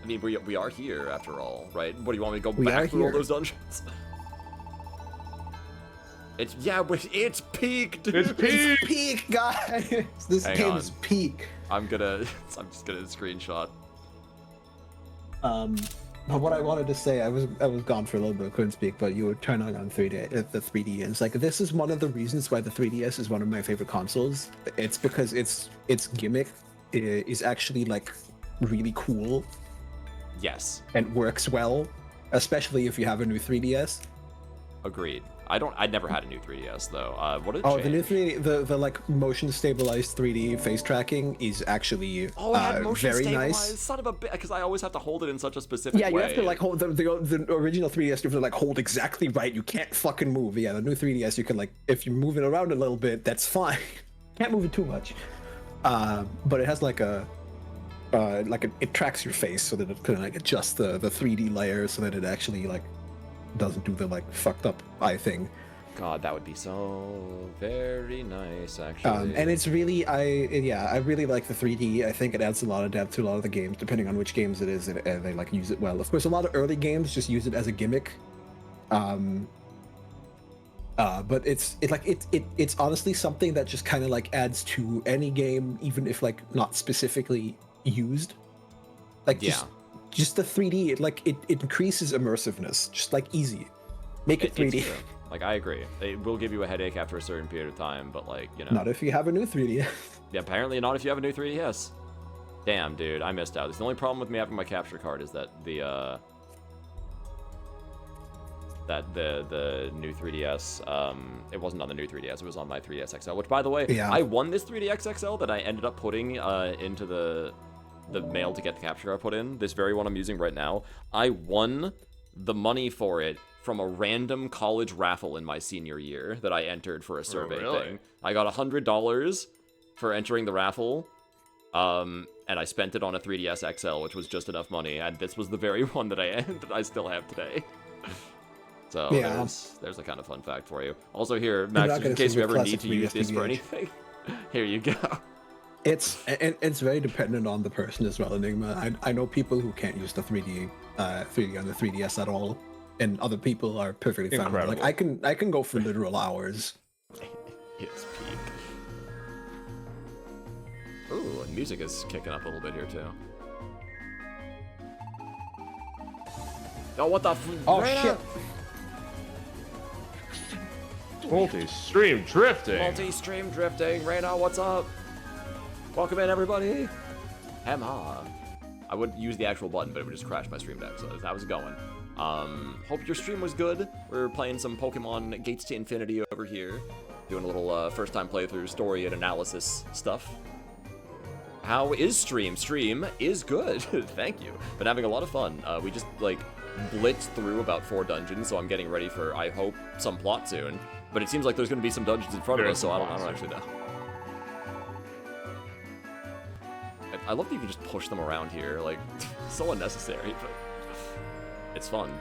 I mean, we are here after all, right? What do you want me to go We are back through all here. those dungeons? But it's peak, dude. It's peak. Peak, guys. This Hang game on. is peak. I'm just gonna screenshot. But what I wanted to say, I was gone for a little bit, couldn't speak, but you were turning on 3D, the 3DS. Like, this is one of the reasons why the 3DS is one of my favorite consoles. It's because its gimmick is actually like really cool Yes, and works well, especially if you have a new 3DS. agreed. I never had a new 3DS though. What did it Oh, change? the new 3D, the like motion stabilized 3D face tracking is actually Oh, it had motion very stabilized. nice. Son of a bitch, because I always have to hold it in such a specific Yeah, way. you have to like hold the original 3DS. You have to like hold exactly right. You can't fucking move. Yeah, the new 3DS, you can like if you move it around a little bit, that's fine. Can't move it too much. But it has like it tracks your face so that it can like adjust the 3D layer so that it actually like doesn't do the like fucked up eye thing. God, that would be so very nice, actually. And it's really I really like the 3D. I think it adds a lot of depth to a lot of the games, depending on which games it is, and they like use it well. Of course, a lot of early games just use it as a gimmick. But it's honestly something that just kind of like adds to any game, even if like not specifically used. Like just the 3D, it increases immersiveness, just like easy. Make it 3D. It's true. Like, I agree. It will give you a headache after a certain period of time, but like, you know. Not if you have a new 3D. Yeah, apparently not if you have a new 3DS. Damn, dude, I missed out. It's the only problem with me having my capture card is that the new 3DS, it wasn't on the new 3DS, it was on my 3DS XL, which, by the way, Yeah. I won this 3DS XL that I ended up putting into the mail to get the capture card put in, this very one I'm using right now. I won the money for it from a random college raffle in my senior year that I entered for a survey thing. I got $100 for entering the raffle, and I spent it on a 3DS XL, which was just enough money, and this was the very one that I still have today. So Yeah. there's a kind of fun fact for you. Also here, not Max, gonna in case see you the ever need classic to use 3DS this for TBH. anything, here you go. It's very dependent on the person as well, Enigma. I know people who can't use the 3D on the 3DS at all, and other people are perfectly fine with it. Like Incredible. I can go for literal hours. It's peak. Ooh, and music is kicking up a little bit here too. Oh, what the? Oh Reyna! shit! Multi-stream drifting. Multi-stream drifting. Reyna, what's up? Welcome in, everybody. Hemha. I would use the actual button, but it would just crash my stream deck, so that was going. Hope your stream was good. We're playing some Pokemon Gates to Infinity over here. Doing a little first-time playthrough story and analysis stuff. How is stream? Stream is good. Thank you. Been having a lot of fun. We just, like, blitzed through about 4 dungeons, so I'm getting ready for, I hope, some plot soon. But it seems like there's going to be some dungeons in front of There us, is so I some don't plot actually know. I love that you can just push them around here, like, so unnecessary, but it's fun.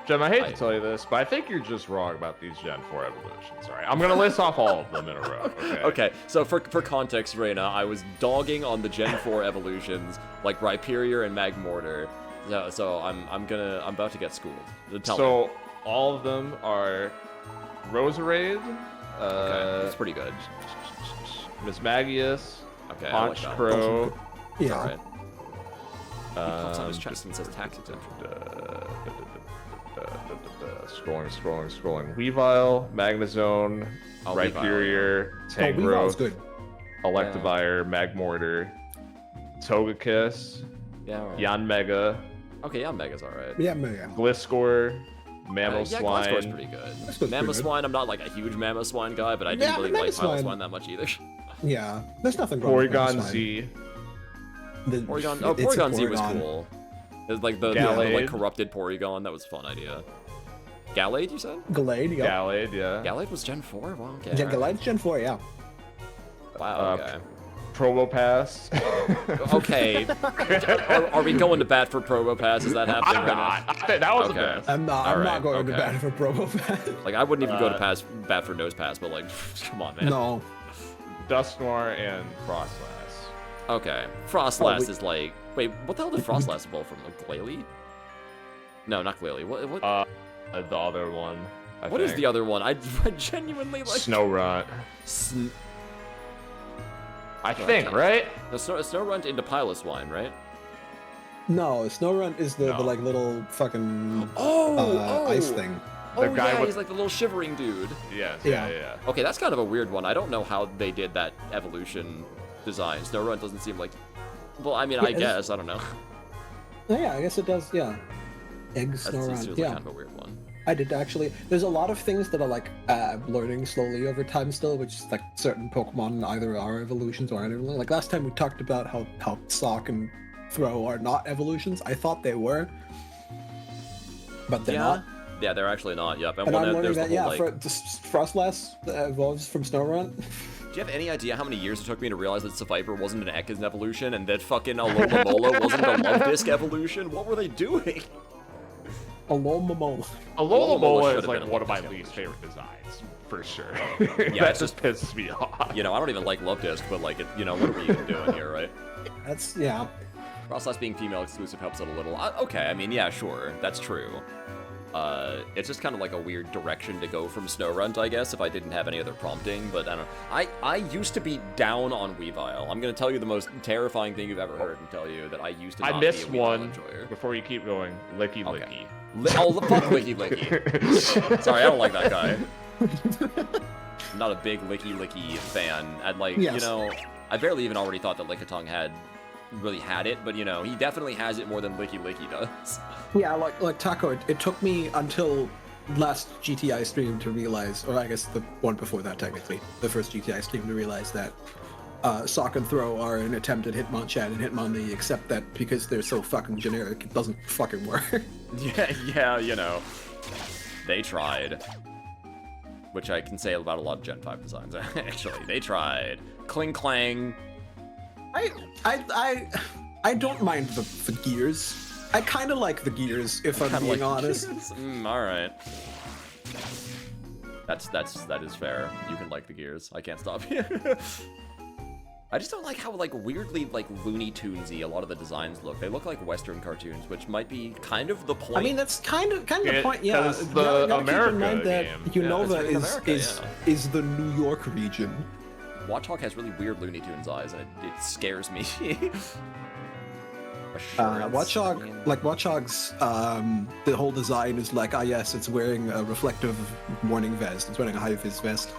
Jem, I hate to tell you this, but I think you're just wrong about these Gen 4 evolutions. All right, I'm gonna list off all of them in a row. Okay. Okay, so for context, Reyna, I was dogging on the Gen 4 evolutions, like Rhyperior and Magmortar. So I'm about to get schooled. Tell me. All of them are Roserade, Okay, that's pretty good. Mismagius, Okay, I like Ponch that. Crow, Yeah. Alright. He pops on his chest and says tax exemption. scrolling. Weavile, Magnezone, Oh, Rhyperior, Oh, Tangrowth, Weavile's good. Electivire, Magmortar, Togekiss, Yeah, alright. Yanmega, Okay, yeah, Mega's alright. Yeah, man. Gliscor, Yeah, Mamoswine. Gliscor's pretty good. Gliscor's pretty good. Mamoswine, I'm not like a huge Mamoswine guy, but I didn't Yeah, really like Mamoswine- Piloswine that much either. Yeah, there's nothing wrong with Porygon Mamoswine. Z, Porygon, oh, It's a Porygon Z was Porygon. cool. It was like the Gallade. like corrupted Porygon. That was a fun idea. Gallade, you said? Gallade, yeah. Gallade, yeah. Gallade was Gen 4? Wow, okay. Gen alright. Gallade's Gen 4, yeah. Wow, okay. Probopass. Okay. Are we going to bat for Probopass? Is that happening I'm right not. now? That was Okay. the best. I'm not. All I'm right, not going to okay. bat for Probopass. Like, I wouldn't even go to bat for Nose Pass, but like, come on, man. No. Dusknoir and Frostlass. Okay. Frostlass is like... Wait, what the hell did Frostlass evolve from? Like, Glalie? No, not Glalie. What? The other one. What is the other one? I genuinely like... Snorunt. I think, right? The Snorunt into Piloswine, right? No, Snorunt is the No. like little fucking Oh! ice thing. The Oh, guy yeah, with- he's like the little shivering dude. Yes, Yeah. yeah. Okay, that's kind of a weird one. I don't know how they did that evolution design. Snorunt doesn't seem like... Well, I mean, I Yeah, guess. I don't know. Oh, yeah, I guess it does. Yeah, egg That's Snorunt. seriously Yeah, kind of a weird one. I did actually. There's a lot of things that are like learning slowly over time still, which is like certain Pokemon either are evolutions or aren't evolutions. Like last time we talked about how Sock and Throw are not evolutions. I thought they were, but they're not. Yeah, they're actually not. Yep. And I'm learning there's that the whole, yeah, like... Frostlass evolves from Snorunt. Do you have any idea how many years it took me to realize that Seviper wasn't an Ekans evolution and that fucking Alomomola wasn't a Love Disc evolution? What were they doing? Alomomola. Alomomola should've is like been a one of my Love Disc least favorite designs, for sure. Yeah, That it's just pisses me off. You know, I don't even like Love Disc, but like, what are we even doing here, right? That's yeah. Frostlass being female exclusive helps it a little. Okay, I mean, yeah, sure, that's true. It's just kind of like a weird direction to go from Snorunt, I guess, if I didn't have any other prompting, but I don't know. I used to be down on Weavile. I'm gonna tell you the most terrifying thing you've ever heard and tell you that I used to not I be a missed Weavile one enjoyer. before you keep going. Licky Okay. Licky. Fuck Licky Licky. Sorry, I don't like that guy. I'm not a big Licky Licky fan. I'd like, Yes. you know, I barely even already thought that Lickitung really had it, but you know, he definitely has it more than Licky Licky does. Yeah, like Taco, it took me until last GTI stream to realize, or I guess the one before that technically, the first GTI stream to realize that Sock and Throw are an attempt at Hitmonchan and Hitmonlee, except that because they're so fucking generic, it doesn't fucking work. Yeah, you know, they tried. Which I can say about a lot of Gen 5 designs, actually. They tried. Kling Clang. I don't mind the gears. I kind of like the gears, if I'm Kinda being like honest. all right. That is fair. You can like the gears. I can't stop you. I just don't like how like weirdly like Looney Tunesy a lot of the designs look. They look like Western cartoons, which might be kind of the point. I mean, that's kind of the point. Yeah, Because the gotta keep in America mind that game. Unova it's America, is the New York region. Watchhawk has really weird Looney Tunes eyes, and it scares me. Watchhog's the whole design is like, yes, it's wearing a reflective warning vest. It's wearing a high vis vest.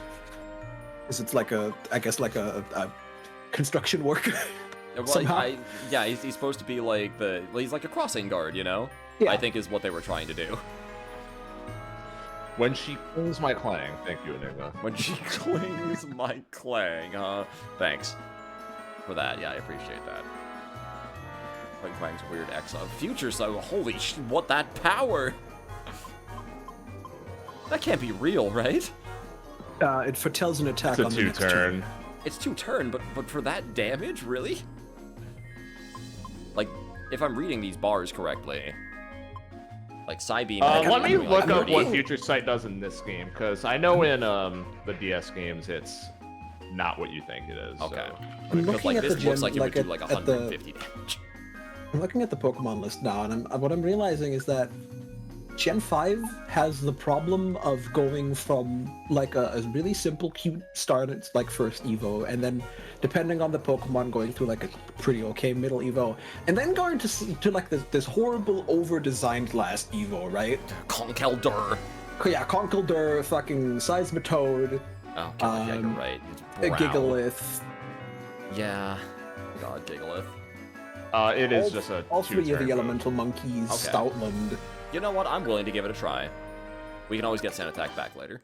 Because it's like a construction worker. Somehow. He's supposed to be like he's like a crossing guard, you know? Yeah. I think is what they were trying to do. When she clings my clang. Thank you, Enigma. When she clings my clang, thanks for that. Yeah, I appreciate that. Cling Clang's weird X of future, so holy what that power! That can't be real, right? It foretells an attack It's a on the next turn. two-turn. It's 2-turn, but for that damage, really? Like, if I'm reading these bars correctly, like Psybeam. Let me like, look up 30. what Future Sight does in this game, because I know in the DS games it's not what you think it is. Okay. So. I'm Because looking like at this the looks gen, like it would do like at the 150 damage. I'm looking at the Pokemon list now, and what I'm realizing is that Gen 5 has the problem of going from like a really simple, cute start, it's like first Evo, and then depending on the Pokemon going through like a pretty okay middle Evo, and then going to like this horrible over-designed last Evo, right? Conkeldurr. Yeah, Conkeldurr, fucking Seismitoad, Oh god, yeah, you're right. a It's brown. Gigalith. Yeah. God, Gigalith. It is just a all three of two-turn the move. elemental monkeys, Okay. Stoutland. You know what? I'm willing to give it a try. We can always get Sand Attack back later.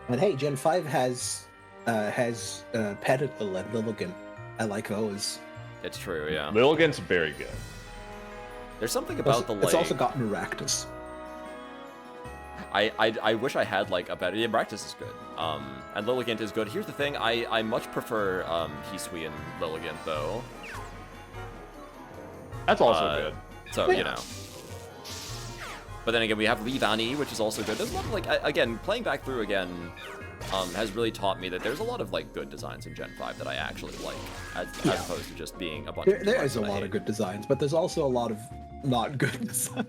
And hey, Gen 5 has Petal and Lilligant. I like those. It's true, yeah. Lilligant's very good. There's something about the like. It's also got Maractus. I wish I had like a better. Yeah, Bractus is good. And Lilligant is good. Here's the thing. I much prefer Hisui and Lilligant though. That's also good. So you know. But then again, we have Livani, which is also good. There's a lot of like again playing back through again. Has really taught me that there's a lot of like good designs in Gen 5 that I actually like, as opposed to just being a bunch of There is a lot of good designs, but there's also a lot of not good designs.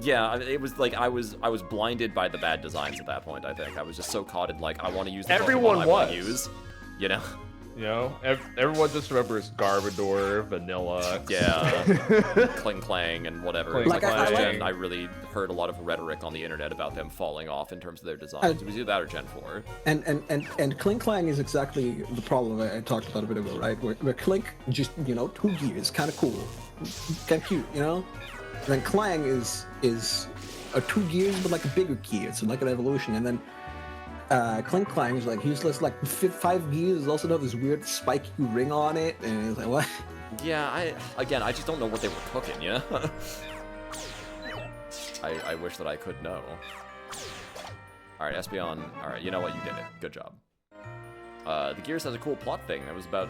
Yeah, it was like I was blinded by the bad designs at that point. I think I was just so caught in like I want to use the Everyone Pokemon I want to use, you know. You know, everyone just remembers Garbodor, Vanilla. Yeah, Kling Clang and whatever. Kling Like Clang. Gen, I really heard a lot of rhetoric on the internet about them falling off in terms of their designs. It was either that or Gen 4. And Clink Clang is exactly the problem I talked about a bit ago, right? Where Clink just 2 gears, kind of cool, kind of cute, you know. And then Clang is a 2 gears but like a bigger key. It's like an evolution, and then. Clink Clang is like useless, like 5 gears. There's also this weird spiky ring on it, and it's like what? Yeah, I just don't know what they were cooking, you know. I wish that I could know. All right, Espeon. All right, you know what? You did it. Good job. The Gears has a cool plot thing. It was about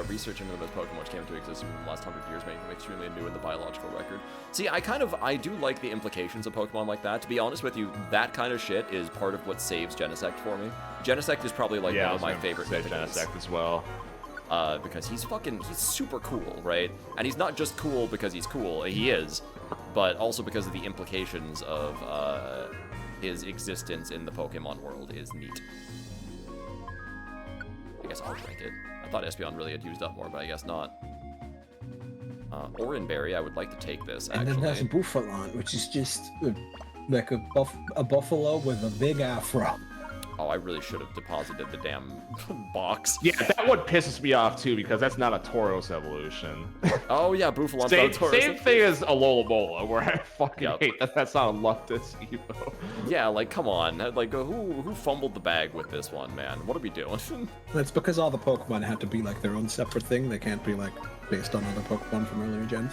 researching the most Pokemon which came into existence in the last 100 years, making them extremely new in the biological record. See, I do like the implications of Pokemon like that. To be honest with you, that kind of shit is part of what saves Genesect for me. Genesect is probably like one of my favorite Genesect as well. Because he's super cool, right? And he's not just cool because he's cool, he is, but also because of the implications of his existence in the Pokemon world is neat. I guess I'll drink it. I thought Espeon really had used up more, but I guess not. Oranberry, I would like to take this, actually. And then there's Buffalant, which is just like a buffalo with a big afro. Oh, I really should have deposited the damn box. Yeah, that one pisses me off too, because that's not a Tauros evolution. Oh yeah, Buffalant. Same thing as Alola, where I fucking hate that that's not a Luftus Evo. Yeah, like come on, like who fumbled the bag with this one, man? What are we doing? It's because all the Pokemon have to be like their own separate thing. They can't be like based on other Pokemon from earlier gens.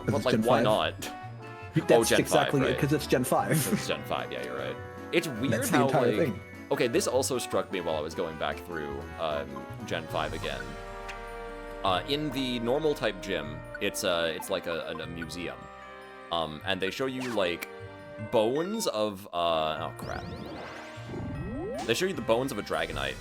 But like, why not? That's Gen exactly 5, right? Because it's Gen 5. It's Gen 5, yeah, you're right. It's weird That's how, the entire like... thing. Okay, this also struck me while I was going back through Gen 5 again. In the normal type gym, it's like a museum. And they show you, like, bones of... oh, crap. They show you the bones of a Dragonite.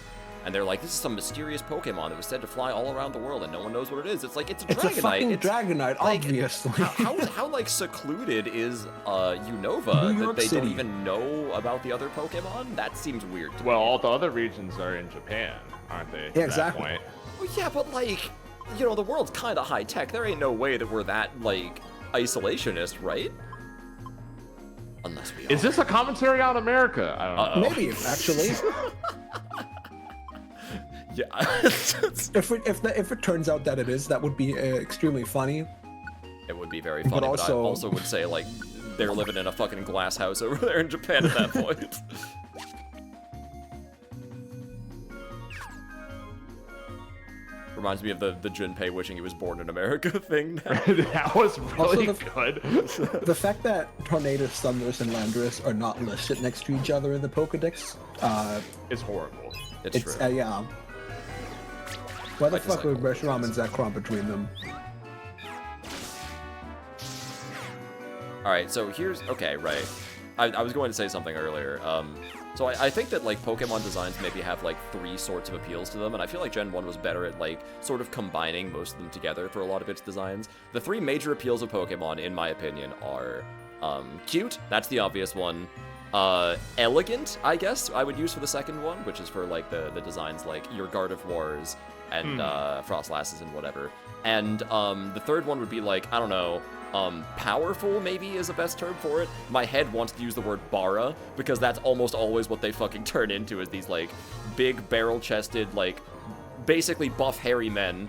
And they're like, this is some mysterious Pokemon that was said to fly all around the world and no one knows what it is. It's like, it's a Dragonite. It's a fucking Dragonite, like, obviously. How like secluded is Unova that they don't even know about the other Pokemon? That seems weird to me. Well, all the other regions are in Japan, aren't they? Yeah, exactly. That point? Well, yeah, but like, you know, the world's kind of high tech. There ain't no way that we're that like isolationist, right? Unless we are. Is this a commentary on America? I don't know. Maybe, actually. Yeah. if it turns out that it is, that would be extremely funny. It would be very funny, but I also would say, like, they're living in a fucking glass house over there in Japan at that point. Reminds me of the Junpei wishing he was born in America thing now. That was really good. The fact that Tornadus, Thundurus, and Landorus are not listed next to each other in the Pokedex, it's horrible. It's true. Yeah. Why the fuck would Reshiram and Zekrom between them? Alright, so here's... Okay, right. I was going to say something earlier. So I think that, like, Pokemon designs maybe have, like, 3 sorts of appeals to them, and I feel like Gen 1 was better at, like, sort of combining most of them together for a lot of its designs. The 3 major appeals of Pokemon, in my opinion, are cute, that's the obvious one. Elegant, I guess, I would use for the second one, which is for, like, the designs like your Gardevoirs and Frostlasses and whatever. And the third one would be, like, I don't know, powerful maybe is the best term for it. My head wants to use the word Bara, because that's almost always what they fucking turn into, is these, like, big barrel-chested, like, basically buff hairy men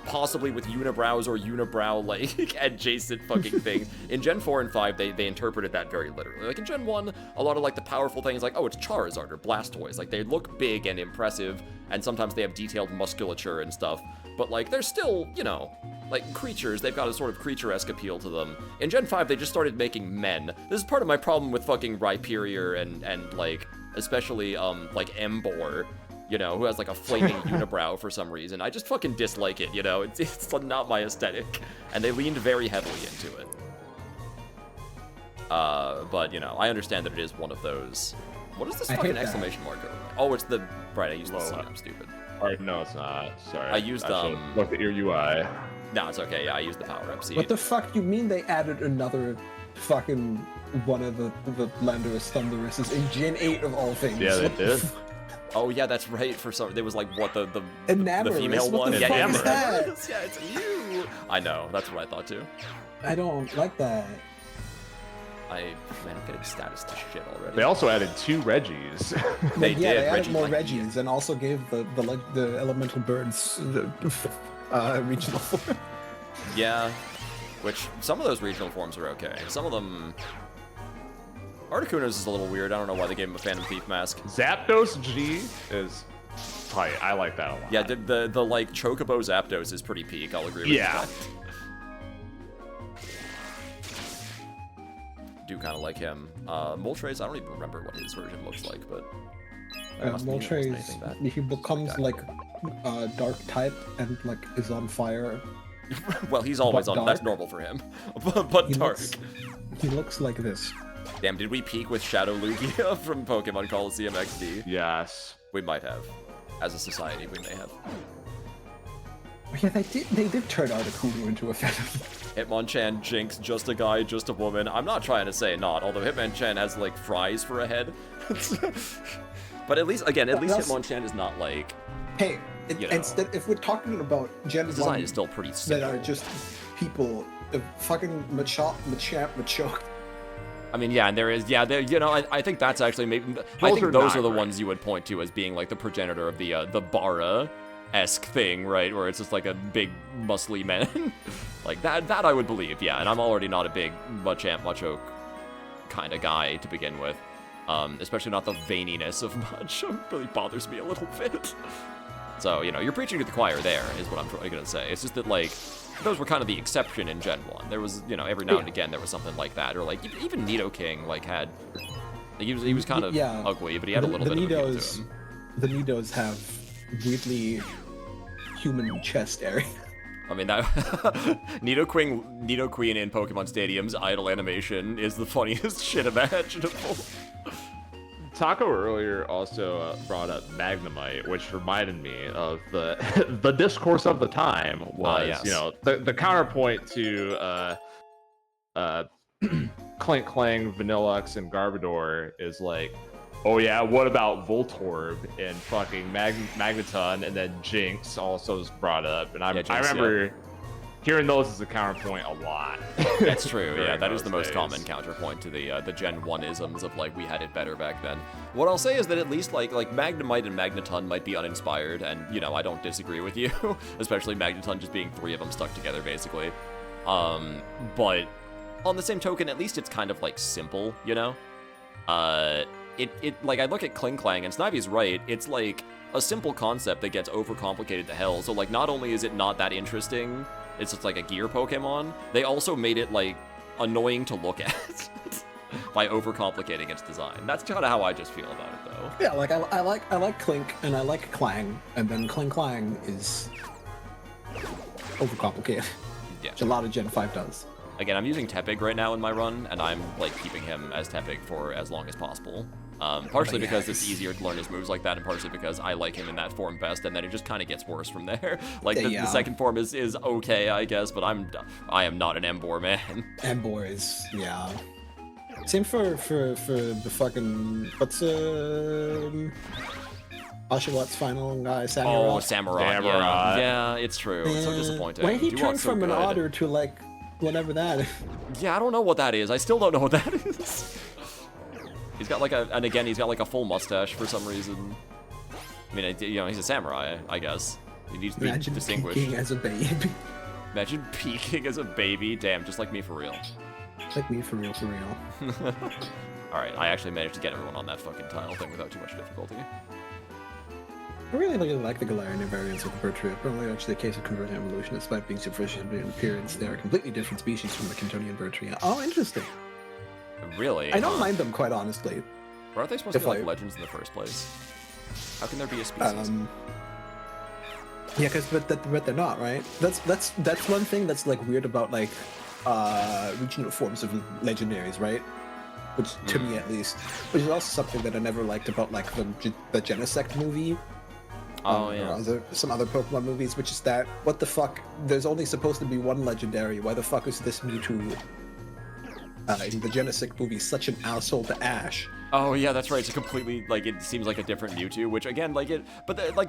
possibly with unibrows or unibrow like adjacent fucking things. In Gen 4 and 5, they interpreted that very literally. Like in Gen 1, a lot of like the powerful things like, oh, it's Charizard or Blastoise. Like they look big and impressive, and sometimes they have detailed musculature and stuff. But like they're still, you know, like creatures. They've got a sort of creature-esque appeal to them. In Gen 5, they just started making men. This is part of my problem with fucking Rhyperior and like especially like Embor. You know, who has like a flaming unibrow for some reason. I just fucking dislike it, you know? It's not my aesthetic. And they leaned very heavily into it. But, you know, I understand that it is one of those... What is this fucking exclamation mark? Oh, it's the... Right, I used the C, I'm stupid. Or, no, it's not. Sorry. I used, look at your UI. No, it's okay, yeah, I used the power-up C. What the fuck you mean they added another fucking one of the Landorus Thunderuses in Gen 8 of all things? Yeah, they did. Oh yeah, that's right. For some, there was like what the Enamorous, female what one. the Yeah, fuck is Enamorous. that? Yeah, it's you. I know. That's what I thought too. I don't like that. Man, I'm getting status to shit already. They also added 2 Reggies. They Yeah, did. they added Reggie more Lightning. Reggies and also gave the elemental birds the regional form. Yeah, which some of those regional forms are okay. Some of them. Articuno's is a little weird. I don't know why they gave him a Phantom Thief mask. Zapdos G is tight. I like that a lot. Yeah, the like Chocobo Zapdos is pretty peak. I'll agree with Yeah. that. Do kind of like him. Moltres, I don't even remember what his version looks like, but that must mean it wasn't anything bad. Moltres, he becomes like dark type and like is on fire. Well, he's always But on. That's dark. normal for him. but He dark. he looks like this. Damn, did we peak with Shadow Lugia from Pokemon Coliseum XD? Yes. We might have. As a society, we may have. Yeah, they did turn Articuno into a Phantom. Hitmonchan, Jinx, just a guy, just a woman. I'm not trying to say not, although Hitmonchan has like fries for a head. But at least, again, at least Hitmonchan is not like... Hey, You know. instead, if we're talking about Gen The design 1 is still pretty that simple. are just people, the fucking Machamp, I mean, yeah, and there is, yeah, there, you know, I think that's actually maybe, I think are those not are the great. ones you would point to as being like the progenitor of the Bara-esque thing, right? Where it's just like a big muscly man. Like that I would believe, yeah. And I'm already not a big Machamp, Machoke kind of guy to begin with. Especially not the veininess of Mach. It really bothers me a little bit. So, you know, you're preaching to the choir there, is what I'm gonna say. It's just that, like, those were kind of the exception in Gen 1. There was, you know, every now and again there was something like that. Or, like, even Nidoking, like, had... Like, he was kind of ugly, but he had a little bit of appeal to him. The Nidos have weirdly human chest area. I mean, that... Nidoqueen in Pokemon Stadium's idle animation is the funniest shit imaginable. Taco earlier also brought up Magnemite, which reminded me of the discourse of the time was, yes. you know, the counterpoint to Clank Clang, Vanillux, and Garbodor is like, oh yeah, what about Voltorb and fucking Magneton, and then Jinx also is brought up, and I remember hearing those as a counterpoint a lot. That's true, yeah, that is the most days. common counterpoint to the Gen 1-isms of, like, we had it better back then. What I'll say is that at least, like Magnemite and Magneton might be uninspired, and, you know, I don't disagree with you, especially Magneton just being 3 of them stuck together, basically. But on the same token, at least it's kind of, like, simple, you know? Like, I look at Klinklang, and Snivy's right, it's, like, a simple concept that gets overcomplicated to hell, so, like, not only is it not that interesting, it's just like a gear Pokemon, they also made it, like, annoying to look at by overcomplicating its design. That's kind of how I just feel about it, though. Yeah, like I like Clink and I like Clang, and then Clang is overcomplicated. Yeah. Which a lot of Gen 5 does. Again, I'm using Tepig right now in my run, and I'm, like, keeping him as Tepig for as long as possible. Partially because it's easier to learn his moves like that, and partially because I like him in that form best, and then it just kind of gets worse from there. Like, the second form is okay, I guess, but I am not an Embor man. Embor is, yeah. Same for the fucking, what's, Oshawott final guy, Samurai. Oh, Samurai. Yeah, it's true. It's so disappointing. Why did he Duot's turn so from an good. otter to, like, whatever that is? Yeah, I don't know what that is. I still don't know what that is. He's got like and again, he's got like a full mustache for some reason. I mean, you know, he's a samurai, I guess. He needs to be Imagine distinguished. peeking as a baby. Imagine peeking as a baby. Damn, just like me for real. Like me, for real, for real. Alright, I actually managed to get everyone on that fucking tile thing without too much difficulty. I really like the Galarian invariants of the Bertria. Probably actually a case of convergent evolution. Despite being superficial in appearance, they are completely different species from the Cantonian Bertria. Oh, interesting. Really? I don't mind them, quite honestly. Or are they supposed to be like legends in the first place? How can there be a species? Yeah, but they're not, right? That's one thing that's like weird about like regional forms of legendaries, right? Which to me at least, which is also something that I never liked about like the Genesect movie. Oh yeah. Or some other Pokemon movies, which is that what the fuck? There's only supposed to be one legendary. Why the fuck is this Mewtwo in the Genesect movie such an asshole to Ash? Oh yeah, that's right. It's a completely like it seems like a different Mewtwo, which again like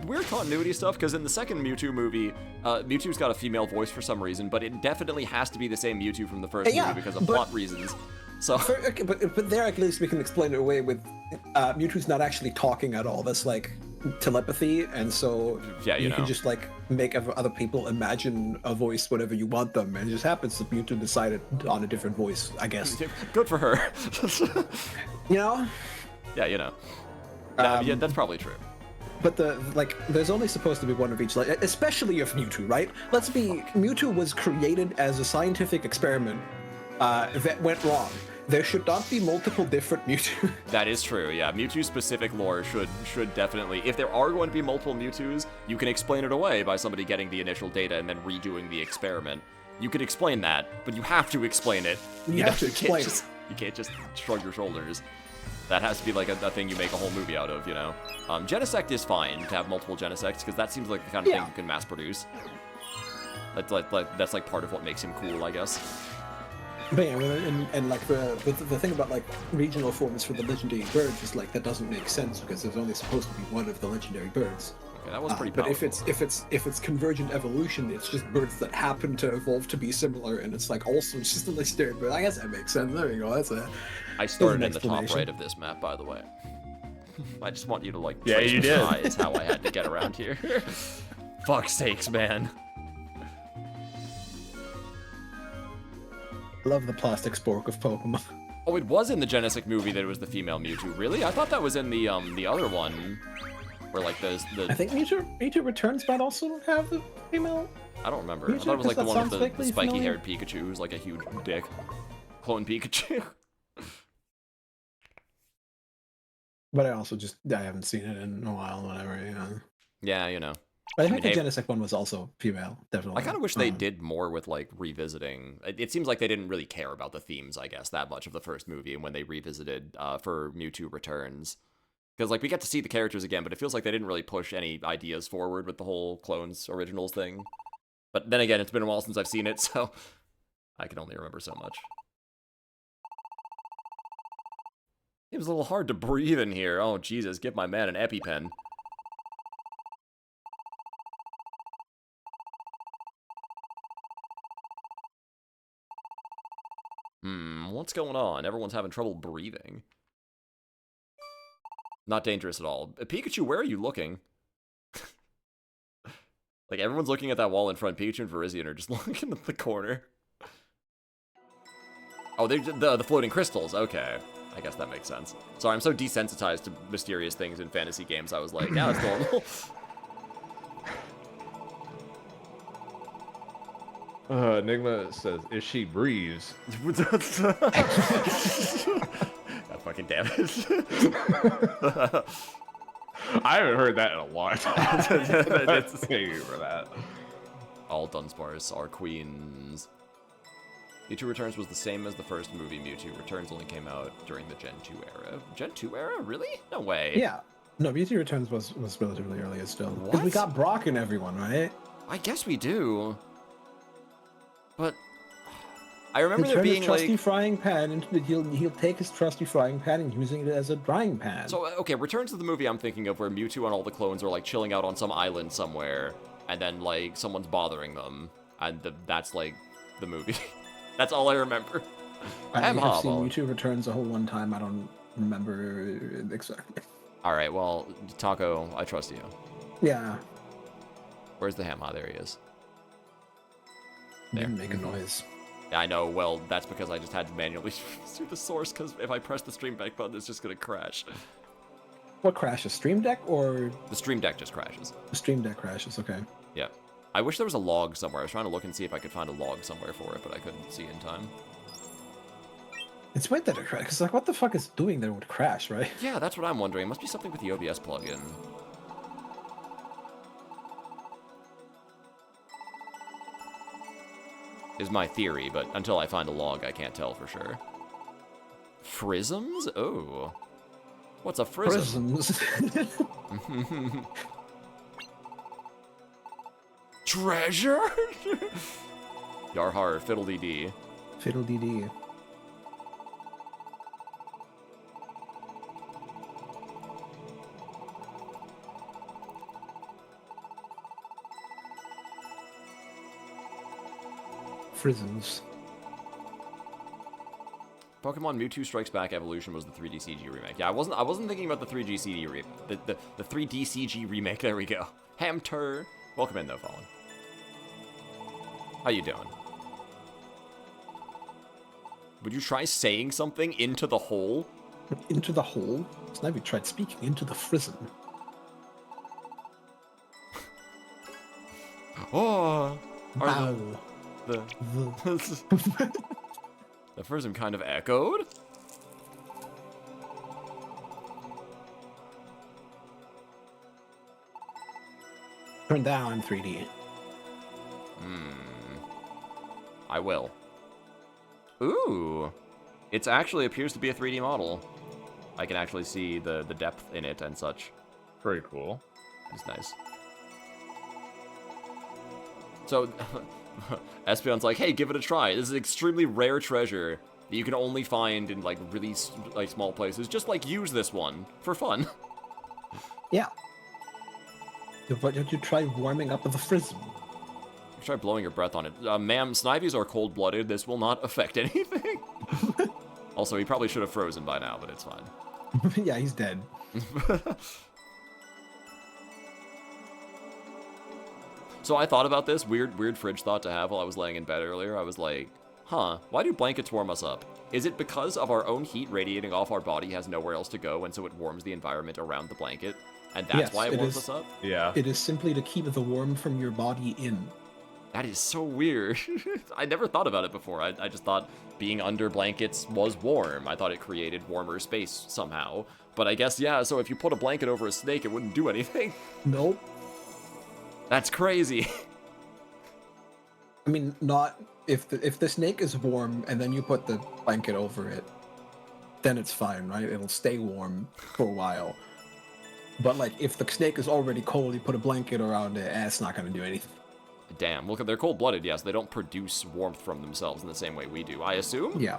weird continuity stuff because in the second Mewtwo movie, Mewtwo's got a female voice for some reason, but it definitely has to be the same Mewtwo from the first movie because of plot reasons. So, but there at least we can explain it away with Mewtwo's not actually talking at all. That's like telepathy, and so yeah, you can just like make other people imagine a voice whenever you want them, and it just happens that Mewtwo decided on a different voice, I guess. Good for her. You know? Yeah, you know. Yeah, that's probably true. But there's only supposed to be one of each, especially of Mewtwo, right? Mewtwo was created as a scientific experiment that went wrong. There should not be multiple different Mewtwo. That is true, yeah. Mewtwo-specific lore should definitely... If there are going to be multiple Mewtwo's, you can explain it away by somebody getting the initial data and then redoing the experiment. You can explain that, but you have to explain it. You have to explain it. You can't just shrug your shoulders. That has to be like a thing you make a whole movie out of, you know? Genesect is fine to have multiple Genesects, because that seems like the kind of thing you can mass produce. That's like part of what makes him cool, I guess. But yeah, and like the thing about like regional forms for the legendary birds is like that doesn't make sense because there's only supposed to be one of the legendary birds. Okay, that was pretty powerful. But if it's convergent evolution, it's just birds that happen to evolve to be similar, and it's like also it's just a legendary bird. I guess that makes sense. There you go. I started in the top right of this map, by the way. I just want you to like. Yeah, you did. Is how I had to get around here. Fuck's sakes, man. Love the plastic spork of Pokemon. Oh, it was in the Genesect movie that it was the female Mewtwo. Really? I thought that was in the other one, where like the. I think Mewtwo Returns might also have the female. I don't remember. Mewtwo, I thought it was like the one with the vaguely spiky-haired Pikachu, who's like a huge dick. Clone Pikachu. But I haven't seen it in a while. Whatever. Yeah. Yeah, you know. I think the Genesect one was also female, definitely. I kind of wish they did more with, like, revisiting. It seems like they didn't really care about the themes, I guess, that much of the first movie and when they revisited for Mewtwo Returns. Because, like, we get to see the characters again, but it feels like they didn't really push any ideas forward with the whole Clones Originals thing. But then again, it's been a while since I've seen it, so I can only remember so much. It was a little hard to breathe in here. Oh, Jesus, give my man an EpiPen. What's going on? Everyone's having trouble breathing. Not dangerous at all. Pikachu, where are you looking? Like, everyone's looking at that wall in front. Pikachu and Virizion are just looking at the corner. Oh, they're the floating crystals. Okay. I guess that makes sense. Sorry, I'm so desensitized to mysterious things in fantasy games. I was like, yeah, that's normal. Enigma says, if she breathes. God fucking damn it. I haven't heard that in a long time. Thank you for that. All Dunsparce are queens. Mewtwo Returns was the same as the first movie. Mewtwo Returns only came out during the Gen 2 era. Gen 2 era? Really? No way. Yeah. No, Mewtwo Returns was relatively early still. Because we got Brock and everyone, right? I guess we do. But I remember there being his trusty frying pan into he'll take his trusty frying pan and using it as a drying pan. So okay, Returns to the movie I'm thinking of where Mewtwo and all the clones are like chilling out on some island somewhere, and then like someone's bothering them, and that's like the movie. That's all I remember. I have seen Mewtwo Returns a whole one time. I don't remember exactly. All right, well, Taco, I trust you. Yeah. Where's the ham? Ah, there he is. Didn't make a noise. Yeah, I know. Well, that's because I just had to manually do the source, because if I press the stream deck button, it's just going to crash. What crashes? Stream Deck or The stream deck just crashes. the Stream Deck crashes? Okay. Yeah. I wish there was a log somewhere. I was trying to look and see if I could find a log somewhere for it, but I couldn't see in time. It's weird that it crashed. Because, like, what the fuck is it doing that it would crash, right? Yeah, that's what I'm wondering. It must be something with the OBS plugin. Is my theory, but until I find a log, I can't tell for sure. Frisms? Oh. What's a frism? Prisms. Treasure? Yarhar, fiddle-dee-dee. Fiddle-dee-dee. Frisms. Pokemon Mewtwo Strikes Back Evolution was the 3D CG remake. Yeah, I wasn't thinking about the 3D CG the 3D CG remake. There we go. Hamter. Welcome in though, Fallen. How you doing? Would you try saying something into the hole? Into the hole? Snivy tried speaking into the frism. Oh. Wow. The the frism kind of echoed. Turn down 3D. I will. Ooh. It actually appears to be a 3D model. I can actually see the depth in it and such. Very cool. It's nice. So, Espeon's like, hey, give it a try. This is an extremely rare treasure that you can only find in, like, really, like, small places. Just, like, use this one for fun. Yeah. Why don't you try warming up the frism? Try blowing your breath on it. Ma'am, Snivies are cold-blooded. This will not affect anything. Also, he probably should have frozen by now, but it's fine. Yeah, he's dead. So I thought about this weird fridge thought to have while I was laying in bed earlier. I was like, huh, why do blankets warm us up? Is it because of our own heat radiating off our body has nowhere else to go, and so it warms the environment around the blanket? And that's Yes, why it it warms is. us up? Yeah. It is simply to keep the warmth from your body in. That is so weird. I never thought about it before. I just thought being under blankets was warm. I thought it created warmer space somehow. But I guess, yeah, so if you put a blanket over a snake, it wouldn't do anything. Nope. That's crazy. I mean, not if the snake is warm and then you put the blanket over it, then it's fine, right? It'll stay warm for a while. But like, if the snake is already cold, you put a blanket around it, it's not gonna do anything. Damn, look, they're cold-blooded, yes. They don't produce warmth from themselves in the same way we do, I assume? Yeah.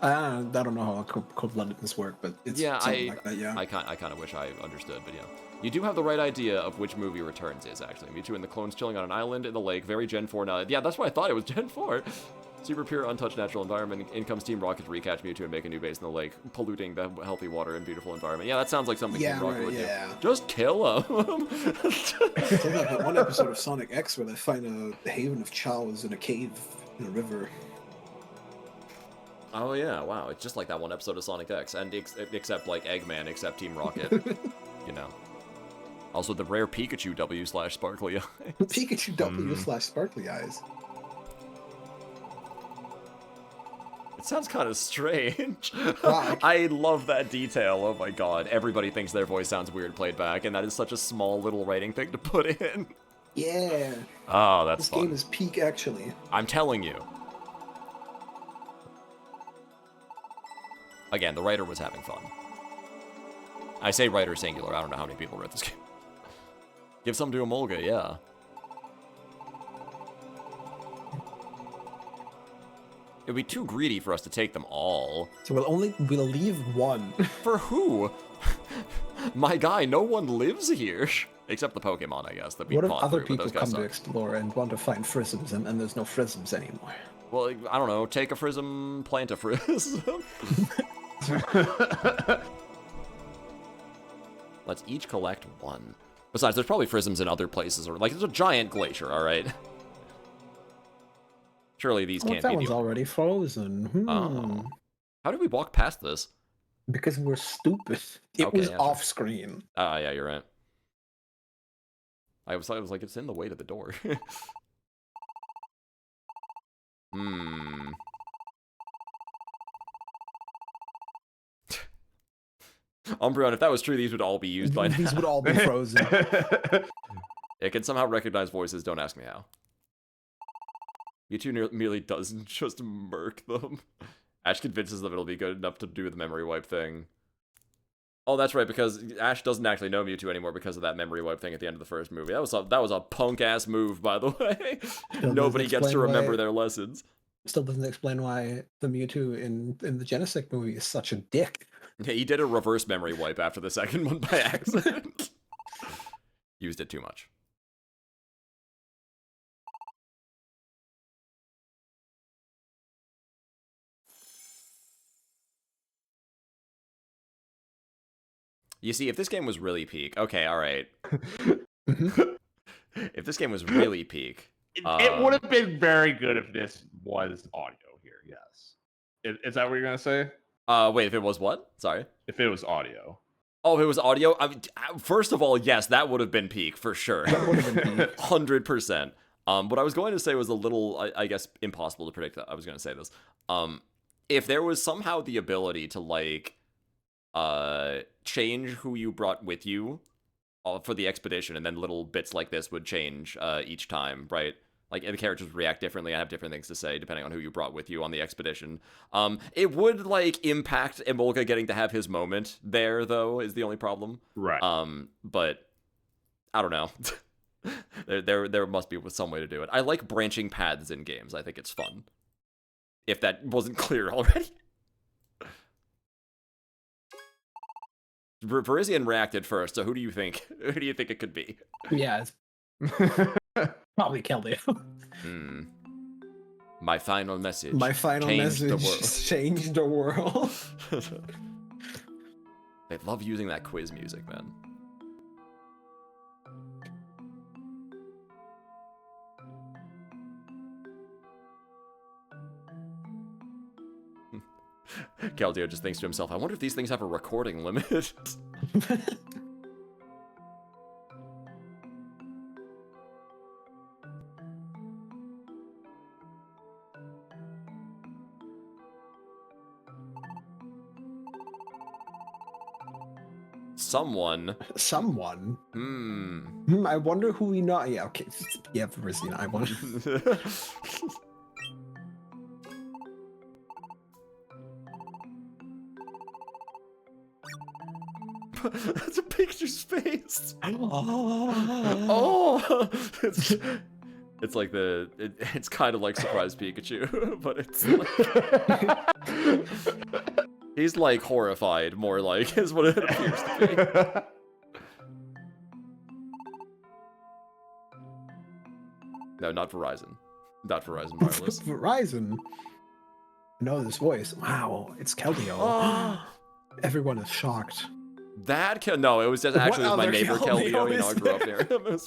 I don't know how cold-bloodedness work, but it's something like that, yeah. I kind of wish I understood, but yeah. You do have the right idea of which movie Returns is, actually. Mewtwo and the clones chilling on an island in the lake, very Gen 4 now. Yeah, that's why I thought it was Gen 4. Super pure, untouched natural environment. In comes Team Rocket to recatch Mewtwo and make a new base in the lake, polluting the healthy water and beautiful environment. Yeah, that sounds like something Team Rocket would do. Just kill him. It's like that one episode of Sonic X where they find a haven of chows in a cave in a river. Oh yeah, wow. It's just like that one episode of Sonic X, and except like Eggman, except Team Rocket. You know. Also the rare Pikachu W/Sparkly Eyes. Pikachu W/Sparkly Eyes. It sounds kind of strange. Wow. I love that detail. Oh my god. Everybody thinks their voice sounds weird played back, and that is such a small little writing thing to put in. Yeah. Oh, that's This fun. game is peak, actually. I'm telling you. Again, the writer was having fun. I say writer singular. I don't know how many people wrote this game. Give some to Emolga, yeah. It'd be too greedy for us to take them all. So we'll leave one. For who? My guy, no one lives here. Except the Pokemon, I guess, that we What if fought other through, but people those guys come to suck. explore and want to find frisms and there's no frisms anymore? Well, I don't know, take a Frism, plant a Frism. Let's each collect one. Besides, there's probably prisms in other places, or like there's a giant glacier. All right. Surely these can't that be one's the. already frozen. Oh. How did we walk past this? Because we're stupid. It Okay, was yeah, off screen. Yeah, you're right. I was like, it's in the way to the door. Umbreon, if that was true, these would all be used by now. These would all be frozen. It can somehow recognize voices, don't ask me how. Mewtwo merely doesn't just murk them. Ash convinces them it'll be good enough to do the memory wipe thing. Oh, that's right, because Ash doesn't actually know Mewtwo anymore because of that memory wipe thing at the end of the first movie. That was a punk-ass move, by the way. Nobody gets to remember their lessons. Still doesn't explain why the Mewtwo in the Genesect movie is such a dick. Yeah, he did a reverse memory wipe after the second one by accident. Used it too much. You see, if this game was really peak, okay, all right. If this game was really peak, it would have been very good if this was audio here. Yes, is that what you're gonna say? Wait, if it was what? Sorry. If it was audio. Oh, if it was audio. I mean, first of all, yes, that would have been peak for sure. That would have been peak. 100%. What I was going to say was a little, I guess, impossible to predict. That I was going to say this. If there was somehow the ability to like, change who you brought with you, for the expedition, and then little bits like this would change each time, right? Like, the characters would react differently and have different things to say depending on who you brought with you on the expedition. It would, like, impact Emolga getting to have his moment there, though, is the only problem. Right. But, I don't know. there must be some way to do it. I like branching paths in games. I think it's fun. If that wasn't clear already. Verizian reacted first, so who do you think? Who do you think it could be? Yeah, it's probably Keldeo. My final message. My final message changed the world. They love using that quiz music, man. Keldeo just thinks to himself, I wonder if these things have a recording limit. Someone. I wonder who we know. Yeah, okay. Yeah, Verizon. I wonder. That's a picture's face. Oh. It's like it's kind of like Surprise Pikachu, but it's like, he's like horrified, more like is what it appears to be. No, not Verizon. Not Verizon Wireless. Verizon. I know this voice. Wow, it's Keldeo. Everyone is shocked. No, it was just actually it was my neighbor Keldeo. You know, I grew up near him.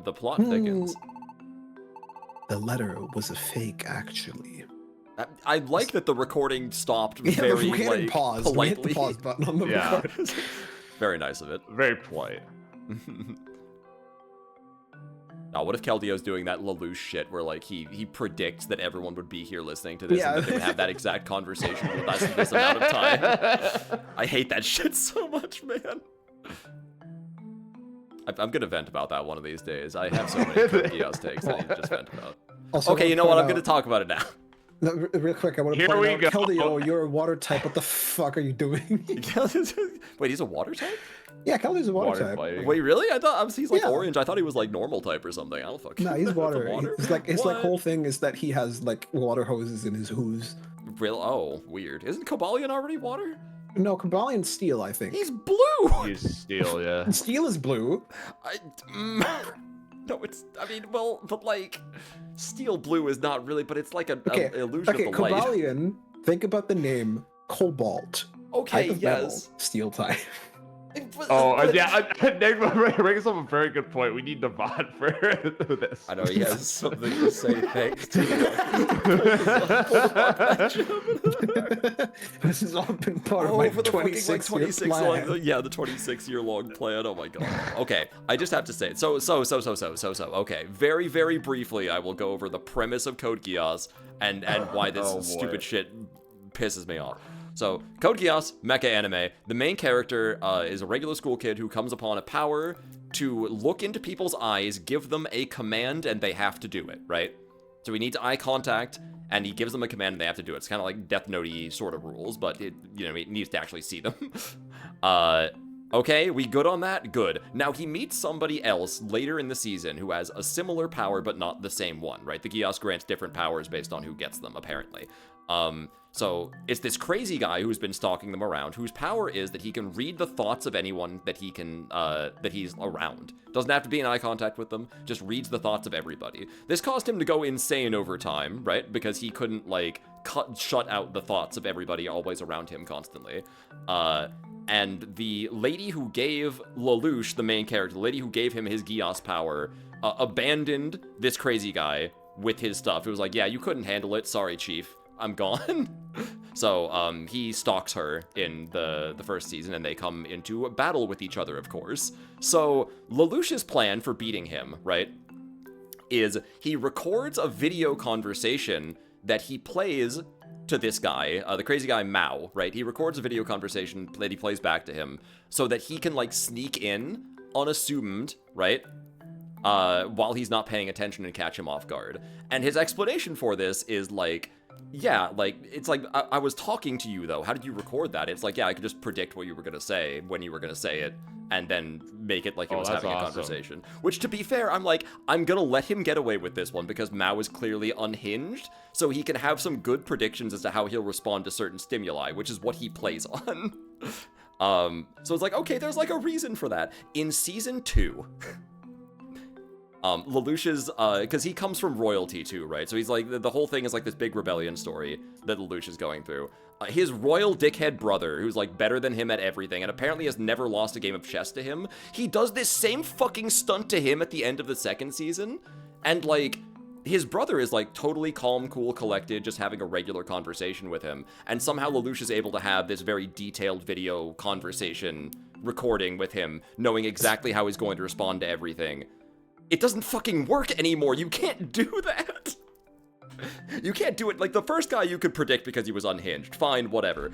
The plot thickens. The letter was a fake, actually. I like that the recording stopped very like pause. politely. We hit the pause button on the record. Very nice of it. Very polite. Now, what if Keldeo's doing that Lelouch shit where like he predicts that everyone would be here listening to this and that they would have that exact conversation for this amount of time? I hate that shit so much, man. I'm gonna vent about that one of these days. I have so many Chaos takes that I need to just vent about. Also, okay, you know what? I'm gonna talk about it now. No, real quick, I want to point out, Keldeo, you're a water type. What the fuck are you doing? Wait, he's a water type? Yeah, Keldeo's a water type. Fighting. Wait, really? I thought he's like orange. I thought he was like normal type or something. I don't fucking. No, he's water. water? It's like his whole thing is that he has like water hoses in his hooves. Real? Oh, weird. Isn't Cobalion already water? No, Cabalion's steel, I think. He's blue. He's steel, yeah. Steel is blue. No, it's. I mean, well, but like, steel blue is not really, but it's like an illusion Okay, of the light. Kybalion, think about the name Cobalt. Okay, Type of metal, yes. steel type. Yeah, Nick brings up a very good point. We need the bot for this. I know he has something to say. Thanks to This has all been part of my 26-year plan. The 26-year-long plan. Oh my god. Okay, I just have to say it. So. Okay, very, very briefly, I will go over the premise of Code Geass and why this stupid shit pisses me off. So, Code Geass, mecha anime. The main character is a regular school kid who comes upon a power to look into people's eyes, give them a command, and they have to do it, right? So he needs eye contact, and he gives them a command, and they have to do it. It's kind of like Death Note-y sort of rules, but it needs to actually see them. Okay, we good on that? Good. Now, he meets somebody else later in the season who has a similar power, but not the same one, right? The Geass grants different powers based on who gets them, apparently. So it's this crazy guy who's been stalking them around, whose power is that he can read the thoughts of anyone that he can, that he's around. Doesn't have to be in eye contact with them, just reads the thoughts of everybody. This caused him to go insane over time, right? Because he couldn't, like, shut out the thoughts of everybody always around him constantly. And the lady who gave Lelouch, the main character, the lady who gave him his Geass power, abandoned this crazy guy with his stuff. It was like, yeah, you couldn't handle it. Sorry, Chief. I'm gone. So, he stalks her in the first season, and they come into a battle with each other, of course. So, Lelouch's plan for beating him, right, is he records a video conversation that he plays to this guy, the crazy guy Mao, right? He records a video conversation that he plays back to him so that he can, like, sneak in unassumed, right? While he's not paying attention and catch him off guard. And his explanation for this is, like, yeah, like, it's like, I was talking to you, though. How did you record that? It's like, yeah, I could just predict what you were going to say when you were going to say it, and then make it like it was having a conversation. Which, to be fair, I'm like, I'm going to let him get away with this one, because Mao is clearly unhinged, so he can have some good predictions as to how he'll respond to certain stimuli, which is what he plays on. So it's like, okay, there's, like, a reason for that. In Season 2... Lelouch's, because he comes from royalty too, right? So he's like, the whole thing is like this big rebellion story that Lelouch is going through. His royal dickhead brother, who's like better than him at everything, and apparently has never lost a game of chess to him, he does this same fucking stunt to him at the end of the second season, and like, his brother is like totally calm, cool, collected, just having a regular conversation with him, and somehow Lelouch is able to have this very detailed video conversation recording with him, knowing exactly how he's going to respond to everything. It doesn't fucking work anymore. You can't do that. You can't do it. Like, the first guy you could predict because he was unhinged. Fine, whatever.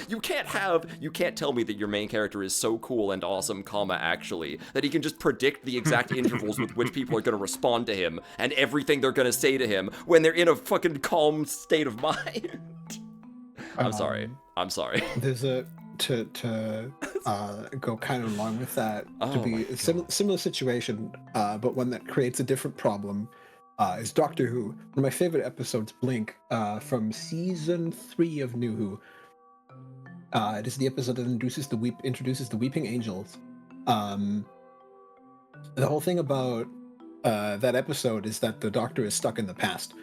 You can't tell me that your main character is so cool and awesome, actually, that he can just predict the exact intervals with which people are going to respond to him and everything they're going to say to him when they're in a fucking calm state of mind. I'm sorry. There's to go kind of along with that, to be a similar situation, but one that creates a different problem, is Doctor Who. One of my favorite episodes, Blink, from season 3 of New Who. It is the episode that introduces the Weeping Angels. The whole thing about that episode is that the Doctor is stuck in the past,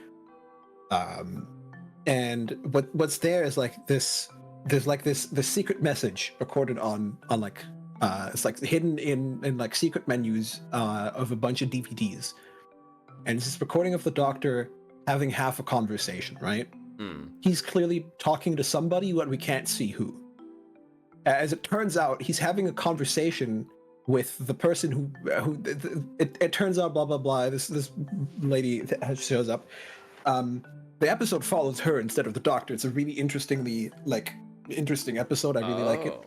and what's there is like this. There's like this secret message recorded on like it's like hidden in like secret menus of a bunch of DVDs, and it's this recording of the Doctor having half a conversation, right? He's clearly talking to somebody, but we can't see who. As it turns out, he's having a conversation with the person who it turns out blah blah blah. This lady shows up. The episode follows her instead of the Doctor. It's a really interesting episode. I really like it.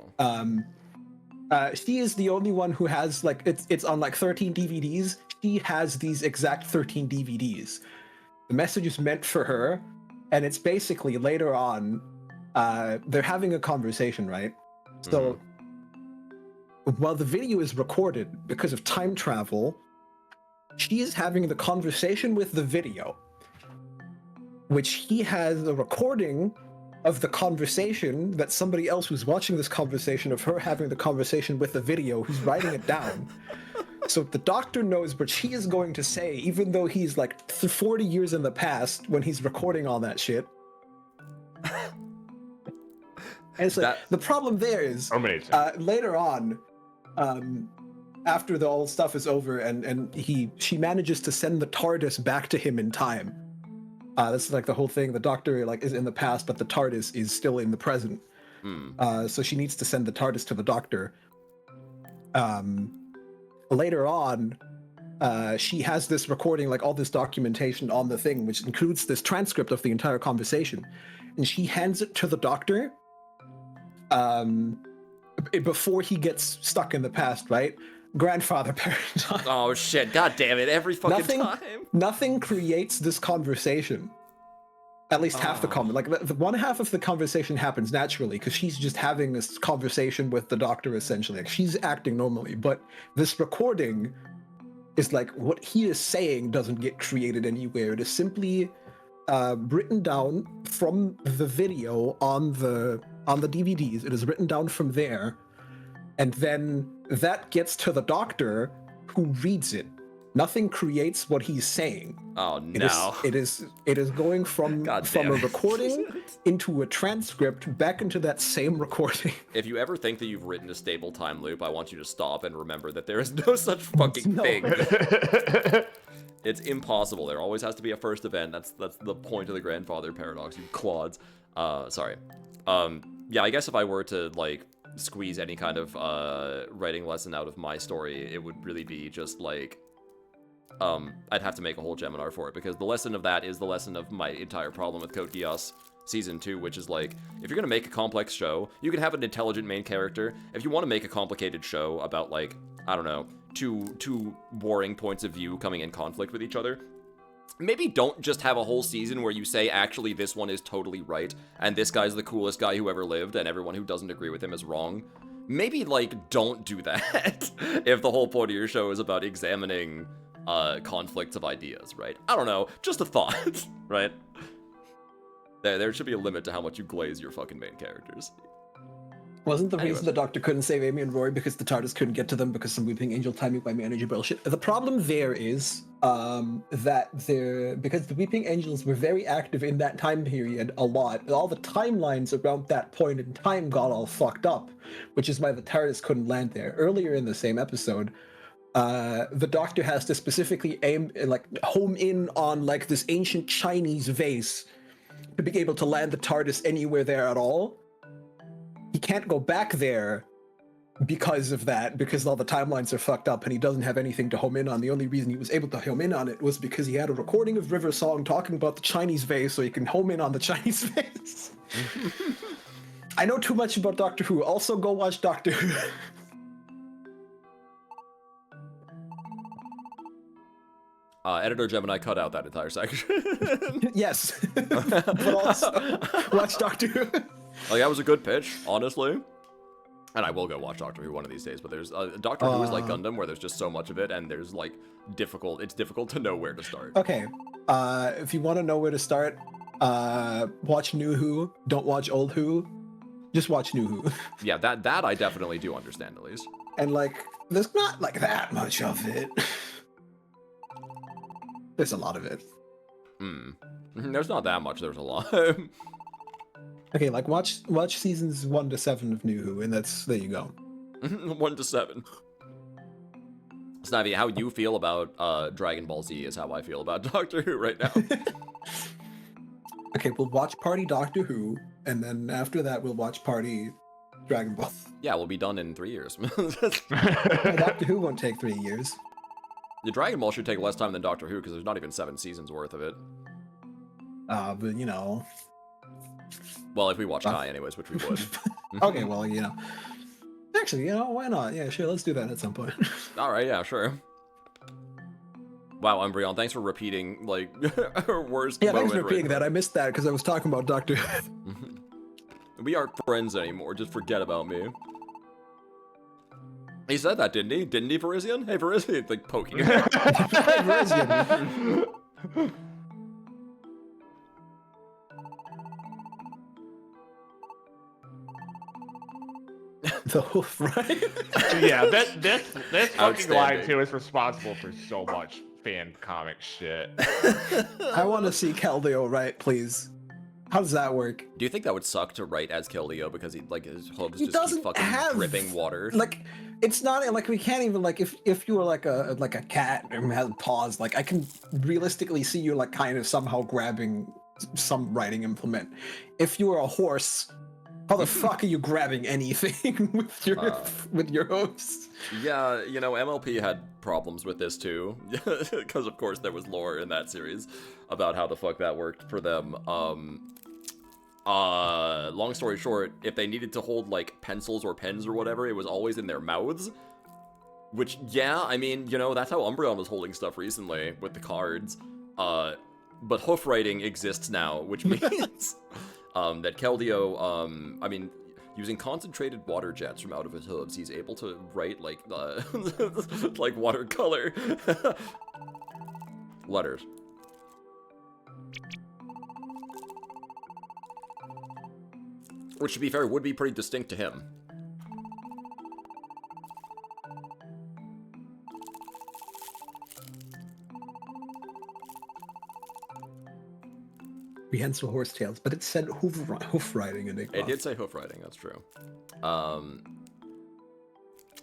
She is the only one who has, like, it's on like 13 DVDs. She has these exact 13 DVDs. The message is meant for her, and it's basically later on, they're having a conversation, right? So while the video is recorded because of time travel, she is having the conversation with the video, which he has a recording of the conversation that somebody else who's watching this conversation of her having the conversation with the video, who's writing it down. So the Doctor knows what she is going to say, even though he's like 40 years in the past when he's recording all that shit. And it's like, the problem there is, Amazing. later on, after the old stuff is over and she manages to send the TARDIS back to him in time. This is like the whole thing. The Doctor like is in the past, but the TARDIS is still in the present. So she needs to send the TARDIS to the Doctor. Later on, she has this recording, like all this documentation on the thing, which includes this transcript of the entire conversation, and she hands it to the Doctor before he gets stuck in the past, right? Grandfather paradox. Oh shit! God damn it! Every fucking time. Nothing creates this conversation. At least half the like the one half of the conversation happens naturally because she's just having this conversation with the Doctor essentially. Like she's acting normally, but this recording is like what he is saying doesn't get created anywhere. It is simply written down from the video on the DVDs. It is written down from there, and then that gets to the Doctor, who reads it. Nothing creates what he's saying. Oh no! It is going from a recording into a transcript back into that same recording. If you ever think that you've written a stable time loop, I want you to stop and remember that there is no such fucking thing. It's impossible. There always has to be a first event. That's the point of the grandfather paradox. You clods. Sorry. Yeah, I guess if I were to like squeeze any kind of writing lesson out of my story, it would really be just like. I'd have to make a whole Gemini for it, because the lesson of that is the lesson of my entire problem with Code Geass Season 2, which is like, if you're gonna make a complex show, you can have an intelligent main character. If you want to make a complicated show about, like, I don't know, two warring points of view coming in conflict with each other, maybe don't just have a whole season where you say, actually, this one is totally right, and this guy's the coolest guy who ever lived, and everyone who doesn't agree with him is wrong. Maybe, like, don't do that if the whole point of your show is about examining conflicts of ideas, right? I don't know, just a thought, right? There should be a limit to how much you glaze your fucking main characters. Wasn't the reason the Doctor couldn't save Amy and Rory because the TARDIS couldn't get to them because some Weeping Angel timing by energy bullshit? The problem there is that because the Weeping Angels were very active in that time period a lot, all the timelines around that point in time got all fucked up, which is why the TARDIS couldn't land there. Earlier in the same episode, the Doctor has to specifically home in on like this ancient Chinese vase to be able to land the TARDIS anywhere there at all. He can't go back there because of that, because all the timelines are fucked up and he doesn't have anything to home in on. The only reason he was able to home in on it was because he had a recording of River Song talking about the Chinese vase, so he can home in on the Chinese vase. I know too much about Doctor Who. Also, go watch Doctor Who. Editor Gemini cut out that entire section. Yes. But also, watch Doctor Who. Like, that was a good pitch, honestly. And I will go watch Doctor Who one of these days, but there's Doctor Who is like Gundam, where there's just so much of it, and there's like it's difficult to know where to start. Okay. If you want to know where to start, watch New Who. Don't watch Old Who. Just watch New Who. Yeah, that I definitely do understand, at least. And like, there's not like that much of it. There's a lot of it. There's not that much. There's a lot. Okay, like watch seasons 1 to 7 of New Who, and there you go. 1 to 7. Snivy, how you feel about Dragon Ball Z is how I feel about Doctor Who right now. Okay, we'll watch Party Doctor Who, and then after that we'll watch Party Dragon Ball. Yeah, we'll be done in 3 years. Doctor Who won't take 3 years. The Dragon Ball should take less time than Doctor Who, because there's not even 7 seasons worth of it. But you know. Well, if we watch Kai anyways, which we would. Okay, well, you know. Actually, you know, why not? Yeah, sure, let's do that at some point. Alright, yeah, sure. Wow, Umbreon, thanks for repeating, like, her worst moment. Yeah, thanks for repeating that. I missed that because I was talking about Doctor Who. We aren't friends anymore, just forget about me. He said that, didn't he? Didn't he, Parisian? Hey, Parisian, like, poking him. Parisian. The hoof, right? Yeah, this fucking line Outstanding. too is responsible for so much fan comic shit. I want to see Keldeo right, please. How does that work? Do you think that would suck to write as Keldeo because he like his hooves He just keep doesn't fucking have dripping water? Like, it's not like we can't even like if you were like a cat and has paws, like I can realistically see you like kind of somehow grabbing some writing implement. If you were a horse, how the fuck are you grabbing anything with your hooves? Yeah, you know, MLP had problems with this too, because of course there was lore in that series about how the fuck that worked for them. Long story short, if they needed to hold like pencils or pens or whatever, it was always in their mouths. Which, yeah, I mean, you know, that's how Umbreon was holding stuff recently with the cards. But hoof writing exists now, which means that Keldeo, I mean, using concentrated water jets from out of his hooves, he's able to write like like watercolor letters. Which, to be fair, would be pretty distinct to him. Prehensile horse tails, but it said hoof riding in it. It did say hoof riding, that's true.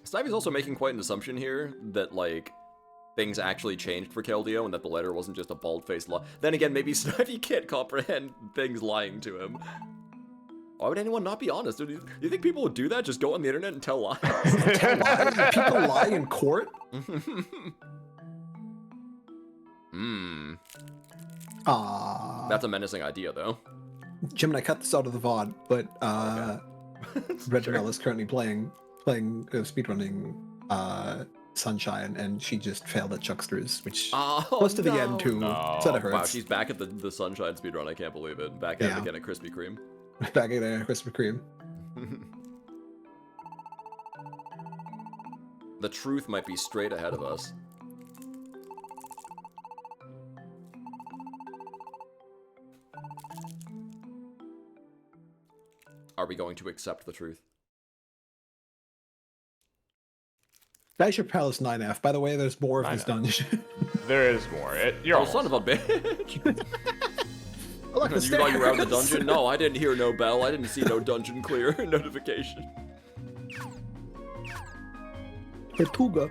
Snively's also making quite an assumption here that, like, things actually changed for Keldeo and that the letter wasn't just a bald-faced lie. Then again, maybe Snivy can't comprehend things lying to him. Why would anyone not be honest? Do you think people would do that? Just go on the internet and tell lies? People lie in court? Hmm. That's a menacing idea, though. Jim and I cut this out of the VOD, but Reginald is currently playing speedrunning Sunshine, and she just failed at Chucksters, which close to the end too. So that hurts. Wow, she's back at the Sunshine speedrun. I can't believe it. Back at it again at Krispy Kreme. Back at Krispy Kreme. The truth might be straight ahead of us. Are we going to accept the truth? Dasher Palace 9F. By the way, there's more of this 9F. dungeon. There is more. You're Oh, son of a bitch! Oh, look, the You thought you were out in the stairs. dungeon? No, I didn't hear no bell. I didn't see no dungeon clear notification. Tortuga.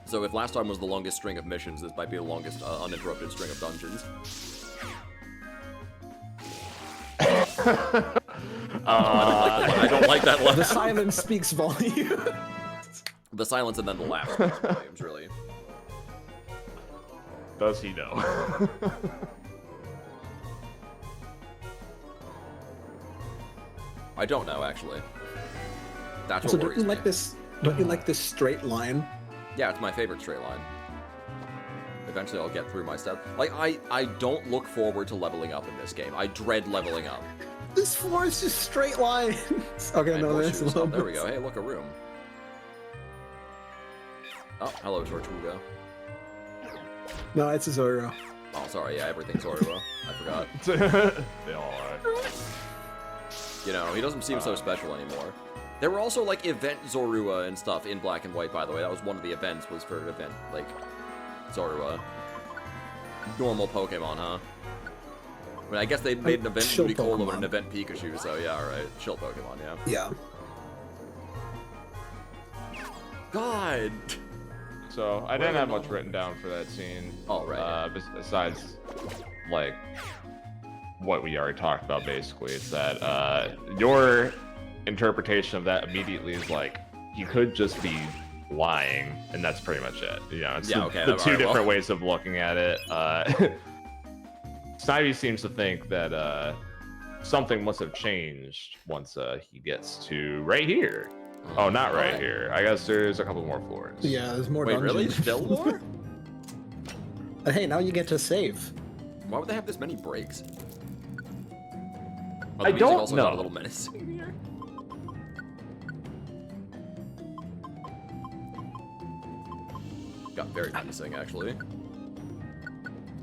So if last time was the longest string of missions, this might be the longest uninterrupted string of dungeons. I don't like that The laugh. silence speaks volume. The silence and then the laugh speaks volumes, really. Does he know? I don't know, actually. That's what So don't worries you me. like this? Don't you like this straight line? Yeah, it's my favorite straight line. Eventually I'll get through my step. Like, I don't look forward to leveling up in this game. I dread leveling up. This floor is just straight lines. Okay, And no, more there's a shoes. little Oh, there we bit. go. Hey, look, a room. Oh, hello, Tortuga. No, it's a Zoro. Oh, sorry, yeah, everything's Zorua. I forgot. They all are. You know, he doesn't seem so special anymore. There were also, like, event Zorua and stuff in Black and White, by the way. That was one of the events, was for event, like, Zorua. Normal Pokemon, huh? I mean, I guess they made an event Chill Ricola and Pokemon. an event Pikachu, so yeah, alright. Chill Pokemon, yeah. Yeah. God! So I didn't have much written down for that scene. Oh, right. Besides, like, what we already talked about, basically. It's that your interpretation of that immediately is like, he could just be lying, and that's pretty much it. You know, it's Yeah, the, okay, the all two right, well. different ways of looking at it. Snivy seems to think that something must have changed once he gets to right here. Oh, not right here. I guess there's a couple more floors. Yeah, there's more Wait, dungeons. really? Still more? But hey, now you get to save. Why would they have this many breaks? Oh, I the music don't also know. got a little menacing here. Got very menacing, actually.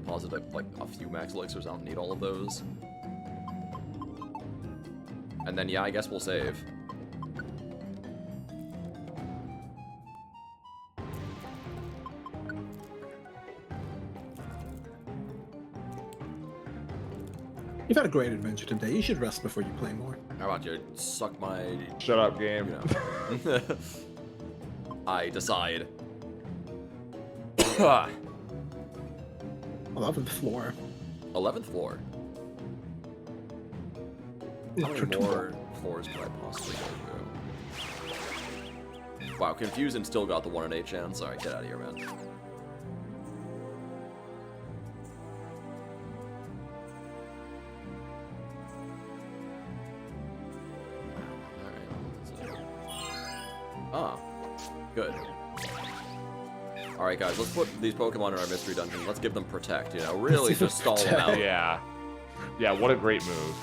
Positive, like, a few max elixirs. I don't need all of those. And then, yeah, I guess we'll save. You've had a great adventure today. You should rest before you play more. How about you suck my... Shut up, game. You know. I decide. 11th floor. 11th floor. How many more floors could I possibly go through? Wow, Confused and still got the 1 in 8 chance. Alright, get out of here, man. Ah, good. Alright guys, let's put these Pokemon in our mystery dungeon. Let's give them Protect, you know, really just stall them out. Yeah. Yeah, what a great move.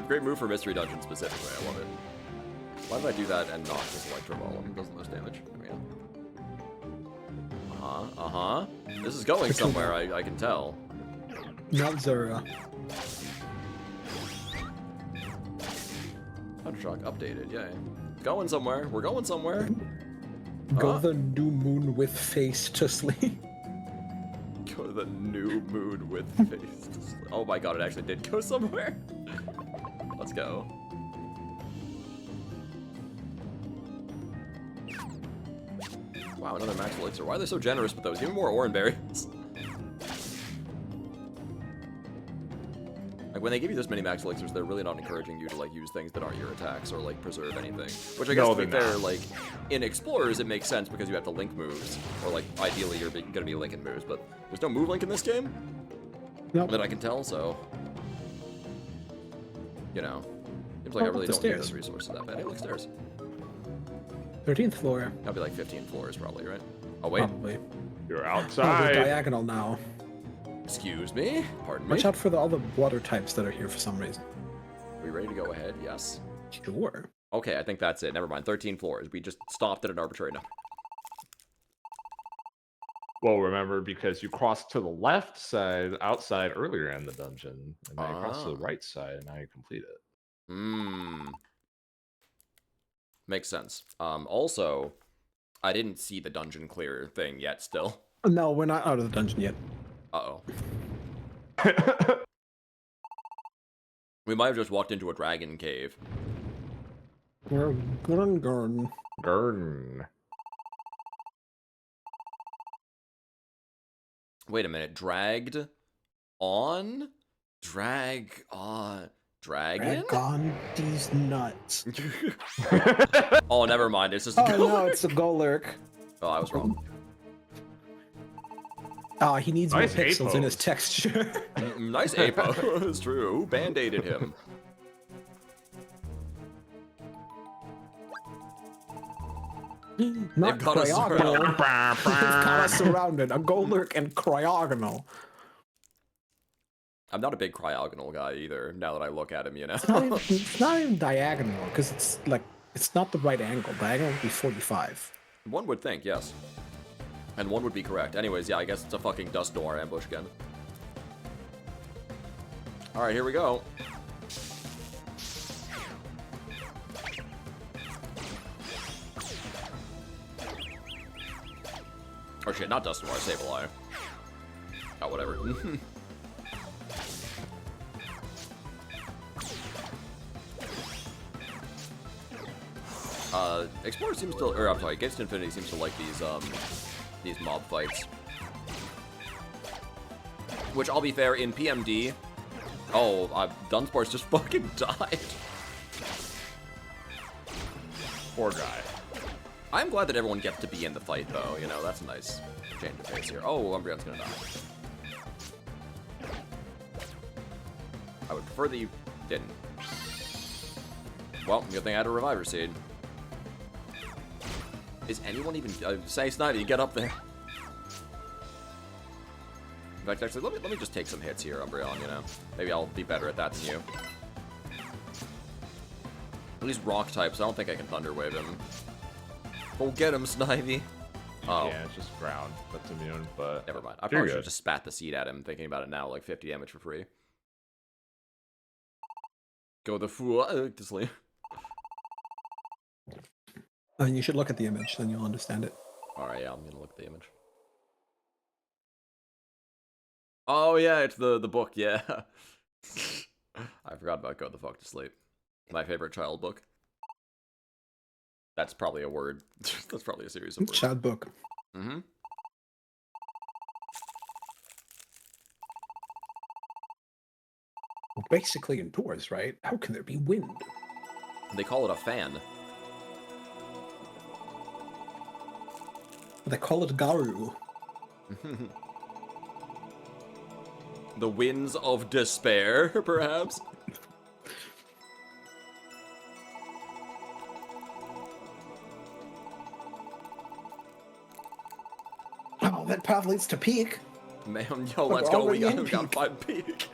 Great move for mystery dungeon specifically, I love it. Why did I do that and not just Electro Ball him? Doesn't lose damage. There we go. This is going somewhere, I can tell. Not Zora. Thundershock updated, yay. Going somewhere, we're going somewhere. Go the new moon with face to sleep. Go to the new moon with face to sleep. Oh my god, it actually did go somewhere. Let's go. Wow, another max elixir. Why are they so generous with those? Give me more Oran berries. Like, when they give you this many max elixirs, they're really not encouraging you to, like, use things that aren't your attacks or, like, preserve anything. Which I guess, to be fair, like, in Explorers, it makes sense because you have to link moves. Or, like, ideally, you're gonna be linking moves, but there's no move link in this game? Nope. That I can tell, so... You know. Seems like I really don't need those resources that bad. Hey, look, stairs. 13th floor. That'll be like 15 floors, probably, right? Oh, wait. Probably. You're Oh, outside. we're diagonal now. Excuse me? Pardon me? Watch out for all the water types that are here for some reason. Are we ready to go ahead? Yes. Sure. Okay, I think that's it. Never mind. 13 floors. We just stopped at an arbitrary number. Well, remember, because you crossed to the left side, outside earlier in the dungeon, and now you cross to the right side, and now you complete it. Hmm. Makes sense. Also, I didn't see the dungeon clear thing yet still. No, we're not out of the dungeon yet. Uh-oh. We might have just walked into a dragon cave. We're Gurn. Gurn. Wait a minute. Dragged on? Drag on. Dragon? Drag on these nuts. Oh, never mind. It's just a Oh no, it's a Golurk. Oh, I was wrong. Oh, he needs more Nice pixels in his A-pose. texture. Nice apo. It's true. Who band-aided him? Not got us cryogonal. surrounded. They've got us surrounded. A Golurk and cryogonal. I'm not a big cryogonal guy either, now that I look at him, you know? It's not even diagonal, because it's like, it's not the right angle. Diagonal would be 45. One would think, yes. And one would be correct. Anyways, yeah, I guess it's a fucking Dust Noir ambush again. Alright, here we go. Oh shit, not Dust Noir, Sableye. Oh, whatever. Explorer seems to, or I'm sorry, Gates to Infinity seems to like these mob fights. Which, I'll be fair, in PMD, oh, Dunsparce just fucking died. Poor guy. I'm glad that everyone gets to be in the fight, though. You know, that's a nice change of pace here. Oh, Umbreon's gonna die. I would prefer that you didn't. Well, good thing I had a Reviver Seed. Is anyone even... say, Snivy, get up there. In fact, actually, let me just take some hits here, Umbreon, you know? Maybe I'll be better at that than you. At least rock types, I don't think I can Thunder Wave him. Oh, get him, Snivy. Oh. Yeah, it's just ground. That's immune, but... Never mind. I probably should have just spat the seed at him, thinking about it now, like 50 damage for free. Go the fool to sleep. And you should look at the image, then you'll understand it. Alright, yeah, I'm gonna look at the image. Oh, yeah, it's the book, yeah. I forgot about Go the Fuck to Sleep. My favorite child book. That's probably a word. That's probably a series of words. Child book. Mm-hmm. Well, basically indoors, right? How can there be wind? They call it a fan. They call it garu. The winds of despair, perhaps? Oh, that path leads to peak. Man, yo, We're let's go. We already in gotta peak. find peak.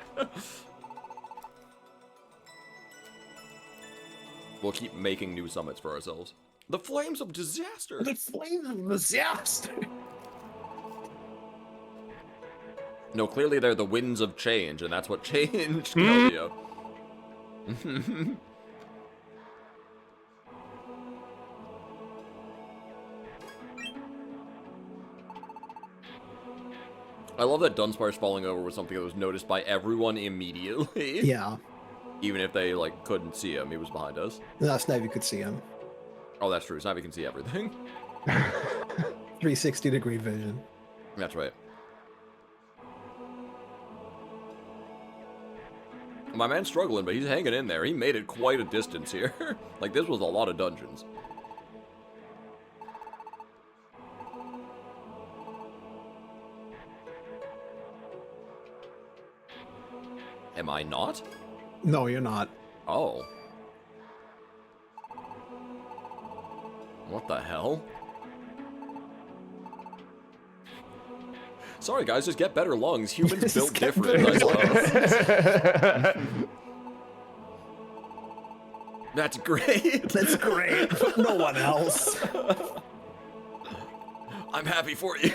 We'll keep making new summits for ourselves. The flames of disaster. The flames of disaster. No, clearly they're the winds of change, and that's what changed Keldeo. I love that Dunsparce falling over was something that was noticed by everyone immediately. Yeah. Even if they, like, couldn't see him, he was behind us. Last night you could see him. Oh, that's true. Snivy can see everything. 360-degree vision. That's right. My man's struggling, but he's hanging in there. He made it quite a distance here. Like, this was a lot of dungeons. Am I not? No, you're not. Oh. What the hell? Sorry, guys, just get better lungs. Humans Just built get different. I better suppose. That's great. That's great. No one else. I'm happy for you.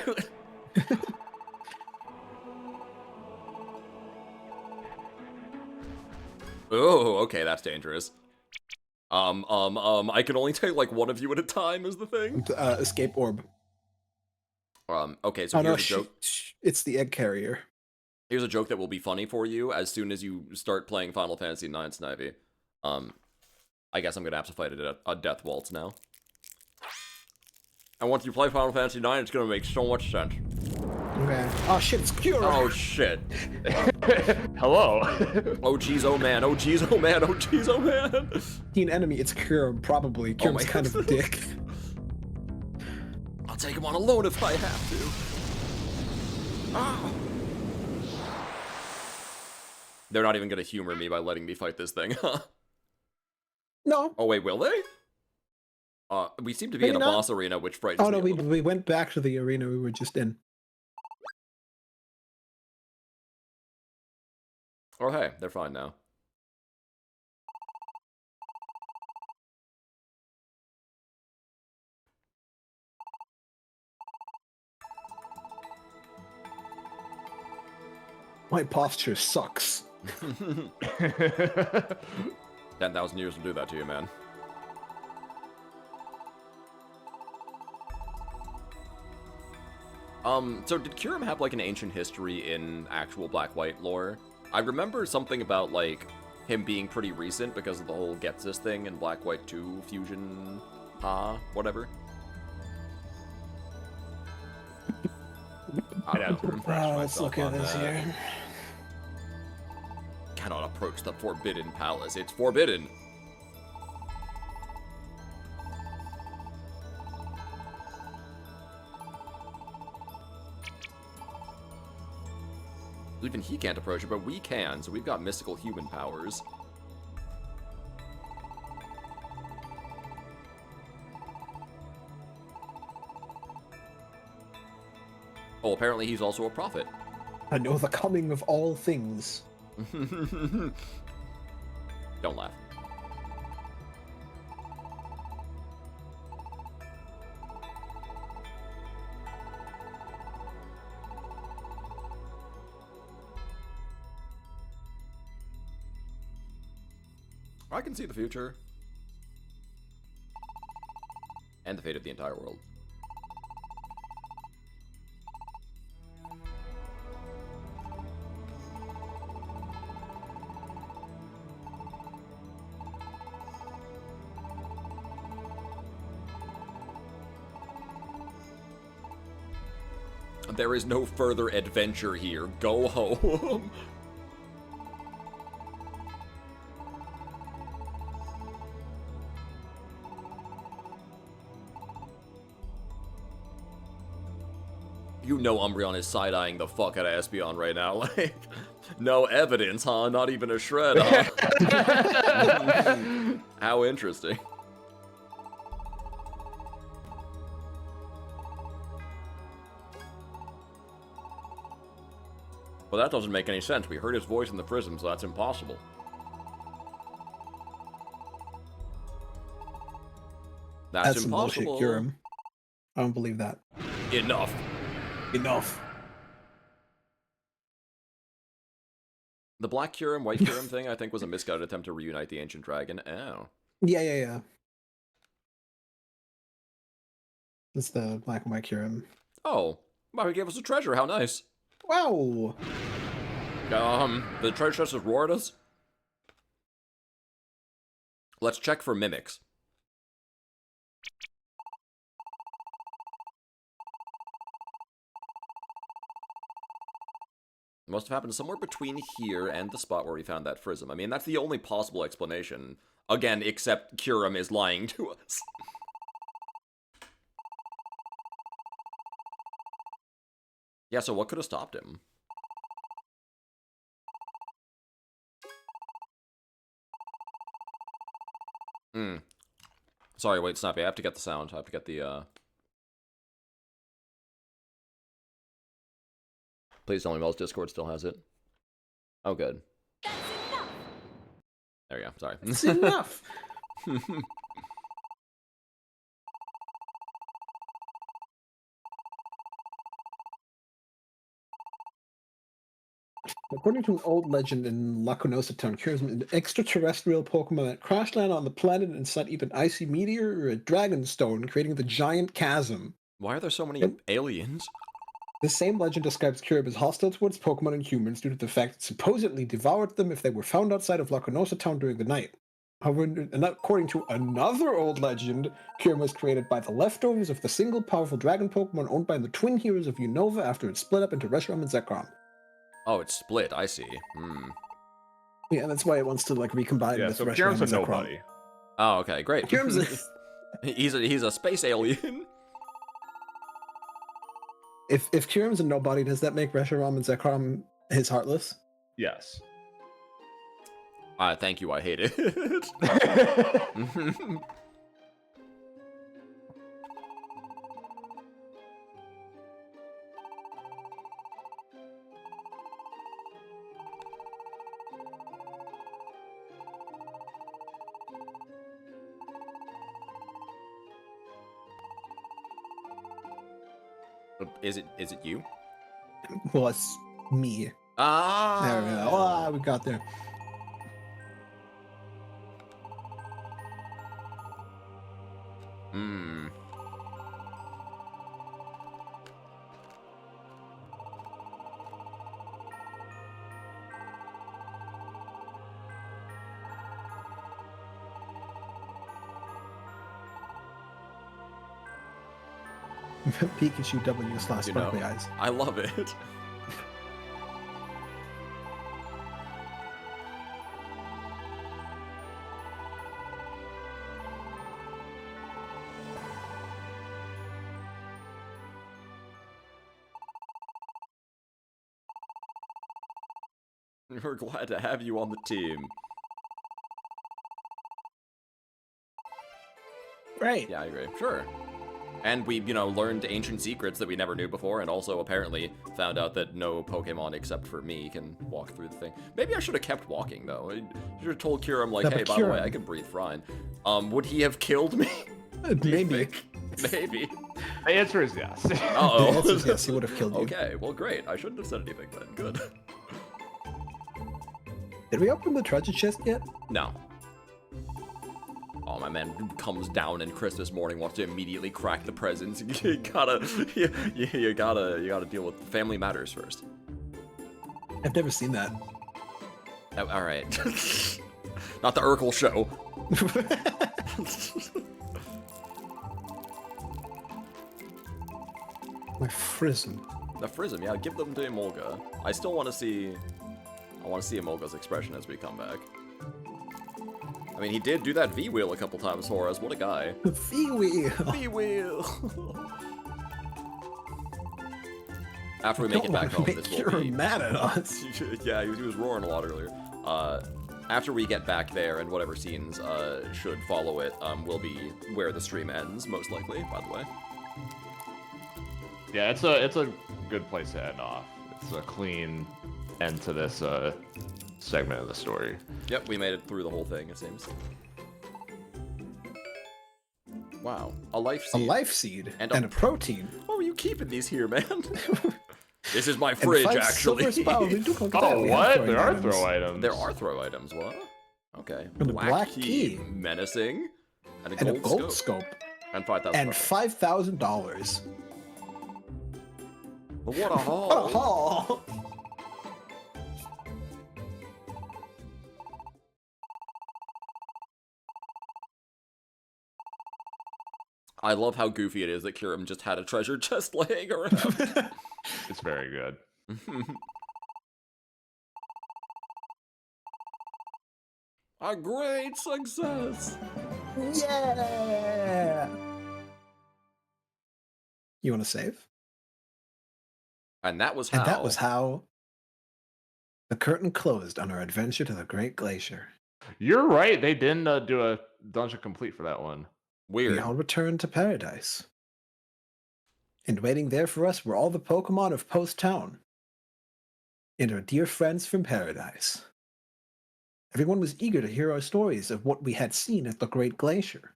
Oh, okay, that's dangerous. I can only take like one of you at a time is the thing. Escape orb. Okay, so Oh no, here's a joke. it's the egg carrier. Here's a joke that will be funny for you as soon as you start playing Final Fantasy IX, Snivy. I guess I'm gonna have to fight a death waltz now. And once you play Final Fantasy IX, it's gonna make so much sense. Okay. Oh shit, it's Cure. Oh shit. Hello. Oh jeez, oh man, oh jeez, oh man, oh jeez, oh man. Teen enemy, it's Cure, probably. Cure's my kind of a dick. I'll take him on alone if I have to. Ah. They're not even gonna humor me by letting me fight this thing, huh? No. Oh wait, will they? We seem to be in a Maybe not. boss arena, which frightens Oh no, me a little. we went back to the arena we were just in. Oh hey, they're fine now. My posture sucks. 10,000 years will do that to you, man. So did Kyurem have, like, an ancient history in actual Black-White lore? I remember something about, like, him being pretty recent because of the whole Getsis thing in Black-White 2 fusion, whatever. I'd have to refresh myself Let's look at on this that. here. Cannot approach the Forbidden Palace. It's forbidden. Even he can't approach it, but we can, so we've got mystical human powers. Oh, apparently he's also a prophet. I know the coming of all things. Don't laugh. I can see the future. And the fate of the entire world. There is no further adventure here. Go home. You know Umbreon is side-eyeing the fuck out of Espeon right now. Like, no evidence, huh? Not even a shred, huh? How interesting. Well, that doesn't make any sense. We heard his voice in the prism, so that's impossible. That's some impossible. bullshit, Kyurem. I don't believe that. Enough. Enough. The black Kyurem, white Kyurem thing, I think, was a misguided attempt to reunite the ancient dragon. Oh. Yeah. It's the black and white Kyurem. Oh. Wow, he gave us a treasure. How nice. Wow. The treasure chest is roared us. Let's check for mimics. It must have happened somewhere between here and the spot where we found that Prism. I mean, that's the only possible explanation. Again, except Kyurem is lying to us. Yeah, so what could have stopped him? Sorry, wait, Snappy, I have to get the sound. I have to get the, Please tell me Mel's Discord still has it. Oh, good. There you go, sorry. It's enough. According to an old legend in Lacunosa Town, Kyurem is an extraterrestrial Pokemon that crash landed on the planet inside either an icy meteor or a dragon stone, creating the giant chasm. Why are there so many aliens? The same legend describes Kyurem as hostile towards Pokemon and humans due to the fact it supposedly devoured them if they were found outside of Lacunosa Town during the night. However, and according to another old legend, Kyurem was created by the leftovers of the single powerful dragon Pokemon owned by the twin heroes of Unova after it split up into Reshiram and Zekrom. Oh, it's split, I see. Yeah, that's why it wants to like recombine with so Reshiram Kyurem's and a Zekrom. nobody. Oh, okay, great. Kyurem's he's a space alien. If Kyurem's a nobody, does that make Reshiram and Zekrom his Heartless? Yes. Thank you, I hate it. Is it you? Well, it's me. Ah, There we go. Ah, we got there. Pikachu W / sparkly eyes. I love it. We're glad to have you on the team. Right. Yeah, I agree. Sure. And we, learned ancient secrets that we never knew before, and also apparently found out that no Pokemon except for me can walk through the thing. Maybe I should have kept walking, though. I should have told Kyurem, like, hey, by the way, I can breathe fine. Would he have killed me? Maybe. Maybe. The answer is yes. Uh-oh. The answer is yes, he would have killed you. Okay, well, great. I shouldn't have said anything then. Good. Did we open the treasure chest yet? No. Oh, my man comes down and Christmas morning wants to immediately crack the presents. You gotta deal with family matters first. I've never seen that. Oh, all right. Not the Urkel show. My Prism. The Frism, yeah, give them to Emolga. I still want to see... I want to see Emolga's expression as we come back. I mean, he did do that V-Wheel a couple times for us. What a guy. V-Wheel! V-Wheel! After we make it back home, this will You're be... mad at us. Yeah, he was roaring a lot earlier. After we get back there and whatever scenes should follow it, will be where the stream ends, most likely, by the way. Yeah, it's a good place to end off. It's a clean end to this segment of the story. Yep, we made it through the whole thing, it seems. Wow, a life seed. A life seed and a protein. Why were you keeping these here, man? This is my And fridge, 5 actually. silver spells. Look at that, Oh, we have what? throwing There are items. throw items. There are throw items, what? Okay. And a black key. Menacing. And a And a gold, gold scope. scope. And 5,000. And $5,000. But what a haul. What a haul! I love how goofy it is that Kirim just had a treasure chest laying around. It's very good. A great success. Yeah! You want to save? And that was how. And that was how the curtain closed on our adventure to the Great Glacier. You're right. They didn't do a dungeon complete for that one. Weird. We all returned to paradise. And waiting there for us were all the Pokemon of Post Town. And our dear friends from paradise. Everyone was eager to hear our stories of what we had seen at the Great Glacier.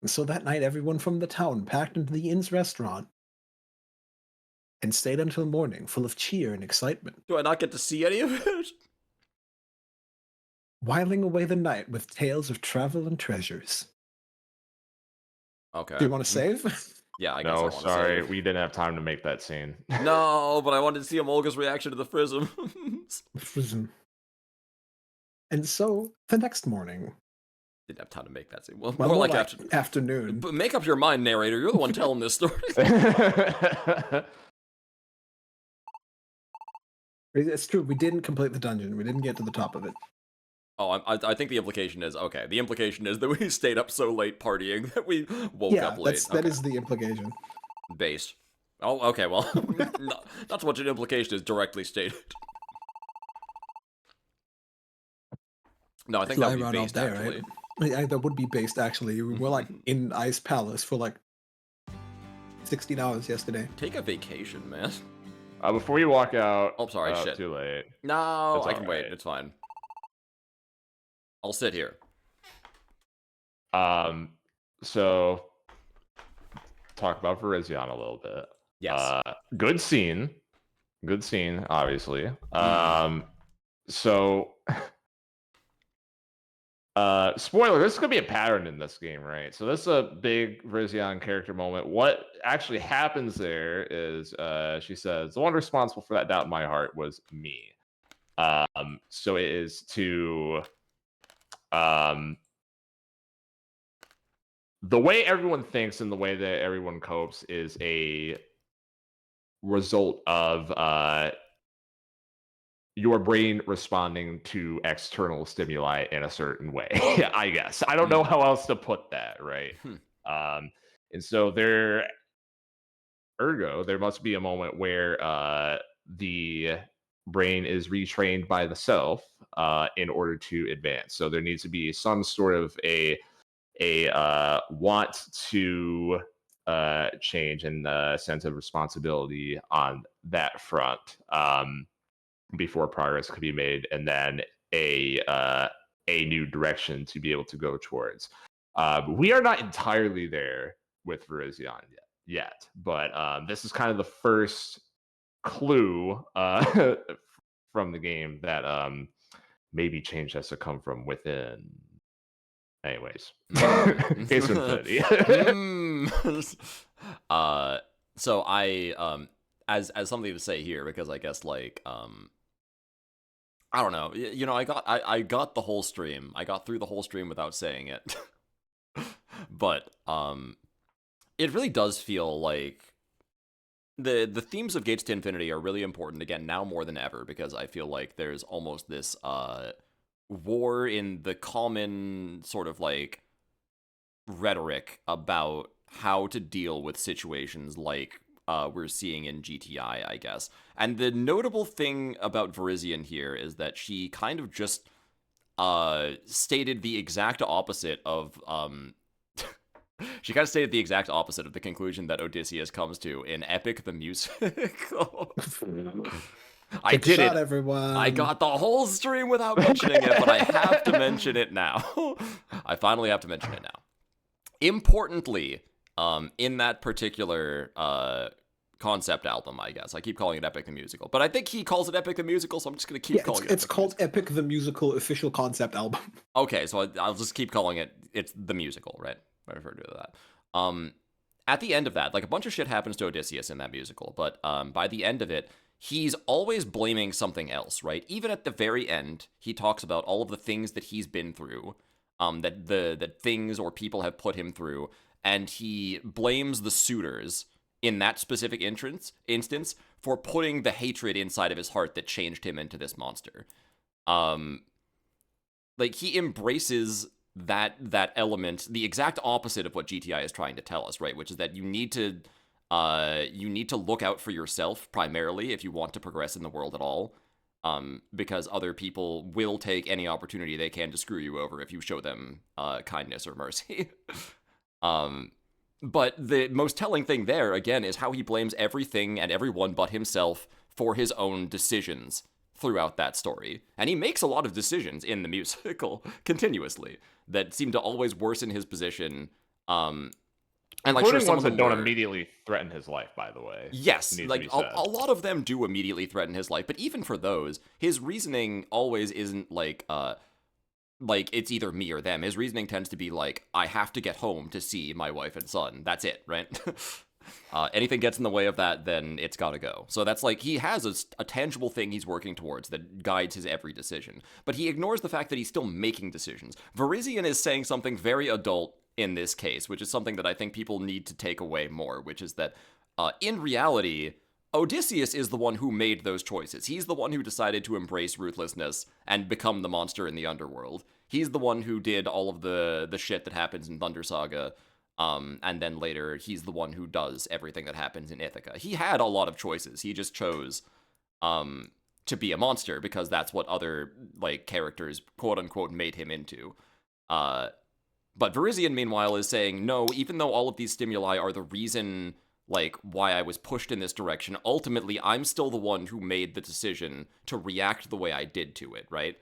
And so that night, everyone from the town packed into the inn's restaurant and stayed until morning, full of cheer and excitement, Do I not get to see any of it? whiling away the night with tales of travel and treasures. Okay. Do you want to save? Yeah, I guess I No, want to sorry. save. We didn't have time to make that scene. No, but I wanted to see Emolga's reaction to the Frism. Frism. And so, the next morning, Didn't have time to make that scene. Well, well, more like afternoon, But make up your mind, narrator. You're the one telling this story. it's true, we didn't complete the dungeon. We didn't get to the top of it. Oh, I think the implication is, okay, the implication is that we stayed up so late partying that we woke Yeah, up late. that is the implication. Based. Oh, okay, well, not so much an implication as directly stated. No, I think that would be based, actually. Right? Yeah, that would be based, actually. We were, like, in Ice Palace for, like, 16 hours yesterday. Take a vacation, man. Before you walk out... Oh, sorry, shit. Too late. No, It's I can wait. alright. It's fine. I'll sit here. So... Talk about Virizion a little bit. Yes. Good scene. Good scene, obviously. So... spoiler, this is going to be a pattern in this game, right? So this is a big Virizion character moment. What actually happens there is she says, the one responsible for that doubt in my heart was me. So it is to... the way everyone thinks and the way that everyone copes is a result of your brain responding to external stimuli in a certain way, I guess. I don't know how else to put that, right? And so there must be a moment where the brain is retrained by the self in order to advance. So there needs to be some sort of a want to change and a sense of responsibility on that front. Before progress could be made, and then a new direction to be able to go towards. We are not entirely there with Virizion yet, but this is kind of the first clue from the game that maybe change has to come from within. Anyways, Case of Infinity. So I as something to say here, because I guess like I don't know. You know, I got the whole stream. I got through the whole stream without saying it. But it really does feel like the themes of Gates to Infinity are really important again now more than ever, because I feel like there's almost this war in the common sort of like rhetoric about how to deal with situations like we're seeing in GTI, I guess. And the notable thing about Verizian here is that she kind of just stated the exact opposite of she kind of stated the exact opposite of the conclusion that Odysseus comes to in Epic the Musical. I Take a did shot, it. everyone. I got the whole stream without mentioning it, but I have to mention it now. I finally have to mention it now. Importantly, in that particular concept album, I guess I keep calling it Epic the Musical, but I think he calls it Epic the Musical, so I'm just gonna keep calling it. It's called Epic the Musical official concept album. Okay, so I'll just keep calling it. It's the musical, right? I refer to that. At the end of that, like a bunch of shit happens to Odysseus in that musical, but by the end of it, he's always blaming something else, right? Even at the very end, he talks about all of the things that he's been through, that things or people have put him through, and he blames the suitors in that specific instance for putting the hatred inside of his heart that changed him into this monster. Like he embraces that element, the exact opposite of what GTI is trying to tell us, right? Which is that you need to look out for yourself primarily if you want to progress in the world at all, because other people will take any opportunity they can to screw you over if you show them kindness or mercy. But the most telling thing there, again, is how he blames everything and everyone but himself for his own decisions throughout that story. And he makes a lot of decisions in the musical continuously that seem to always worsen his position. And like, including sure, ones that don't immediately threaten his life, by the way. Yes, like a lot of them do immediately threaten his life, but even for those, his reasoning always isn't like it's either me or them. His reasoning tends to be like, I have to get home to see my wife and son. That's it, right? Anything gets in the way of that, then it's gotta go. So that's like, he has a tangible thing he's working towards that guides his every decision. But he ignores the fact that he's still making decisions. Verizian is saying something very adult in this case, which is something that I think people need to take away more, which is that in reality, Odysseus is the one who made those choices. He's the one who decided to embrace ruthlessness and become the monster in the underworld. He's the one who did all of the shit that happens in Thunder Saga. And then later, he's the one who does everything that happens in Ithaca. He had a lot of choices. He just chose to be a monster because that's what other like characters, quote unquote, made him into. But Verizian, meanwhile, is saying, no, even though all of these stimuli are the reason, like, why I was pushed in this direction, ultimately, I'm still the one who made the decision to react the way I did to it, right?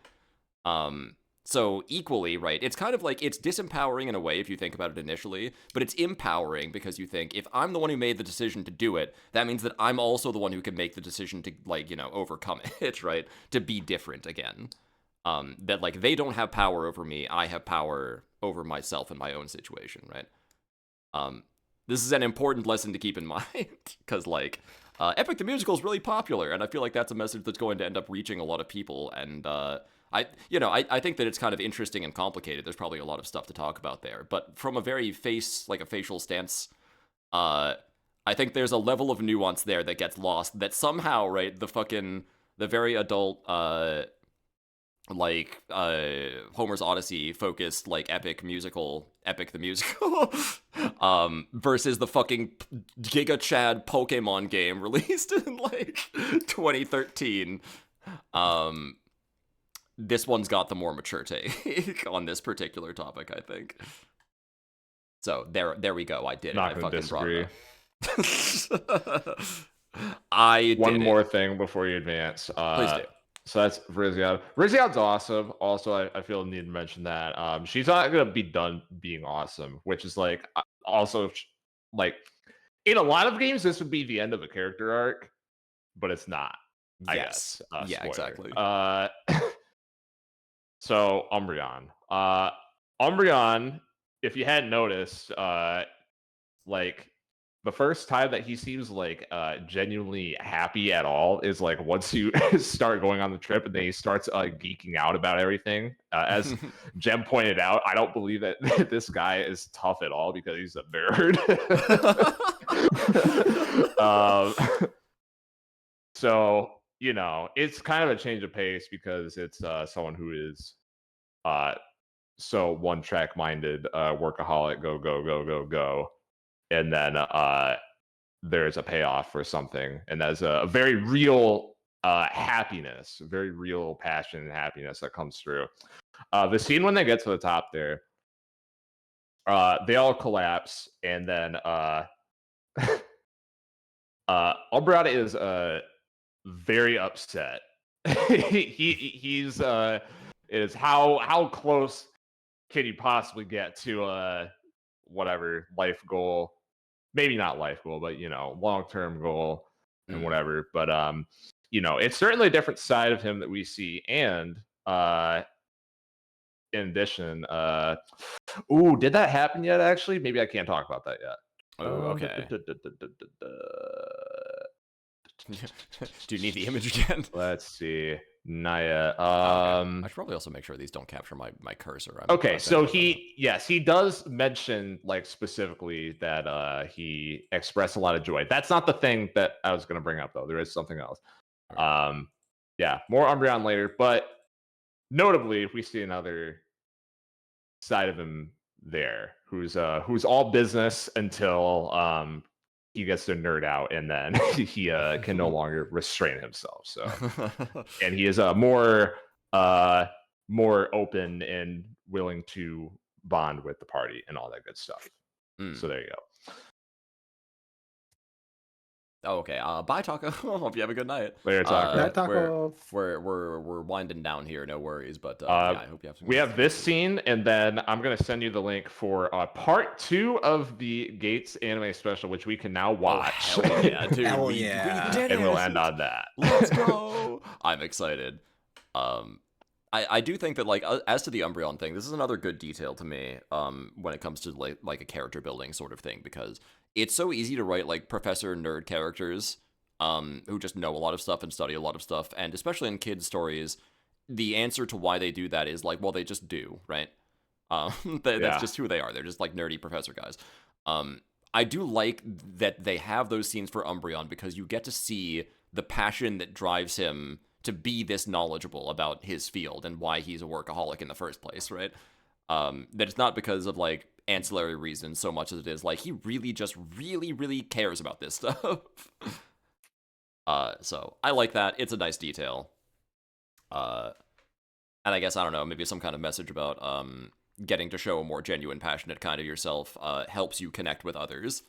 So equally, right, it's kind of like, it's disempowering in a way if you think about it initially, but it's empowering because you think, if I'm the one who made the decision to do it, that means that I'm also the one who can make the decision to, like, you know, overcome it, right? To be different again. That, like, they don't have power over me, I have power over myself and my own situation, right? This is an important lesson to keep in mind, because, like, Epic the Musical is really popular, and I feel like that's a message that's going to end up reaching a lot of people, and, I think that it's kind of interesting and complicated. There's probably a lot of stuff to talk about there, but from a very facial stance, I think there's a level of nuance there that gets lost, that somehow, right, the very adult, like Homer's Odyssey focused like Epic the Musical versus the fucking Giga Chad Pokemon game released in like 2013. This one's got the more mature take on this particular topic, I think. So there we go. I did Not it. I gonna fucking disagree. I did One more thing before you advance. Please do. So that's Riziad. Riziad's awesome. Also, I feel the need to mention that she's not gonna be done being awesome, which is like also like in a lot of games this would be the end of a character arc, but it's not. I guess. Yeah, spoiler. exactly. So Umbreon. Umbreon, if you hadn't noticed, like the first time that he seems like genuinely happy at all is like once you start going on the trip and then he starts geeking out about everything. As Jem pointed out, I don't believe that this guy is tough at all because he's a nerd. So, it's kind of a change of pace because it's someone who is so one-track minded, workaholic, go, go, go, go, go. And then there's a payoff for something. And that's a very real happiness, very real passion and happiness that comes through. The scene when they get to the top there, they all collapse, and then Umbreon is very upset. He's is how close can you possibly get to whatever life goal? Maybe not life goal, but long-term goal and whatever. But it's certainly a different side of him that we see, and in addition, ooh, did that happen yet? Actually, maybe I can't talk about that yet. Oh, okay. Do you need the image again? Let's see. Naya. Okay. I should probably also make sure these don't capture my cursor. Okay, so he does mention specifically that he expressed a lot of joy. That's not the thing that I was going to bring up though. There is something else. Okay. Yeah, more Umbreon later, but notably we see another side of him there who's all business until he gets to nerd out, and then he can no longer restrain himself. So, and he is more open and willing to bond with the party and all that good stuff. So there you go. Oh, okay. Bye, Taco. Hope you have a good night. Later, Taco. Night, Taco. We're winding down here. No worries. But yeah, I hope you have some. We have this scene, and then I'm gonna send you the link for part 2 of the Gates anime special, which we can now watch. Oh, hell yeah, dude. Hell we did it. And we'll end on that. Let's go. I'm excited. I do think that, like, as to the Umbreon thing, this is another good detail to me when it comes to like a character building sort of thing, because it's so easy to write like professor nerd characters who just know a lot of stuff and study a lot of stuff, and especially in kids' stories, the answer to why they do that is like, well, they just do, right? That's just who they are. They're just like nerdy professor guys. I do like that they have those scenes for Umbreon, because you get to see the passion that drives him to be this knowledgeable about his field and why he's a workaholic in the first place, right? That it's not because of like ancillary reasons so much as it is like he really just really cares about this stuff. So I like that. It's a nice detail. And I guess, I don't know, maybe some kind of message about getting to show a more genuine, passionate kind of yourself helps you connect with others.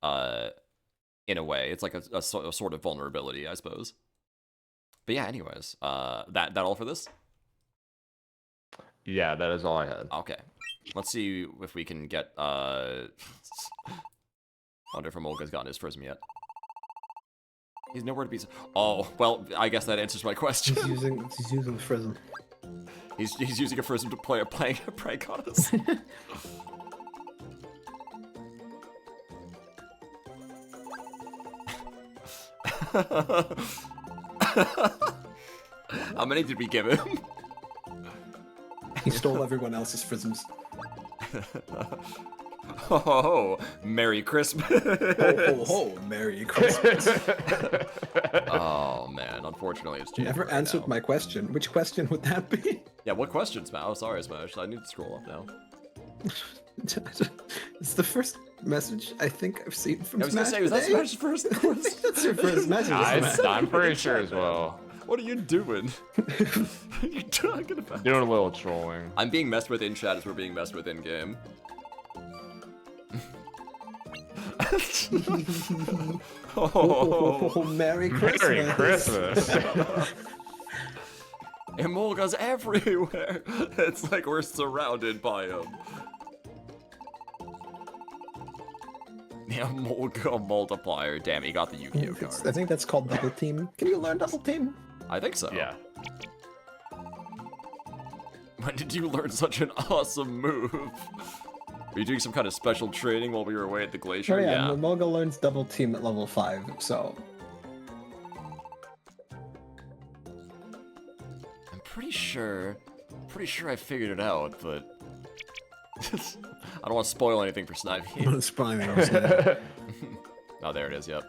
In a way, it's like a sort of vulnerability, I suppose. But yeah, anyways, that all for this? Yeah, that is all I had. Okay. Let's see if we can get, wonder if Amolga's gotten his prism yet. He's nowhere to be. Oh, well, I guess that answers my question. He's using the prism. He's using a prism to play a prank on us. How many did we give him? He stole everyone else's prisms. Oh, Merry Christmas. Ho, ho, ho, Merry Christmas. Oh, man. Unfortunately, it's January. Never answered my question. Which question would that be? Yeah, what question, Smash? Oh, sorry, Smash. I need to scroll up now. It's the first message I think I've seen from Smash. I was gonna say, was that Smash's first? I think that's your first message. I'm pretty sure as well. What are you doing? What are you talking about? Doing a little trolling. I'm being messed with in chat as we're being messed with in game. Oh, Merry Christmas. Merry Christmas. Emolga's everywhere. It's like we're surrounded by him. The Emolga multiplier. Damn, he got the Yu-Gi-Oh card. I think that's called double team. Can you learn double team? I think so. Yeah. When did you learn such an awesome move? Were you doing some kind of special training while we were away at the glacier? Oh yeah, Emolga learns double team at level 5, so... I'm pretty sure I figured it out, but... I don't want to spoil anything for Snivy. I'm spoiling it. Oh, there it is, yep.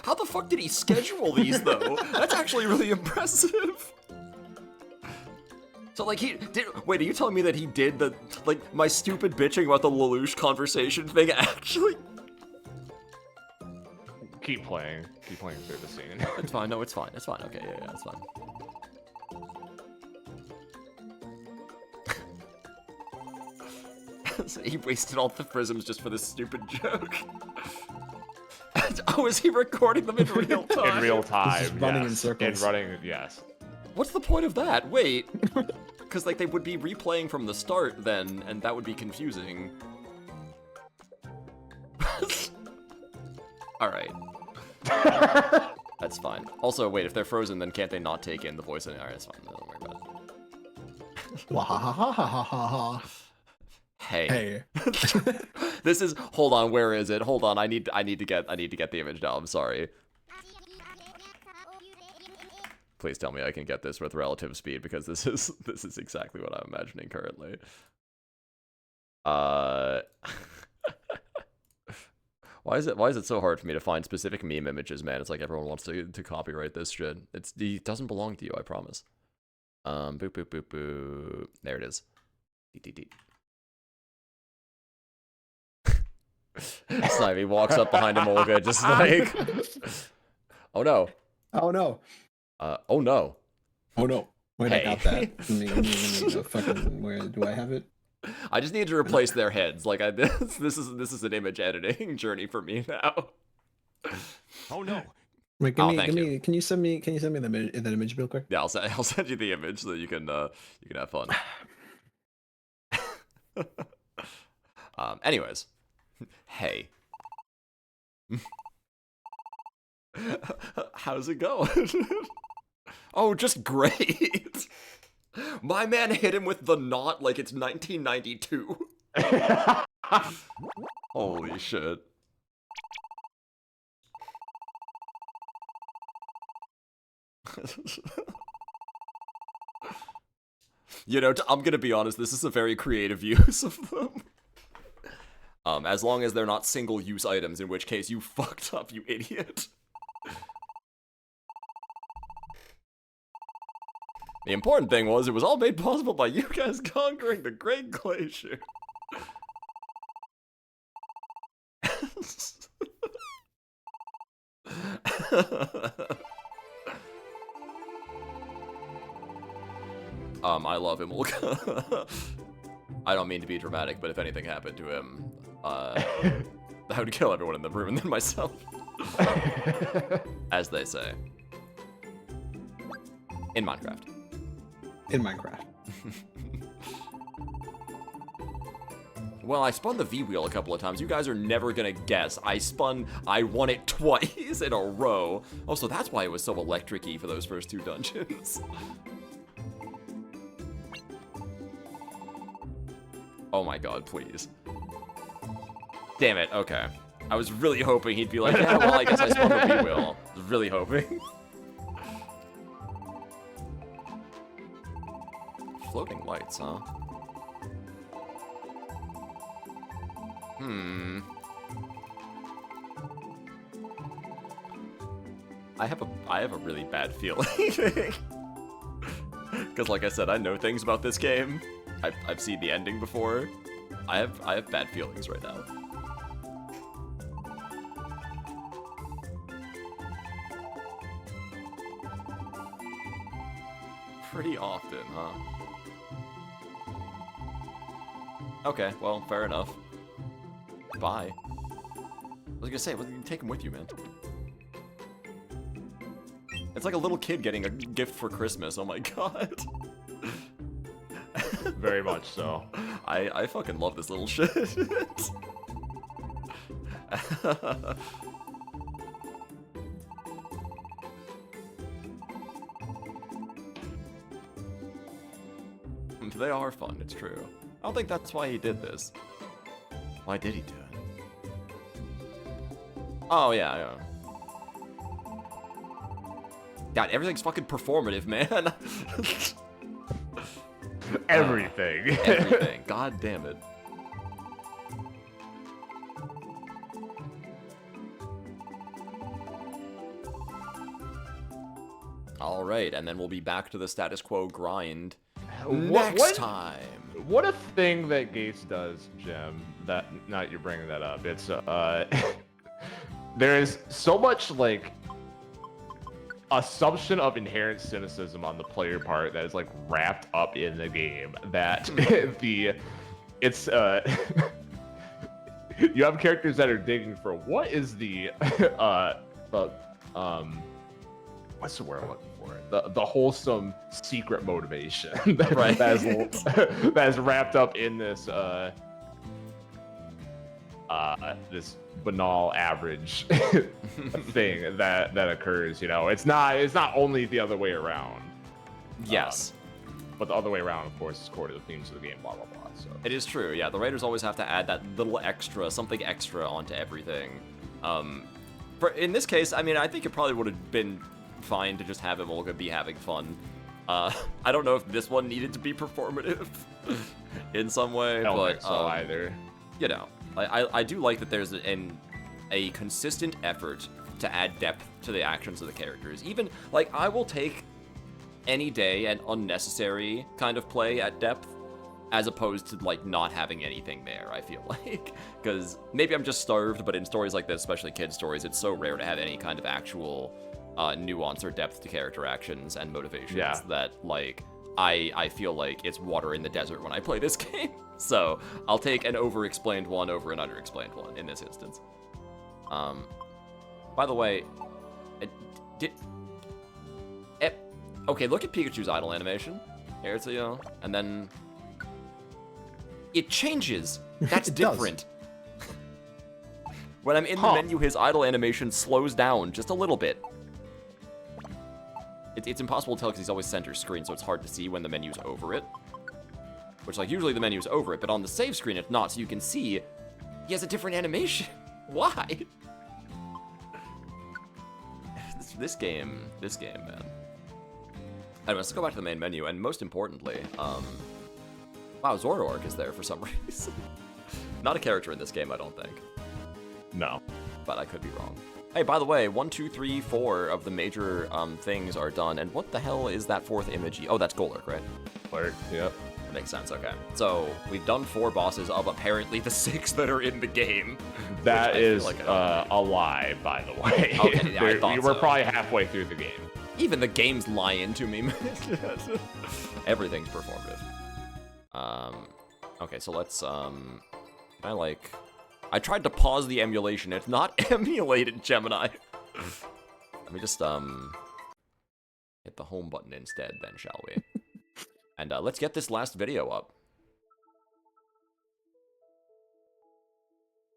How the fuck did he schedule these, though? That's actually really impressive. So, like, wait, are you telling me that he did like, my stupid bitching about the Lelouch conversation thing actually? Keep playing through the scene. It's fine, no, it's fine, okay, yeah, it's fine. So he wasted all the prisms just for this stupid joke. Oh, is he recording them in real time? In real time, This is running in yes. circles. Yes. What's the point of that? Wait. Because, like, they would be replaying from the start then, and that would be confusing. Alright. That's fine. Also, wait, if they're frozen, then can't they not take in the voice? Alright, that's fine. Don't worry about it. Wahahahahaha. Hey. Hey. This is, hold on, where is it? Hold on, I need to get the image now, I'm sorry. Please tell me I can get this with relative speed, because this is exactly what I'm imagining currently. Why is it so hard for me to find specific meme images, man? It's like everyone wants to copyright this shit. It doesn't belong to you, I promise. Boop boop boop boop. There it is. DDD. Snivy walks up behind him, Olga, just like, oh no. Oh no. Oh no. Oh no. Wait, Hey. I got that. Let me fucking, where do I have it? I just need to replace their heads. Like this is an image editing journey for me now. Oh no. Wait, thank you. can you send me that image real quick? Yeah, I'll send you the image so that you can have fun. Anyways, hey. How's it going? Oh, just great. My man hit him with the knot like it's 1992. Holy shit. You know, I'm gonna be honest, this is a very creative use of them. As long as they're not single-use items, in which case you fucked up, you idiot. The important thing was, it was all made possible by you guys conquering the Great Glacier. I love him. I don't mean to be dramatic, but if anything happened to him, I would kill everyone in the room and then myself. As they say. In Minecraft. In Minecraft. Well, I spun the V-wheel a couple of times. You guys are never gonna guess. I won it twice in a row. Oh, so that's why it was so electric-y for those first two dungeons. Oh my god, please. Damn it, okay. I was really hoping he'd be like, yeah, well, I guess I spun the V-wheel. I was really hoping. Floating lights, huh? I have a really bad feeling. Because like I said, I know things about this game. I've seen the ending before. I have bad feelings right now. Pretty often, huh? Okay, well, fair enough. Bye. I was gonna say, well, you take him with you, man. It's like a little kid getting a gift for Christmas, oh my god. Very much so. I fucking love this little shit. They are fun, it's true. I don't think that's why he did this. Why did he do it? Oh, yeah. God, everything's fucking performative, man. Everything. Everything. God damn it. All right, and then we'll be back to the status quo grind next time. What a thing that Gates does, Jim. That now that you're bringing that up, it's there is so much like assumption of inherent cynicism on the player part that is like wrapped up in the game that you have characters that are digging for what is the what's the word I'm looking for? The wholesome secret motivation that is wrapped up in this this banal average thing that occurs. You know, it's not only the other way around. Yes. But the other way around, of course, is core to the themes of the game. Blah blah blah. So it is true. Yeah, the writers always have to add that little extra, something extra onto everything. In this case, I mean, I think it probably would have been fine to just have him all be having fun. I don't know if this one needed to be performative in some way, I don't but think so either. You know, I do like that there's a consistent effort to add depth to the actions of the characters. Even like I will take any day an unnecessary kind of play at depth as opposed to like not having anything there. I feel like because maybe I'm just starved, but in stories like this, especially kids stories, it's so rare to have any kind of actual nuance or depth to character actions and motivations that like I feel like it's water in the desert when I play this game. So I'll take an over-explained one over an under-explained one in this instance. By the way, okay, look at Pikachu's idle animation. Here it's and then it changes. That's different. When I'm in the menu, his idle animation slows down just a little bit. It's impossible to tell because he's always center screen, so it's hard to see when the menu's over it. Which, like, usually the menu's over it, but on the save screen it's not, so you can see he has a different animation. Why? This game, man. Anyway, let's go back to the main menu, and most importantly, wow, Zoroark is there for some reason. Not a character in this game, I don't think. No. But I could be wrong. Hey, by the way, 1, 2, 3, 4 of the major things are done, and what the hell is that fourth image? Oh, that's Golurk, right? Golurk, yep. That makes sense, okay. So, we've done 4 bosses of apparently the 6 that are in the game. That is like a lie, by the way. Okay, yeah, I thought you were probably halfway through the game. Even the game's lying to me. Everything's performative. Okay, so let's, I tried to pause the emulation. It's not emulated, Gemini. Let me just, hit the home button instead, then, shall we? And, let's get this last video up.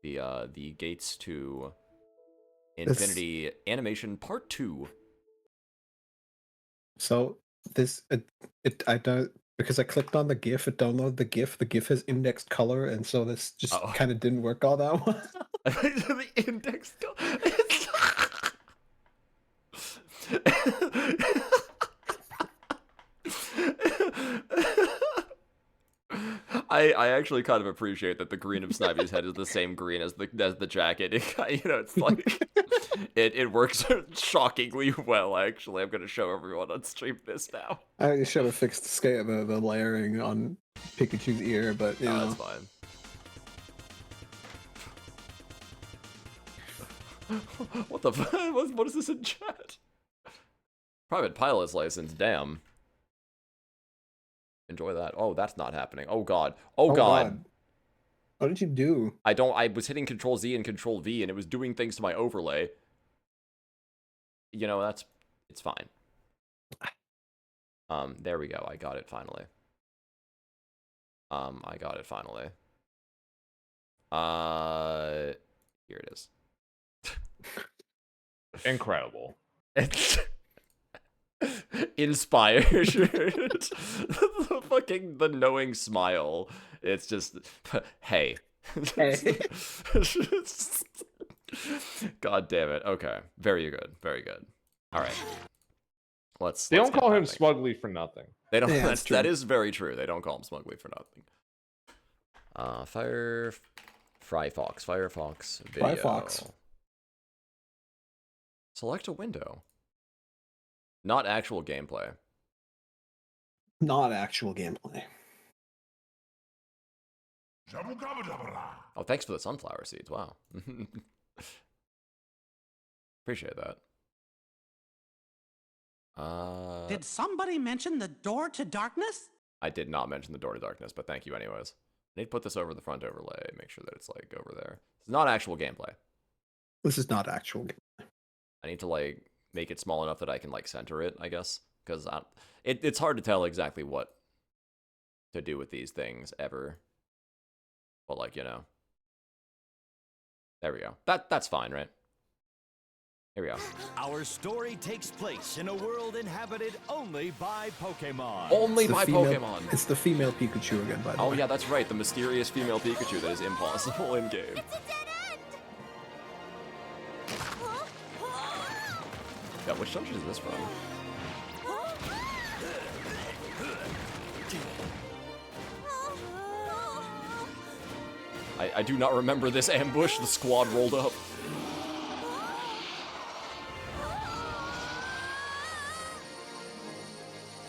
The Gates to Infinity Animation Part 2. So, I don't... Because I clicked on the GIF, it downloaded the GIF. The GIF has indexed color, and so this just kind of didn't work all that well. The indexed color. I actually kind of appreciate that the green of Snively's head is the same green as the jacket. It's like it works shockingly well. Actually, I'm gonna show everyone on stream this now. I should have fixed the scale, the layering on Pikachu's ear, but you know. That's fine. What the fuck? What is this in chat? Private pilot's license. Damn. Enjoy that. Oh, that's not happening. Oh god. Oh god. What did you do? I was hitting Control Z and Control V and it was doing things to my overlay. It's fine. There we go. I got it finally. Here it is. Incredible. It's inspired. The knowing smile. It's just, hey. God damn it. Okay. Very good. Very good. All right. They don't get call him that thing. Smugly for nothing. They don't. Yeah, that's that true. is very true. They don't call him Smugly for nothing. Firefox video. Firefox. Select a window. Not actual gameplay. Not actual gameplay. Oh, thanks for the sunflower seeds. Wow. Appreciate that. Did somebody mention the door to darkness? I did not mention the door to darkness, but thank you anyways. I need to put this over the front overlay, make sure that it's like over there. It's not actual gameplay. This is not actual gameplay. I need to like make it small enough that I can like center it, I guess, because it's hard to tell exactly what to do with these things ever. But like, you know. There we go. That's fine, right? Here we go. Our story takes place in a world inhabited only by Pokemon. Only It's the by female- Pokemon. It's the female Pikachu again, by the way. Oh yeah, that's right. The mysterious female Pikachu that is impossible in game. It's a dead end! Yeah, which dungeon is this from? I do not remember this ambush. The squad rolled up.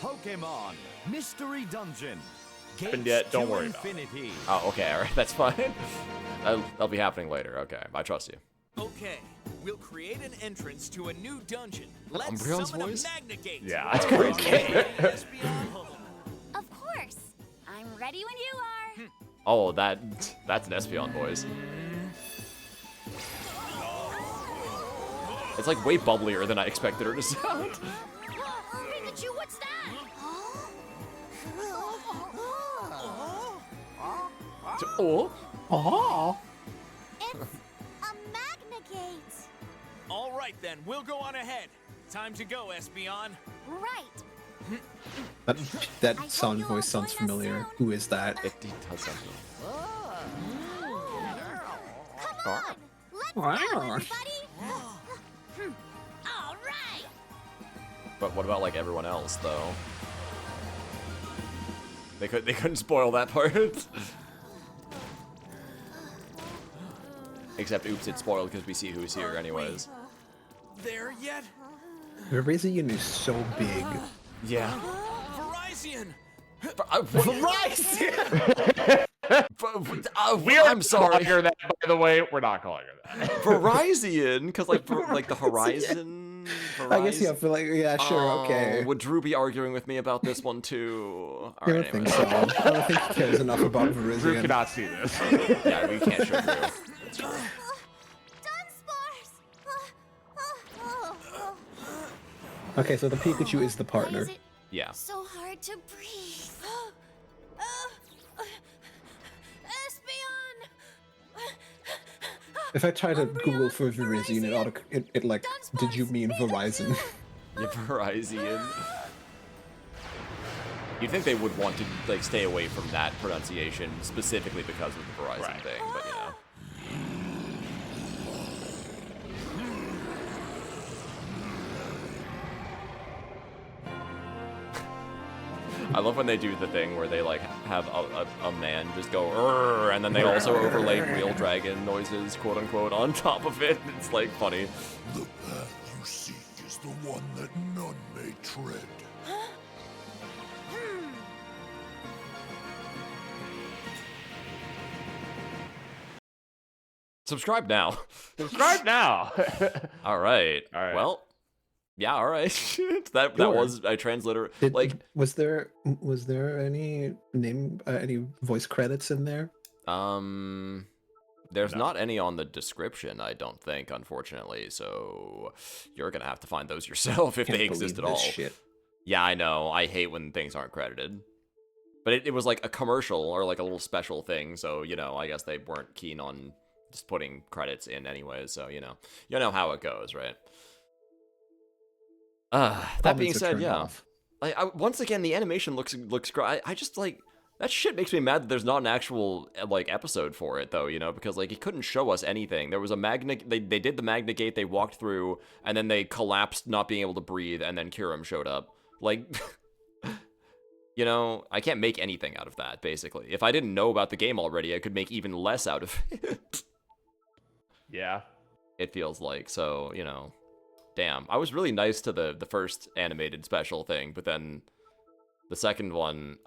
Pokemon Mystery Dungeon. Happened yet, don't Gates to worry about it. infinity. Oh, okay, all right, that's fine. That'll be happening later. Okay, I trust you. Okay, we'll create an entrance to a new dungeon. Let's Umbreon's summon voice? a Magnagate. Yeah, That's crazy. Okay, Espeon. Of course. I'm ready when you are. Oh, that's an Espeon voice. It's like way bubblier than I expected her to sound. Pikachu, what's that? Oh. Oh. It's a Magnagate. All right then, we'll go on ahead. Time to go, Espeon. Right. That sound voice sounds familiar. Who is that? It does something. Come on. Let's go, everybody. All right. But what about like everyone else though? They couldn't spoil that part. Except, oops, it's spoiled because we see who's here anyways. There yet? Virizion is so big. Yeah. Verizon! I'm sorry. Calling her that, by the way. We're not calling her that. Verizon, because like the Horizon. I guess yeah, I feel like yeah, sure, okay. Would Drew be arguing with me about this one too? I don't think so. I don't think he cares enough about Drew Virizion. cannot see this. Yeah, we can't show Drew. Dunsparce. Okay, so the Pikachu is the Why partner. is it Yeah. so hard to breathe? Espeon. If I try to Google for Virizion, it like, did you mean Verizon? Yeah, Verizon. You'd think they would want to like stay away from that pronunciation specifically because of the Verizon thing, but you know. I love when they do the thing where they like have a man just go "Rrr," and then they also overlay real dragon noises, quote unquote, on top of it. It's like funny. The path you seek is the one that none may tread. Subscribe now. Subscribe now. All right. All right. Well, yeah. All right. that Sure. was I translator like was there any any voice credits in there? There's not any on the description, I don't think, unfortunately. So you're gonna have to find those yourself if Can't they exist at believe all. this shit. Yeah, I know. I hate when things aren't credited. But it was like a commercial or like a little special thing, so you know, I guess they weren't keen on just putting credits in anyways, so you know how it goes, right? That being Comments are said, turned yeah. off. Like once again, the animation looks great. I just like That shit makes me mad that there's not an actual, like, episode for it, though, you know? Because, like, he couldn't show us anything. There was a Magna... They did the Magna Gate, they walked through, and then they collapsed, not being able to breathe, and then Kirim showed up. Like... You know, I can't make anything out of that, basically. If I didn't know about the game already, I could make even less out of it. Yeah. It feels like, so, you know. Damn. I was really nice to the first animated special thing, but then the second one,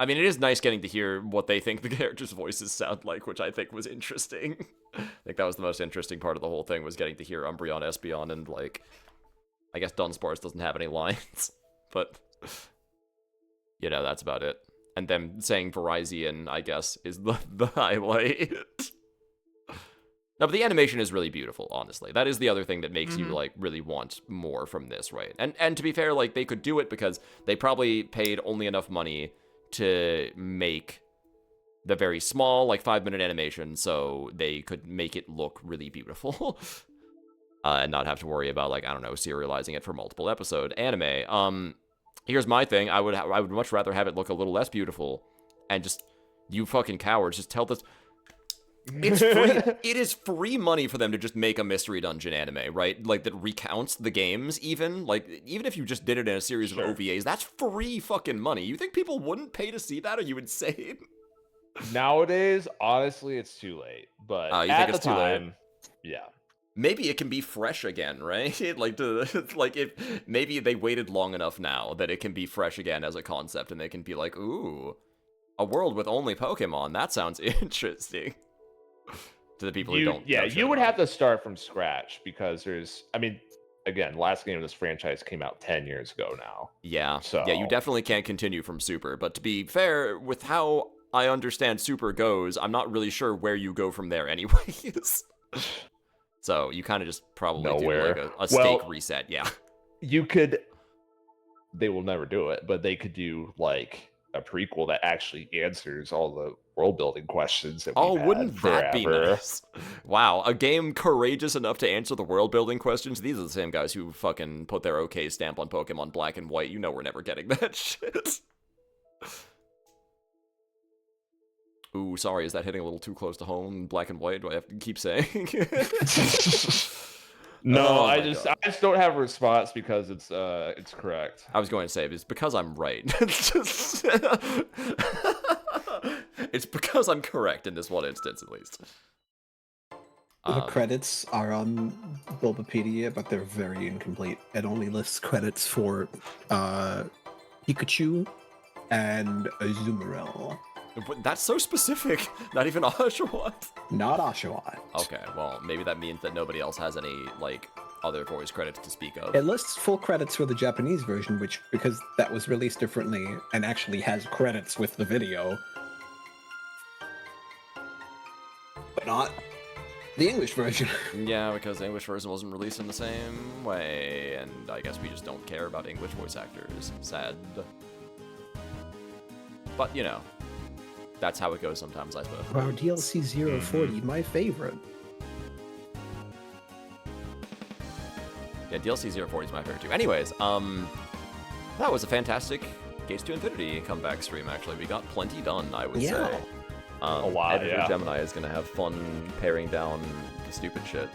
I mean, it is nice getting to hear what they think the characters' voices sound like, which I think was interesting. I think that was the most interesting part of the whole thing, was getting to hear Umbreon, Espeon, and, like, I guess Dunsparce doesn't have any lines, but... You know, that's about it. And them saying Verizon, I guess, is the highlight. No, but the animation is really beautiful, honestly. That is the other thing that makes you, like, really want more from this, right? And to be fair, like, they could do it because they probably paid only enough money to make the very small, like, 5-minute animation, so they could make it look really beautiful. And not have to worry about, like, I don't know, serializing it for multiple episode anime. Here's my thing. I would much rather have it look a little less beautiful, and just, you fucking cowards, just tell this. It's free. It is free money for them to just make a mystery dungeon anime, right? Like, that recounts the games, even. Like, even if you just did it in a series of OVAs, that's free fucking money. You think people wouldn't pay to see that? Are you insane? Nowadays, honestly, it's too late. But you at think it's the too time, late? Yeah. Maybe it can be fresh again, right? Like, if maybe they waited long enough now that it can be fresh again as a concept, and they can be like, ooh, a world with only Pokemon. That sounds interesting. To the people who don't. Yeah, you would have to start from scratch, because there's, I mean, again, last game of this franchise came out 10 years ago now. Yeah. So yeah, you definitely can't continue from Super. But to be fair, with how I understand Super goes, I'm not really sure where you go from there anyways. So you kind of just probably Nowhere. do like a stake reset, yeah. You could, they will never do it, but they could do like a prequel that actually answers all the world building questions that we've had wouldn't that be forever. nice? Wow, a game courageous enough to answer the world building questions? These are the same guys who fucking put their OK stamp on Pokemon Black and White. You know we're never getting that shit. Ooh, sorry, is that hitting a little too close to home? Black and White? Do I have to keep saying? No, Oh I my just God. don't have a response because it's correct. I was going to say, it's because I'm right. It's because I'm correct in this one instance, at least. The credits are on Bulbapedia, but they're very incomplete. It only lists credits for Pikachu and Azumarill. That's so specific. Not even Oshawott. Not Oshawott. Okay, well, maybe that means that nobody else has any, like, other voice credits to speak of. It lists full credits for the Japanese version, which, because that was released differently and actually has credits with the video. But not the English version. Yeah, because the English version wasn't released in the same way, and I guess we just don't care about English voice actors. Sad. But, you know, that's how it goes sometimes, I suppose. Wow, DLC 040, my favorite. Yeah, DLC 040 is my favorite too. Anyways, that was a fantastic Gates to Infinity comeback stream, actually. We got plenty done, I would say. A lot, Editor yeah. Gemini is gonna have fun paring down the stupid shit.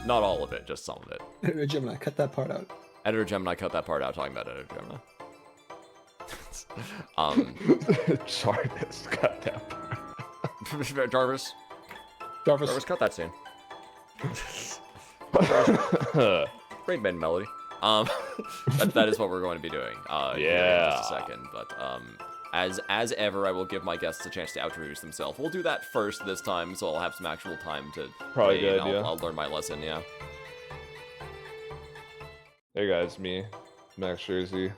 Not all of it, just some of it. Editor Gemini, cut that part out. Editor Gemini, cut that part out talking about Editor Gemini. Jarvis, cut that part. Jarvis, cut that scene. Great main melody. That is what we're going to be doing. Yeah. In just a second, but as ever, I will give my guests a chance to introduce themselves. We'll do that first this time, so I'll have some actual time to Probably play, good and idea. I'll learn my lesson. Yeah. Hey guys, me, Max Jersey.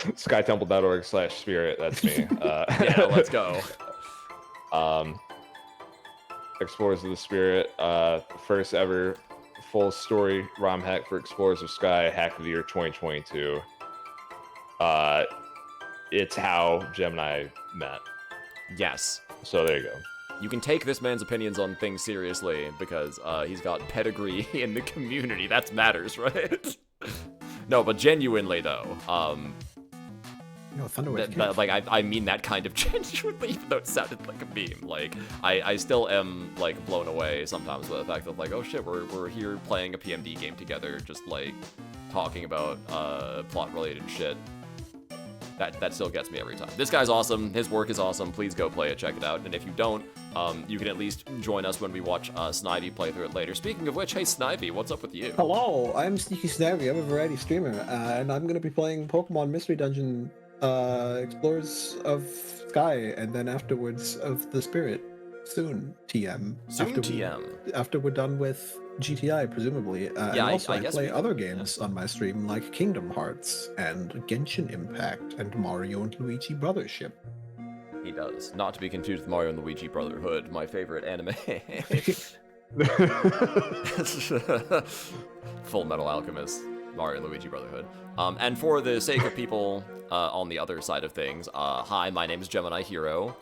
skytemple.org/spirit, that's me. Yeah, let's go. Explorers of the Spirit, first ever full story ROM hack for Explorers of Sky, hack of the year 2022. It's how Gemini met. Yes. So there you go. You can take this man's opinions on things seriously because he's got pedigree in the community. That matters, right? No, but genuinely though, No, Thunderwave. like I mean that kind of genuinely, even though it sounded like a meme. Like I still am like blown away sometimes by the fact that like, oh shit, we're here playing a PMD game together, just like talking about plot related shit. That still gets me every time. This guy's awesome. His work is awesome. Please go play it, check it out. And if you don't, you can at least join us when we watch Snivy play through it later. Speaking of which, hey Snivy, what's up with you? Hello, I'm Sneaky Snivy. I'm a variety streamer, and I'm going to be playing Pokemon Mystery Dungeon Explorers of Sky, and then afterwards of the Spirit. Soon, TM. After we're done with GTI, presumably. And also, I play other games on my stream, like Kingdom Hearts, and Genshin Impact, and Mario and Luigi Brothership. He does. Not to be confused with Mario and Luigi Brotherhood, my favorite anime. Full Metal Alchemist, Mario and Luigi Brotherhood. And for the sake of people on the other side of things, hi, my name is Gemini Hero.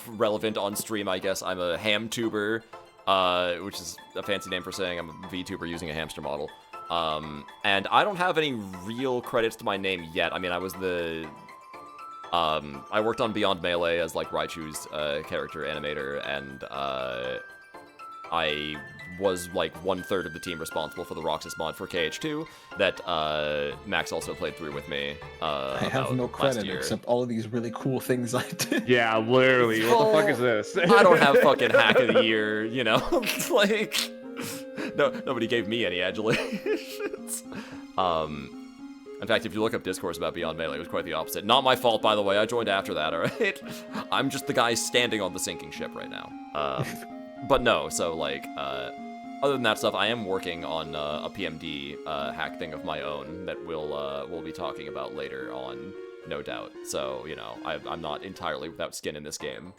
Relevant on stream, I guess. I'm a ham-tuber, which is a fancy name for saying I'm a VTuber using a hamster model. And I don't have any real credits to my name yet. I mean, I was the... I worked on Beyond Melee as, like, Raichu's character animator, and I was, like, 1/3 of the team responsible for the Roxas mod for KH2 that Max also played through with me I have no credit except all of these really cool things I did. Yeah, literally. What the fuck is this? I don't have fucking hack of the year, you know? Like, nobody gave me any adulations. In fact, if you look up discourse about Beyond Melee, it was quite the opposite. Not my fault, by the way. I joined after that, alright? I'm just the guy standing on the sinking ship right now. But no, so, like, other than that stuff, I am working on a PMD hack thing of my own that we'll be talking about later on, no doubt. So, you know, I'm not entirely without skin in this game.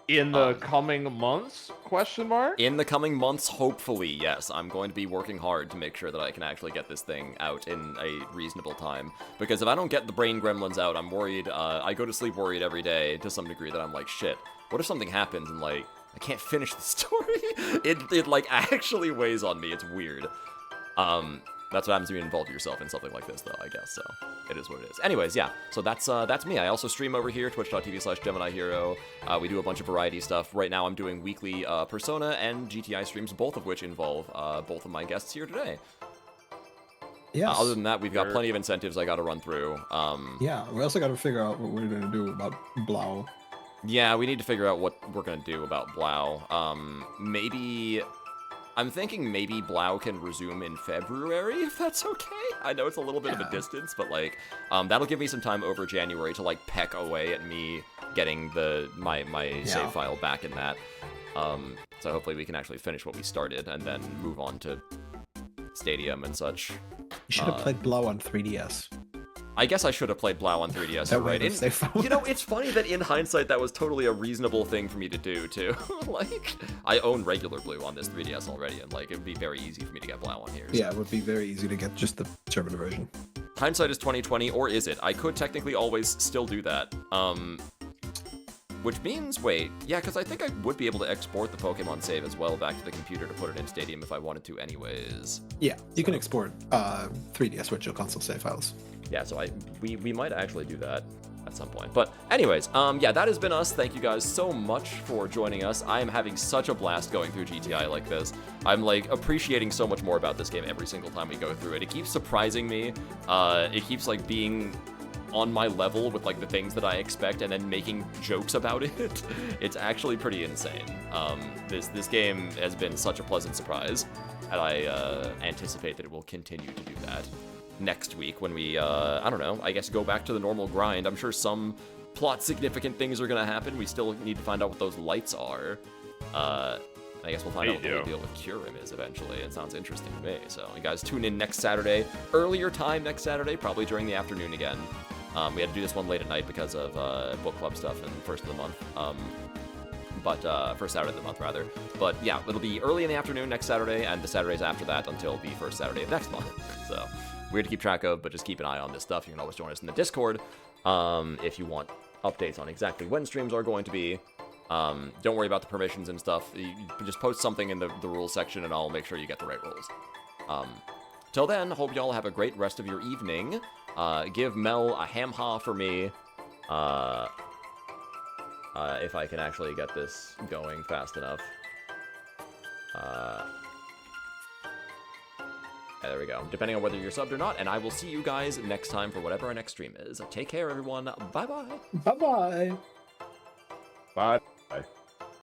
In the coming months, question mark? In the coming months, hopefully, yes. I'm going to be working hard to make sure that I can actually get this thing out in a reasonable time. Because if I don't get the brain gremlins out, I'm worried, I go to sleep worried every day to some degree that I'm like, shit, what if something happens and, like, I can't finish the story? It like, actually weighs on me. It's weird. That's what happens when you involve yourself in something like this, though, I guess, so it is what it is. Anyways, yeah, so that's me. I also stream over here, twitch.tv/GeminiHero. We do a bunch of variety stuff. Right now I'm doing weekly Persona and GTI streams, both of which involve both of my guests here today. Yes. Other than that, we've got plenty of incentives I gotta run through. Yeah, we also gotta figure out what we're gonna do about Blau. Yeah, we need to figure out what we're gonna do about Blau. Maybe... I'm thinking maybe Blau can resume in February, if that's okay. I know it's a little bit of a distance, but, like, that'll give me some time over January to, like, peck away at me getting my save file back in that. So hopefully we can actually finish what we started and then move on to Stadium and such. You should have played Blau on 3DS. I guess I should have played Blau on 3DS, That right? way You know, it's funny that in hindsight that was totally a reasonable thing for me to do, too. Like, I own regular Blue on this 3DS already, and, like, it would be very easy for me to get Blau on here. So. Yeah, it would be very easy to get just the German version. Hindsight is 2020, or is it? I could technically always still do that. Which means, wait, yeah, because I think I would be able to export the Pokemon save as well back to the computer to put it in Stadium if I wanted to anyways. Yeah, you can export 3DS Virtual Console save files. Yeah, so we might actually do that at some point. But anyways, yeah, that has been us. Thank you guys so much for joining us. I am having such a blast going through GTI like this. I'm, like, appreciating so much more about this game every single time we go through it. It keeps surprising me. It keeps, like, being on my level with, like, the things that I expect and then making jokes about it. It's actually pretty insane. This game has been such a pleasant surprise, and I anticipate that it will continue to do that next week when we, I don't know, I guess go back to the normal grind. I'm sure some plot significant things are gonna happen. We still need to find out what those lights are. I guess we'll find out what the whole deal with Kyurem is eventually. It sounds interesting to me. So you guys tune in next Saturday, earlier time next Saturday, probably during the afternoon again. We had to do this one late at night because of book club stuff and first of the month. First Saturday of the month, rather. But yeah, it'll be early in the afternoon next Saturday, and the Saturdays after that until the first Saturday of next month. So weird to keep track of, but just keep an eye on this stuff. You can always join us in the Discord if you want updates on exactly when streams are going to be. Don't worry about the permissions and stuff. You just post something in the rules section, and I'll make sure you get the right rules. till then, hope y'all have a great rest of your evening. Give Mel a ham-ha for me. If I can actually get this going fast enough. There we go. Depending on whether you're subbed or not, and I will see you guys next time for whatever our next stream is. Take care, everyone. Bye-bye. Bye-bye. Bye.